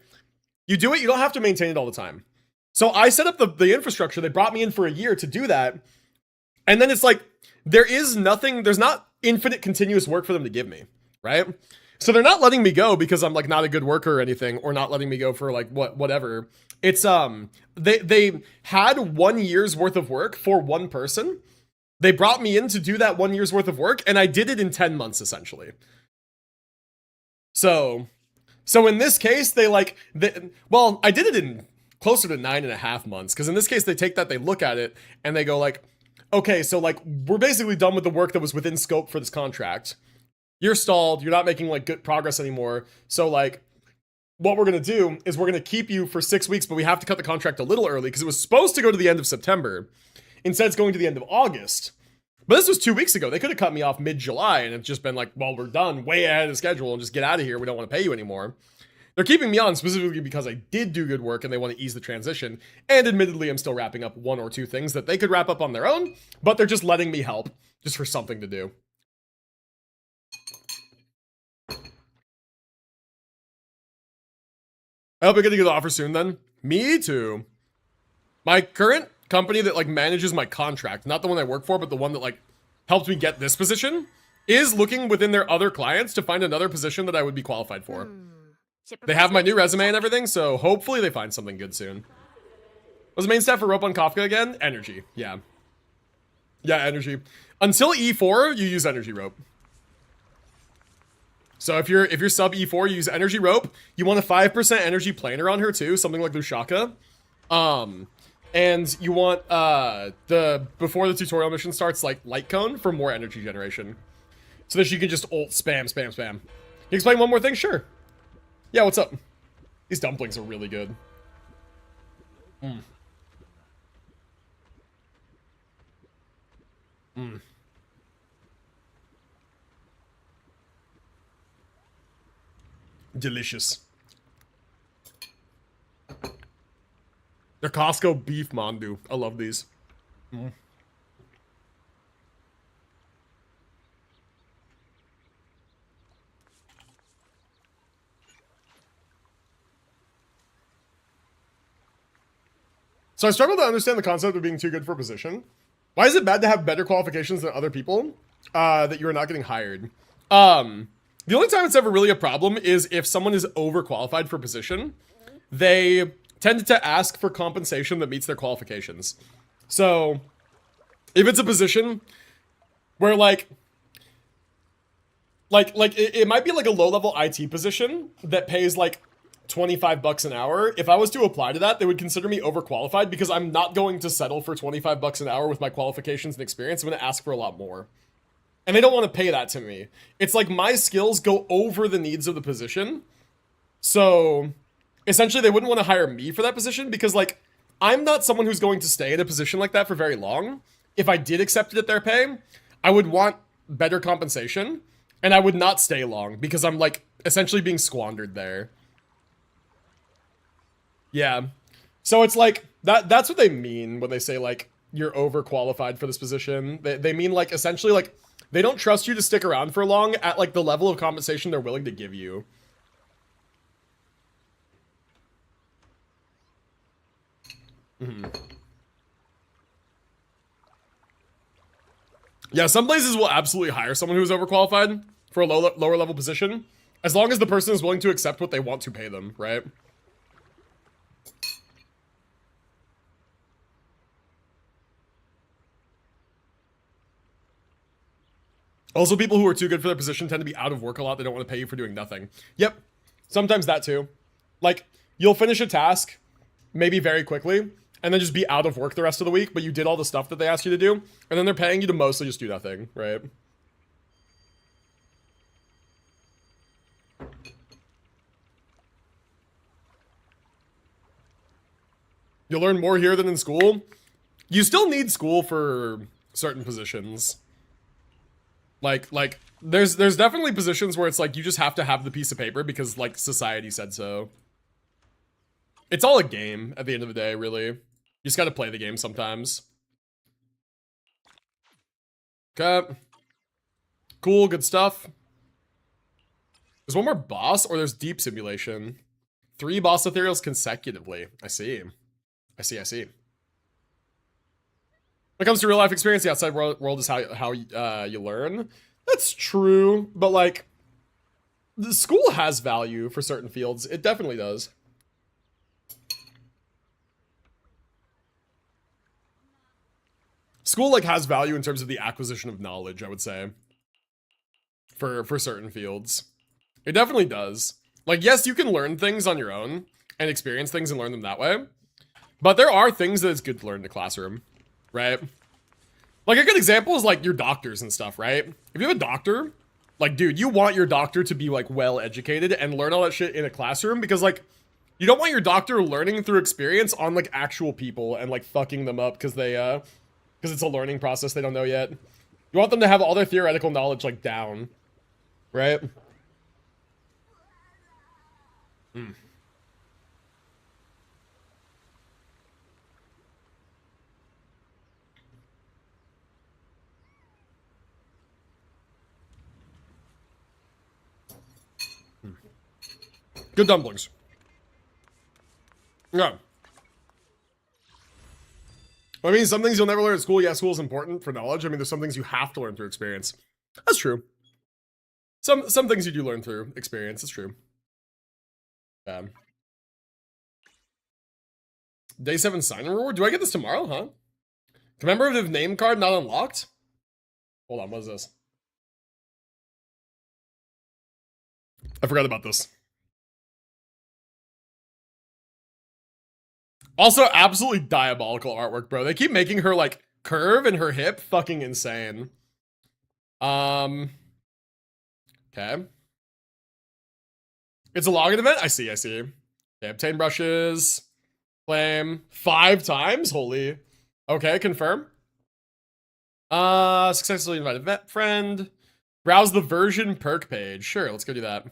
You do it, you don't have to maintain it all the time. So I set up the infrastructure. They brought me in for a year to do that. And then it's like, there's not infinite continuous work for them to give me, right? So they're not letting me go because I'm like not a good worker or anything, or not letting me go for like whatever. It's they had 1 year's worth of work for one person. They brought me in to do that 1 year's worth of work, and I did it in 10 months essentially. So in this case, I did it in closer to 9.5 months, because in this case, they take that, they look at it, and they go like, okay, so like, we're basically done with the work that was within scope for this contract. You're stalled, you're not making like good progress anymore, so like, what we're gonna do is we're gonna keep you for 6 weeks, but we have to cut the contract a little early, because it was supposed to go to the end of September. Instead, it's going to the end of August. But this was 2 weeks ago. They could have cut me off mid-July, and it's just been like, well, we're done way ahead of schedule, and just get out of here. We don't want to pay you anymore. They're keeping me on specifically because I did do good work, and they want to ease the transition. And admittedly, I'm still wrapping up 1 or 2 things that they could wrap up on their own, but they're just letting me help, just for something to do. I hope I get to get the offer soon then. Me too. My current company that like manages my contract, not the one I work for, but the one that like helped me get this position, is looking within their other clients to find another position that I would be qualified for. They have my new resume and everything, so hopefully they find something good soon. Was the main stat for rope on Kafka again? Energy, yeah. Yeah, energy. Until E4, you use energy rope. So if you're sub E4, you use energy rope. You want a 5% energy planer on her too, something like Lushaka. And you want before the tutorial mission starts, like light cone for more energy generation. So that you can just ult spam. Can you explain one more thing? Sure. Yeah, what's up? These dumplings are really good. Delicious. They're Costco beef mandu. I love these. So I struggle to understand the concept of being too good for a position. Why is it bad to have better qualifications than other people that you are not getting hired? The only time it's ever really a problem is if someone is overqualified for a position. They tend to ask for compensation that meets their qualifications. So if it's a position where it might be like a low-level IT position that pays like $25 an hour. If I was to apply to that, they would consider me overqualified because I'm not going to settle for $25 an hour with my qualifications and experience. I'm going to ask for a lot more. And they don't want to pay that to me. It's like my skills go over the needs of the position. So essentially they wouldn't want to hire me for that position because like I'm not someone who's going to stay in a position like that for very long. If I did accept it at their pay, I would want better compensation and I would not stay long because I'm like essentially being squandered there. Yeah. So it's like that's what they mean when they say like you're overqualified for this position. They mean like essentially like they don't trust you to stick around for long at like the level of compensation they're willing to give you. Yeah, some places will absolutely hire someone who's overqualified for a lower level position, as long as the person is willing to accept what they want to pay them, right? Also, people who are too good for their position tend to be out of work a lot. They don't want to pay you for doing nothing. Yep, sometimes that too. Like, you'll finish a task, maybe very quickly, and then just be out of work the rest of the week, but you did all the stuff that they asked you to do, and then they're paying you to mostly just do nothing, right? You'll learn more here than in school. You still need school for certain positions. Like there's definitely positions where it's like you just have to have the piece of paper because like society said so. It's all a game at the end of the day, really. You just gotta play the game sometimes. Okay. Cool, good stuff. There's one more boss, or there's deep simulation. 3 boss ethereals consecutively. I see. I see. When it comes to real life experience, the outside world is how you learn. That's true, but like, the school has value for certain fields. It definitely does. School like has value in terms of the acquisition of knowledge, I would say. For certain fields. It definitely does. Like, yes, you can learn things on your own and experience things and learn them that way. But there are things that it's good to learn in the classroom, right? Like, a good example is, like, your doctors and stuff, right? If you have a doctor, like, dude, you want your doctor to be, like, well-educated and learn all that shit in a classroom because, like, you don't want your doctor learning through experience on, like, actual people and, like, fucking them up because they, because it's a learning process they don't know yet. You want them to have all their theoretical knowledge, like, down, right? Good dumplings. Yeah. I mean, some things you'll never learn at school. Yeah, school is important for knowledge. I mean, there's some things you have to learn through experience. That's true. Some things you do learn through experience. That's true. Day 7 sign reward? Do I get this tomorrow, huh? Commemorative name card not unlocked? Hold on, what is this? I forgot about this. Also, absolutely diabolical artwork, bro. They keep making her, like, curve in her hip. Fucking insane. Okay. It's a login event? I see. Okay, obtain brushes. Claim 5 times? Holy. Okay, confirm. Successfully invited vet friend. Browse the version perk page. Sure, let's go do that.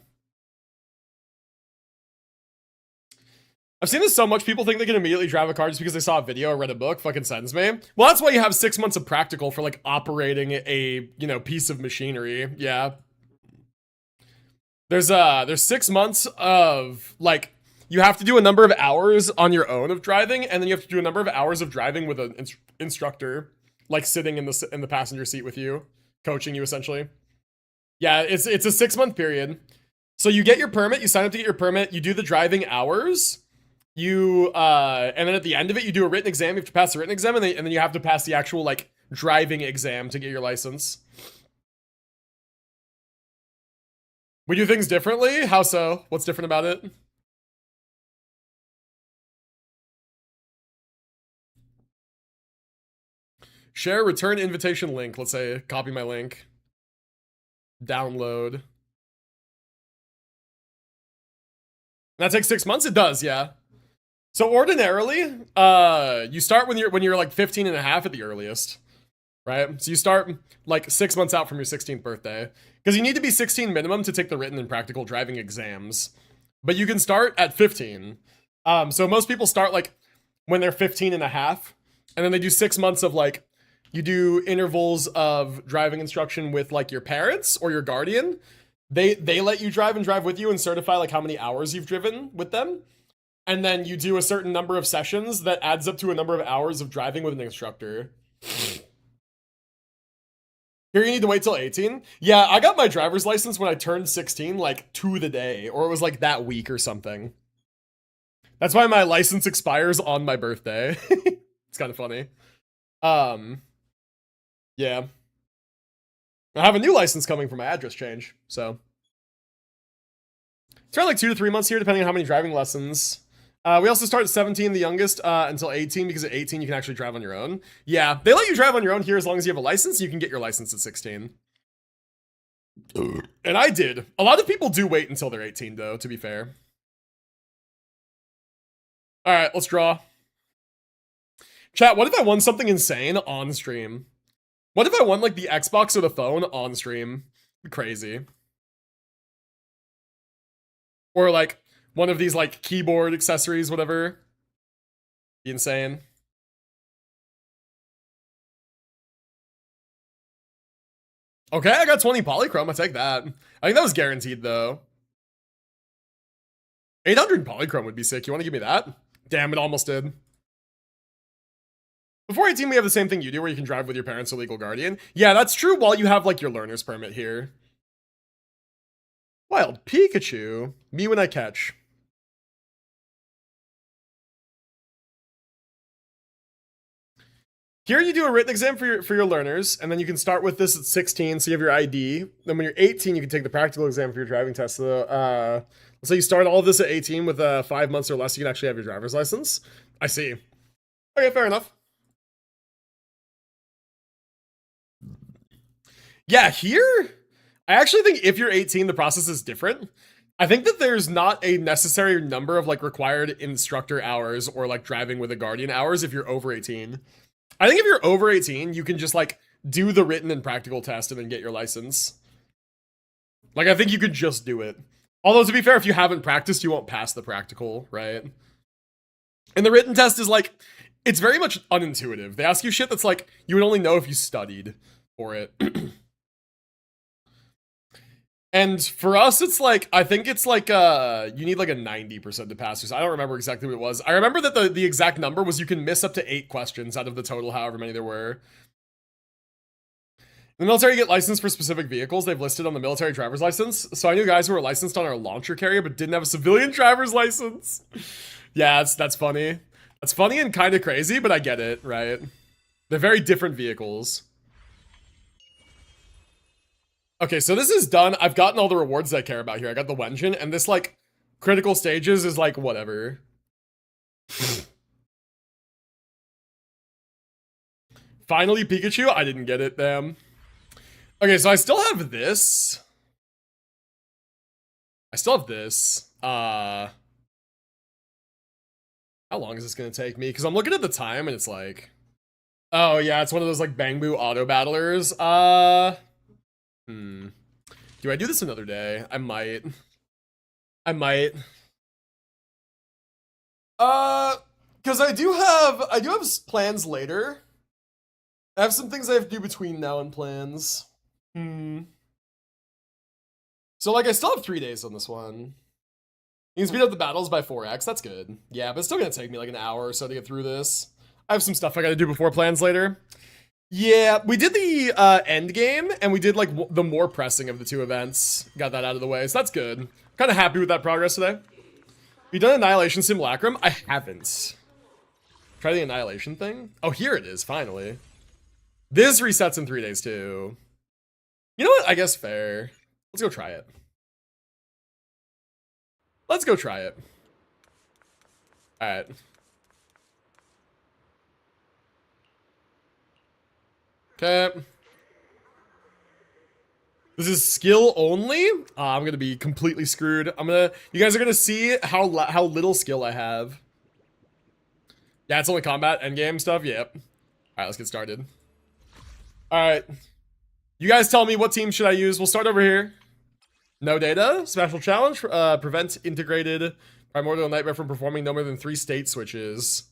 I've seen this so much, people think they can immediately drive a car just because they saw a video or read a book. Fucking sends me. Well, that's why you have 6 months of practical for, like, operating a, you know, piece of machinery. Yeah. There's 6 months of, like, you have to do a number of hours on your own of driving, and then you have to do a number of hours of driving with an instructor, like, sitting in the passenger seat with you, coaching you, essentially. Yeah, it's a 6-month period. So you get your permit, you sign up to get your permit, you do the driving hours, you, and then at the end of it, you do a written exam. You have to pass the written exam, and then you have to pass the actual, like, driving exam to get your license. We do things differently? How so? What's different about it? Share return invitation link. Let's say, copy my link. Download. That takes 6 months? It does, yeah. So ordinarily, you start when you're like 15 and a half at the earliest, right? So you start like 6 months out from your 16th birthday, because you need to be 16 minimum to take the written and practical driving exams. But you can start at 15. So most people start like when they're 15 and a half, and then they do 6 months of like, you do intervals of driving instruction with like your parents or your guardian. They let you drive and drive with you and certify like how many hours you've driven with them. And then you do a certain number of sessions that adds up to a number of hours of driving with an instructor. Here you need to wait till 18? Yeah, I got my driver's license when I turned 16, like, to the day. Or it was, like, that week or something. That's why my license expires on my birthday. It's kind of funny. Yeah. I have a new license coming for my address change, so. It's around, like, 2 to 3 months here, depending on how many driving lessons. We also start at 17, the youngest, until 18, because at 18 you can actually drive on your own. Yeah, they let you drive on your own here as long as you have a license. You can get your license at 16. And I did. A lot of people do wait until they're 18, though, to be fair. All right, let's draw. Chat, what if I won something insane on stream? What if I won like the Xbox or the phone on stream? Crazy. Or like one of these like keyboard accessories, whatever. Be insane. Okay, I got 20 polychrome. I take that. I think that was guaranteed though. 800 polychrome would be sick. You want to give me that? Damn, it almost did. Before 18, we have the same thing you do where you can drive with your parents or legal guardian. Yeah, that's true while you have like your learner's permit here. Wild Pikachu. Me when I catch. Here you do a written exam for your learners, and then you can start with this at 16, so you have your ID. Then when you're 18, you can take the practical exam for your driving test. So, so you start all of this at 18 with 5 months or less, you can actually have your driver's license. I see. Okay, fair enough. Yeah, here, I actually think if you're 18, the process is different. I think that there's not a necessary number of like required instructor hours or like driving with a guardian hours if you're over 18. I think if you're over 18, you can just like do the written and practical test and then get your license. Like, I think you could just do it. Although to be fair, if you haven't practiced, you won't pass the practical, right? And the written test is like, it's very much unintuitive. They ask you shit that's like, you would only know if you studied for it. And for us, it's like, I think it's like, you need like a 90% to pass. So I don't remember exactly what it was. I remember that the exact number was you can miss up to 8 questions out of the total, however many there were. In the military, you get licensed for specific vehicles they've listed on the military driver's license. So I knew guys who were licensed on our launcher carrier, but didn't have a civilian driver's license. Yeah, that's funny. That's funny and kind of crazy, but I get it, right? They're very different vehicles. Okay, so this is done. I've gotten all the rewards that I care about here. I got the Wenjin, and this, like, critical stages is, like, whatever. Finally, Pikachu? I didn't get it, damn. Okay, so I still have this. How long is this gonna take me? Because I'm looking at the time, and it's like... Oh, yeah, it's one of those, like, Bangbu auto battlers. Do I do this another day? I might. Because I do have plans later. I have some things I have to do between now and plans. So, like, I still have 3 days on this one. You can speed up the battles by 4x, that's good. Yeah, but it's still gonna take me like an hour or so to get through this. I have some stuff I gotta do before plans later. Yeah, we did the end game, and we did like the more pressing of the 2 events. Got that out of the way, so that's good. Kind of happy with that progress today. You done Annihilation Simulacrum? I haven't. Try the Annihilation thing? Oh, here it is, finally. This resets in 3 days too. You know what? I guess fair. Let's go try it. Let's go try it. Alright. Okay. This is skill only? I'm gonna be completely screwed. You guys are gonna see how little skill I have. Yeah, it's only combat, endgame stuff, yep. Alright, let's get started. Alright. You guys tell me what team should I use. We'll start over here. No data, special challenge, prevent integrated primordial nightmare from performing no more than 3 state switches.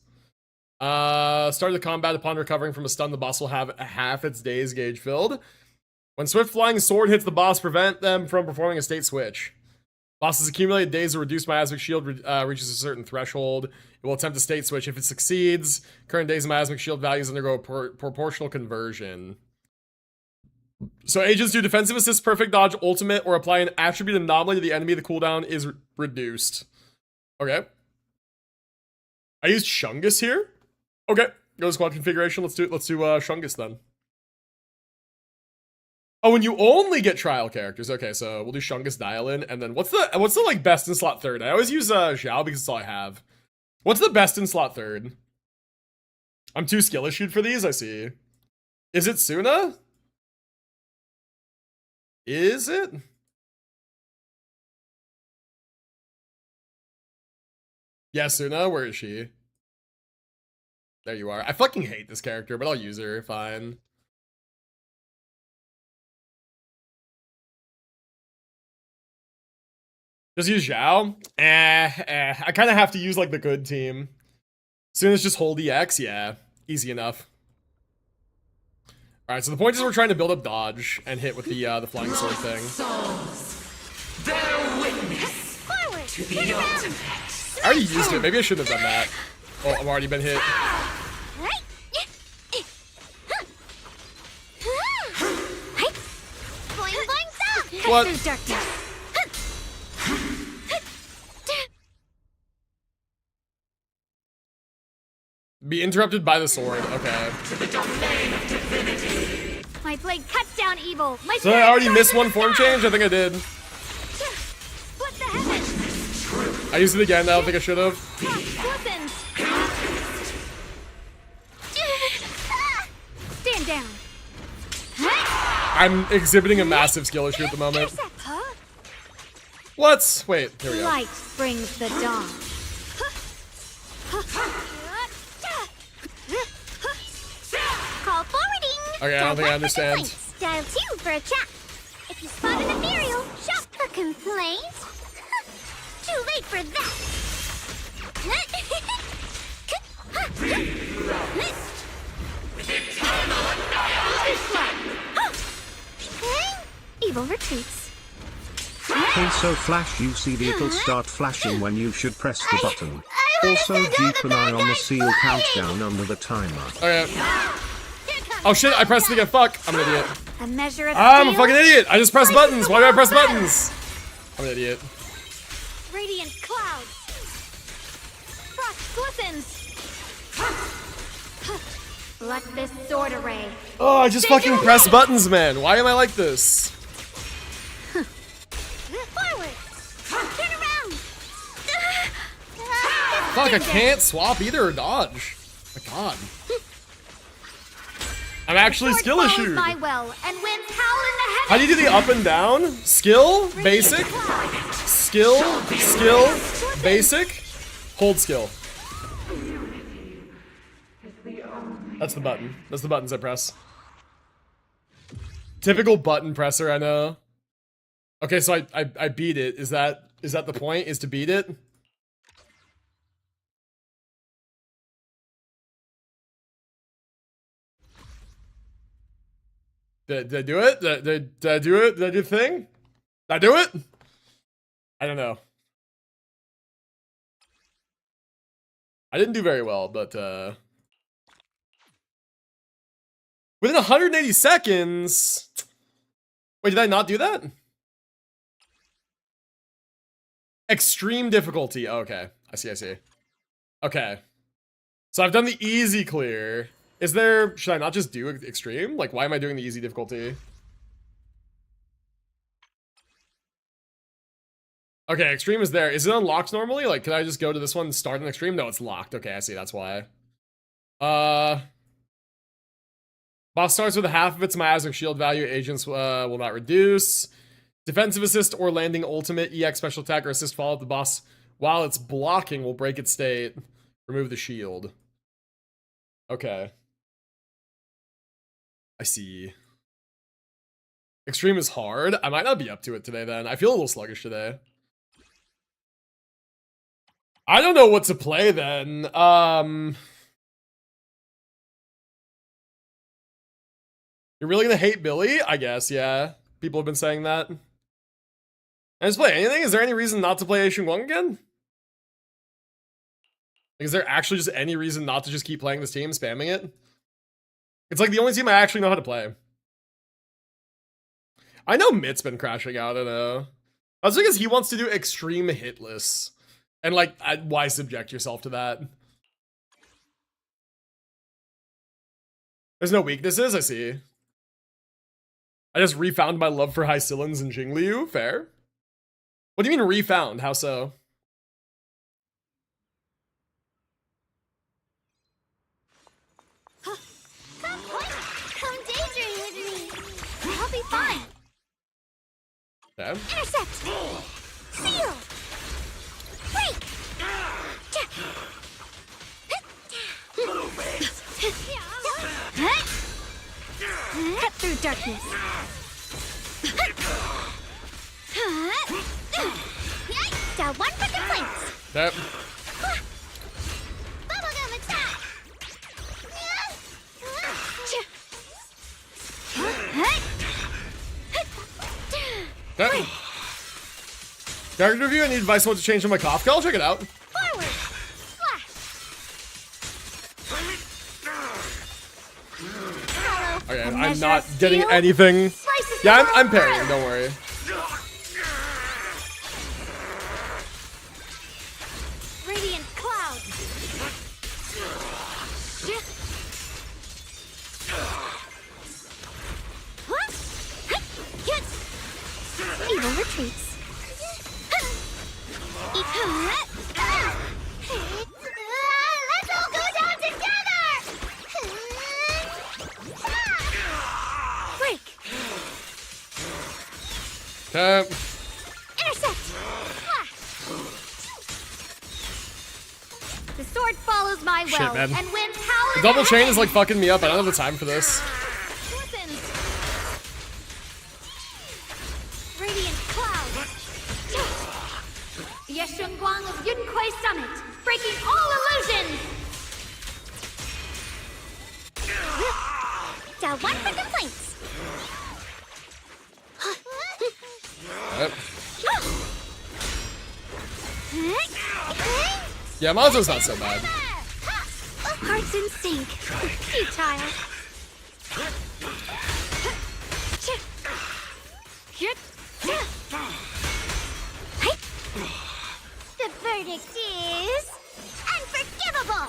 Start the combat upon recovering from a stun. The boss will have half its day's gauge filled. When swift flying sword hits the boss, prevent them from performing a state switch. Boss's accumulated days are reduced miasmic shield reaches a certain threshold. It will attempt a state switch. If it succeeds, current days of miasmic shield values undergo a proportional conversion. So agents do defensive assist, perfect dodge, ultimate, or apply an attribute anomaly to the enemy. The cooldown is reduced. Okay. I used Shungus here. Okay, go to squad configuration. Let's do Shungus then. Oh, and you only get trial characters. Okay, so we'll do Shungus Dial-In, and then what's the like best in slot third? I always use Xiao because it's all I have. What's the best in slot third? I'm too skill issued for these. I see. Is it Suna? Is it? Yeah, Suna. Where is she? There you are. I fucking hate this character, but I'll use her. Fine. Just use Zhao? I kind of have to use like the good team. Soon as just hold EX, yeah. Easy enough. Alright, so the point is we're trying to build up dodge and hit with the flying sword thing. Bear witness Forward. to the ultimate. I already used it. Maybe I shouldn't have done that. Oh, I've already been hit. Right. Boing, boing, stop. What? Through darkness. Be interrupted by the sword. Okay. My blade cuts down evil. My So I already missed one form change? I think I did. What the heavens? I used it again. I don't think I should have. Weapons. Stand down. I'm exhibiting a massive skill issue at the moment. Intercept, huh? What? Wait, here we go. Light brings the dawn. Call forwarding. Okay, I don't think I understand. Dial 2 for a chat. If you spot an ethereal, shop a complaint. Too late for that. Evil retreats. Hey, so Flash UCD, it'll start flashing when you should press the button. I Also wanna send all keep the an eye bad on the guys seal flying. countdown under the timer. Okay. Here comes Oh shit, I pressed it again. Fuck. I'm an idiot. a measure of I'm a steel. fucking idiot. I just pressed buttons. Why do I press buttons? I'm an idiot. Radiant clouds. Frost glistens. Let this sword array. Oh, I just fucking press buttons, man. Why am I like this? Forward. Turn around. Fuck, I can't swap either or dodge. My god. I'm actually skill Sword issued. follows my will and wins howl in the heavens. How do you do the up and down? Skill, basic, skill, skill, basic, hold skill. That's the button. That's the buttons I press. Typical button presser, I know. Okay, so I beat it. Is that the point? Is to beat it? Did I do it? Did I do it? Did I do the thing? Did I do it? I don't know. I didn't do very well, but within 180 seconds. Wait, did I not do that? Extreme difficulty. Oh, okay. I see. Okay. So I've done the easy clear. Is there... Should I not just do extreme? Like, why am I doing the easy difficulty? Okay, extreme is there. Is it unlocked normally? Like, can I just go to this one and start an extreme? No, it's locked. Okay, I see. That's why. Boss starts with half of its miasmic shield value. Agents will not reduce. Defensive assist or landing ultimate. EX special attack or assist follow up the boss while it's blocking will break its state. Remove the shield. Okay. I see. Extreme is hard. I might not be up to it today then. I feel a little sluggish today. I don't know what to play then. You're really gonna hate Billy? I guess, yeah. People have been saying that. I just play anything? Is there any reason not to play Aishun Wong again? Like, is there actually just any reason not to just keep playing this team, spamming it? It's like the only team I actually know how to play. I know Mitt's been crashing out, I don't know. That's because he wants to do extreme hitless. And like, why subject yourself to that? There's no weaknesses, I see. I just refound my love for Hycillans and Jingliu, fair. What do you mean refound? How so? Come daydream with me. I'll be fine. Okay. Intercept. Seal. Break. darkness. Down one for complaints. Yep. Bubblegum attack. Yep. Character review, I need advice on what to change on my cough. I'll check it out. Forward. Flash. Okay, A I'm measure not of getting steel anything. slices Yeah, the I'm world parrying, through. don't worry. Radiant cloud. Evil retreats. Let's all go down together. Break. Okay. Intercept. Flash. The sword follows my Shit, will man. and wins power. The double chain is like fucking me up. I don't have the time for this. Radiant cloud. Yeshungguang of Yunquai Summit, breaking all illusions. Down one for complaints. Yep. Yamato's not so bad. Hearts in sync. Futile. The verdict is unforgivable.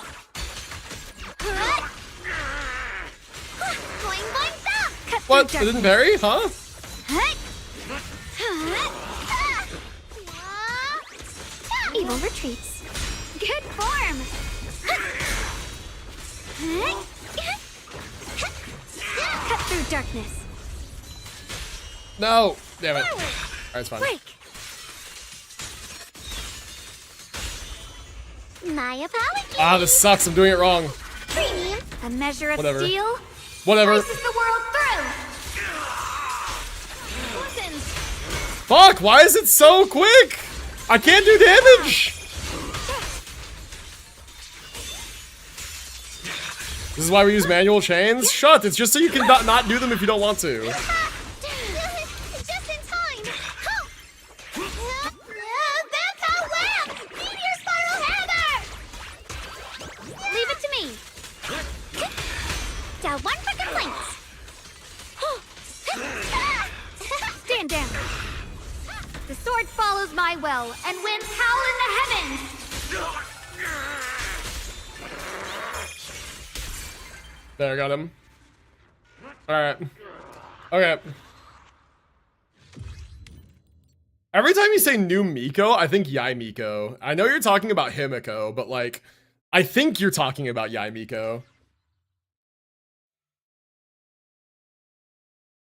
Boing boing bop. Cut What? through It didn't vary? Huh? Evil retreats. Good form. Cut through darkness. No. Damn it. Forward. Alright, it's fine. Break. My apologies. Ah, this sucks. I'm doing it wrong. Premium. A measure of Whatever. steel. Whatever. Slices the world through. Listen. Fuck, why is it so quick? I can't do damage. This is why we use manual chains? Shut, it's just so you can not do them if you don't want to. Just in time. That's how wham! Meteor spiral hammer! Leave it to me. Down one for complaints. Stand down. The sword follows my will and wins howl in the heavens. There, I got him. Alright. Okay. Every time you say new Miko, I think Yai Miko. I know you're talking about Himiko, but like, I think you're talking about Yai Miko.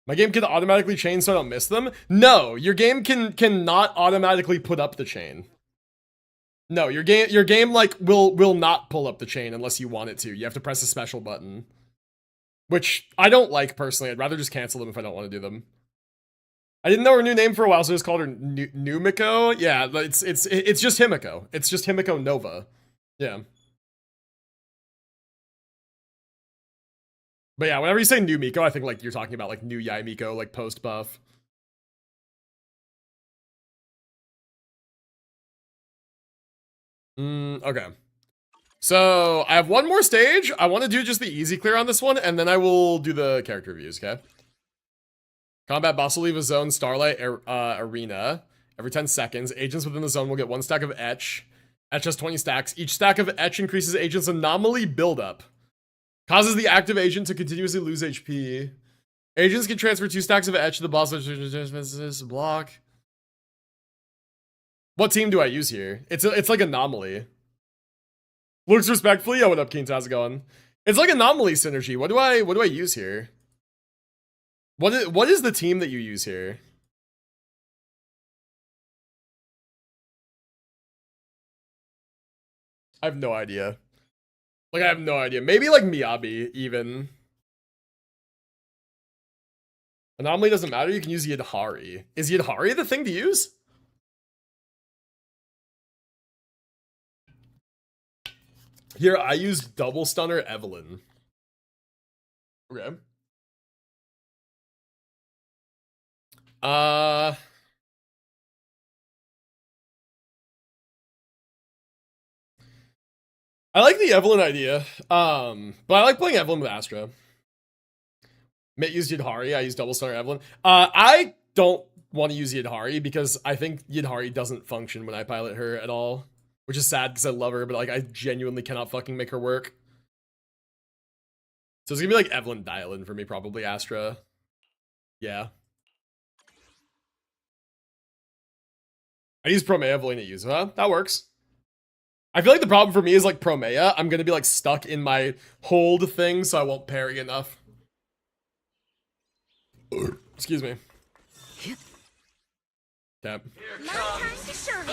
My game can automatically chain so I don't miss them? No, your game cannot automatically put up the chain. No, your game like will not pull up the chain unless you want it to. You have to press a special button. Which I don't like personally. I'd rather just cancel them if I don't want to do them. I didn't know her new name for a while, so I just called her Numiko. Yeah, it's just Himiko. It's just Himiko Nova. Yeah. But yeah, whenever you say new Miko, I think like you're talking about like new Yai Miko, like post buff. Okay. So I have one more stage. I want to do just the easy clear on this one, and then I will do the character reviews, okay? Combat boss will leave a zone Starlight Arena every 10 seconds. Agents within the zone will get 1 stack of Etch. Etch has 20 stacks. Each stack of Etch increases agent's anomaly buildup. Causes the active agent to continuously lose HP. Agents can transfer 2 stacks of Etch to the boss block. What team do I use here? It's like anomaly. Looks respectfully. Oh, what up, Keen? How's it going? It's like anomaly synergy. What do I use here? What is the team that you use here? I have no idea. Like, I have no idea. Maybe like Miyabi, even. Anomaly doesn't matter, you can use Yidhari. Is Yidhari the thing to use? Here, I use double stunner Evelyn. Okay. I like the Evelyn idea. But I like playing Evelyn with Astra. Mitt used Yidhari, I used double stunner Evelyn. I don't want to use Yidhari because I think Yidhari doesn't function when I pilot her at all. Which is sad because I love her, but like I genuinely cannot fucking make her work. So it's gonna be like Evelyn Dylan for me, probably Astra. Yeah. I use Promea Evelyn to use, huh? That works. I feel like the problem for me is like Promea. I'm gonna be like stuck in my hold thing, so I won't parry enough. Excuse me. Tap. My time to shine.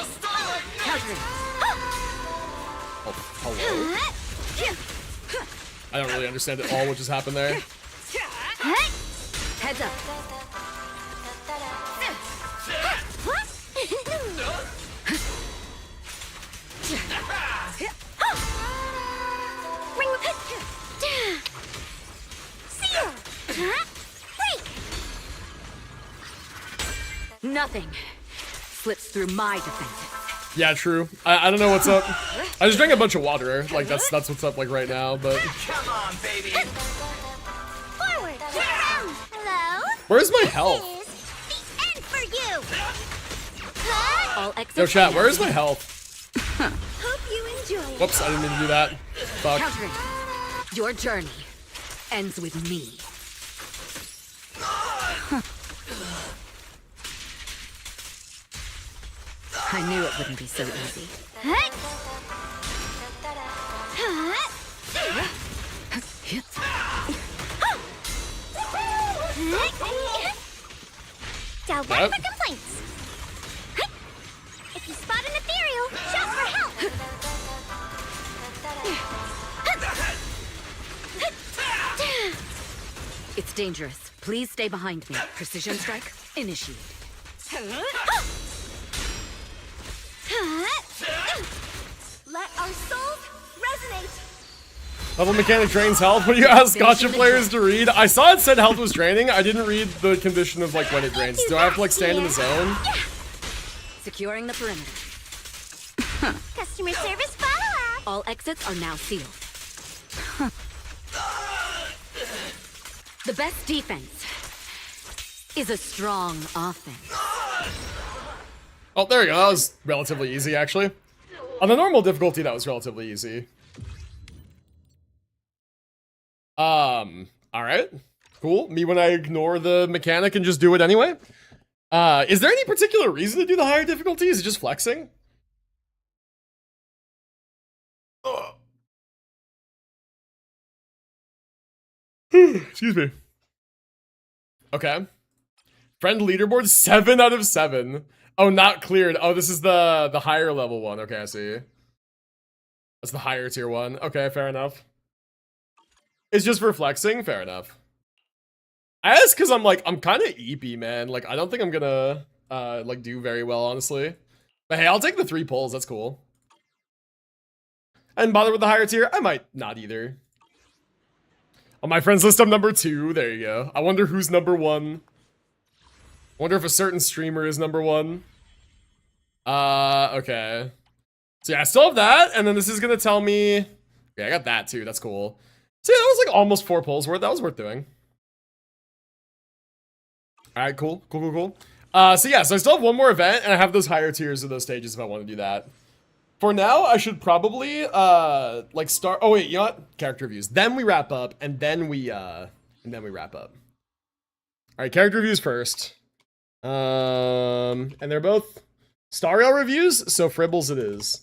Oh, hello? I don't really understand at all what just happened there. Heads up. Ring with Nothing slips through my defenses. Yeah, true. I don't know what's up. I just drank a bunch of water. Like that's what's up like right now, but Come on, baby. Forward. Hello. where's my health? Here's the end for you. All exits. Yo, chat, where's my health? Hope you enjoy it. Whoops, I didn't mean to do that. Fuck. Countering. Your journey ends with me. I knew it wouldn't be so easy. Don't Yep. wait for complaints. If you spot an ethereal, shout for help. It's dangerous. Please stay behind me. Precision strike, initiate. Let our souls resonate. Level mechanic drains health. When you ask gacha players to read, I saw it said health was draining. I didn't read the condition of like when it drains. Do I have to like stand in the zone? Securing the perimeter. Customer service follow-up. All exits are now sealed. The best defense is a strong offense. Oh, there we go. That was relatively easy, actually. On the normal difficulty, that was relatively easy. Alright. Cool. Me when I ignore the mechanic and just do it anyway. Is there any particular reason to do the higher difficulty? Is it just flexing? Ugh. Excuse me. Okay. Friend leaderboard 7 out of 7. Oh, not cleared. Oh, this is the higher level one. Okay, I see. That's the higher tier one. Okay, fair enough. It's just for flexing? Fair enough. I ask because I'm kind of eepy, man. Like, I don't think I'm gonna, like, do very well, honestly. But hey, I'll take the 3 pulls. That's cool. I didn't bother with the higher tier. I might not either. On my friends list, I'm number 2. There you go. I wonder who's number 1. I wonder if a certain streamer is number 1. Okay. So yeah, I still have that, and then this is gonna tell me... Okay, I got that too, that's cool. So yeah, that was like almost 4 pulls worth. That was worth doing. Alright, cool. So yeah, so I still have 1 more event, and I have those higher tiers of those stages if I want to do that. For now, I should probably, like start... Oh wait, you know what? Character reviews. Then we wrap up, and then we wrap up. Alright, character reviews first. And they're both Star Rail reviews, so Fribbles it is.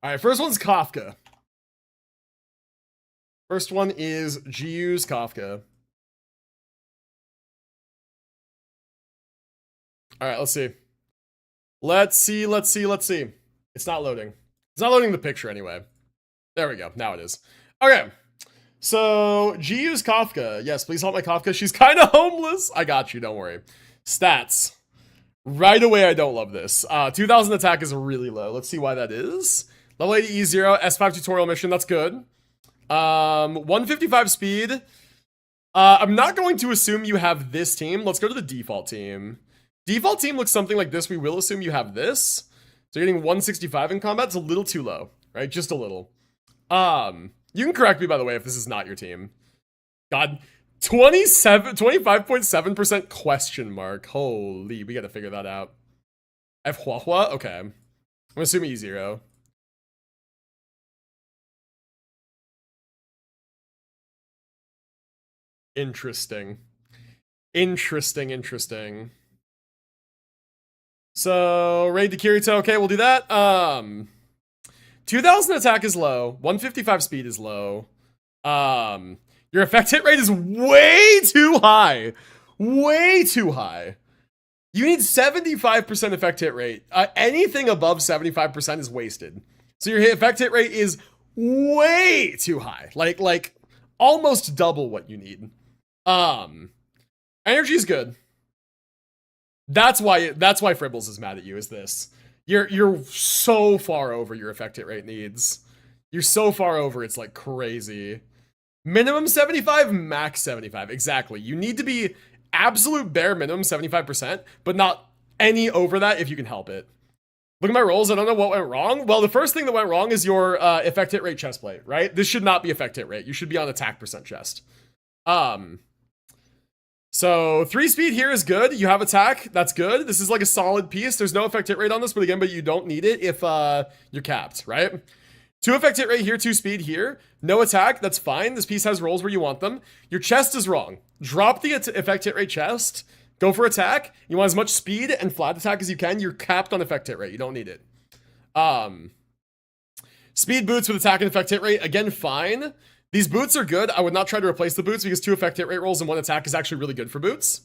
Alright, first one's Kafka. First one is GU's Kafka. Alright, let's see. Let's see. It's not loading. It's not loading the picture anyway. There we go. Now it is. Okay. So, GU's Kafka. Yes, please help my Kafka. She's kind of homeless. I got you, don't worry. Stats. Right away, I don't love this. 2000 attack is really low. Let's see why that is. Level 80 E0, S5 tutorial mission, that's good. 155 speed. I'm not going to assume you have this team. Let's go to the default team. Default team looks something like this. We will assume you have this. So you're getting 165 in combat. It's a little too low, right? Just a little. You can correct me, by the way, if this is not your team. God, 25.7% question mark. Holy, we gotta figure that out. F Huahua? Okay. I'm assuming E0. Interesting. Interesting. So, raid to Kirito. Okay, we'll do that. 2000 attack is low. 155 speed is low. Your effect hit rate is way too high. Way too high. You need 75% effect hit rate. Anything above 75% is wasted. So your effect hit rate is way too high. Like almost double what you need. Energy is good. That's why Fribbles is mad at you, is this. You're so far over your effect hit rate needs. You're so far over, it's like crazy. Minimum 75, max 75. Exactly. You need to be absolute bare minimum 75%, but not any over that if you can help it. Look at my rolls. I don't know what went wrong. Well, the first thing that went wrong is your effect hit rate chest plate, right? This should not be effect hit rate. You should be on attack percent chest. So 3 speed here is good. You have attack. That's good. This is like a solid piece. There's no effect hit rate on this, but again, you don't need it if you're capped, right? 2 effect hit rate here, 2 speed here. No attack. That's fine. This piece has rolls where you want them. Your chest is wrong. Drop the effect hit rate chest. Go for attack. You want as much speed and flat attack as you can. You're capped on effect hit rate. You don't need it. Speed boots with attack and effect hit rate. Again, fine. These boots are good. I would not try to replace the boots because 2 effect hit rate rolls and 1 attack is actually really good for boots.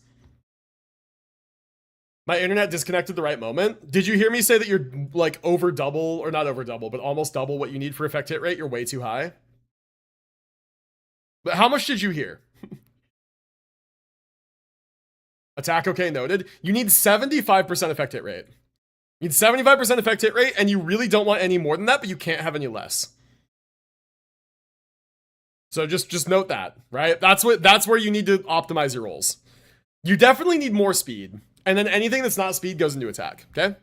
My internet disconnected the right moment. Did you hear me say that you're like over double, or not over double, but almost double what you need for effect hit rate? You're way too high. But how much did you hear? Attack, okay, noted. You need 75% effect hit rate. You need 75% effect hit rate, and you really don't want any more than that, but you can't have any less. So just note that, right? That's where you need to optimize your rolls. You definitely need more speed. And then anything that's not speed goes into attack, okay?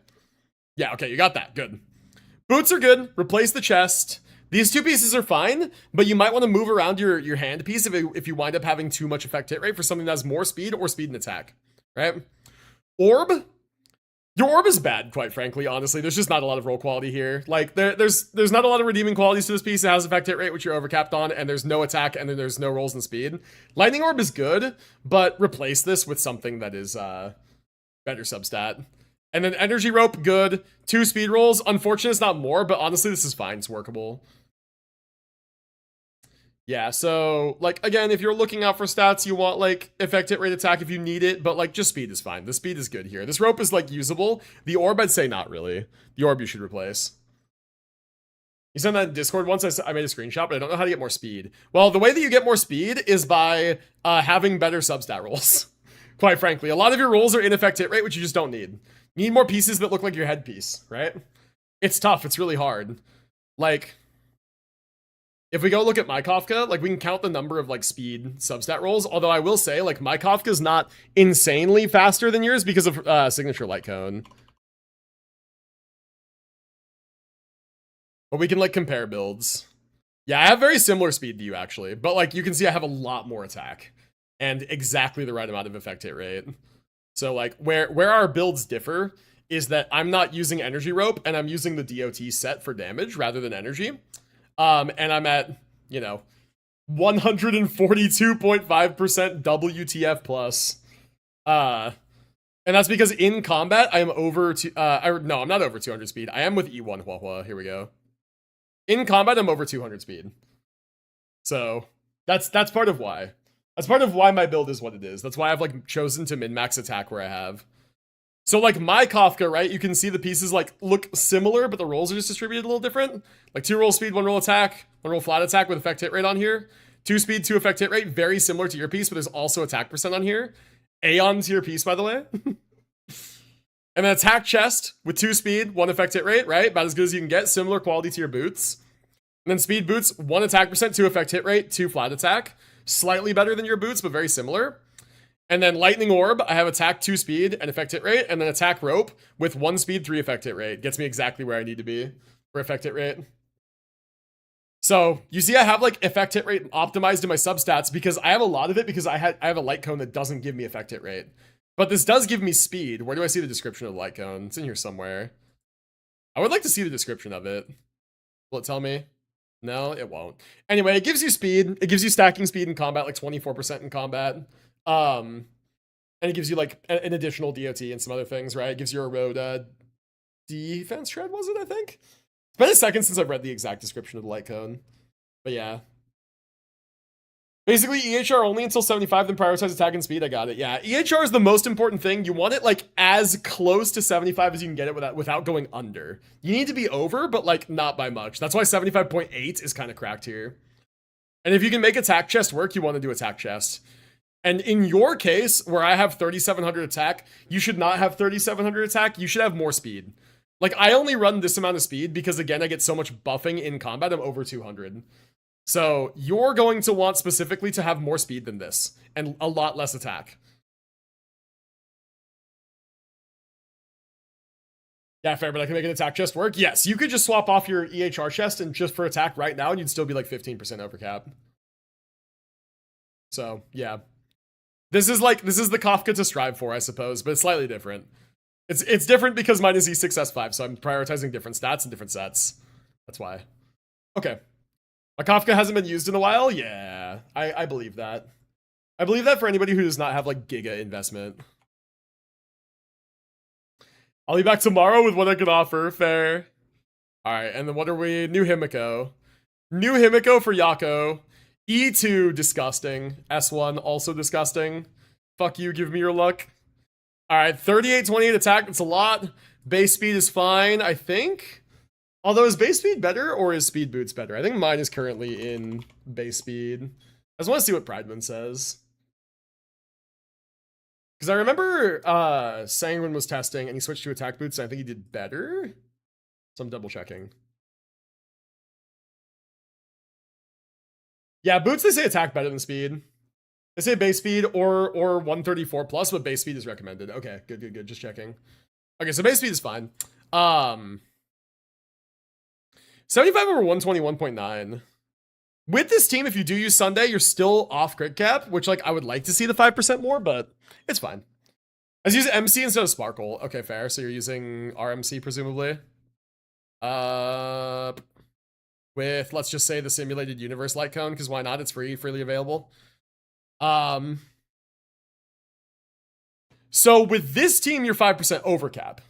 Yeah, okay, you got that. Good. Boots are good. Replace the chest. These 2 pieces are fine, but you might want to move around your hand piece if you wind up having too much effect hit rate for something that has more speed or speed and attack, right? Orb. Your orb is bad, quite frankly, honestly. There's just not a lot of roll quality here. Like, there's not a lot of redeeming qualities to this piece. It has effect hit rate, which you're overcapped on, and there's no attack, and then there's no rolls and speed. Lightning orb is good, but replace this with something that is better substat. And then energy rope, good. 2 speed rolls. Unfortunate it's not more, but honestly, this is fine. It's workable. Yeah, so, like, again, if you're looking out for stats, you want, like, effect hit rate attack if you need it, but, like, just speed is fine. The speed is good here. This rope is, like, usable. The orb, I'd say not really. The orb you should replace. You sent that in Discord once. I made a screenshot, but I don't know how to get more speed. Well, the way that you get more speed is by having better substat rolls. Quite frankly, a lot of your rolls are in effect hit rate, which you just don't need. You need more pieces that look like your headpiece, right? It's tough. It's really hard. Like, if we go look at my Kafka, like, we can count the number of, like, speed substat rolls. Although I will say, like, my Kafka is not insanely faster than yours because of signature light cone. But we can, like, compare builds. Yeah, I have very similar speed to you, actually. But, like, you can see I have a lot more attack. And exactly the right amount of effect hit rate. So, like, where our builds differ is that I'm not using energy rope, and I'm using the DOT set for damage rather than energy. And I'm at, 142.5% WTF plus. And that's because in combat, I am over no, I'm not over 200 speed. I am with E1 Huahua. Here we go. In combat, I'm over 200 speed. So that's part of why. That's part of why my build is what it is. That's why I've, like, chosen to min-max attack where I have. So, like, my Kafka, right, you can see the pieces, like, look similar, but the rolls are just distributed a little different. Like, 2 roll speed, 1 roll attack, 1 roll flat attack with effect hit rate on here. 2 speed, 2 effect hit rate, very similar to your piece, but there's also attack percent on here. Aeon to your piece, by the way. And then attack chest with 2 speed, 1 effect hit rate, right? About as good as you can get. Similar quality to your boots. And then speed boots, 1 attack percent, 2 effect hit rate, 2 flat attack. Slightly better than your boots, but very similar. And then lightning orb, I have attack 2 speed and effect hit rate. And then attack rope with 1 speed, 3 effect hit rate. Gets me exactly where I need to be for effect hit rate. So you see I have like effect hit rate optimized in my substats because I have a lot of it because I have a light cone that doesn't give me effect hit rate. But this does give me speed. Where do I see the description of the light cone? It's in here somewhere. I would like to see the description of it. Will it tell me? No, it won't. Anyway, it gives you speed. It gives you stacking speed in combat, like 24% in combat. And it gives you like an additional DOT and some other things, right? It gives you a road defense shred, was it, I think? It's been a second since I've read the exact description of the light cone. But yeah. Basically, EHR only until 75, then prioritize attack and speed. I got it. Yeah, EHR is the most important thing. You want it like as close to 75 as you can get it without going under. You need to be over, but like not by much. That's why 75.8 is kind of cracked here. And if you can make attack chest work, you want to do attack chest. And in your case, where I have 3,700 attack, you should not have 3,700 attack. You should have more speed. Like, I only run this amount of speed because, again, I get so much buffing in combat. I'm over 200. So you're going to want specifically to have more speed than this and a lot less attack. Yeah, fair, but I can make an attack chest work. Yes, you could just swap off your EHR chest and just for attack right now, and you'd still be like 15% over cap. So, yeah. This is the Kafka to strive for, I suppose, but it's slightly different. It's different because mine is E6, S5, so I'm prioritizing different stats and different sets. That's why. Okay. A Kafka hasn't been used in a while? Yeah, I believe that. I believe that for anybody who does not have, like, giga investment. I'll be back tomorrow with what I can offer. Fair. Alright, and then what are we? New Himiko. New Himiko for Yako. E2, disgusting. S1, also disgusting. Fuck you, give me your luck. Alright, 38, 28 attack, that's a lot. Base speed is fine, I think. Although, is base speed better, or is speed boots better? I think mine is currently in base speed. I just want to see what Prideman says. Because I remember Sanguine was testing, and he switched to attack boots, and I think he did better. So I'm double checking. Yeah, boots, they say attack better than speed. They say base speed or 134 plus, but base speed is recommended. Okay, good. Just checking. Okay, so base speed is fine. 75 over 121.9. With this team, if you do use Sunday, you're still off crit cap, which, like, I would like to see the 5% more, but it's fine. I was using MC instead of Sparkle. Okay, fair. So you're using RMC, presumably. With, let's just say, the Simulated Universe Light Cone, because why not? It's freely available. So with this team, you're 5% over cap.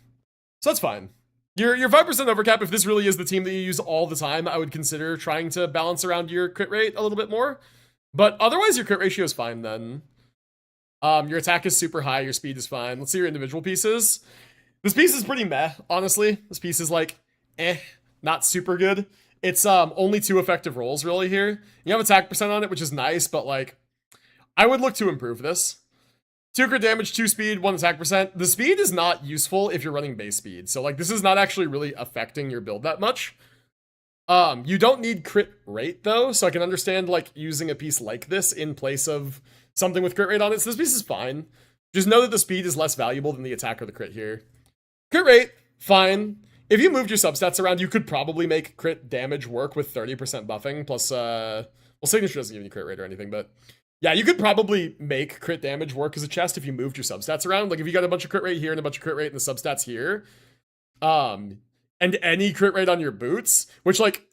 So that's fine. You're 5% over cap. If this really is the team that you use all the time, I would consider trying to balance around your crit rate a little bit more. But otherwise, your crit ratio is fine then. Your attack is super high. Your speed is fine. Let's see your individual pieces. This piece is pretty meh, honestly. This piece is like, not super good. It's only 2 effective rolls really here. You have attack percent on it, which is nice, but like, I would look to improve this. 2 crit damage, 2 speed, 1 attack percent. The speed is not useful if you're running base speed. So like, this is not actually really affecting your build that much. You don't need crit rate though, so I can understand like using a piece like this in place of something with crit rate on it. So this piece is fine. Just know that the speed is less valuable than the attack or the crit here. Crit rate, fine. If you moved your substats around, you could probably make crit damage work with 30% buffing, plus, well, Signature doesn't give you crit rate or anything, but yeah, you could probably make crit damage work as a chest if you moved your substats around. Like, if you got a bunch of crit rate here and a bunch of crit rate in the substats here, and any crit rate on your boots, which, like,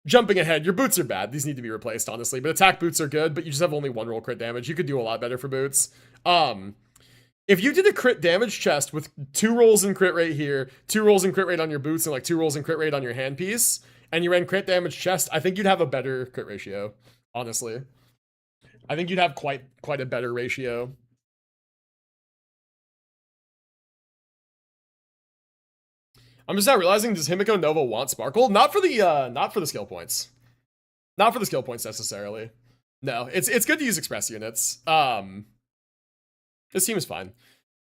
jumping ahead, your boots are bad. These need to be replaced, honestly, but attack boots are good, but you just have only 1 roll crit damage. You could do a lot better for boots. If you did a crit damage chest with 2 rolls in crit rate here, 2 rolls in crit rate on your boots, and like 2 rolls in crit rate on your handpiece, and you ran crit damage chest, I think you'd have a better crit ratio, honestly. I think you'd have quite a better ratio. I'm just now realizing, does Himiko Nova want Sparkle? Not for the skill points. Not for the skill points necessarily. No, it's good to use express units. This team is fine.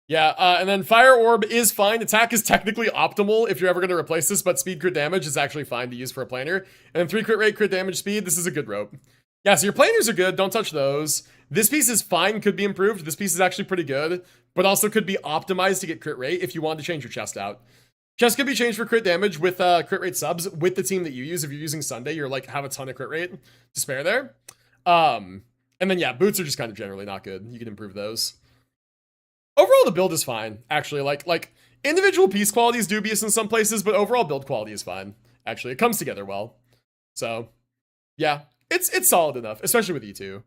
Yeah, and then Fire Orb is fine. Attack is technically optimal if you're ever going to replace this, but speed crit damage is actually fine to use for a planer. And then 3 crit rate, crit damage, speed, this is a good rope. Yeah, so your planers are good, don't touch those. This piece is fine, could be improved. This piece is actually pretty good, but also could be optimized to get crit rate if you wanted to change your chest out. Chest could be changed for crit damage with crit rate subs with the team that you use. If you're using Sunday, you're like, have a ton of crit rate to spare there. And then yeah, boots are just kind of generally not good. You can improve those. Overall, the build is fine, actually. Like individual piece quality is dubious in some places, but overall build quality is fine. Actually, it comes together well. So, yeah, it's solid enough, especially with E2.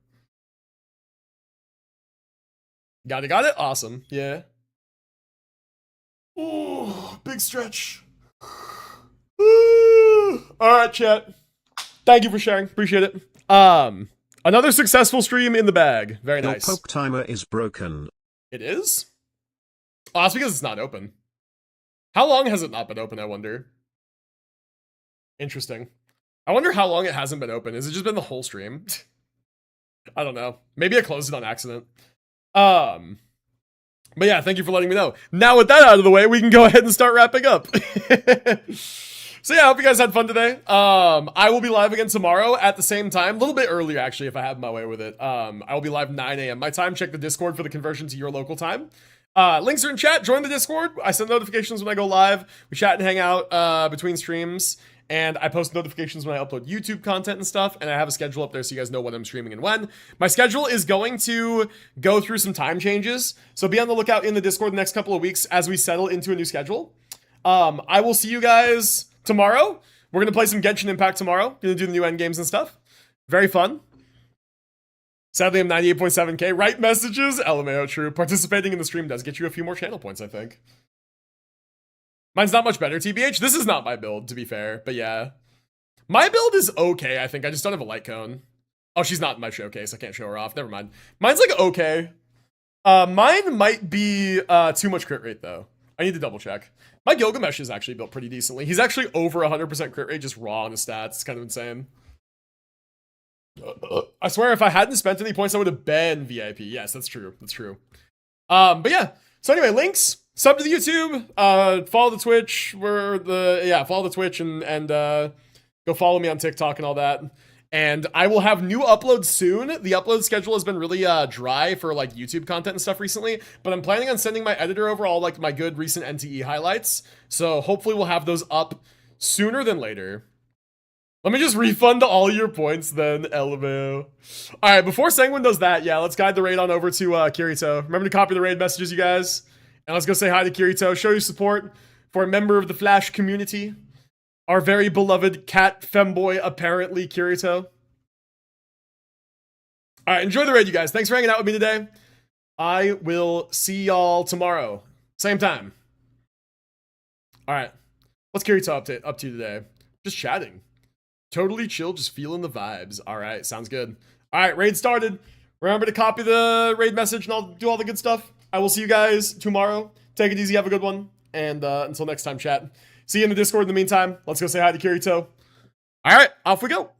Got it? Awesome. Yeah. Oh, big stretch. Alright, chat. Thank you for sharing. Appreciate it. Another successful stream in the bag. Very nice. Your poke timer is broken. It is? Oh, that's because it's not open. How long has it not been open, I wonder? Interesting. I wonder how long it hasn't been open. Has it just been the whole stream? I don't know. Maybe I closed it on accident. But yeah, thank you for letting me know. Now with that out of the way, we can go ahead and start wrapping up. So yeah, I hope you guys had fun today. I will be live again tomorrow at the same time, a little bit earlier actually if I have my way with it. I will be live 9 a.m. my time. Check the Discord for the conversion to your local time. Links are in chat. Join the Discord. I send notifications when I go live. We chat and hang out between streams. And I post notifications when I upload YouTube content and stuff. And I have a schedule up there so you guys know when I'm streaming and when. My schedule is going to go through some time changes. So be on the lookout in the Discord the next couple of weeks as we settle into a new schedule. I will see you guys tomorrow. We're going to play some Genshin Impact tomorrow. Going to do the new end games and stuff. Very fun. Sadly, I'm 98.7k. Write messages. LMAO, true. Participating in the stream does get you a few more channel points, I think. Mine's not much better, TBH. This is not my build, to be fair. But yeah. My build is okay, I think. I just don't have a light cone. Oh, she's not in my showcase. I can't show her off. Never mind. Mine's like okay. Mine might be too much crit rate, though. I need to double check. My Gilgamesh is actually built pretty decently. He's actually over 100% crit rate, just raw on his stats. It's kind of insane. I swear, if I hadn't spent any points, I would have been VIP. Yes, that's true. That's true. But yeah. So anyway, links. Sub to the YouTube. Follow the Twitch. Follow the Twitch and go follow me on TikTok and all that. And I will have new uploads soon. The upload schedule has been really dry for like YouTube content and stuff recently, but I'm planning on sending my editor over all like my good recent NTE highlights. So hopefully we'll have those up sooner than later. Let me just refund all your points then, LMAO. All right, before Sanguine does that, yeah, let's guide the raid on over to Kirito. Remember to copy the raid messages, you guys. And let's go say hi to Kirito. Show your support for a member of the Flash community. Our very beloved cat femboy, apparently, Kirito. All right, enjoy the raid, you guys. Thanks for hanging out with me today. I will see y'all tomorrow. Same time. All right. What's Kirito up to today? Just chatting. Totally chill, just feeling the vibes. All right, sounds good. All right, raid started. Remember to copy the raid message and I'll do all the good stuff. I will see you guys tomorrow. Take it easy, have a good one. And until next time, chat. See you in the Discord in the meantime. Let's go say hi to Kirito. All right, off we go.